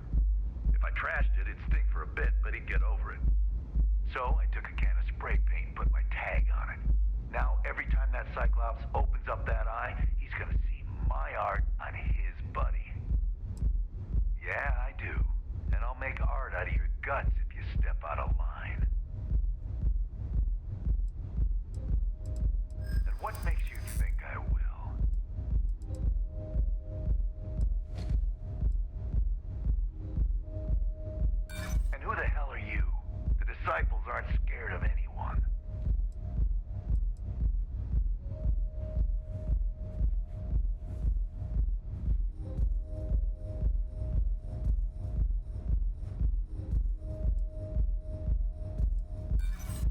If I trashed it, it'd stink for a bit, but he'd get over it. So I took a can of spray paint and put my tag on it. Now, every time that Cyclops opens up that eye, he's gonna see my art on his buddy. Yeah, I do. And I'll make art out of your guts if you step out of line. And what makes you think I will? And who the hell are you? The disciples aren't scared of anyone.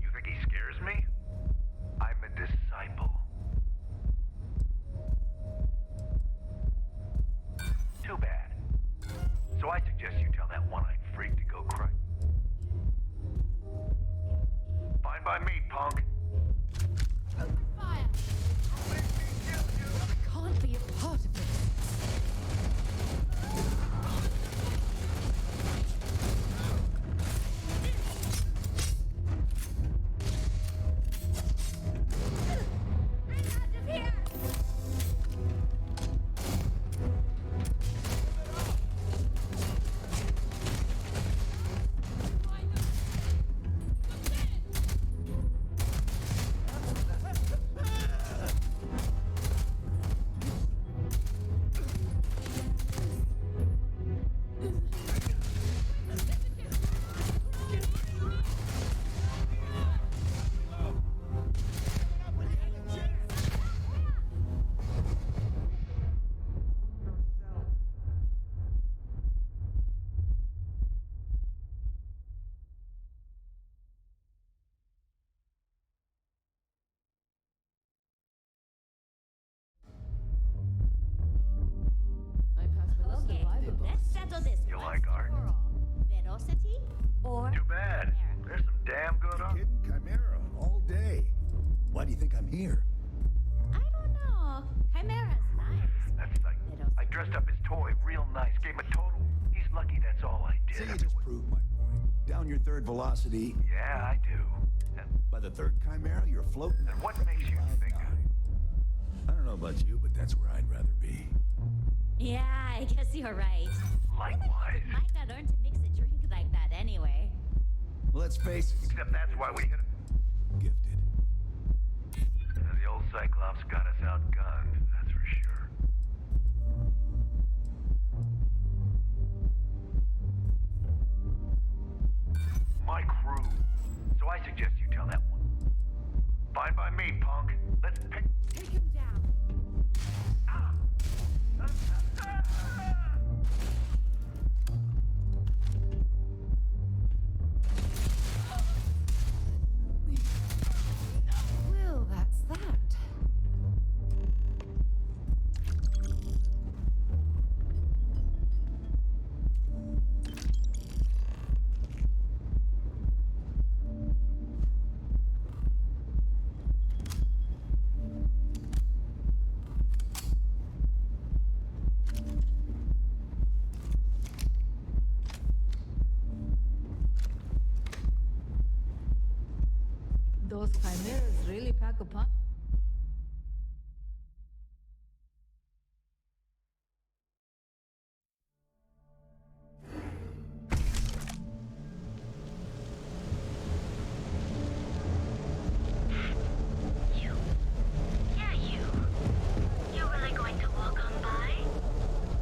You think he scares me? I'm a disciple. Too bad. So I suggest you tell that one-eyed freak to go cry. Fine by me, punk. Fire! Can't be a part of this. Okay, let's settle this. You like art? Velocity or Too bad. There's some damn good art. Kidding Chimera all day. Why do you think I'm here? I don't know. Chimera's nice. That's like, I dressed up his toy real nice, gave him a total. He's lucky that's all I did. See, you just proved my point. Down your third velocity. Yeah, I do. By the third Chimera, you're floating. And what makes you think I don't know about you, but that's where I'd rather be. Yeah, I guess you're right. Likewise. Might not earn to mix a drink like that anyway. Let's face it. Except that's why we hit him. Gifted. The old Cyclops got us outgunned, that's for sure. My crew. So I suggest you tell that one. Fine by me, punk. Let's pick. Take him down. Well, that's that. Those chimeras really pack a punch. You. Yeah, you. You're really going to walk on by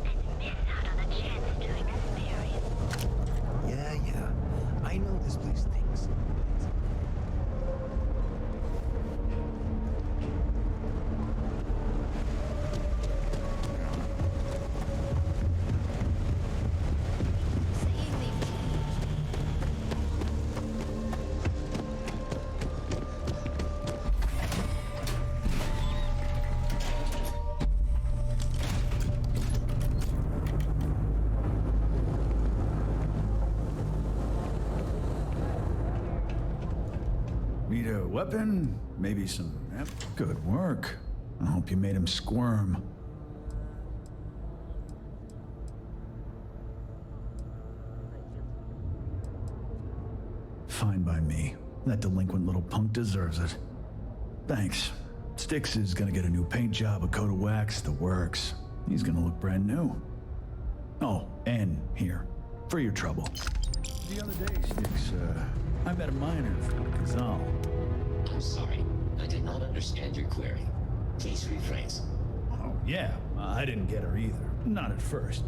and miss out on a chance to experience. Yeah. I know this place stinks. need a weapon? Maybe some... Good work. I hope you made him squirm. Fine by me. That delinquent little punk deserves it. Thanks. Styx is gonna get a new paint job, a coat of wax, the works. He's gonna look brand new. Oh, and here, for your trouble. The other day, Styx, I met a miner from Kazal. I'm sorry. I did not understand your query. Please rephrase. Oh, yeah. I didn't get her either. Not at first.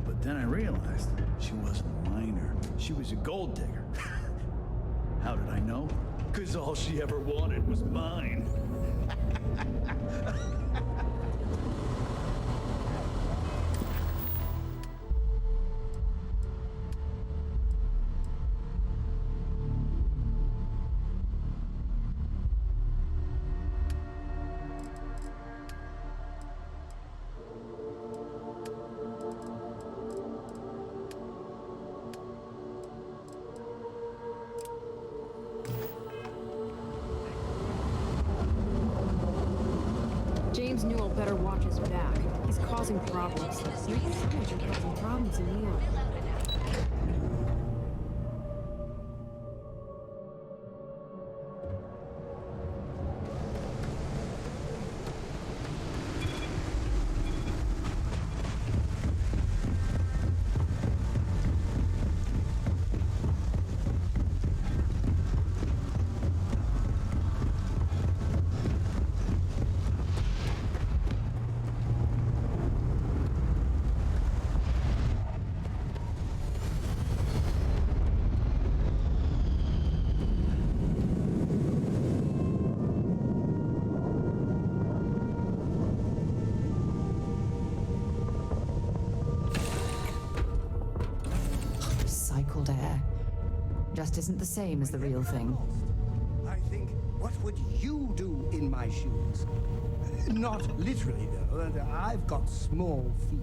But then I realized she wasn't a miner. She was a gold digger. How did I know? Because all she ever wanted was mine. James Newell better watch his back. He's causing problems. You're causing problems in New York. Recycled air. Just isn't the same as the real thing. I think, what would you do in my shoes? Not literally, though. I've got small feet.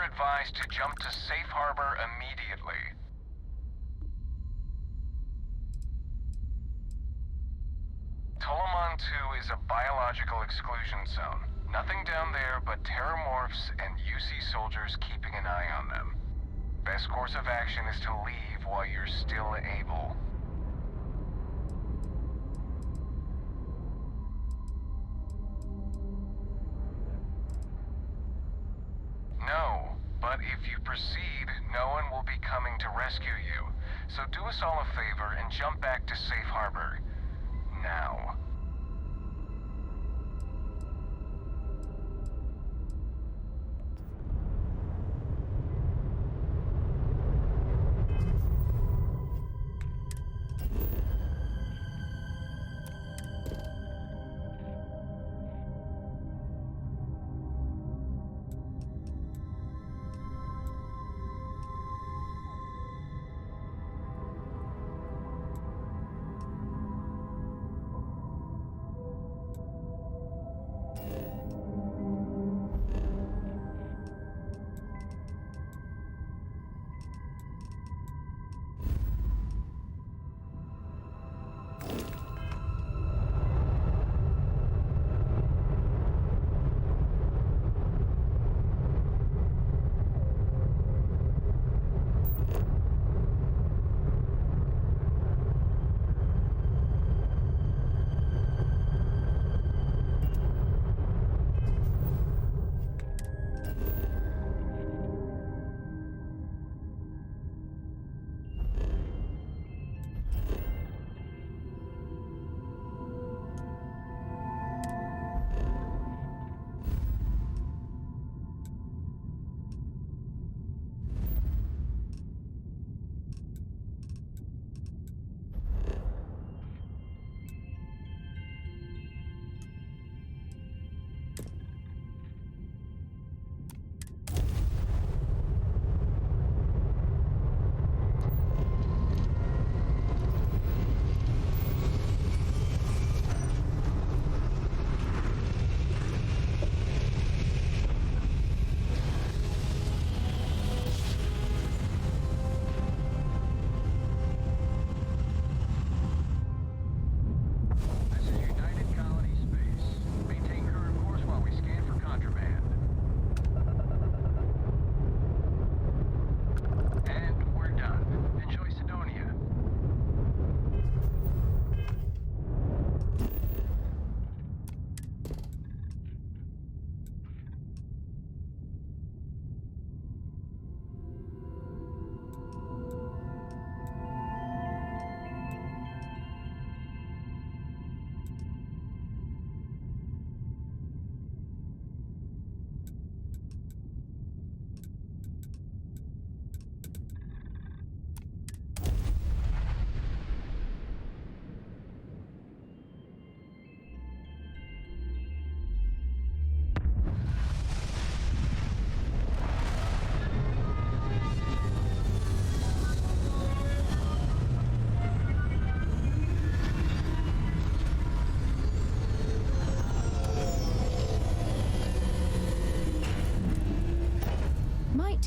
advised to jump to safe harbor immediately. Tolomon 2 is a biological exclusion zone. Nothing down there but terramorphs and UC soldiers keeping an eye on them. Best course of action is to leave while you're still able. No, but if you proceed, no one will be coming to rescue you. So do us all a favor and jump back to safe harbor. Now.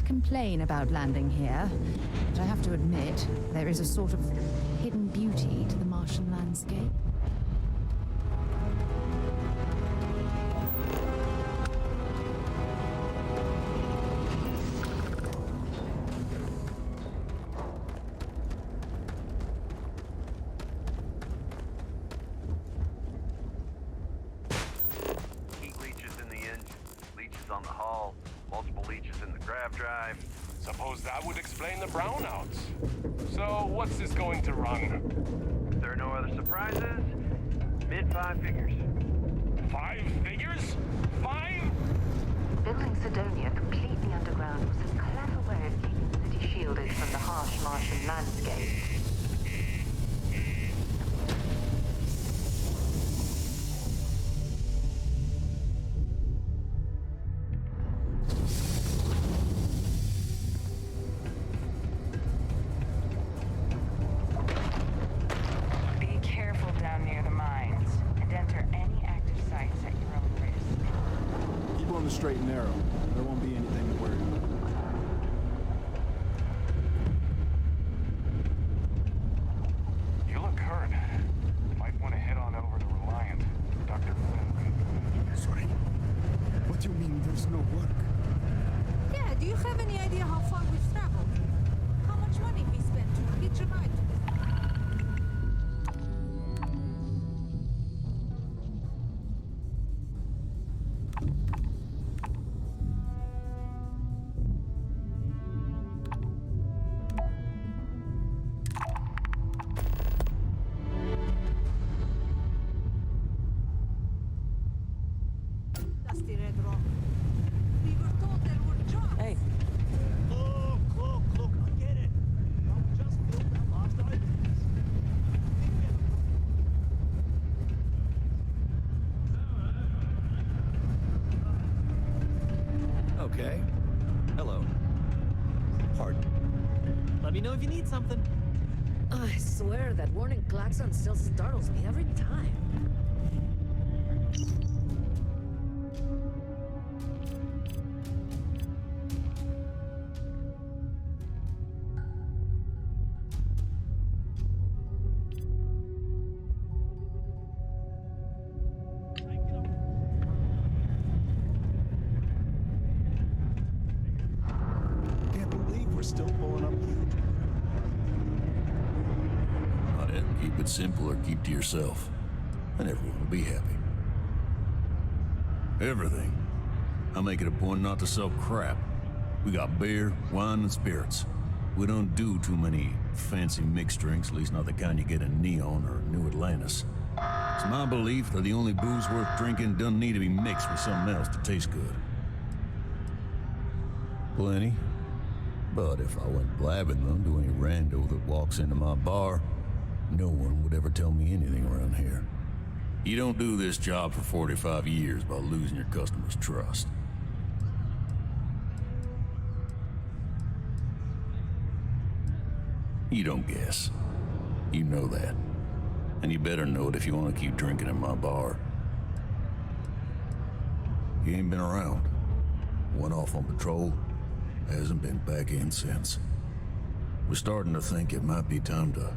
Complain about landing here, but I have to admit, there is a sort of hidden beauty to the Martian landscape. Heat leeches in the engine, leeches on the hull, multiple leeches in the grav drive. Suppose that would explain the brownouts. So, what's this going to run? If there are no other surprises, mid-5 figures. 5 figures? 5? Building Sidonia completely underground was a clever way of keeping the city shielded from the harsh Martian landscape. Straight and narrow. There won't be anything pardon. Let me know if you need something. I swear that warning klaxon still startles me every time. Can't believe we're still pulling up huge. Not it. Keep it simple or keep to yourself, and everyone will be happy. Everything. I make it a point not to sell crap. We got beer, wine, and spirits. We don't do too many fancy mixed drinks, at least not the kind you get in Neon or New Atlantis. It's my belief that the only booze worth drinking doesn't need to be mixed with something else to taste good. Plenty. But if I went blabbing them to any rando that walks into my bar, no one would ever tell me anything around here. You don't do this job for 45 years by losing your customers' trust. You don't guess. You know that. And you better know it if you want to keep drinking in my bar. He ain't been around. Went off on patrol. Hasn't been back in since. We're starting to think it might be time to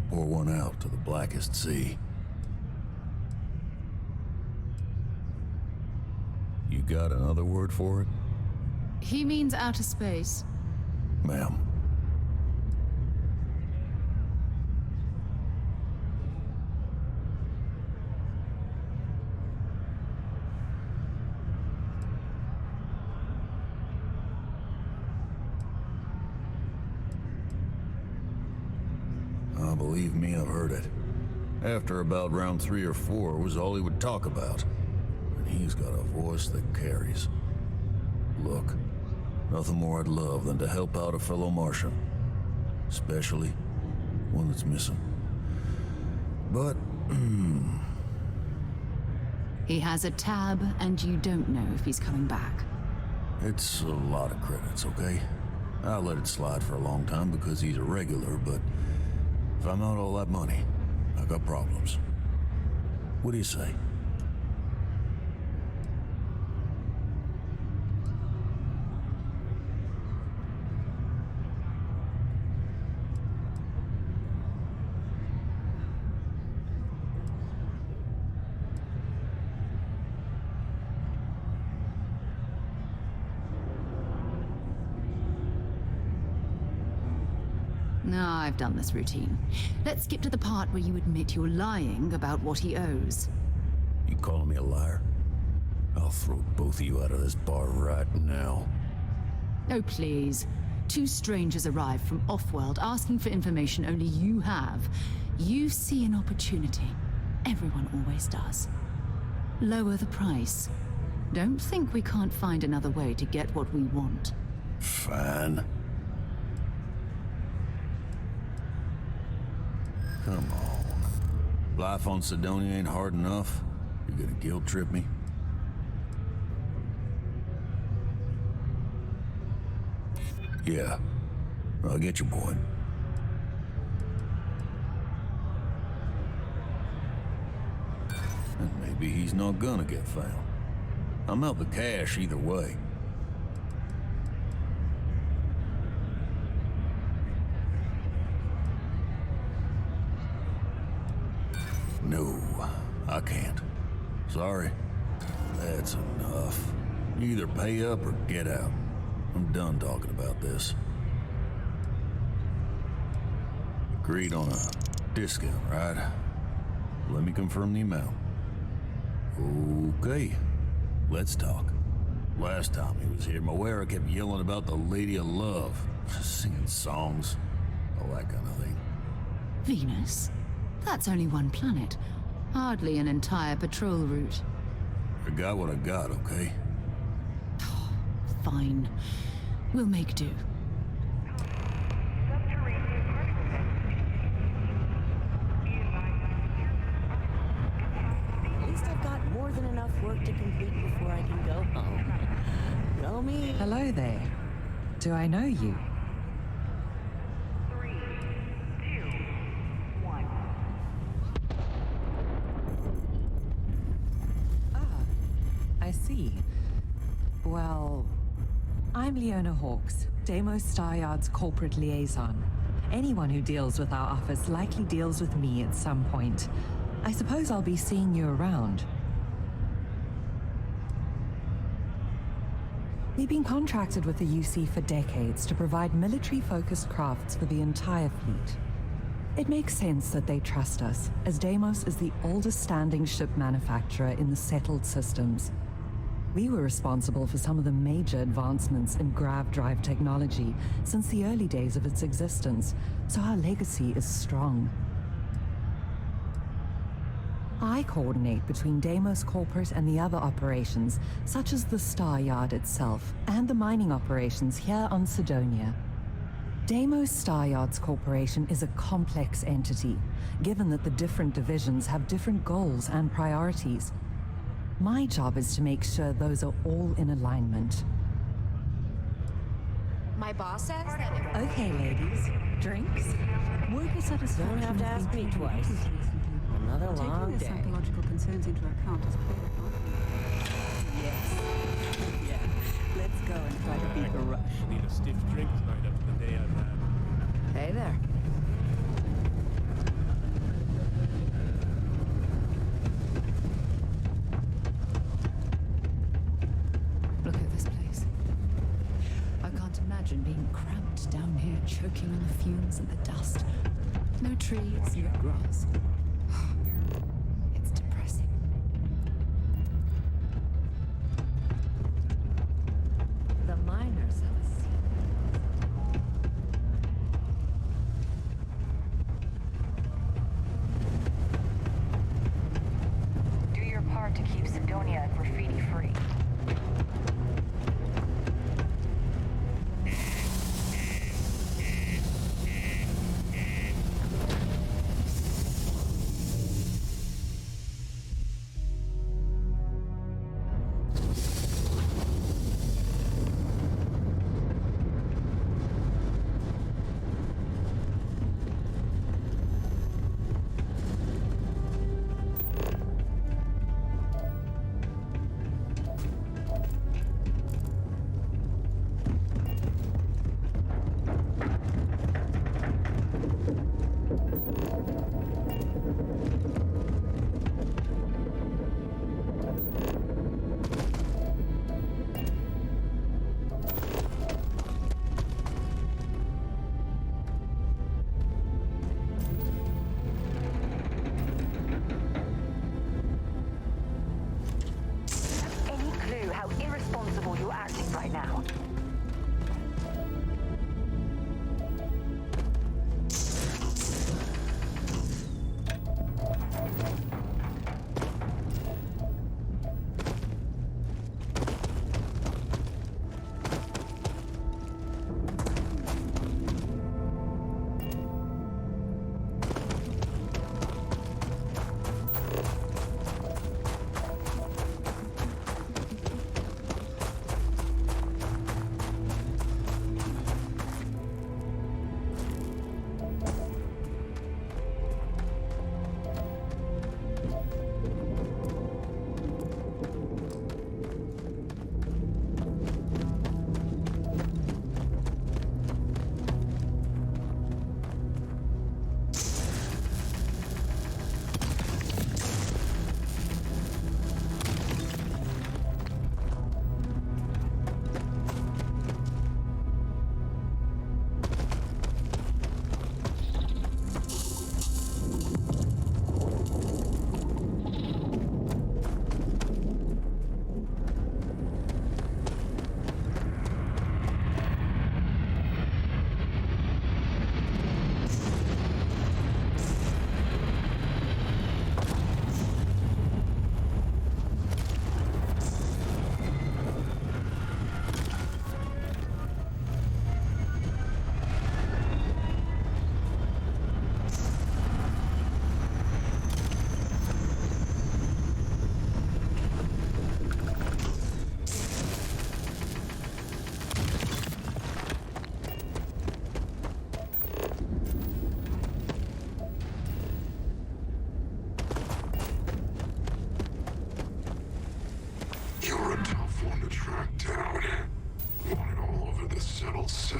pour one out to the blackest sea. You got another word for it? He means outer space. Ma'am. Believe me, I've heard it. After about round 3 or 4 was all he would talk about. And he's got a voice that carries. Look, nothing more I'd love than to help out a fellow Martian. Especially one that's missing. But, He has a tab, and you don't know if he's coming back. it's a lot of credits, okay? I'll let it slide for a long time because he's a regular, but if I'm out all that money, I got problems. What do you say? No, I've done this routine. Let's skip to the part where you admit you're lying about what he owes. You calling me a liar? I'll throw both of you out of this bar right now. Oh, please. 2 strangers arrive from off-world asking for information only you have. You see an opportunity. Everyone always does. Lower the price. Don't think we can't find another way to get what we want. Fine. Come on. Life on Sidonia ain't hard enough. You're gonna guilt trip me? Yeah, I get your point. And maybe he's not gonna get found. I'm out the cash either way. No, I can't. Sorry. That's enough. You either pay up or get out. I'm done talking about this. Agreed on a discount, right? Let me confirm the amount. Okay, let's talk. Last time he was here, Moera kept yelling about the Lady of Love, singing songs, all that kind of thing. Venus? That's only one planet. Hardly an entire patrol route. I got what I got, okay? Fine. We'll make do. At least I've got more than enough work to complete before I can go home. Go me. Hello there. Do I know you? Leona Hawks, Deimos Staryard's corporate liaison. Anyone who deals with our office likely deals with me at some point. I suppose I'll be seeing you around. We've been contracted with the UC for decades to provide military-focused crafts for the entire fleet. It makes sense that they trust us, as Deimos is the oldest standing ship manufacturer in the settled systems. We were responsible for some of the major advancements in grav drive technology since the early days of its existence, so our legacy is strong. I coordinate between Deimos Corporate and the other operations, such as the Staryard itself, and the mining operations here on Sidonia. Deimos Staryards Corporation is a complex entity, given that the different divisions have different goals and priorities. My job is to make sure those are all in alignment. My boss says that if... Okay, ladies. Drinks? Worker satisfaction. Don't have to ask me twice. Another long day. Taking their psychological concerns into account is part of it. Yes. Yeah. Let's go and try to beat the rush. Need a stiff drink tonight after the day I've had. Hey there. Look at this place. I can't imagine being cramped down here, choking on the fumes and the dust. No trees, no grass. It's depressing. The miners have a secret. Do your part to keep Sidonia graffiti free.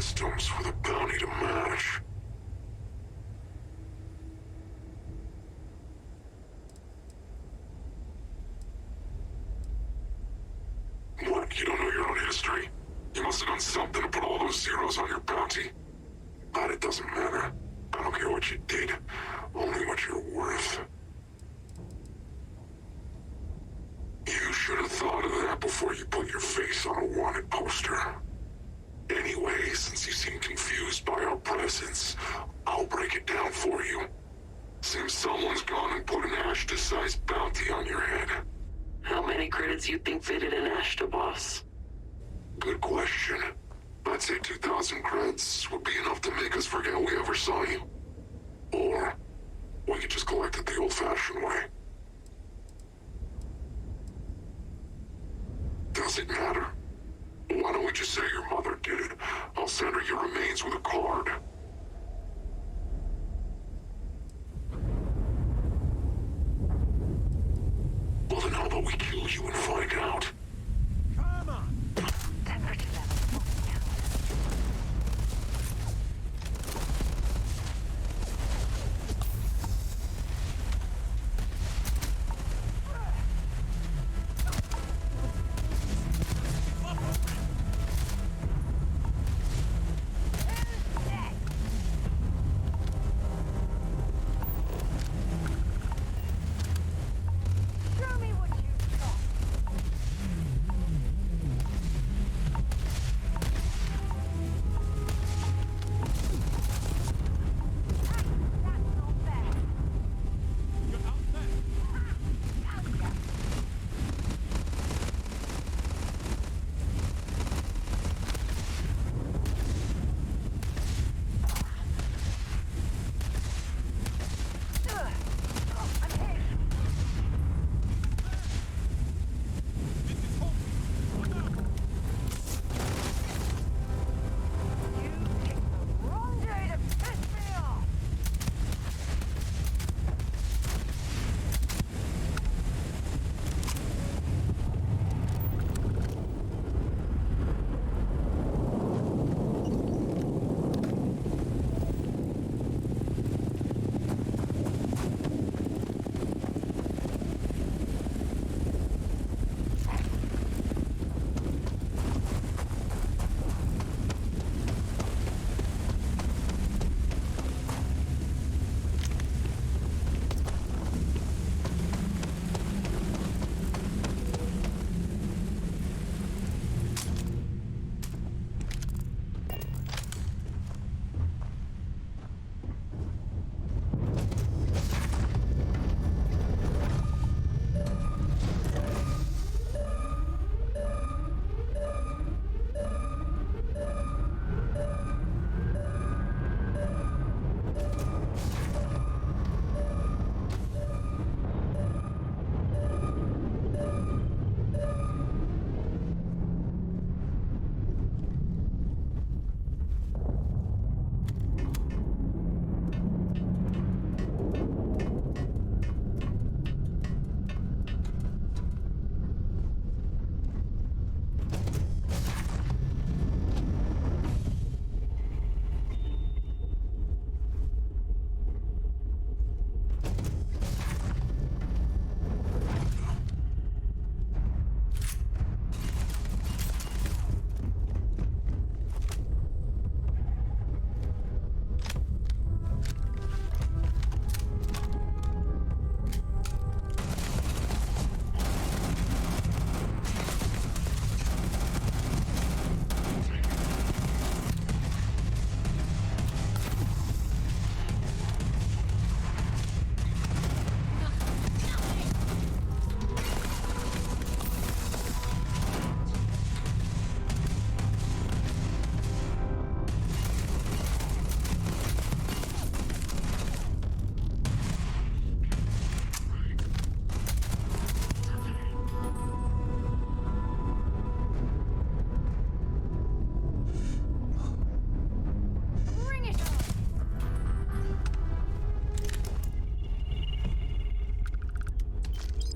systems with a bounty to match. What, you don't know your own history? You must have done something to put all those zeros on your bounty. But it doesn't matter. I don't care what you did, only what you're worth. You should have thought of that before you put your face on a wanted poster. Anyway, since you seem confused by our presence, I'll break it down for you. Seems someone's gone and put an Ashta-sized bounty on your head. How many credits you think fitted in Ashta, boss? Good question. I'd say 2,000 creds would be enough to make us forget we ever saw you. Or we could just collect it the old-fashioned way. Does it matter? Why don't we just say your mother did it? I'll send her your remains with a card. Well, then how about we kill you and find out? Come on! Temperature levels will be counted.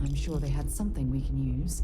I'm sure they had something we can use.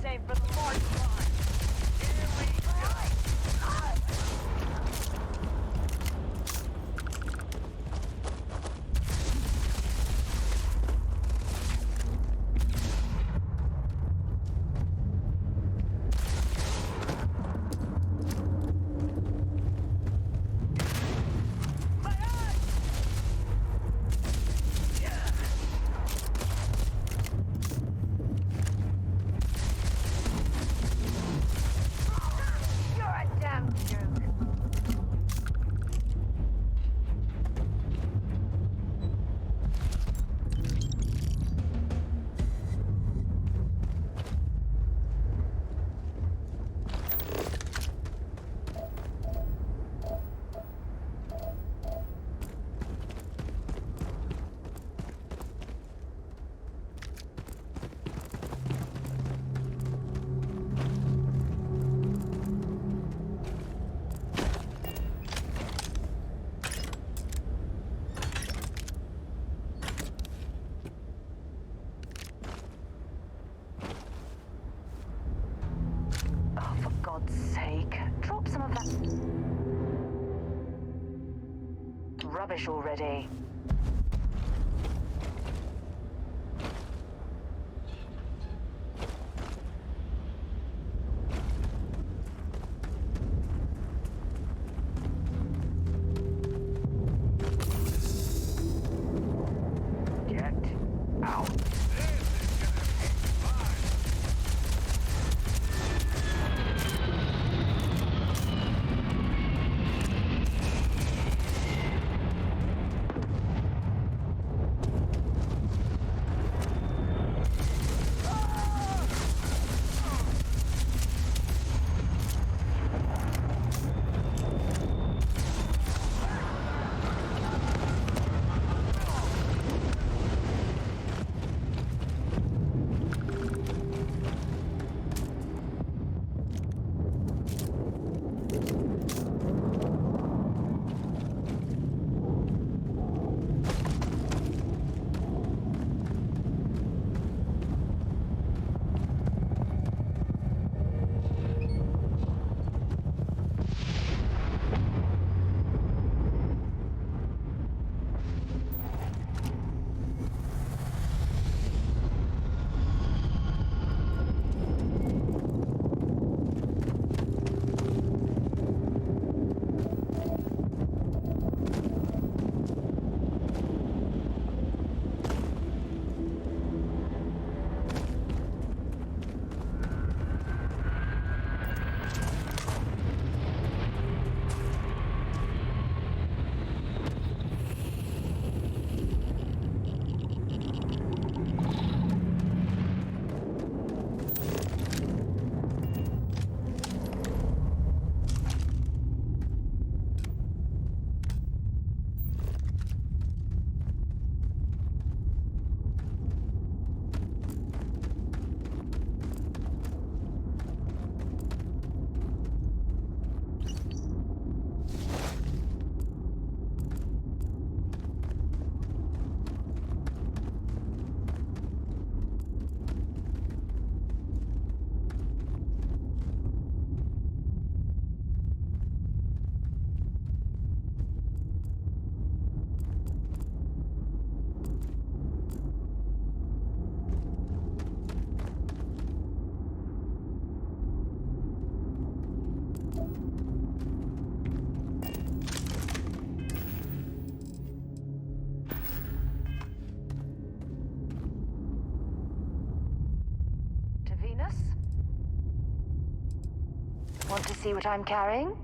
name for the March line. Here we go. You're a damn joke. Oh, for God's sake, drop some of that rubbish already. Get out. Want to see what I'm carrying?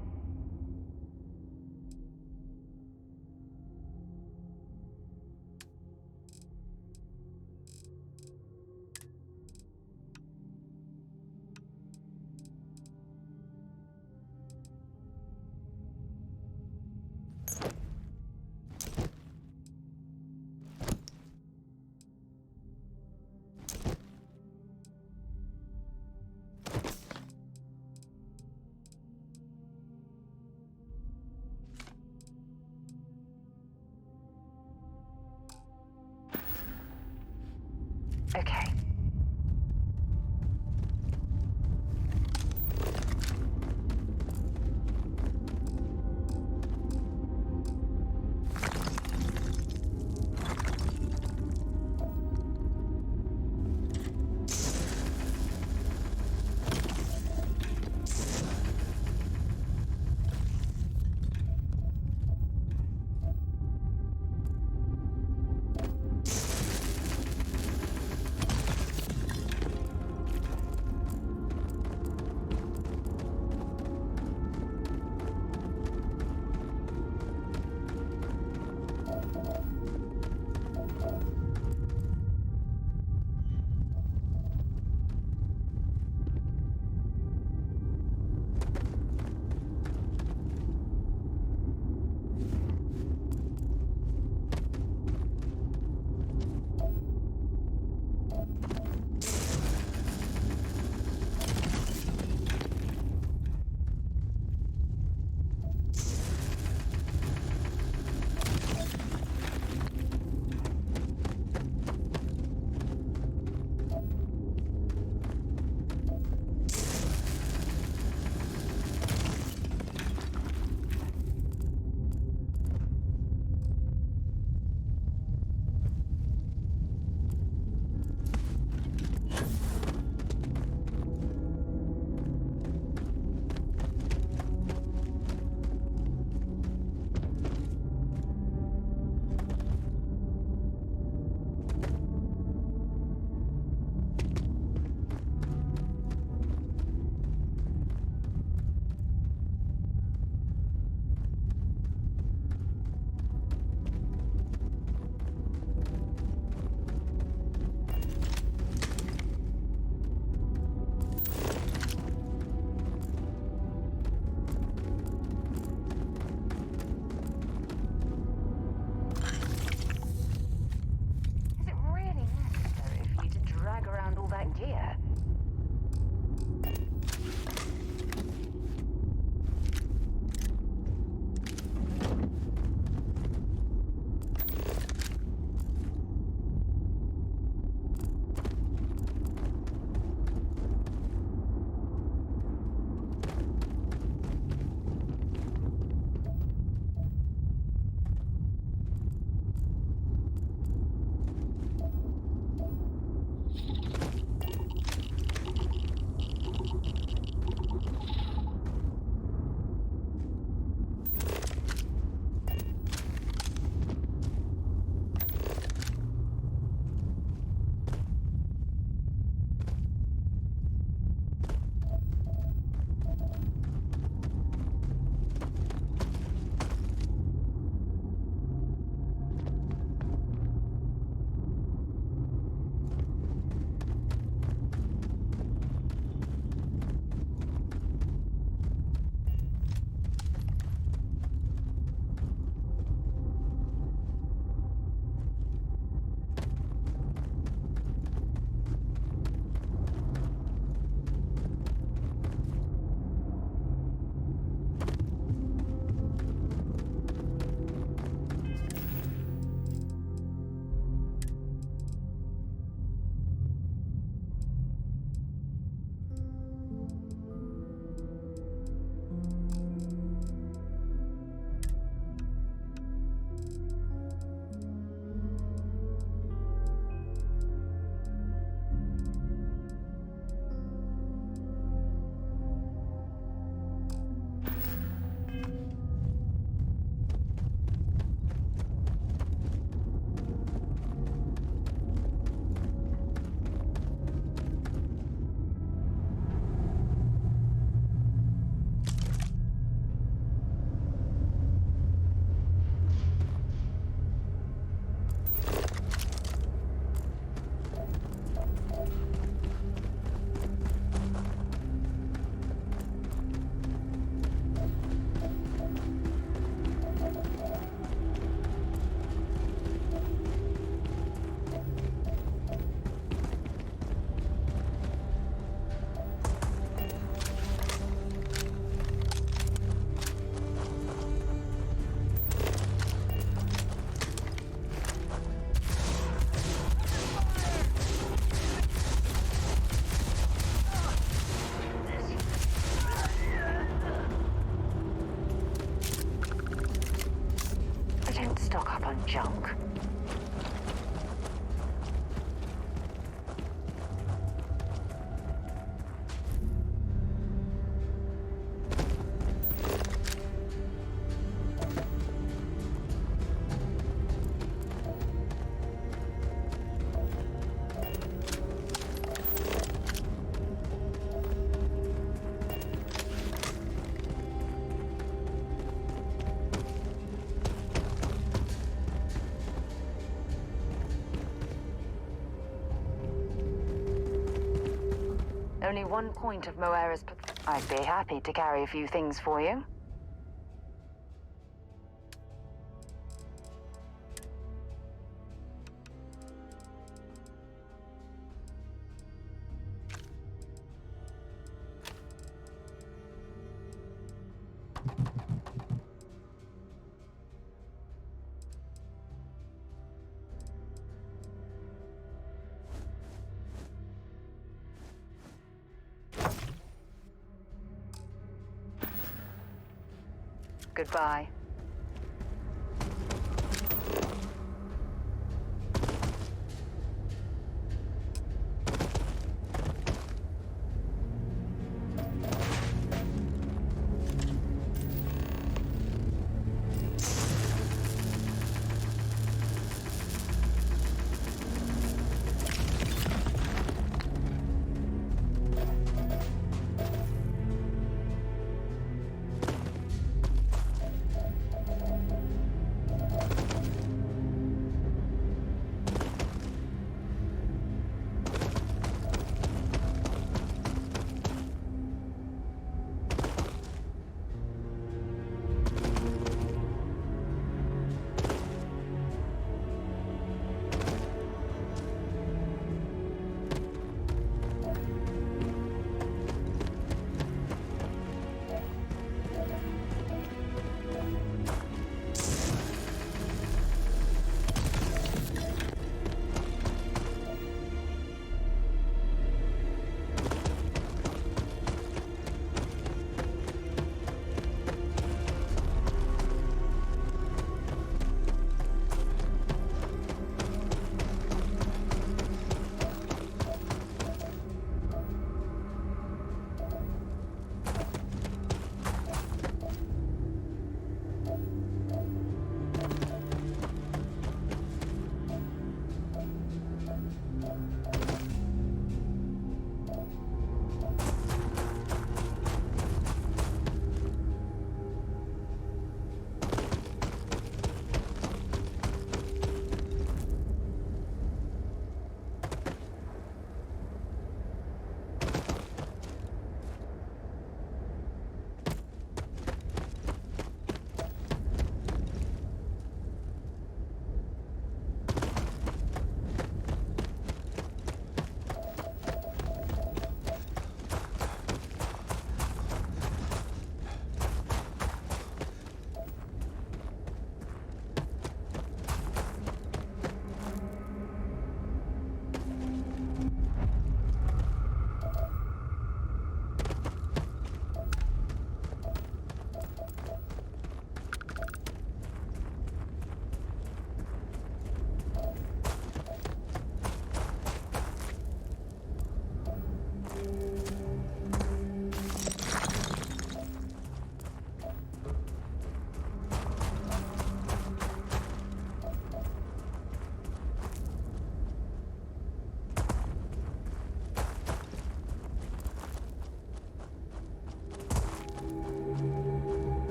junk. Only one point of Moera's... I'd be happy to carry a few things for you. Goodbye.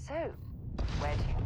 So, where to?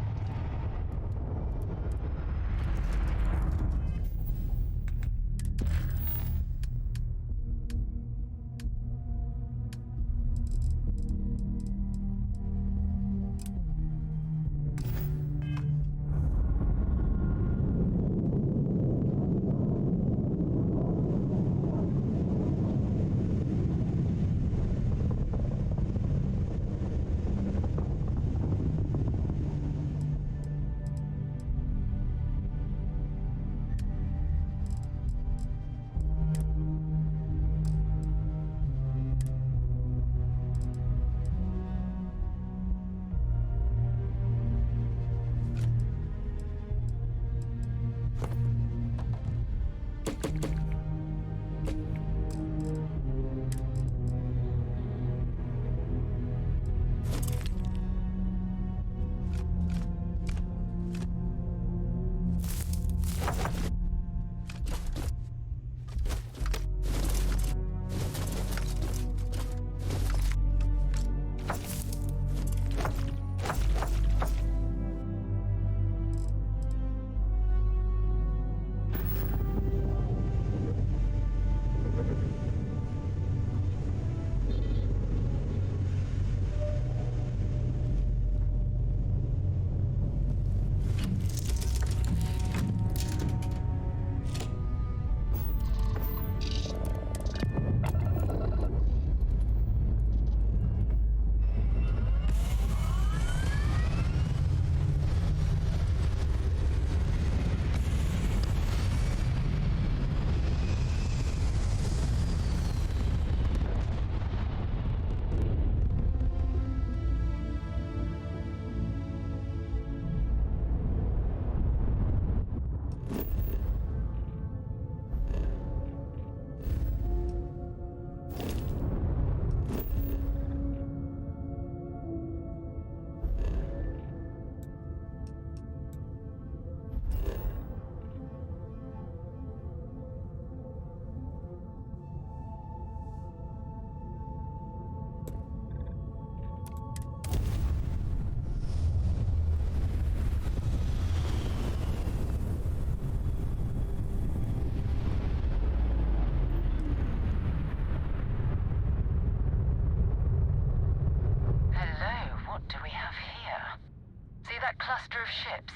cluster of ships.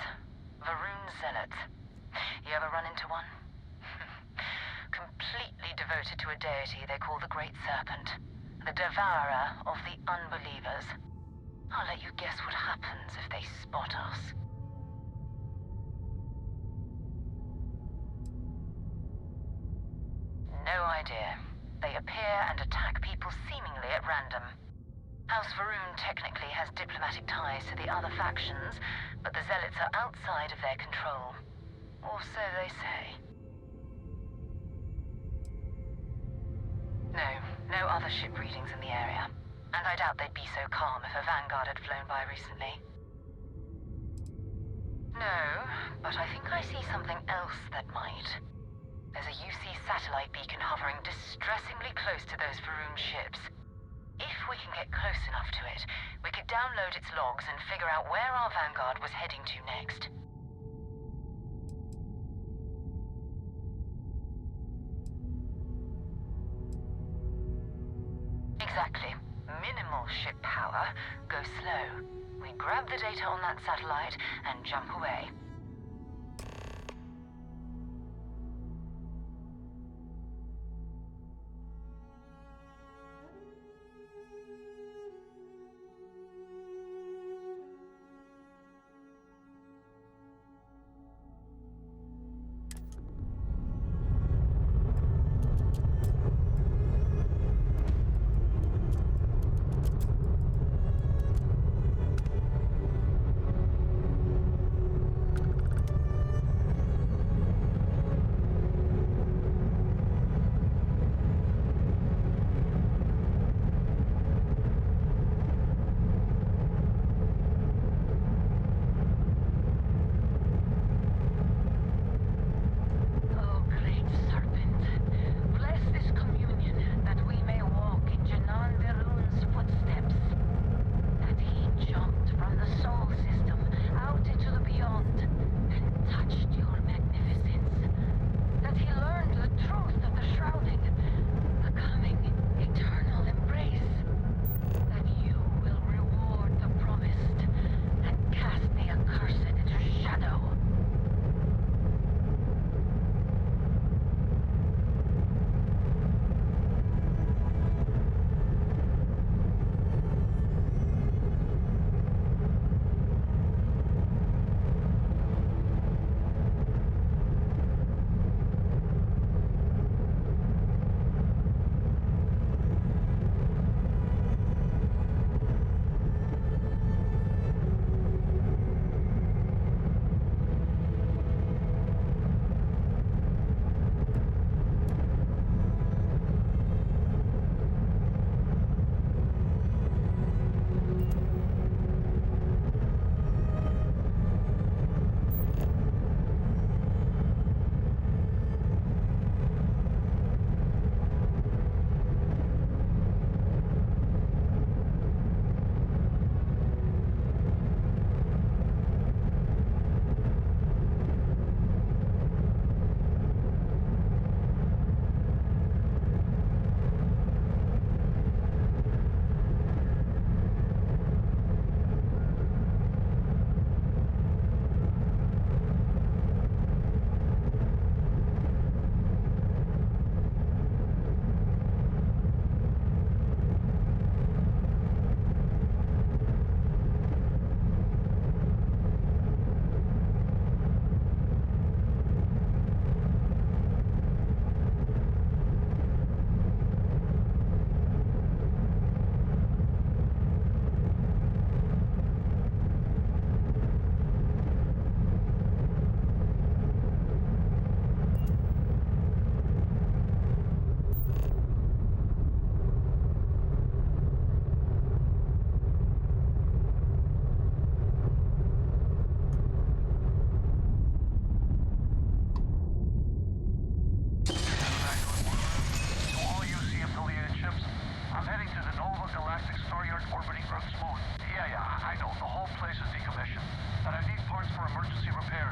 Varun zealots. You ever run into one? Completely devoted to a deity they call the Great Serpent. The devourer of the unbelievers. I'll let you guess what happens if they spot us. No idea. They appear and attack people seemingly at random. House Varun technically has diplomatic ties to the other factions, but the zealots are outside of their control. Or so they say. No other ship readings in the area. And I doubt they'd be so calm if a vanguard had flown by recently. No, but I think I see something else that might. There's a UC satellite beacon hovering distressingly close to those Varun ships. If we can get close enough to it, we could download its logs and figure out where our vanguard was heading to next. Exactly. Minimal ship power, go slow. We grab the data on that satellite and jump away.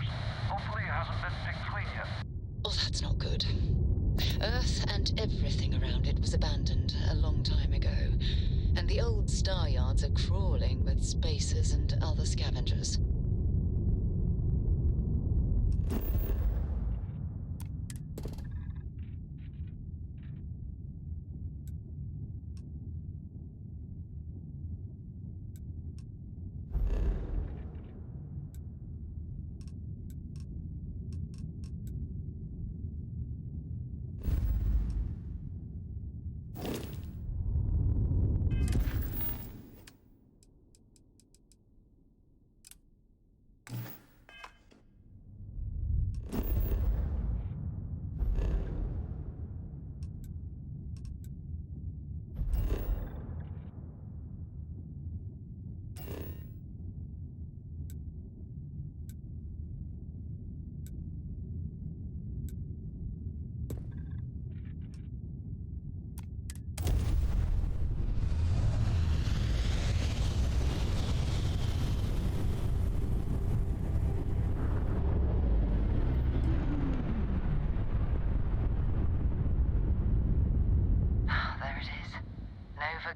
soldiers. Hopefully it hasn't been picked clean yet. Oh, that's not good. Earth and everything around it was abandoned a long time ago, and the old star yards are crawling with spacers and other scavengers.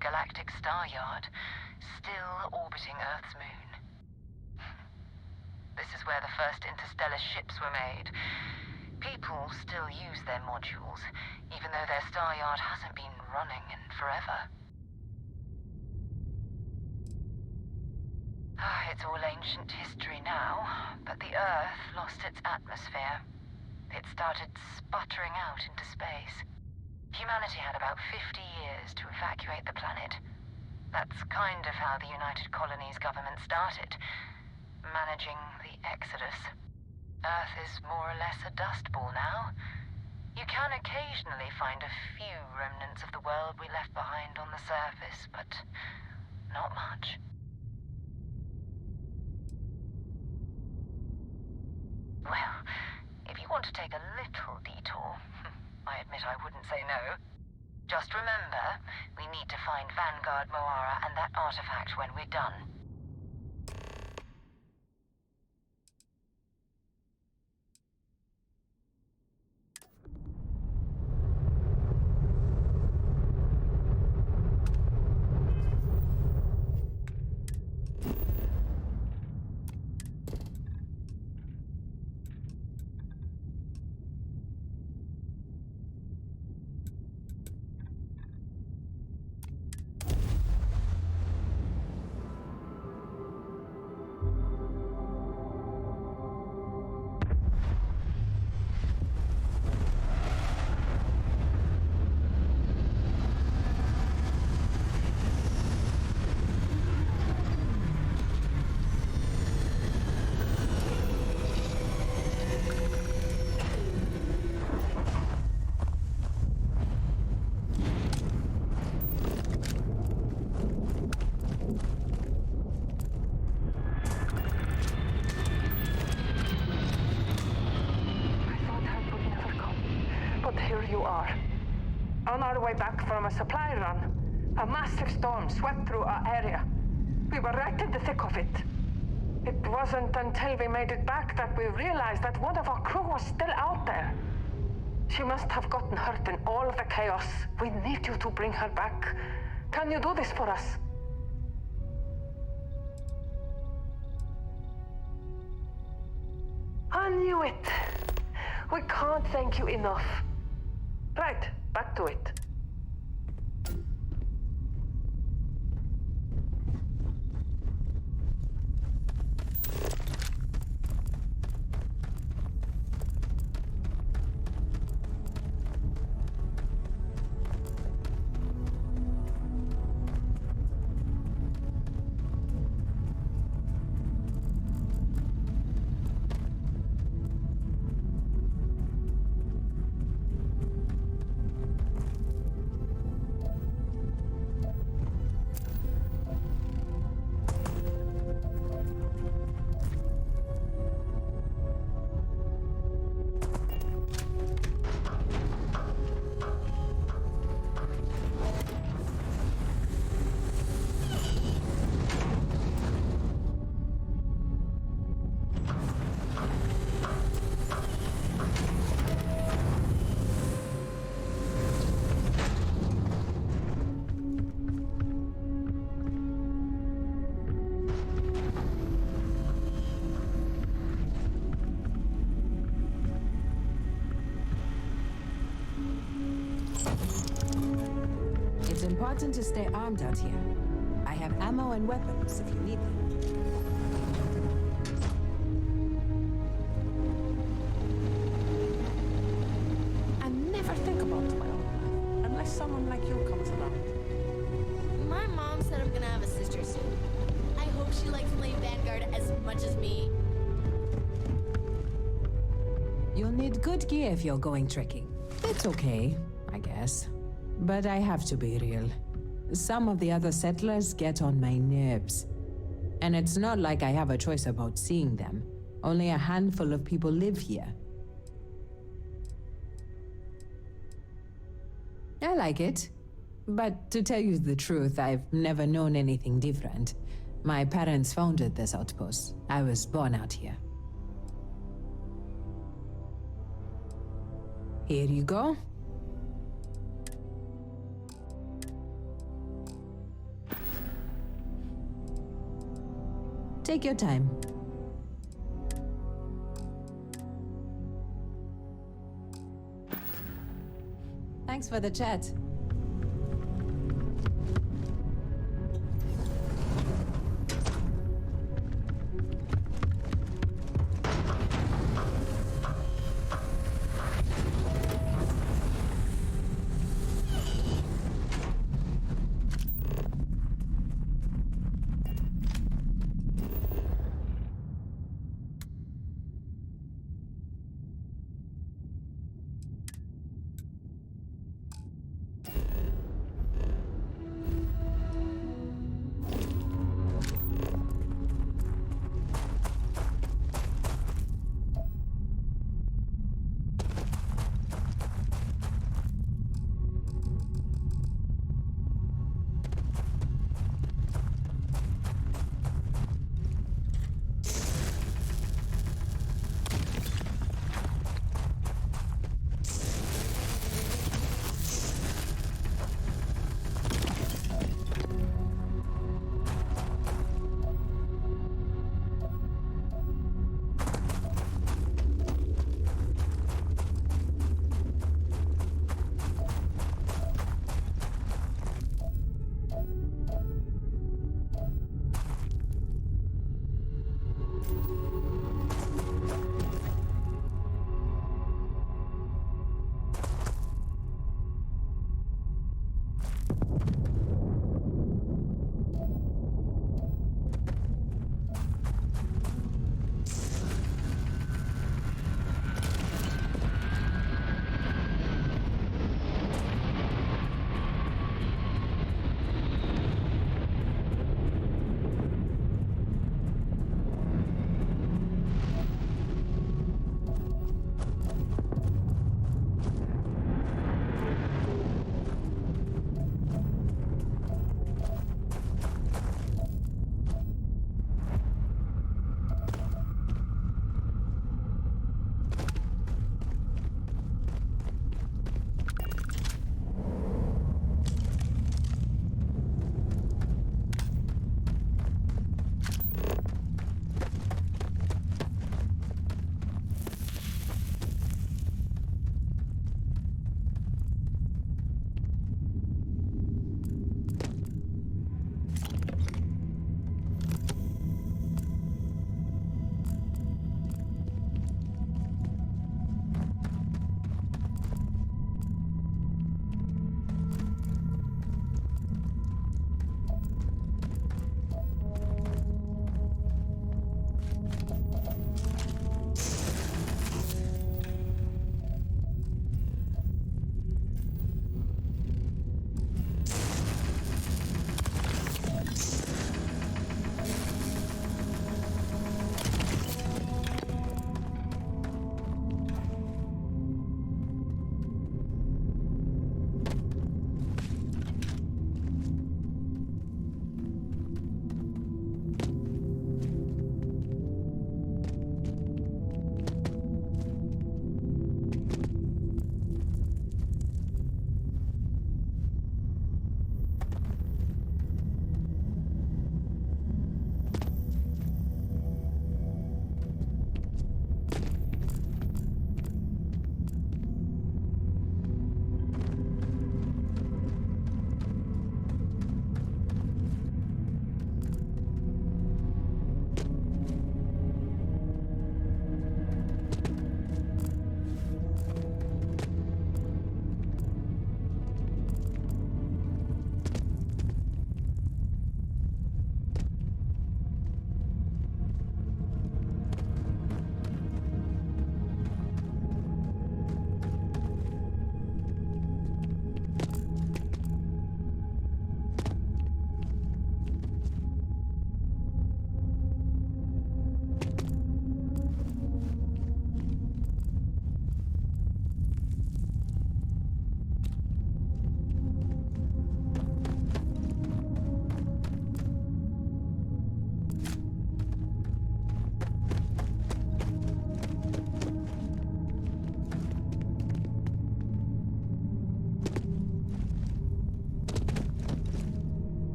Galactic Star Yard, still orbiting Earth's moon. This is where the first interstellar ships were made. People still use their modules, even though their star yard hasn't been running in forever. It's all ancient history now, but the Earth lost its atmosphere. It started sputtering out into space. Humanity had about 50 years to evacuate the planet. That's kind of how the United Colonies government started, managing the exodus. Earth is more or less a dust ball now. You can occasionally find a few remnants of the world we left behind on the surface, but not much. Well, if you want to take a little detour, I admit I wouldn't say no. Just remember, we need to find Vanguard Moara and that artifact when we're done. On our way back from a supply run, a massive storm swept through our area. We were right in the thick of it. It wasn't until we made it back that we realized that one of our crew was still out there. She must have gotten hurt in all of the chaos. We need you to bring her back. Can you do this for us? I knew it. We can't thank you enough. Right, back to it. important to stay armed out here. I have ammo and weapons if you need them. I never think about 12, unless someone like you comes along. My mom said I'm gonna have a sister soon. I hope she likes playing Vanguard as much as me. You'll need good gear if you're going trekking. It's okay, I guess. But I have to be real. Some of the other settlers get on my nerves. And it's not like I have a choice about seeing them. Only a handful of people live here. I like it. But to tell you the truth, I've never known anything different. My parents founded this outpost. I was born out here. Here you go. Take your time. Thanks for the chat.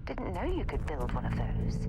Didn't know you could build one of those.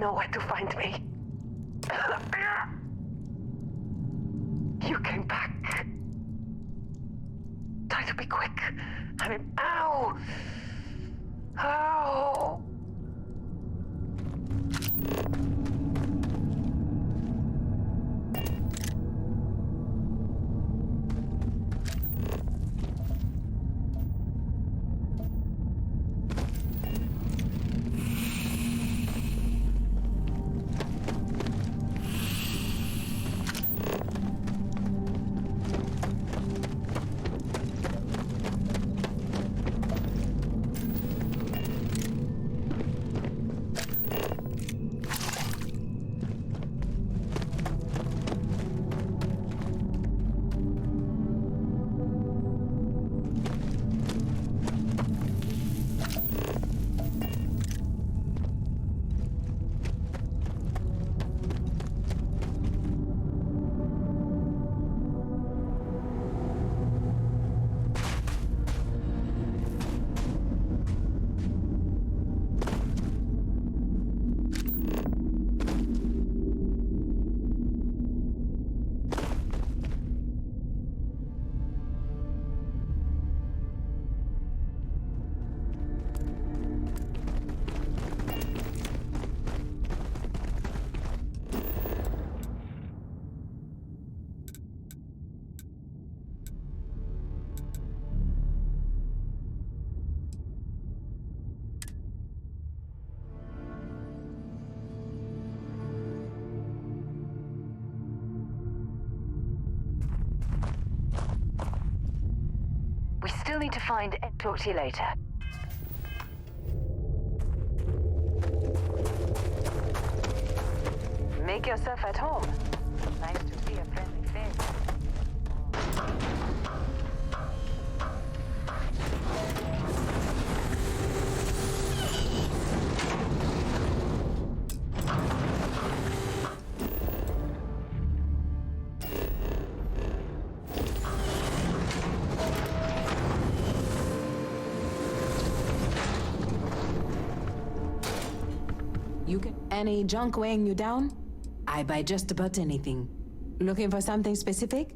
know where to find me. You came back. Try to be quick. I mean, ow! Ow! We still need to find and talk to you later. Make yourself at home. Nice to see a friendly face. You get any junk weighing you down? I buy just about anything. Looking for something specific?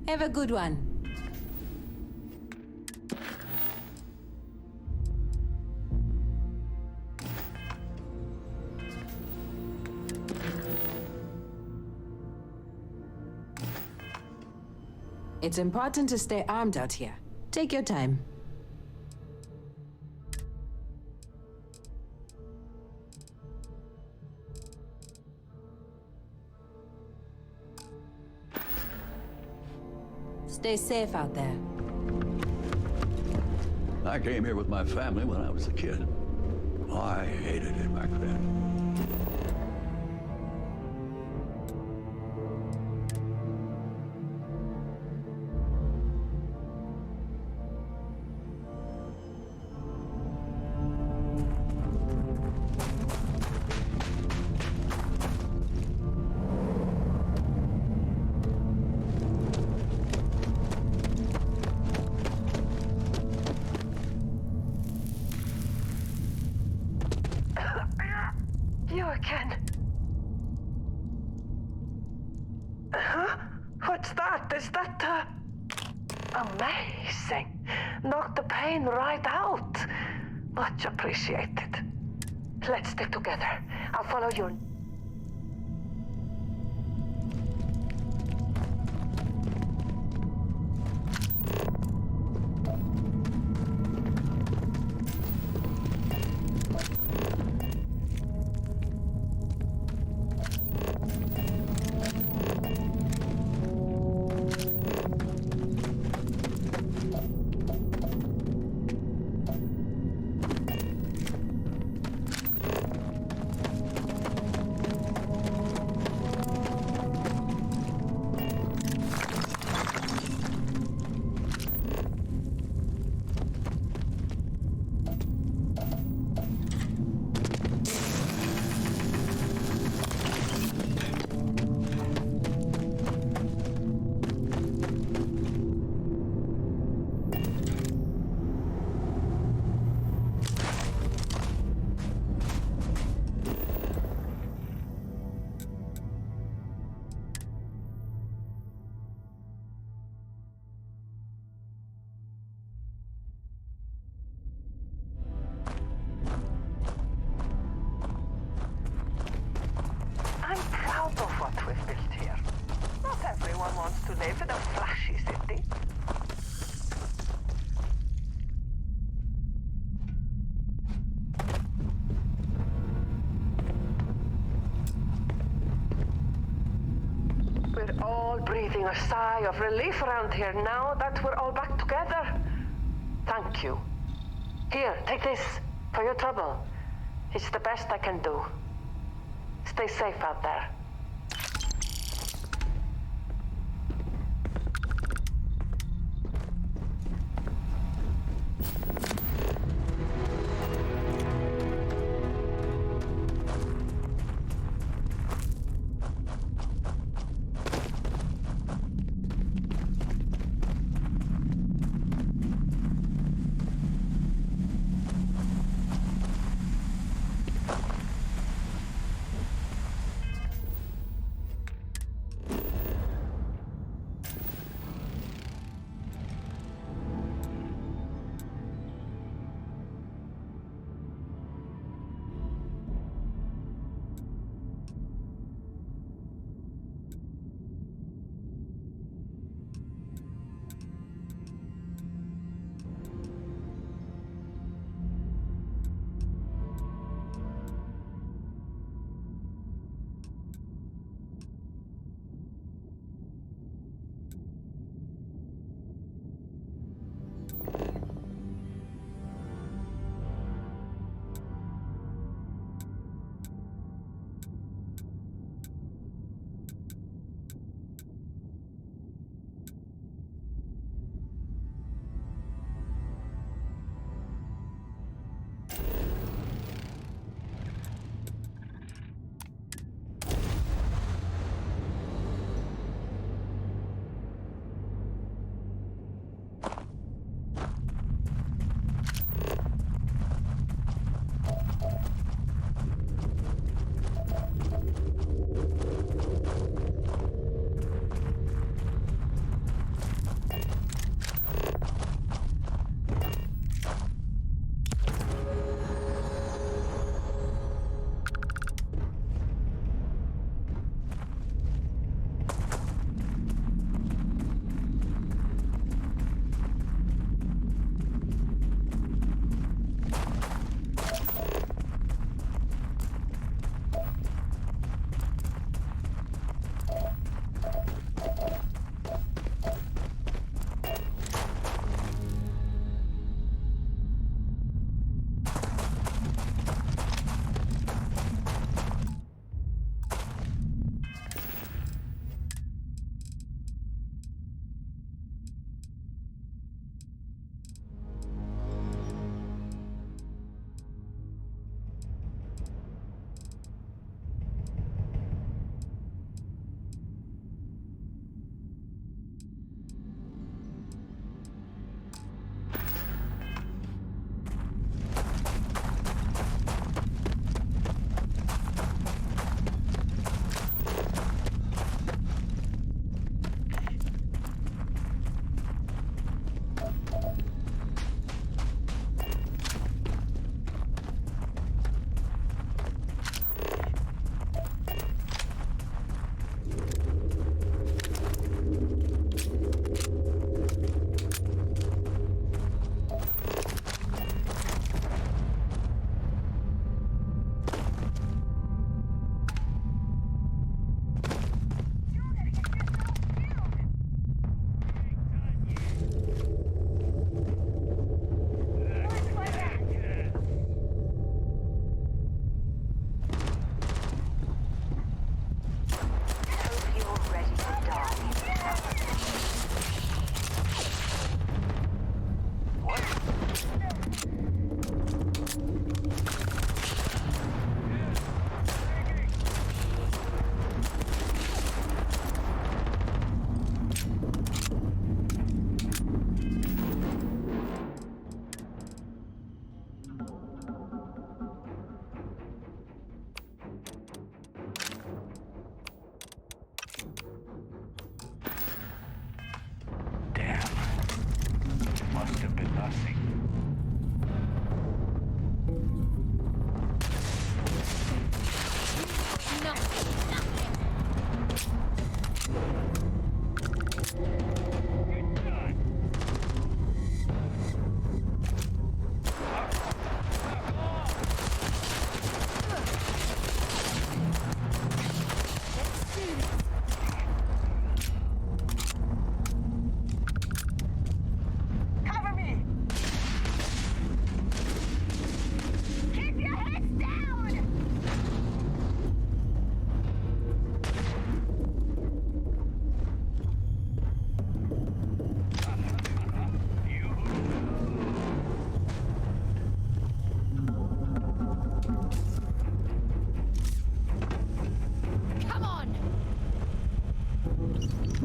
Have a good one. It's important to stay armed out here. Take your time. Stay safe out there. I came here with my family when I was a kid. I hated it back then. You again. Huh? What's that? Is that, amazing. Knocked the pain right out. Much appreciated. Let's stick together. I'll follow you. all breathing a sigh of relief around here now that we're all back together. Thank you. Here, take this for your trouble. It's the best I can do. Stay safe out there.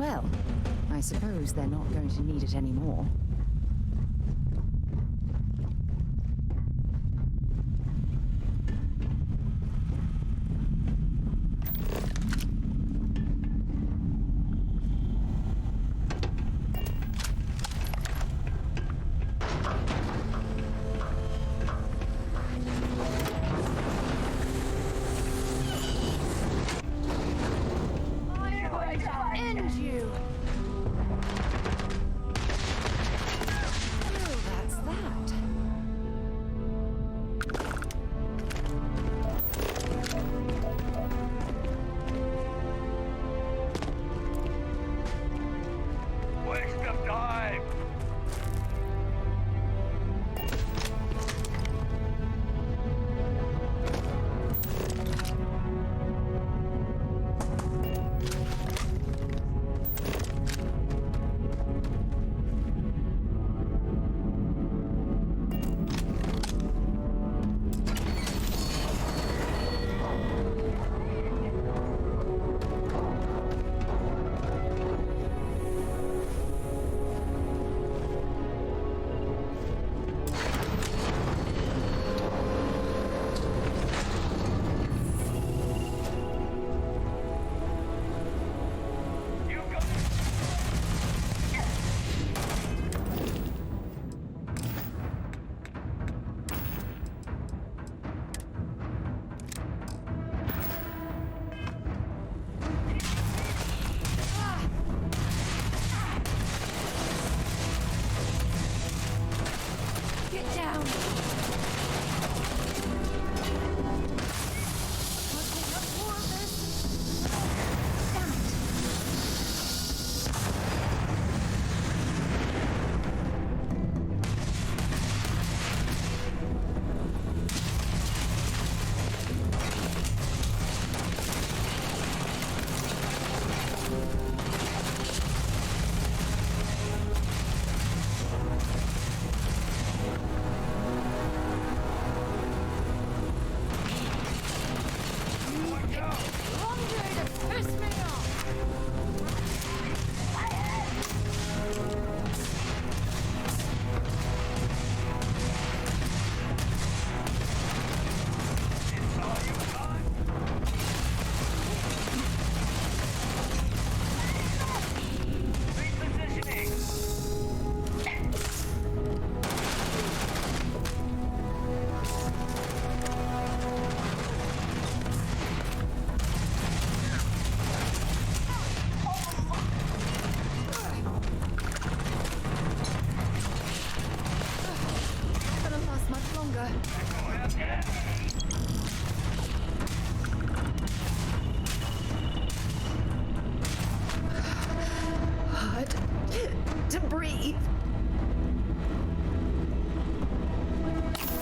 Well, I suppose they're not going to need it anymore.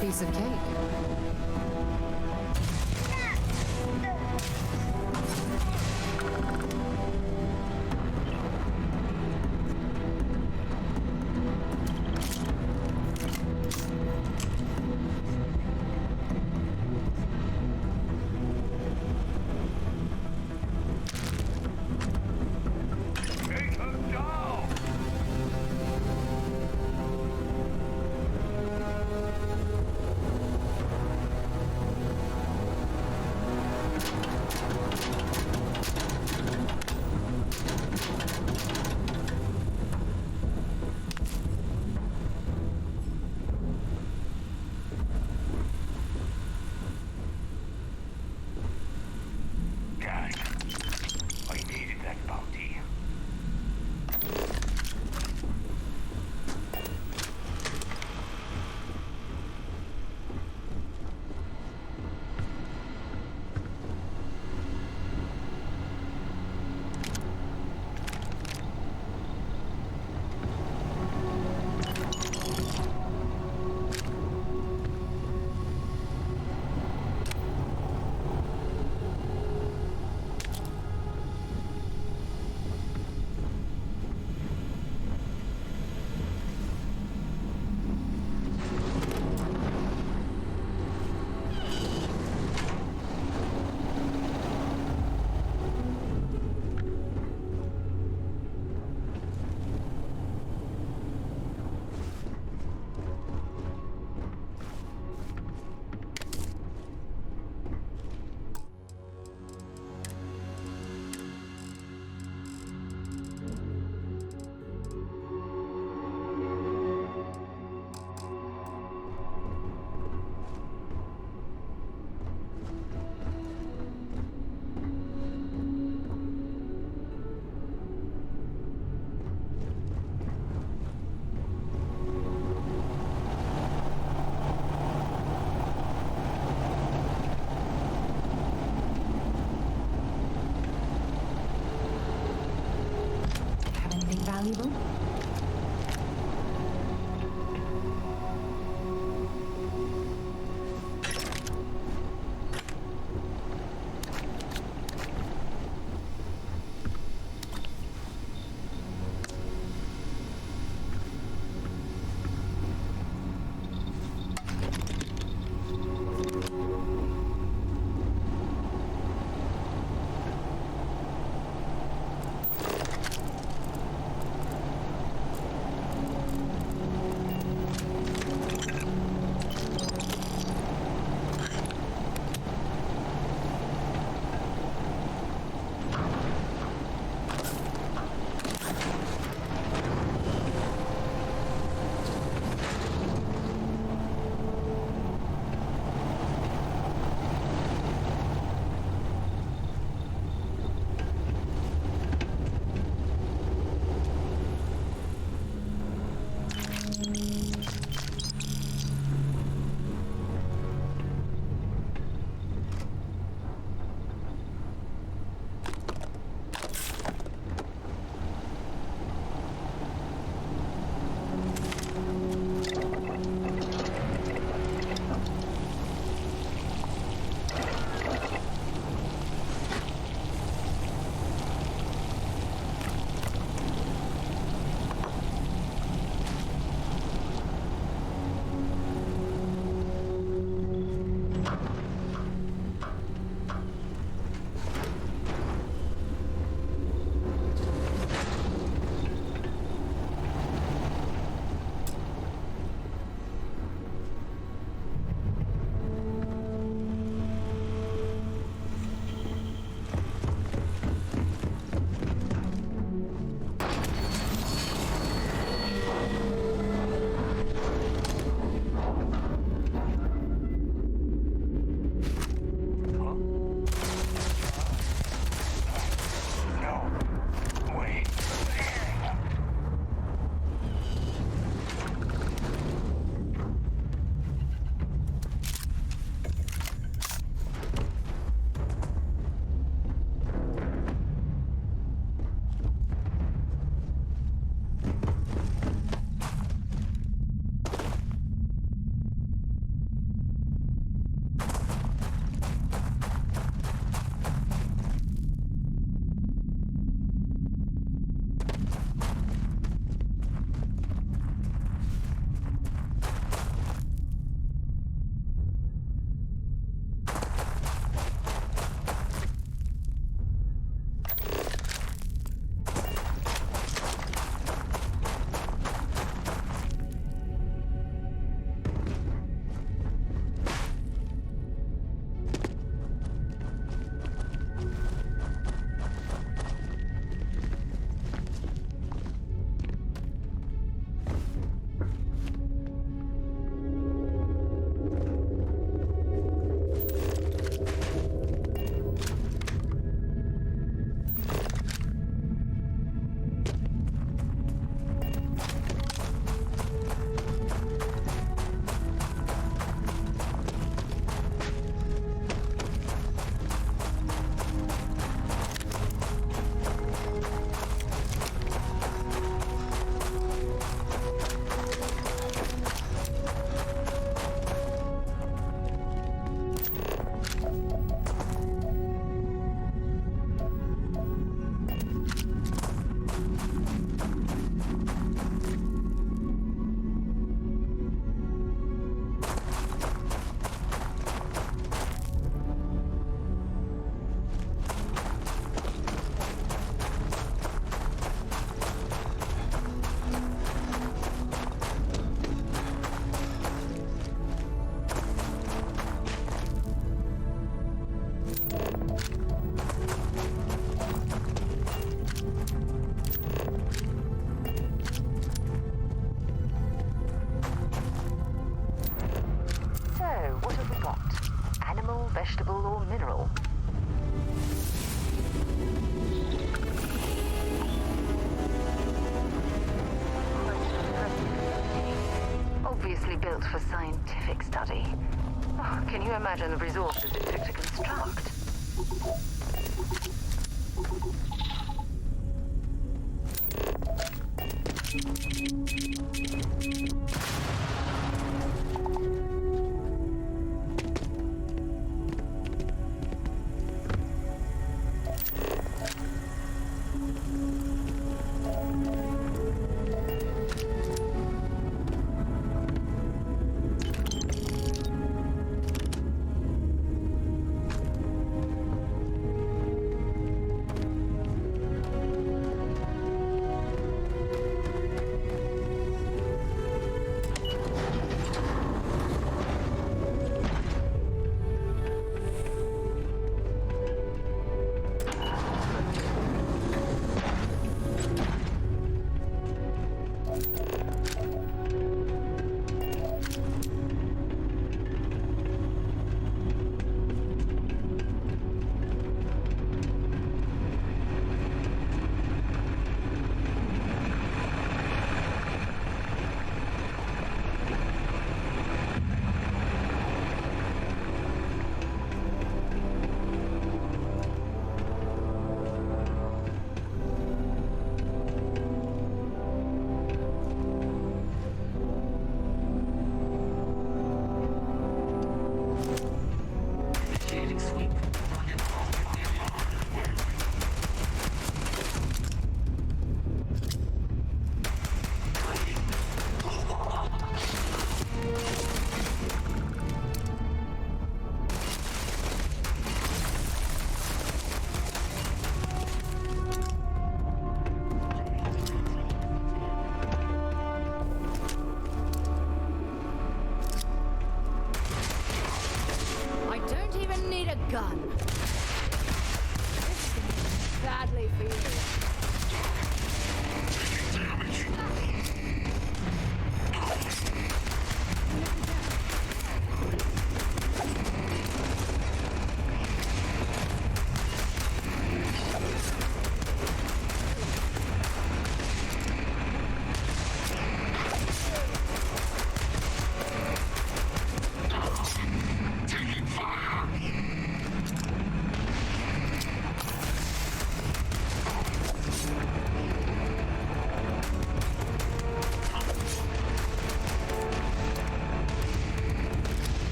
Piece of cake. So, what have we got? Animal, vegetable, or mineral? Obviously built for scientific study. Oh, can you imagine the resources it took to construct? gun. This is badly for you.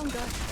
longer.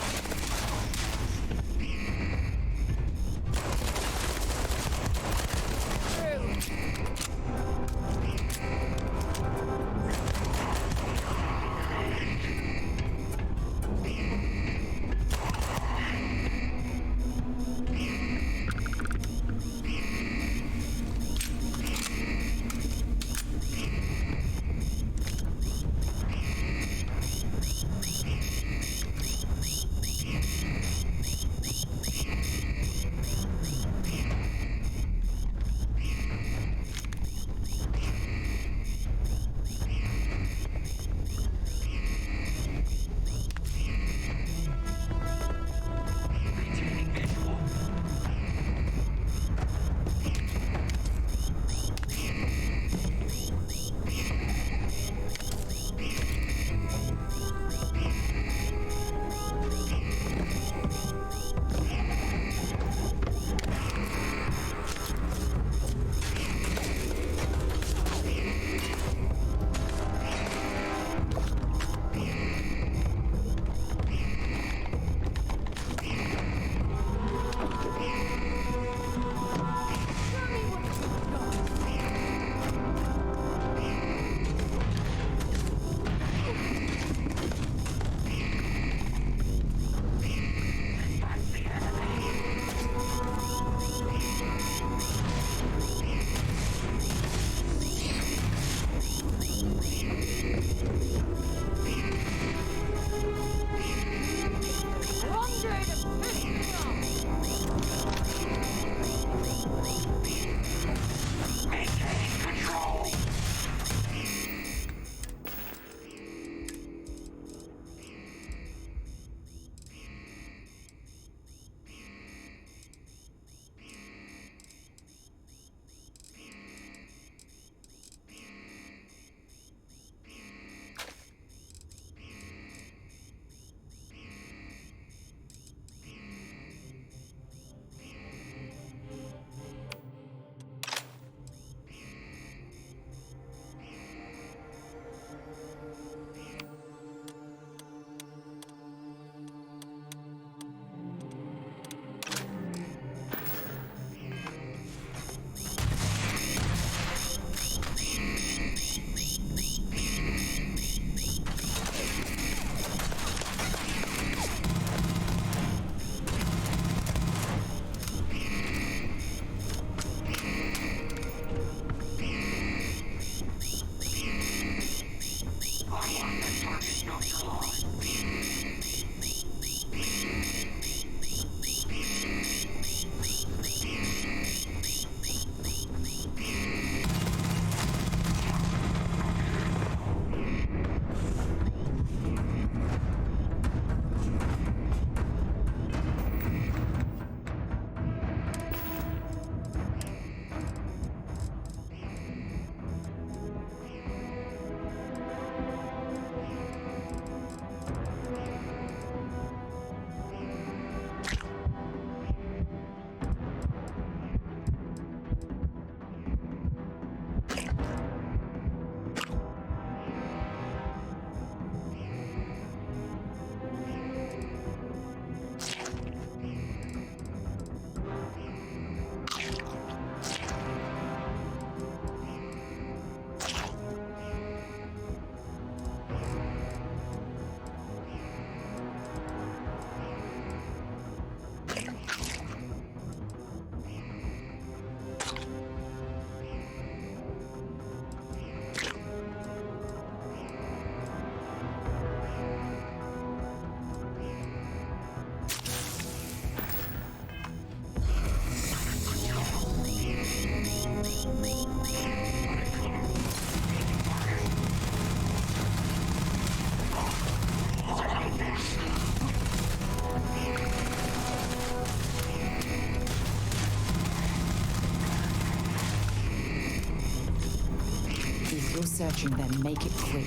You're searching them, make it quick.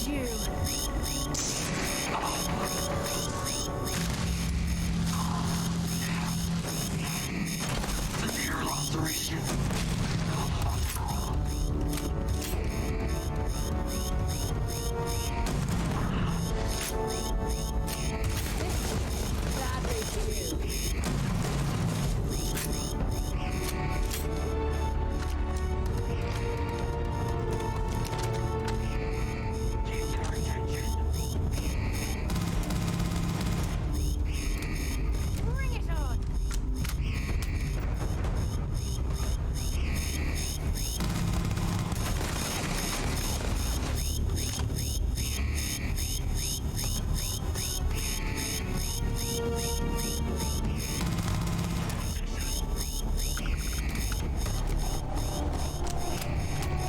is you. Severe laceration. That is you. Bring it on.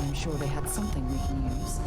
I'm sure they had something we can use.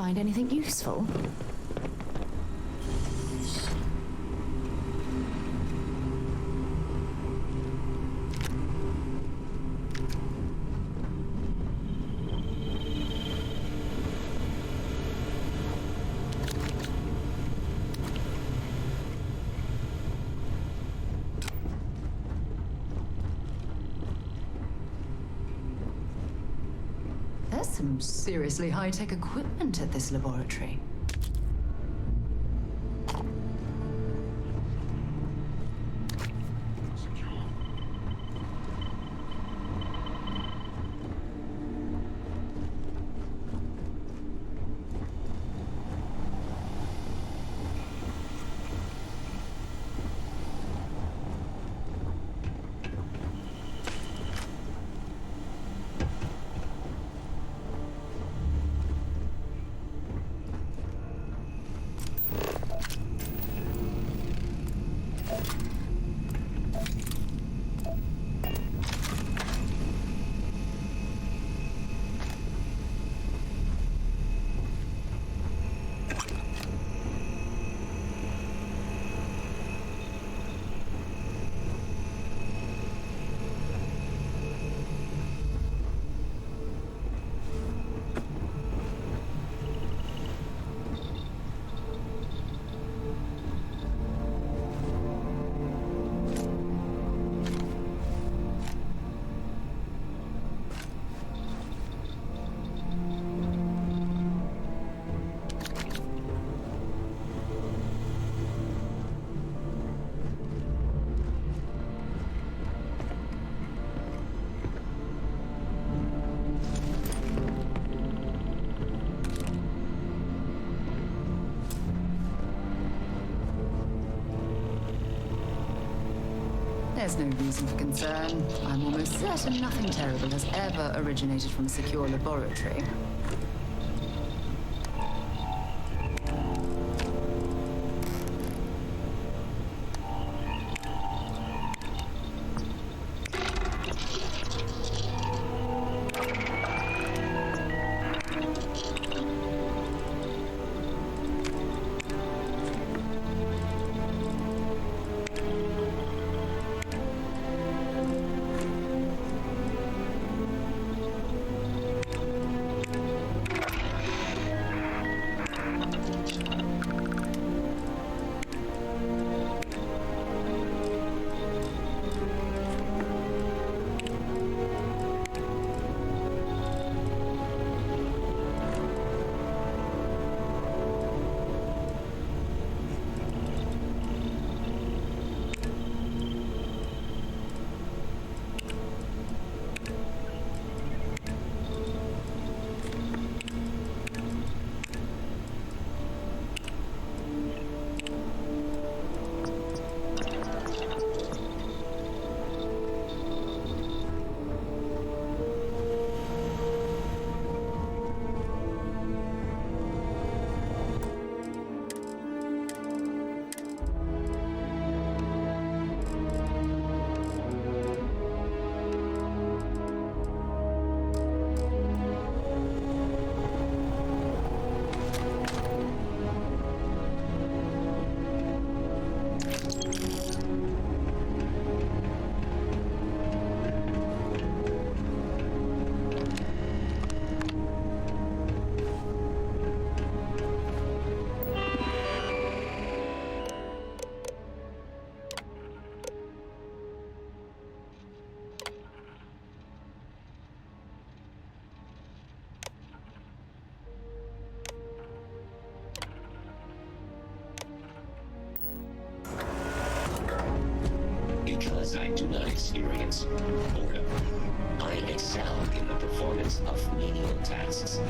find anything useful? There's some seriously high-tech equipment at this laboratory. There's no reason for concern. I'm almost certain nothing terrible has ever originated from a secure laboratory. Because I do not experience boredom, I excel in the performance of menial tasks.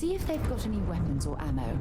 See if they've got any weapons or ammo.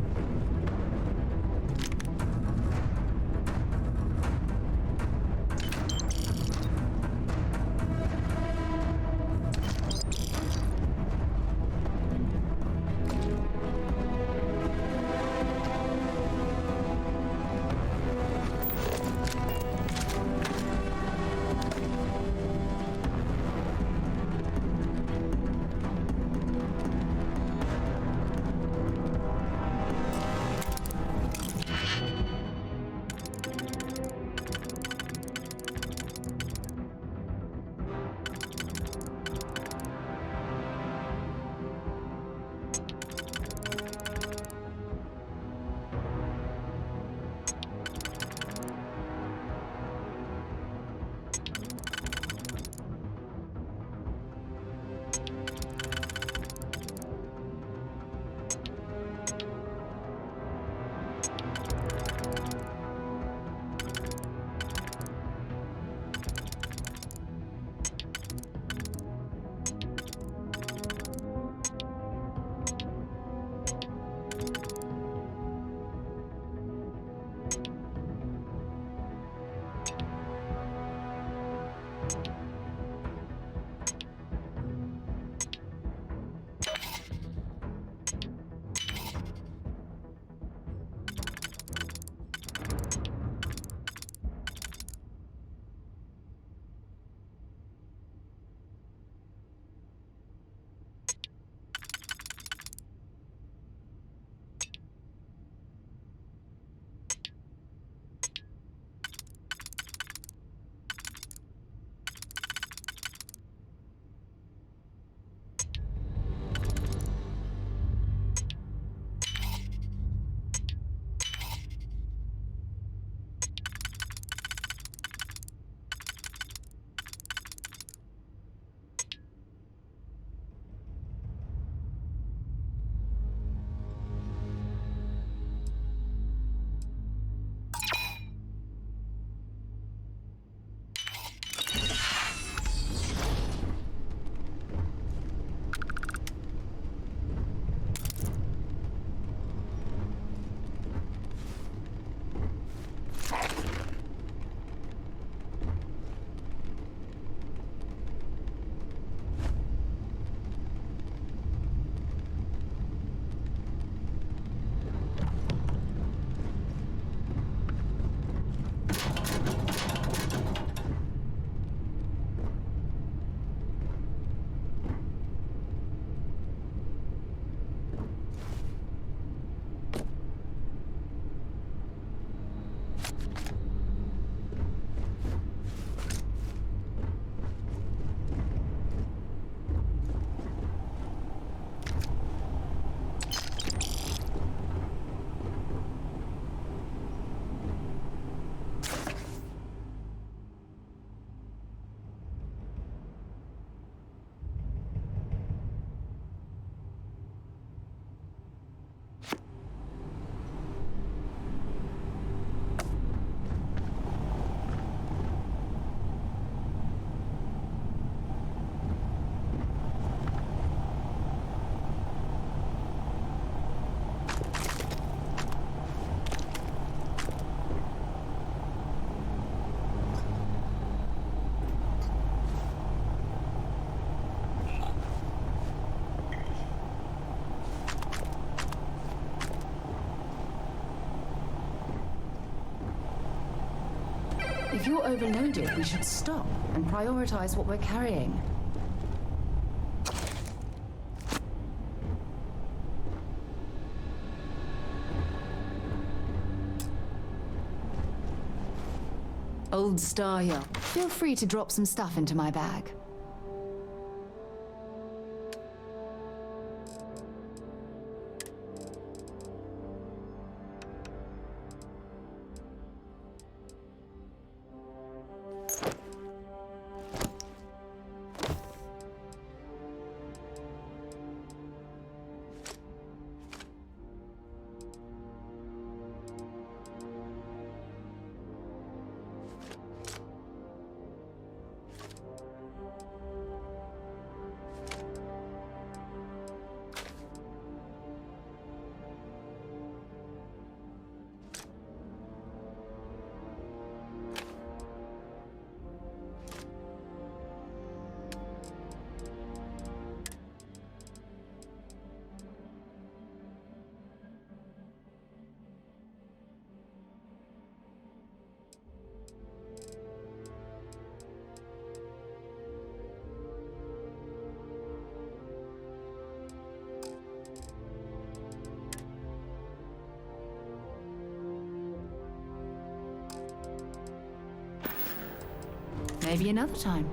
If you're overloaded, we should stop and prioritize what we're carrying. Old Starhill, feel free to drop some stuff into my bag. Maybe another time.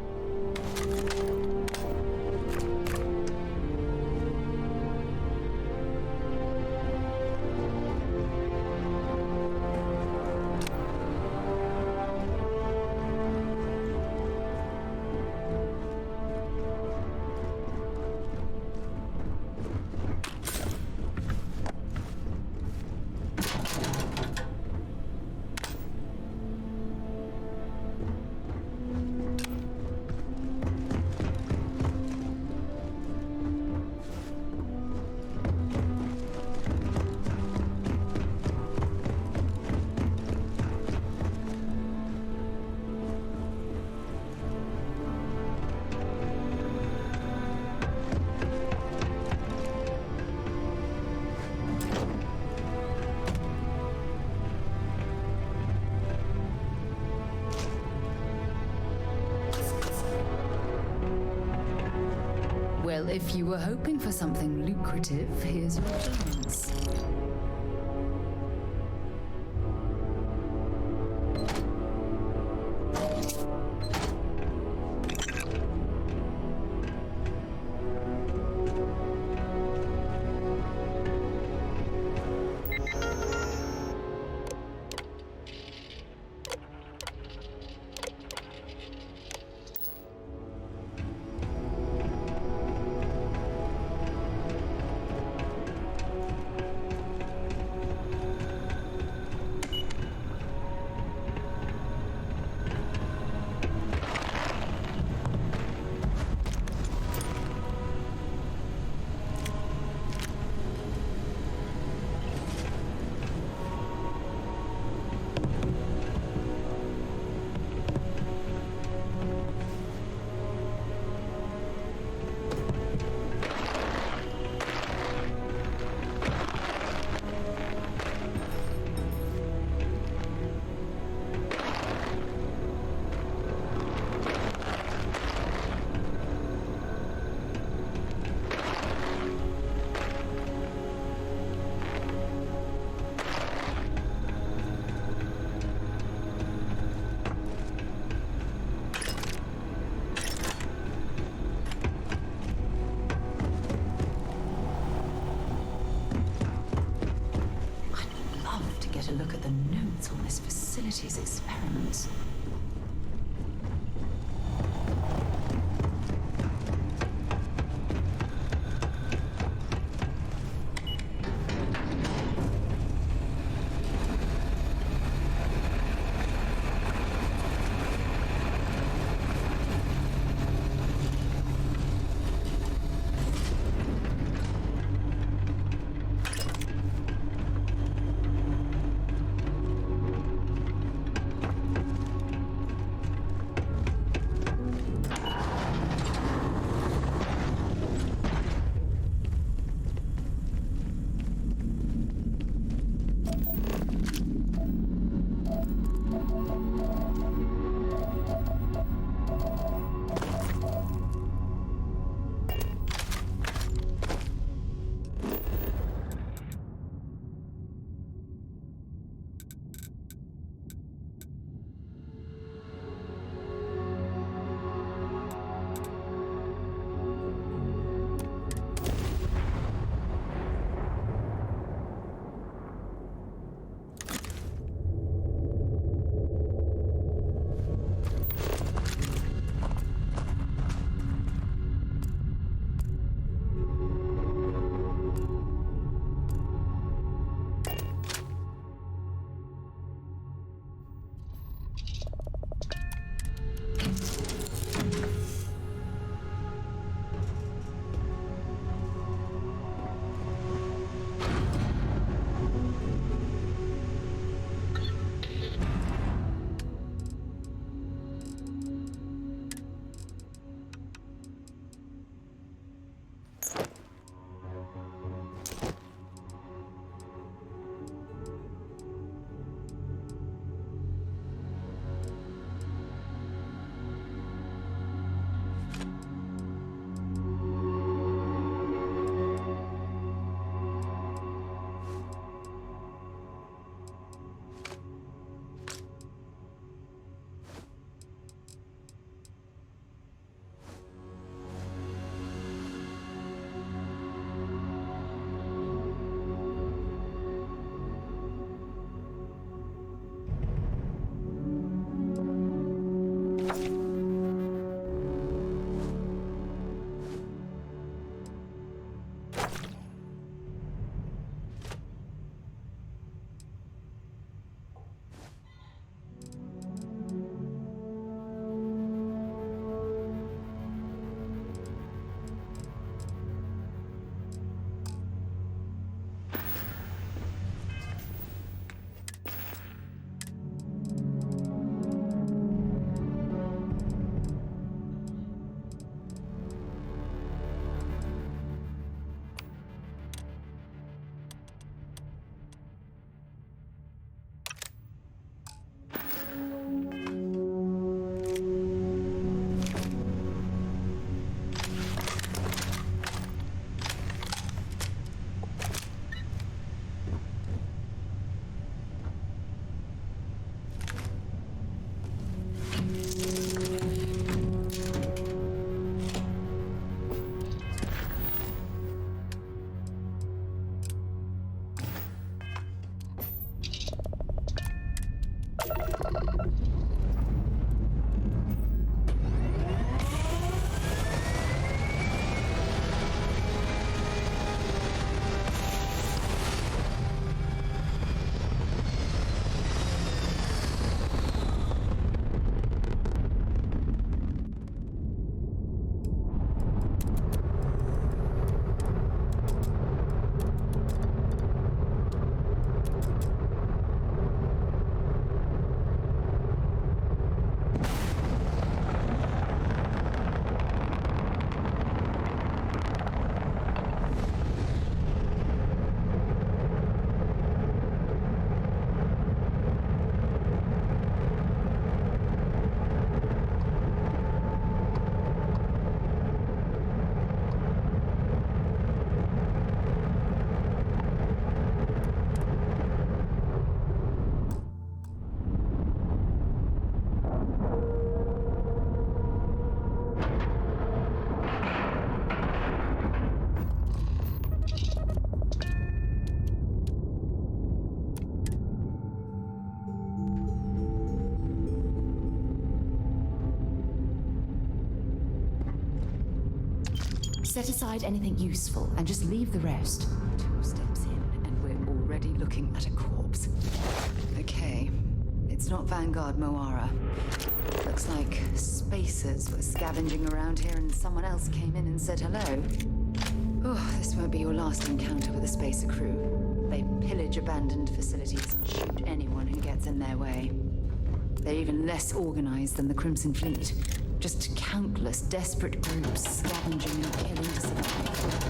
Well, if you were hoping for something lucrative, here's your chance. To look at the notes on this facility's experiments. Set aside anything useful and just leave the rest. 2 steps in, and we're already looking at a corpse. Okay, it's not Vanguard Moara. Looks like spacers were scavenging around here and someone else came in and said hello. Oh, this won't be your last encounter with a spacer crew. They pillage abandoned facilities and shoot anyone who gets in their way. They're even less organized than the Crimson Fleet. Just countless desperate groups scavenging and killing to survive.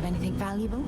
Got anything valuable?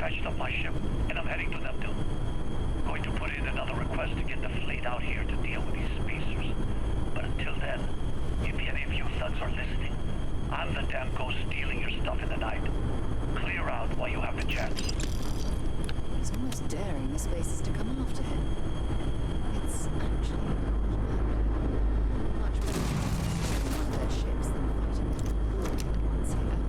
patched up my ship, and I'm heading to Neptune. Going to put in another request to get the fleet out here to deal with these spacers. But until then, if any of you thugs are listening, I'm the damn ghost stealing your stuff in the night. Clear out while you have the chance. He's almost daring the spacers to come after him. It's actually much better than one of their ships than fighting them. Let's hear.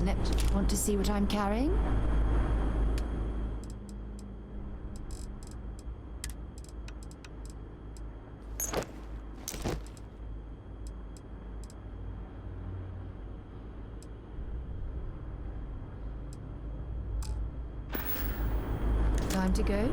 isn't it? Want to see what I'm carrying? Time to go?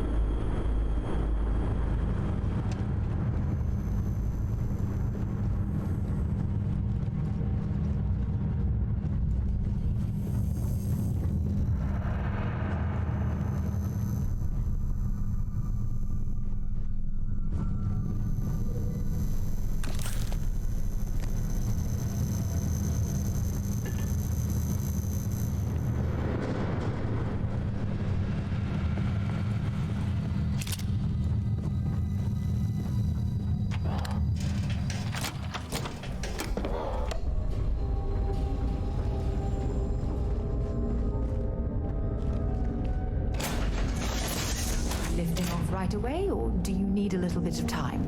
Lifting off right away, or do you need a little bit of time?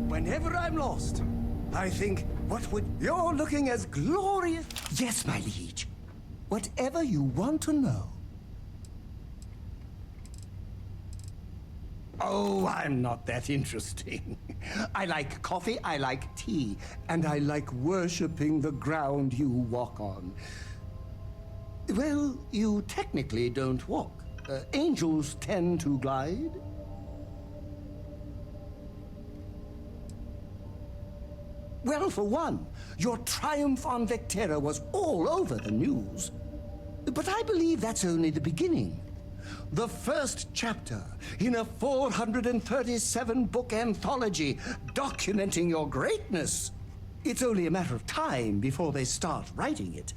Whenever I'm lost, I think, what would... You're looking as glorious... Yes, my liege. Whatever you want to know. Oh, I'm not that interesting. I like coffee, I like tea, and I like worshipping the ground you walk on. Well, you technically don't walk. Angels tend to glide. Well, for one, your triumph on Vectera was all over the news. But I believe that's only the beginning. The first chapter in a 437-book anthology documenting your greatness. It's only a matter of time before they start writing it.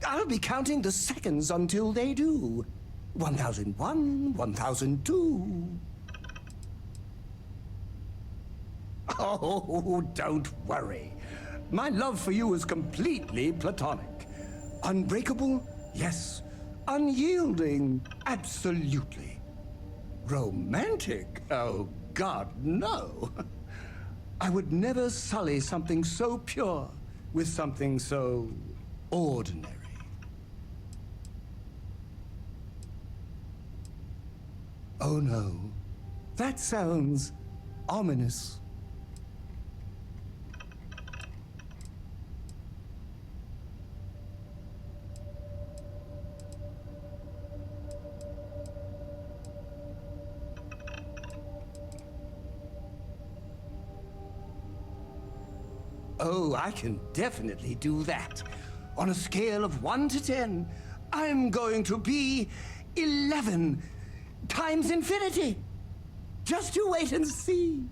I'll be counting the seconds until they do. 1001, 1002. Oh, don't worry. My love for you is completely platonic. Unbreakable? Yes. Unyielding? Absolutely. Romantic? Oh, God, no. I would never sully something so pure with something so ordinary. Oh no, that sounds ominous. Oh, I can definitely do that. On a scale of 1 to 10, I'm going to be 11 times infinity. Just you wait and see.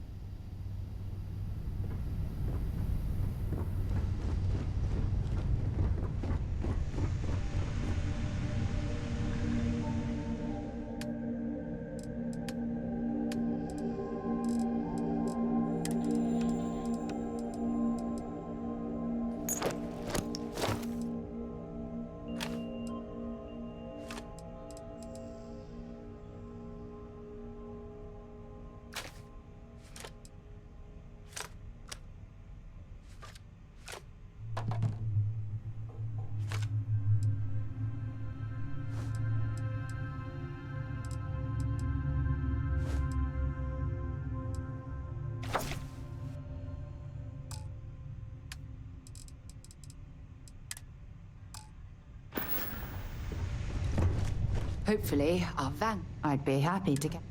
Hopefully, our van. I'd be happy to get...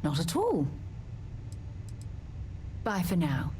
Not at all. Bye for now.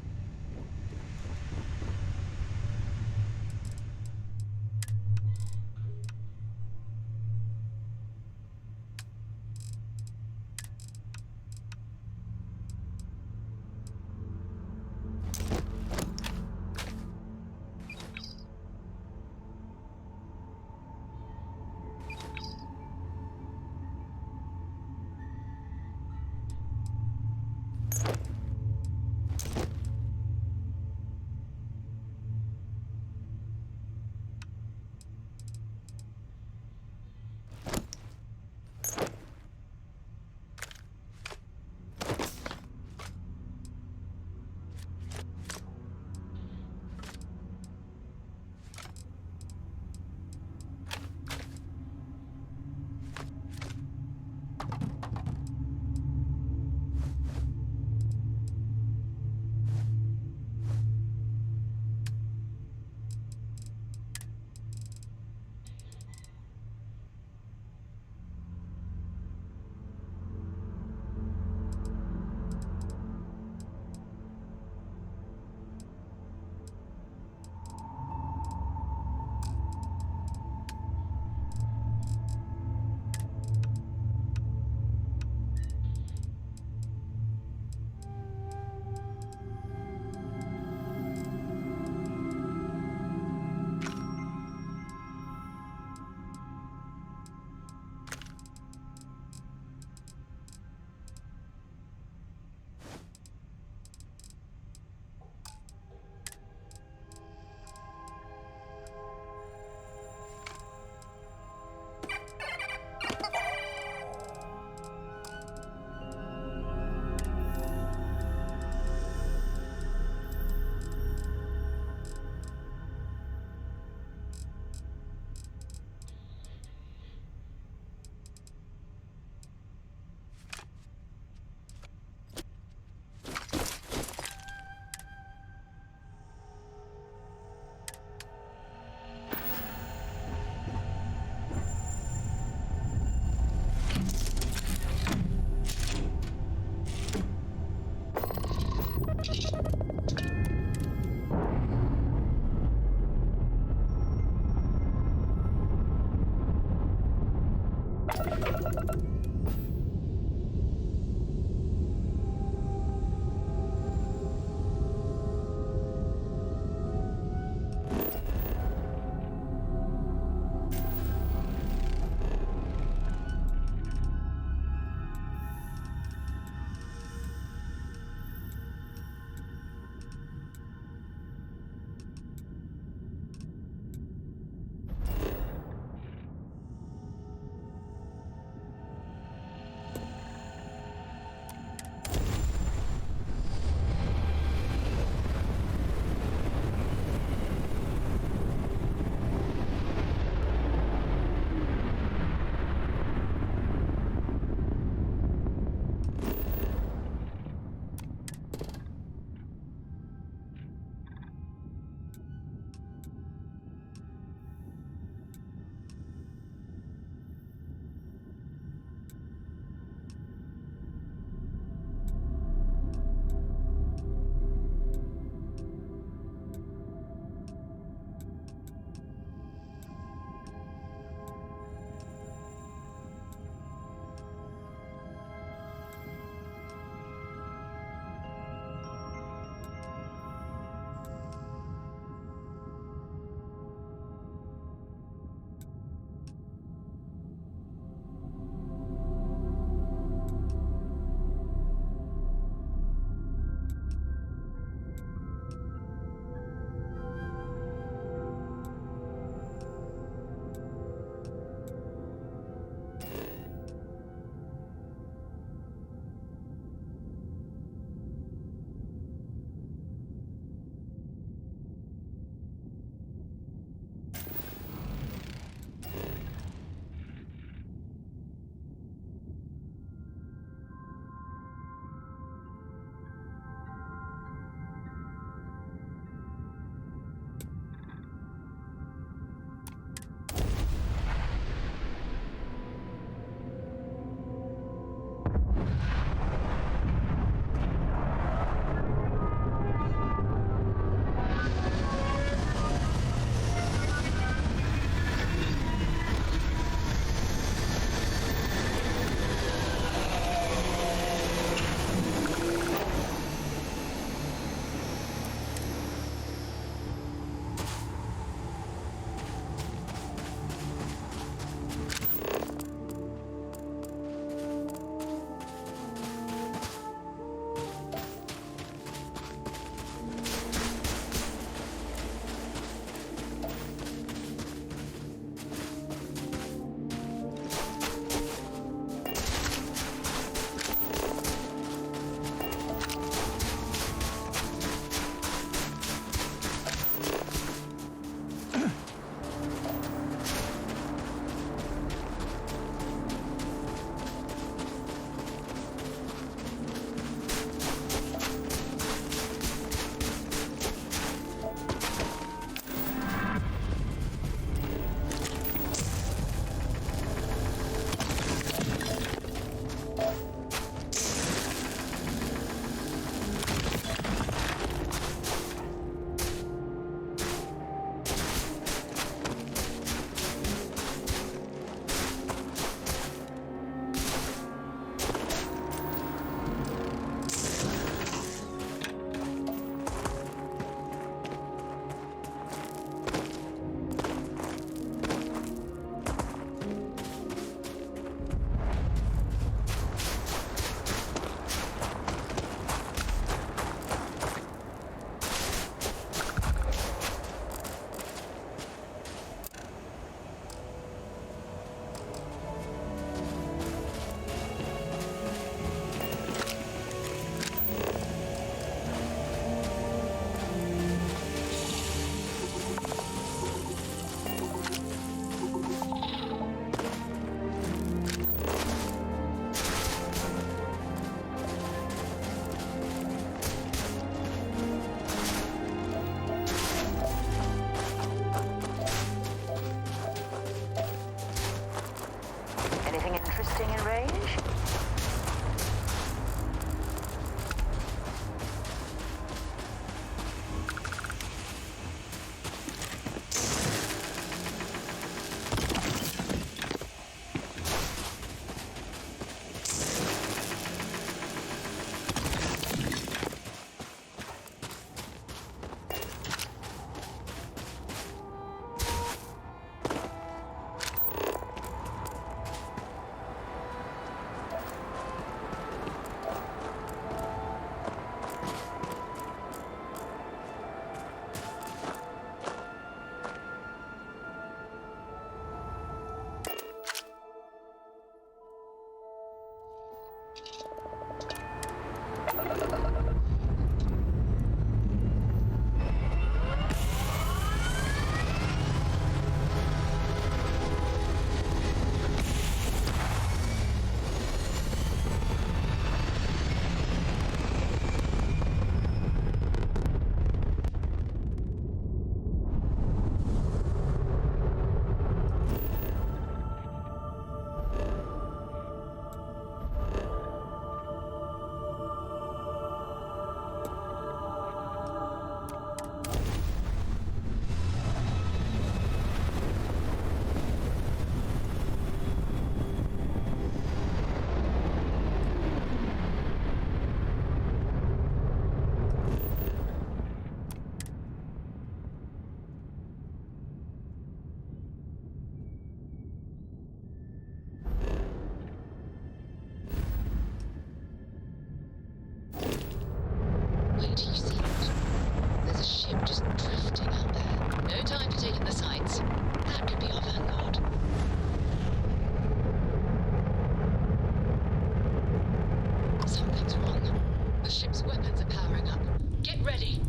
Something's wrong. The ship's weapons are powering up. Get ready.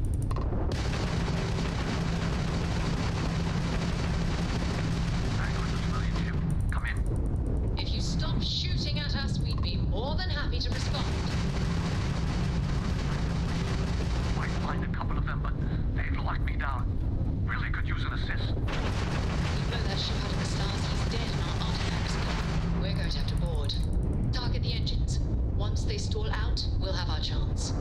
Come in. If you stop shooting at us, we'd be more than happy to respond. Might find a couple of them, but they've locked me down. Really could use an assist. We blow that ship out of the stars, he's dead and our artifacts. We're going to have to board. Target the engines. Once they stall out, we'll have our chance.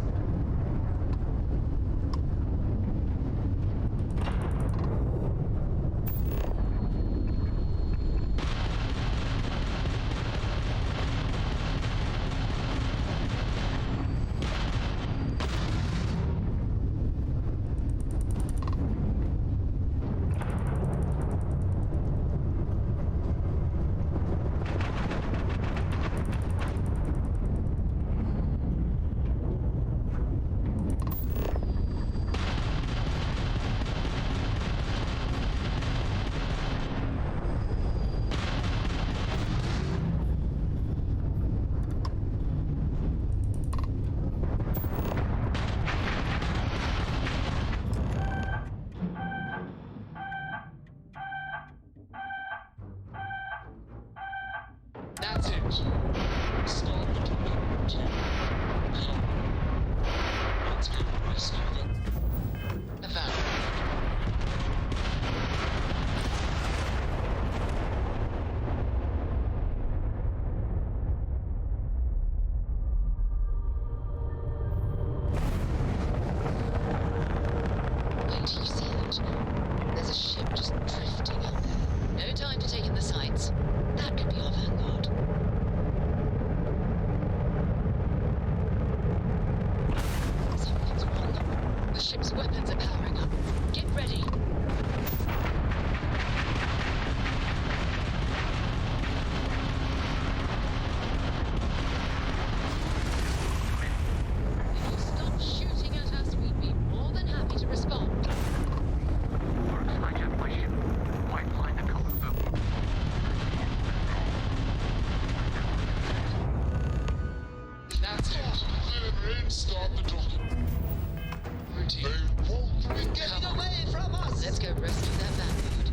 That's it. Stop the movement. Now, let's go rescue them. Affirmative. Wait till you see it. There's a ship just drifting out there. No time to take in the sights. That could be our vanguard. Something's wrong. The ship's weapons are powering up. Get ready. If you stop shooting at us, we'd be more than happy to respond. Works hijacked my ship. Might find a couple of them. That's it. Start the docking. Routine. They won't be Getting away from us! Let's go rescue that vanguard.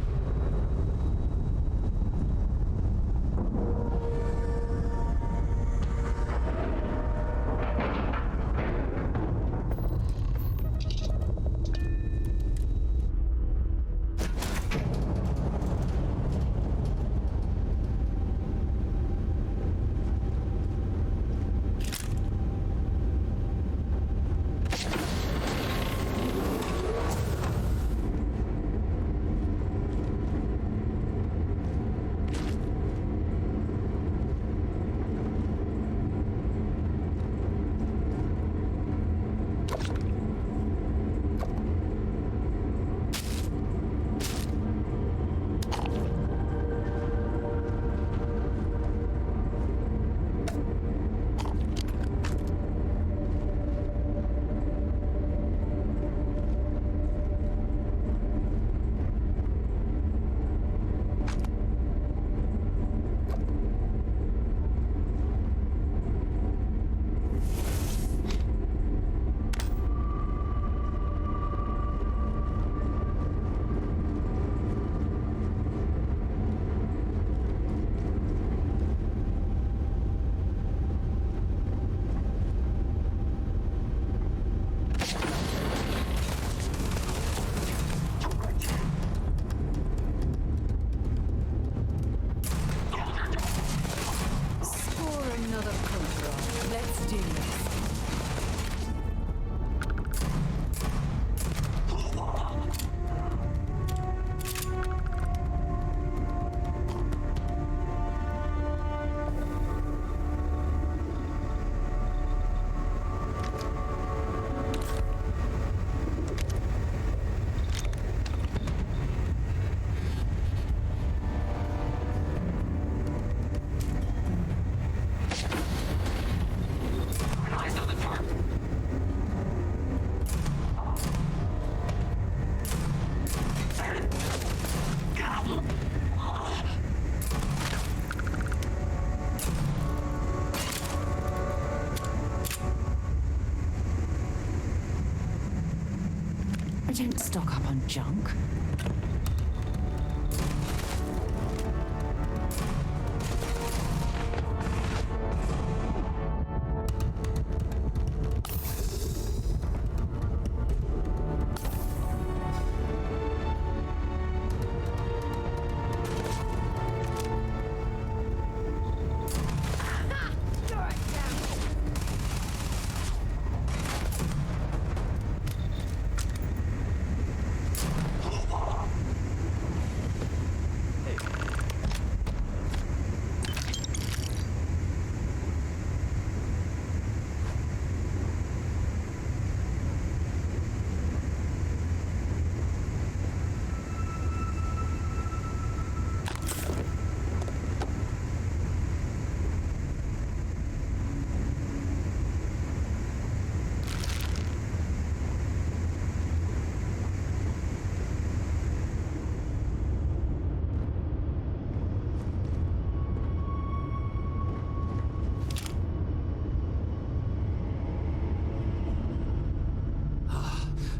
don't stock up on junk.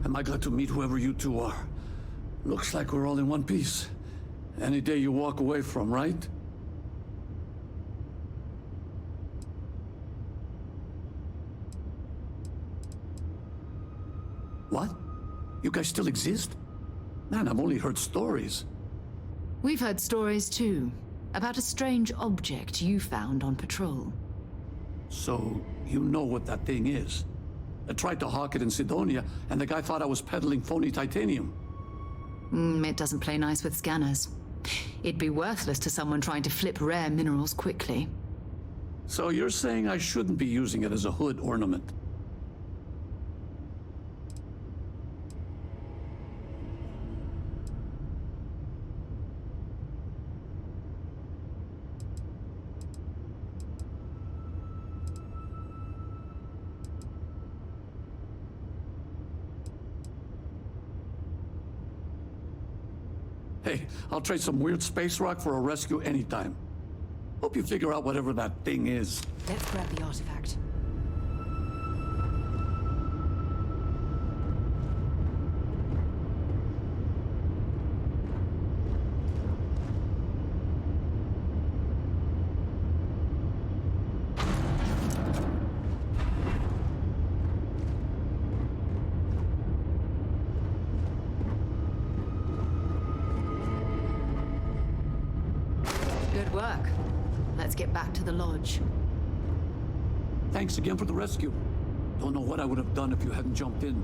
Am I glad to meet whoever you two are? Looks like we're all in one piece. Any day you walk away from, right? What? You guys still exist? Man, I've only heard stories. We've heard stories too, about a strange object you found on patrol. So, you know what that thing is? I tried to hawk it in Sidonia, and the guy thought I was peddling phony titanium. It doesn't play nice with scanners. It'd be worthless to someone trying to flip rare minerals quickly. So you're saying I shouldn't be using it as a hood ornament? Hey, I'll trade some weird space rock for a rescue anytime. Hope you figure out whatever that thing is. Let's grab the artifact. Good work. Let's get back to the lodge. Thanks again for the rescue. Don't know what I would have done if you hadn't jumped in.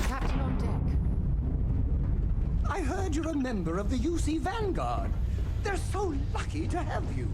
Captain on deck. I heard you're a member of the UC Vanguard. They're so lucky to have you.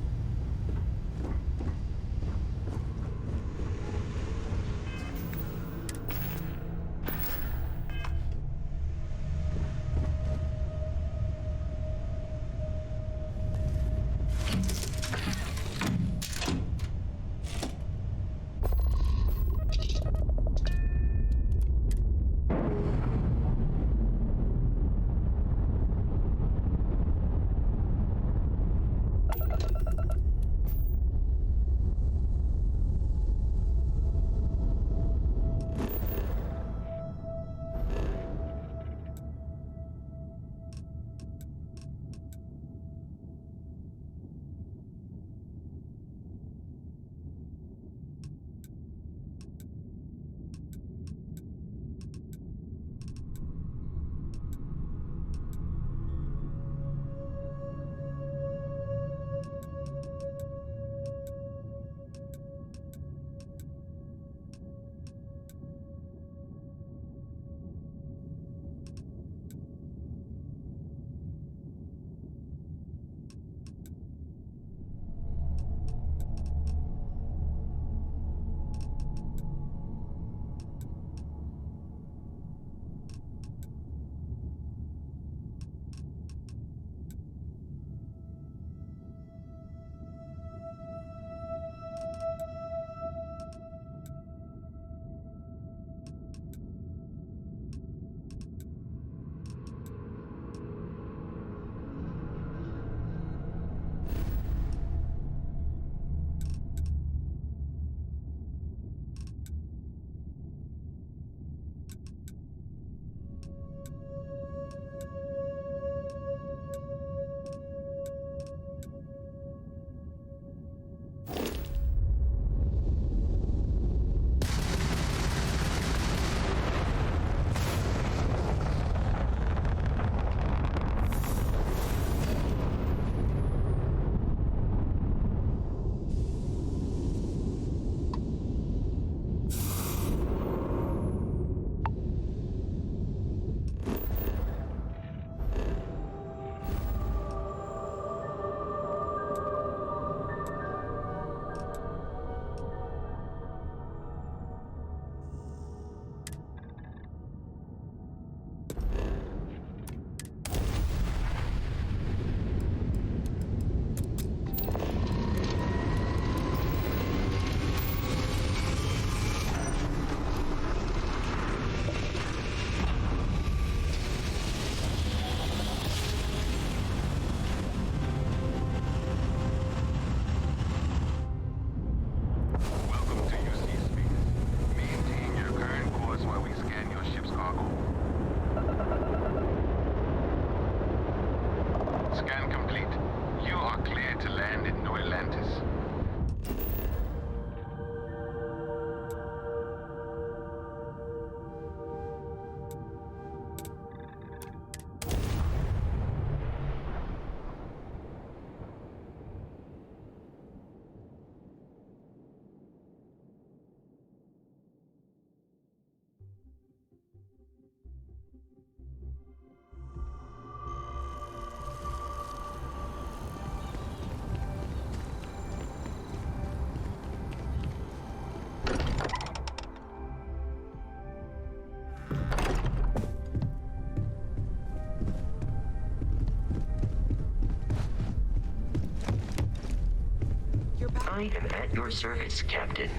I am at your service, Captain.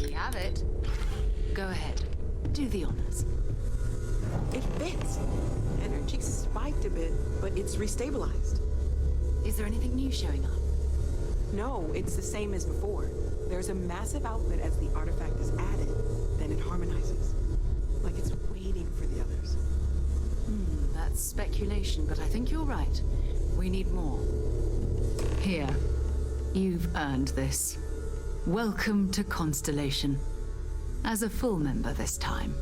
We have it. Go ahead. Do the honors. It fits. Energy spiked a bit, but it's restabilized. Is there anything new showing up? No, it's the same as before. There's a massive output as the artifact is added, then it harmonizes. Like it's waiting for the others. That's speculation, but I think you're right. We need more. Here. You've earned this. Welcome to Constellation. As a full member this time.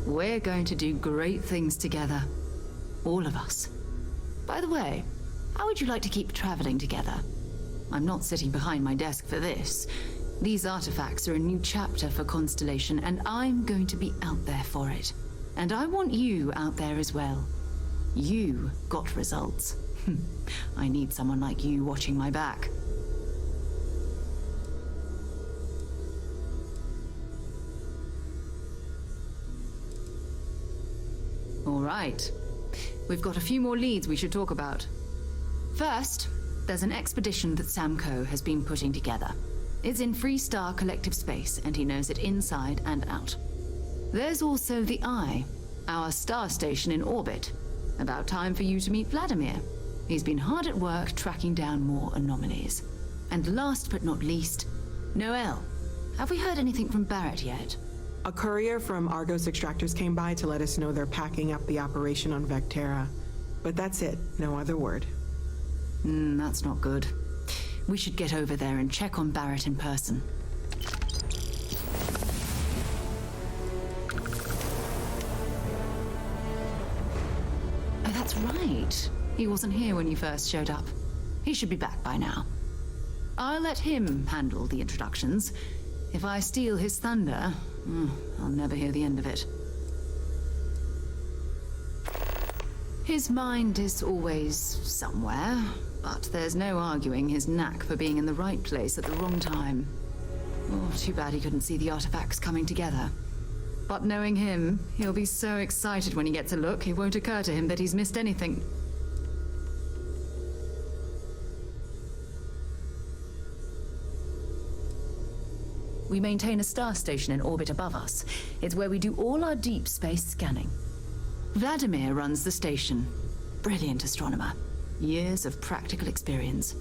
We're going to do great things together. All of us. By the way, how would you like to keep traveling together? I'm not sitting behind my desk for this. These artifacts are a new chapter for Constellation, and I'm going to be out there for it. And I want you out there as well. You got results. I need someone like you watching my back. All right. We've got a few more leads we should talk about. First, there's an expedition that Samco has been putting together. It's in Freestar Collective Space, and he knows it inside and out. There's also the Eye, our star station in orbit. About time for you to meet Vladimir. He's been hard at work tracking down more anomalies. And last but not least, Noel. Have we heard anything from Barrett yet? A courier from Argos Extractors came by to let us know they're packing up the operation on Vectera. But that's it, no other word. That's not good. We should get over there and check on Barrett in person. Oh, that's right. He wasn't here when you first showed up. He should be back by now. I'll let him handle the introductions. If I steal his thunder, I'll never hear the end of it. His mind is always somewhere, but there's no arguing his knack for being in the right place at the wrong time. Oh, too bad he couldn't see the artifacts coming together. But knowing him, he'll be so excited when he gets a look, it won't occur to him that he's missed anything. We maintain a star station in orbit above us. It's where we do all our deep space scanning. Vladimir runs the station. Brilliant astronomer. Years of practical experience.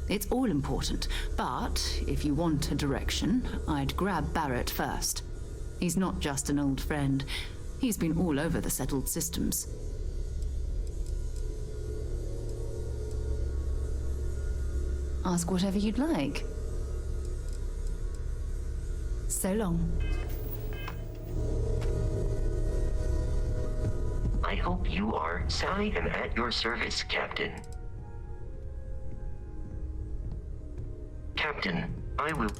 It's all important, but if you want a direction, I'd grab Barrett first. He's not just an old friend. He's been all over the settled systems. Ask whatever you'd like. So long. I hope you are. I am at your service, Captain. Captain, I will...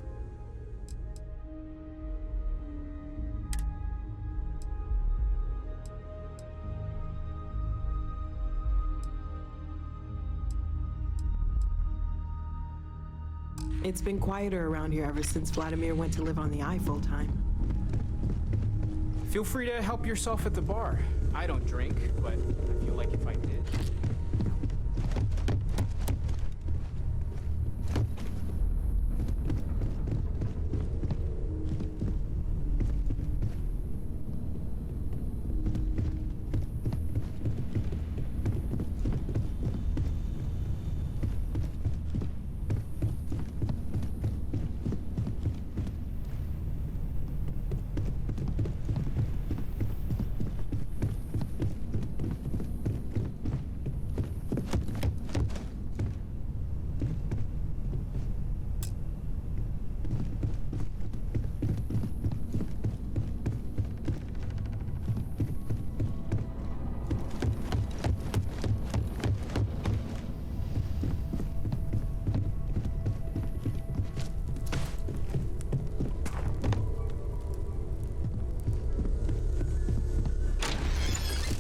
It's been quieter around here ever since Vladimir went to live on the Eye full time. Feel free to help yourself at the bar. I don't drink, but I feel like if I did...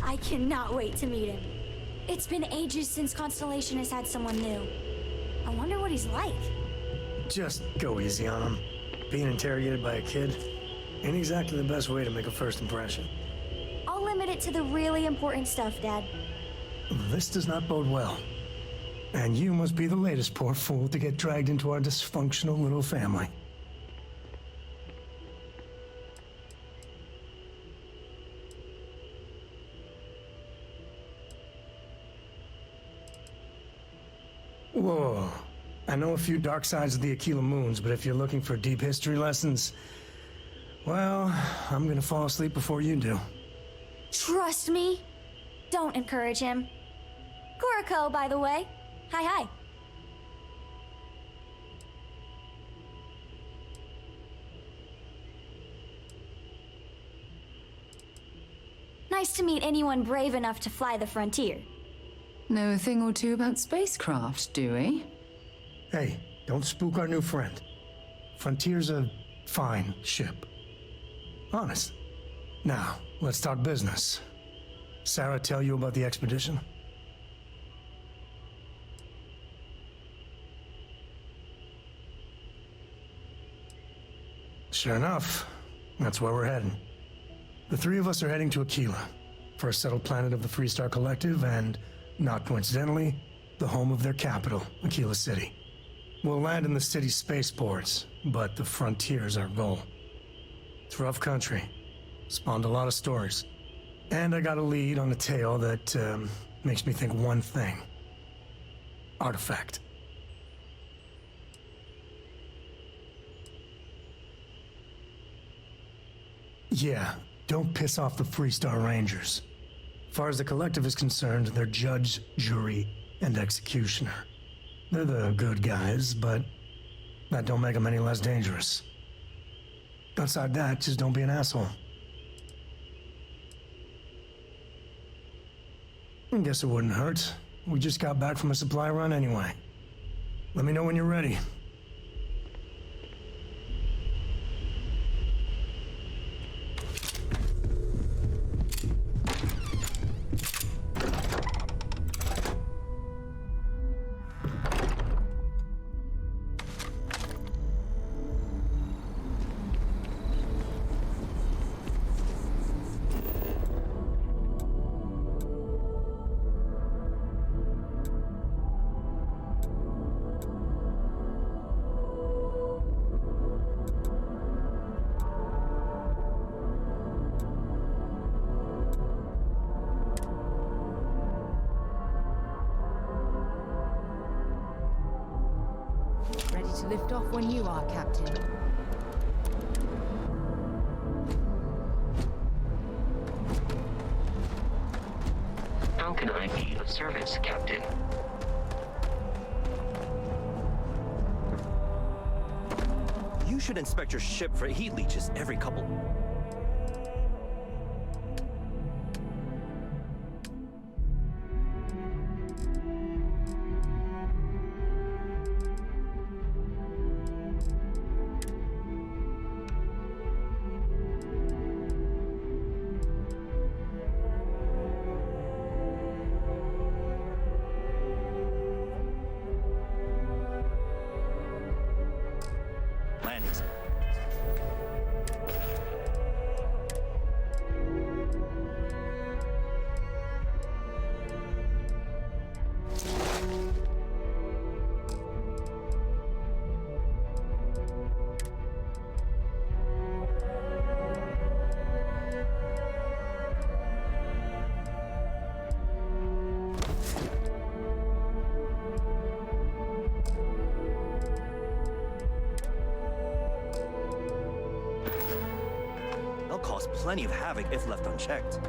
I cannot wait to meet him. It's been ages since Constellation has had someone new. I wonder what he's like. Just go easy on him. Being interrogated by a kid ain't exactly the best way to make a first impression. limit it to the really important stuff, Dad. This does not bode well. And you must be the latest poor fool to get dragged into our dysfunctional little family. Whoa. I know a few dark sides of the Aquila Moons, but if you're looking for deep history lessons, well, I'm gonna fall asleep before you do. Trust me. Don't encourage him. Kuriko, by the way. Hi. Nice to meet anyone brave enough to fly the frontier. Know a thing or two about spacecraft, do we? Hey, don't spook our new friend. Frontier's a fine ship. Honest. Now, let's talk business. Sarah tell you about the expedition? Sure enough, that's where we're heading. The three of us are heading to Aquila, first settled planet of the Freestar Collective, and, not coincidentally, the home of their capital, Aquila City. We'll land in the city's spaceports, but the frontier's our goal. It's rough country. Spawned a lot of stories. And I got a lead on a tale that makes me think one thing. Artifact. Yeah, don't piss off the Freestar Rangers. As far as the Collective is concerned, they're judge, jury, and executioner. They're the good guys, but that don't make them any less dangerous. Outside that, just don't be an asshole. I guess it wouldn't hurt. We just got back from a supply run anyway. Let me know when you're ready. Ready to lift off when you are, Captain. How can I be of service, Captain? You should inspect your ship for heat leeches every couple... landings. They'll cause plenty of havoc if left unchecked.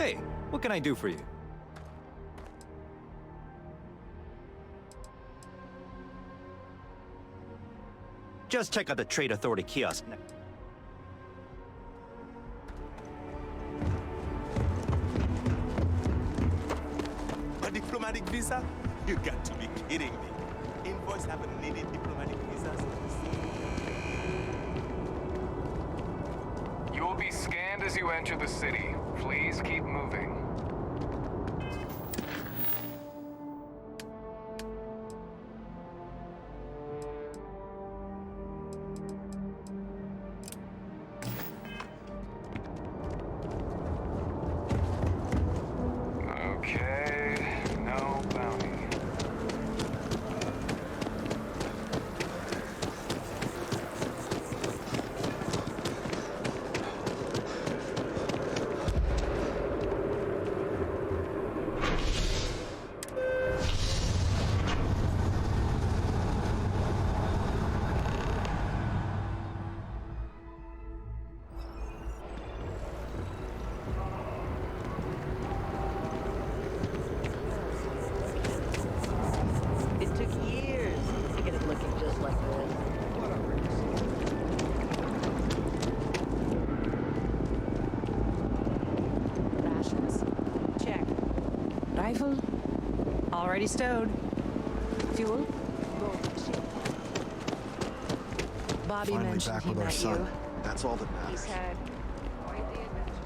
Hey, what can I do for you? Just check out the Trade Authority kiosk. A diplomatic visa? You got to be kidding me. Invoice haven't needed diplomatic visas. You will be scanned as you enter the city. Please keep moving. Okay, no bounty. It took years to get it looking just like this. Rations. Check. Rifle. Already stowed. Fuel. Bobby Finally mentioned back he with our met son. you. That's all that He's matters. had quite the adventure.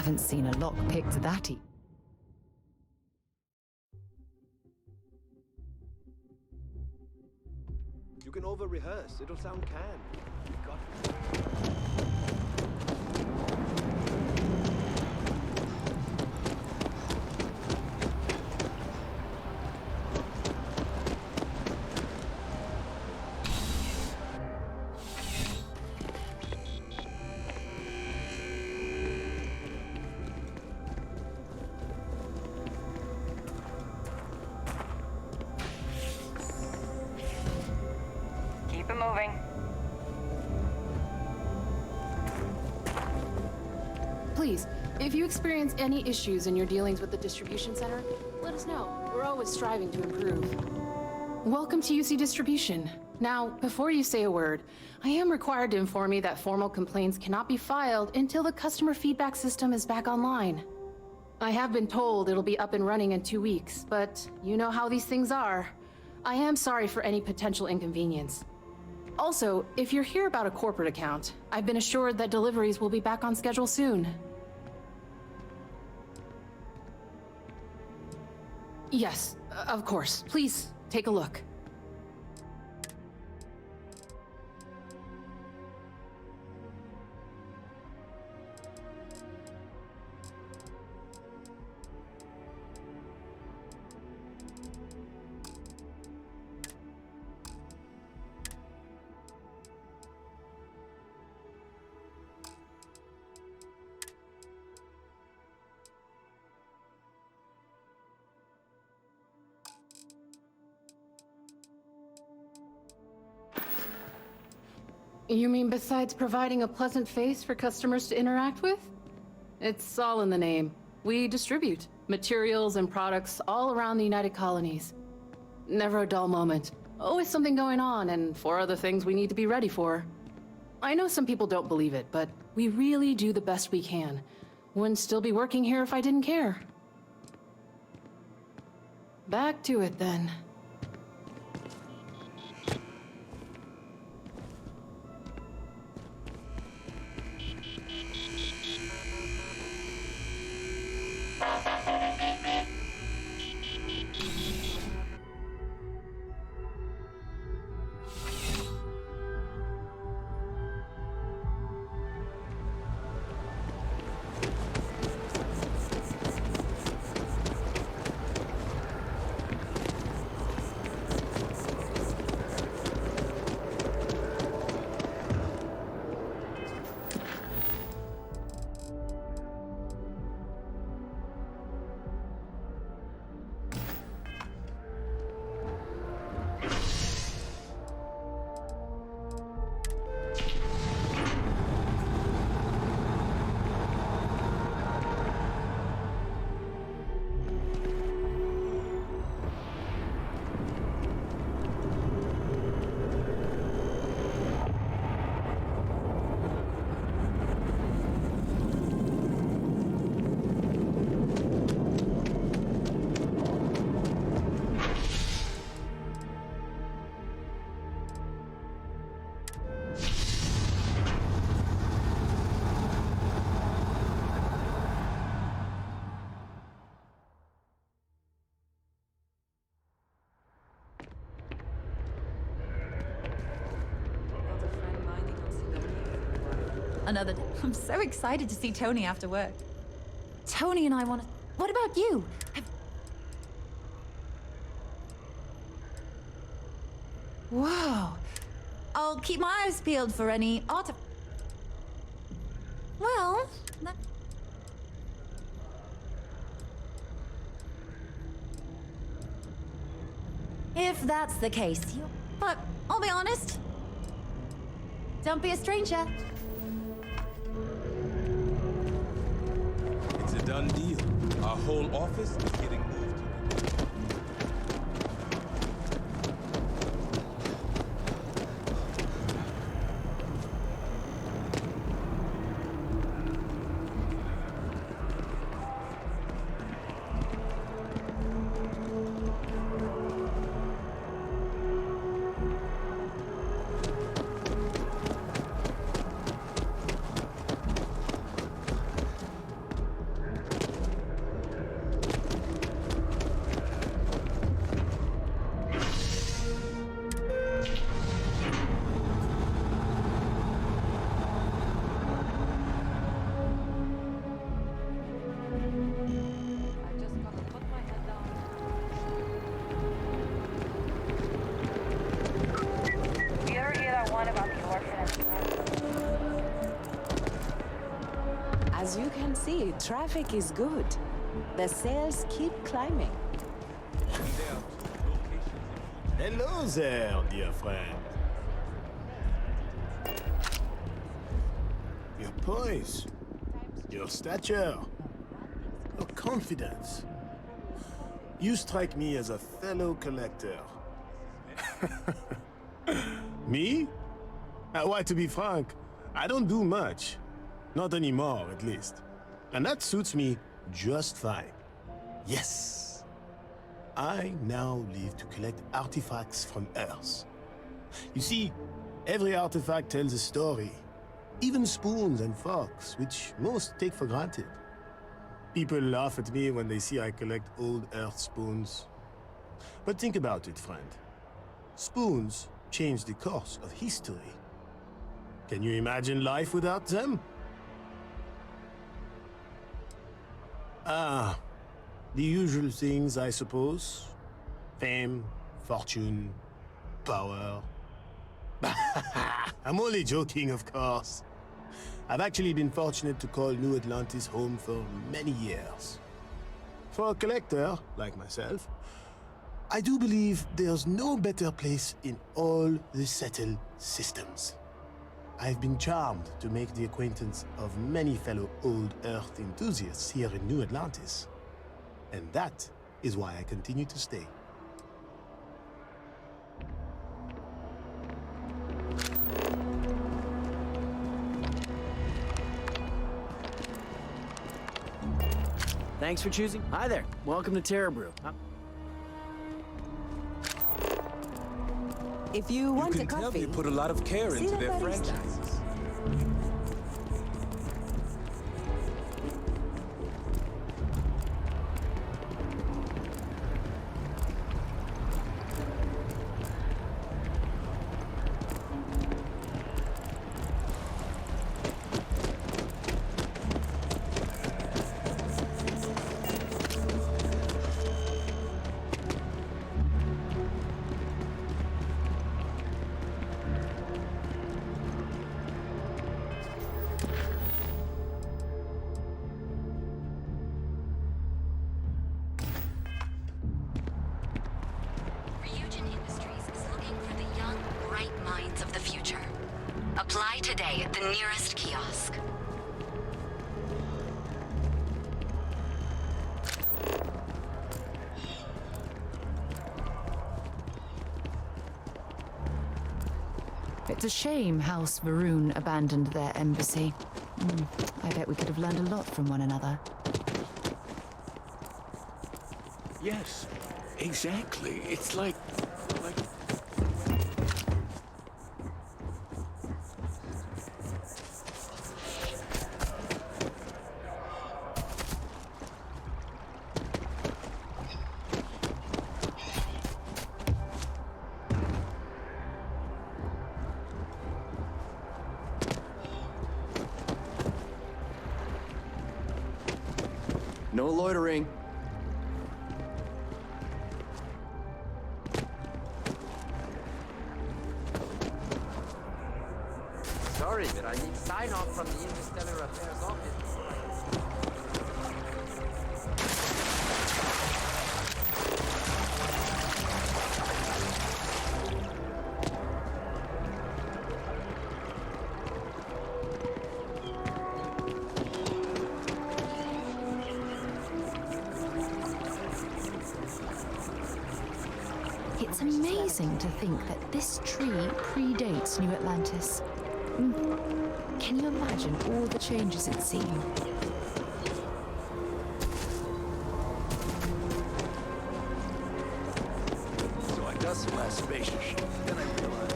Haven't seen a lock picked that easy. You can over-rehearse. It'll sound canned. You got it. Keep it moving. Please, if you experience any issues in your dealings with the distribution center, let us know. We're always striving to improve. Welcome to UC Distribution. Now, before you say a word, I am required to inform you that formal complaints cannot be filed until the customer feedback system is back online. I have been told it'll be up and running in 2 weeks, but you know how these things are. I am sorry for any potential inconvenience. Also, if you're here about a corporate account, I've been assured that deliveries will be back on schedule soon. Yes, of course. Please, take a look. You mean besides providing a pleasant face for customers to interact with? It's all in the name. We distribute materials and products all around the United Colonies. Never a dull moment. Always something going on and 4 other things we need to be ready for. I know some people don't believe it, but we really do the best we can. Wouldn't still be working here if I didn't care. Back to it then. Another day. I'm so excited to see Tony after work. Tony and I want to... What about you? Whoa. I'll keep my eyes peeled for any Well, if that's the case, but I'll be honest. Don't be a stranger. It's a done deal. Our whole office is getting moved. Actually, traffic is good. The sales keep climbing. Hello there, dear friend. Your poise, your stature, your confidence. You strike me as a fellow collector. Me? Why, to be frank, I don't do much. Not anymore, at least. And that suits me just fine. Yes. I now live to collect artifacts from Earth. You see, every artifact tells a story. Even spoons and forks, which most take for granted. People laugh at me when they see I collect old Earth spoons. But think about it, friend. Spoons change the course of history. Can you imagine life without them? Ah, the usual things, I suppose. Fame, fortune, power. I'm only joking, of course. I've actually been fortunate to call New Atlantis home for many years. For a collector, like myself, I do believe there's no better place in all the settled systems. I've been charmed to make the acquaintance of many fellow old Earth enthusiasts here in New Atlantis. And that is why I continue to stay. Thanks for choosing. Hi there. Welcome to Terra Brew. If you want a You can tell coffee, they put a lot of care see into the their barista. franchises. Apply today at the nearest kiosk. It's a shame House Varun abandoned their embassy. I bet we could have learned a lot from one another. Yes, exactly. It's like... No loitering. Sorry, but I need sign-off from the Interstellar Affairs office. It's amazing to think that this tree predates New Atlantis. Can you imagine all the changes it's seen? So I got some last spacious shit. Then I realized...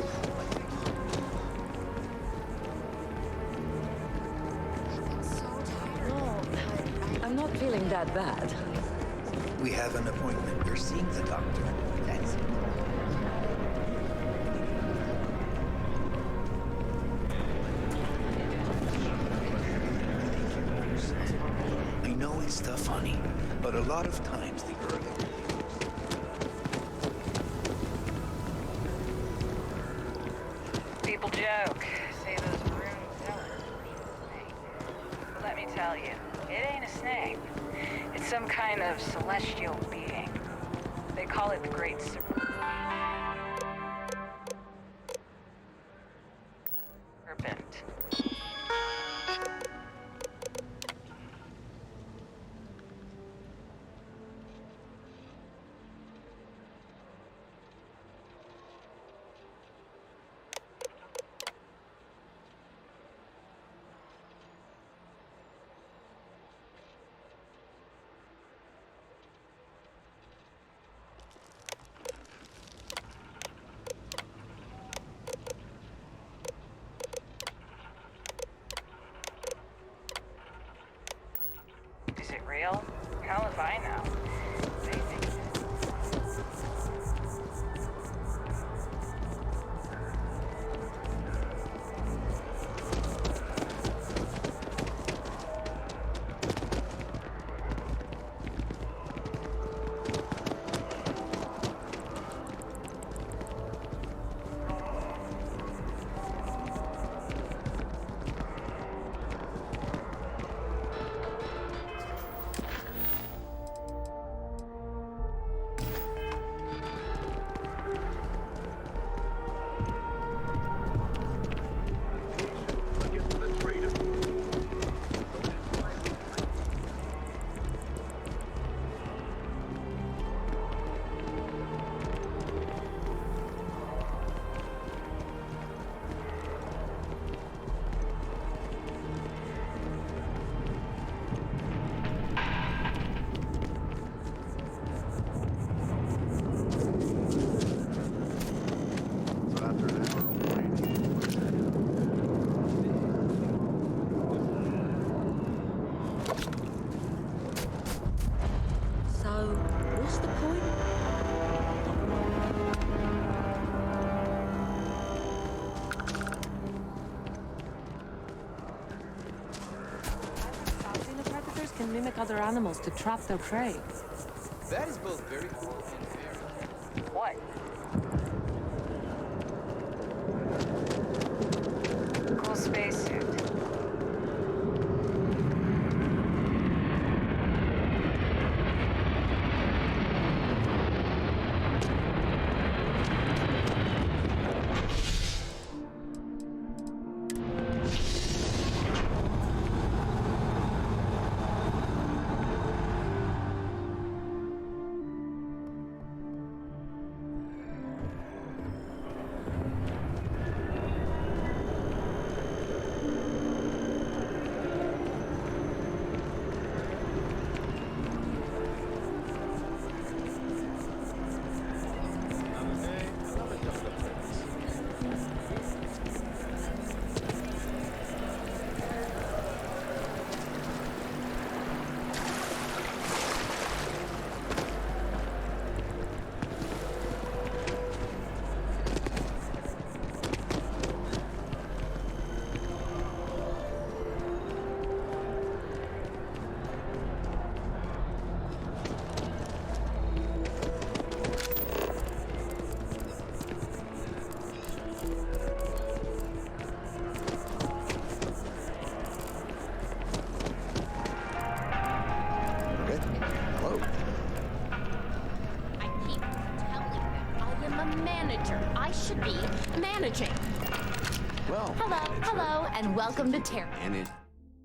I'm not feeling that bad. We have an appointment. You're seeing the doctor. That's it. I know it's tough, honey, but a lot of times the early... People joke, say those runes tell it. But let me tell you, it ain't as thing. It's some kind of celestial being. They call it the Great Serpent. Is it real? Hell if I know. They think can mimic other animals to trap their prey. That is both very cool and fair. what? Cool spacesuit. Well, Hello, and welcome to Terra. and it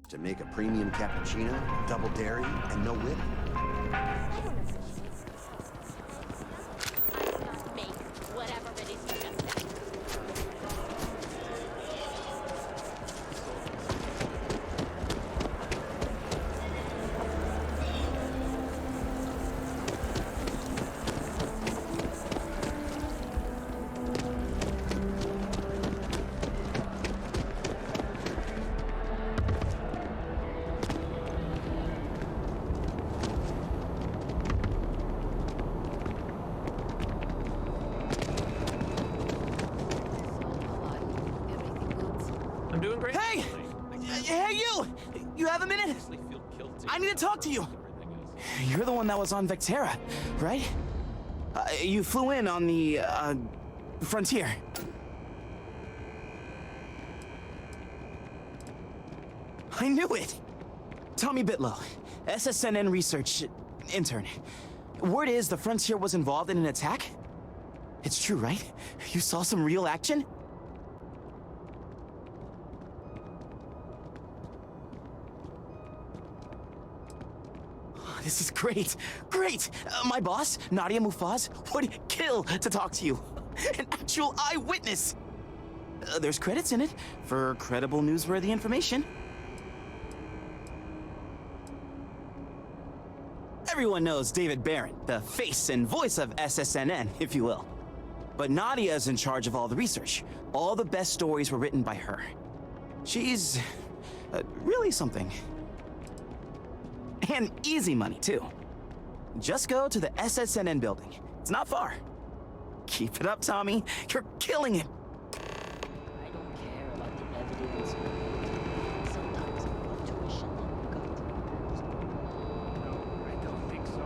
to make a premium cappuccino, double dairy, and no whip. Make whatever it is you just said. I'm doing great. Hey! Hey, you! You have a minute? I need to talk to you. You're the one that was on Vectera, right? You flew in on the, Frontier. I knew it! Tommy Bitlow, SSNN research intern. Word is the Frontier was involved in an attack? It's true, right? You saw some real action? This is great. Great! My boss, Nadia Mufaz, would kill to talk to you. An actual eyewitness! There's credits in it for credible, newsworthy information. Everyone knows David Barron, the face and voice of SSNN, if you will. But Nadia's in charge of all the research. All the best stories were written by her. She's really something. And easy money, too. Just go to the SSNN building. It's not far. Keep it up, Tommy. You're killing it. I don't care about the evidence. Sometimes intuition and gut. No, I don't think so.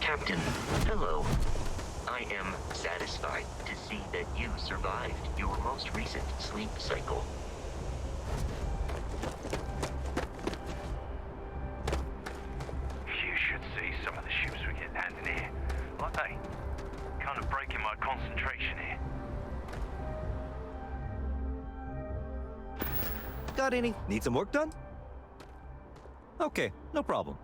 Captain, hello. I am satisfied to see that you survived your most recent sleep cycle. You should see some of the ships we get landing here. Like they kind of breaking my concentration here. Got any? Need some work done? Okay, no problem.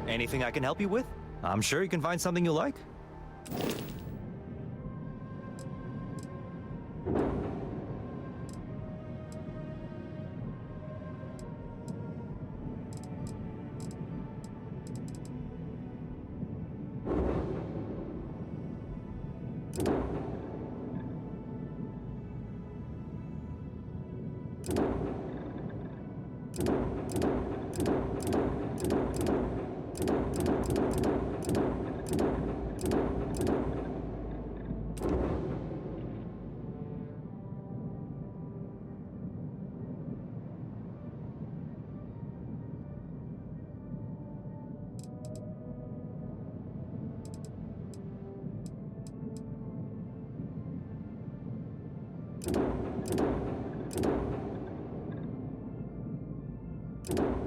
Anything I can help you with? I'm sure you can find something you like. You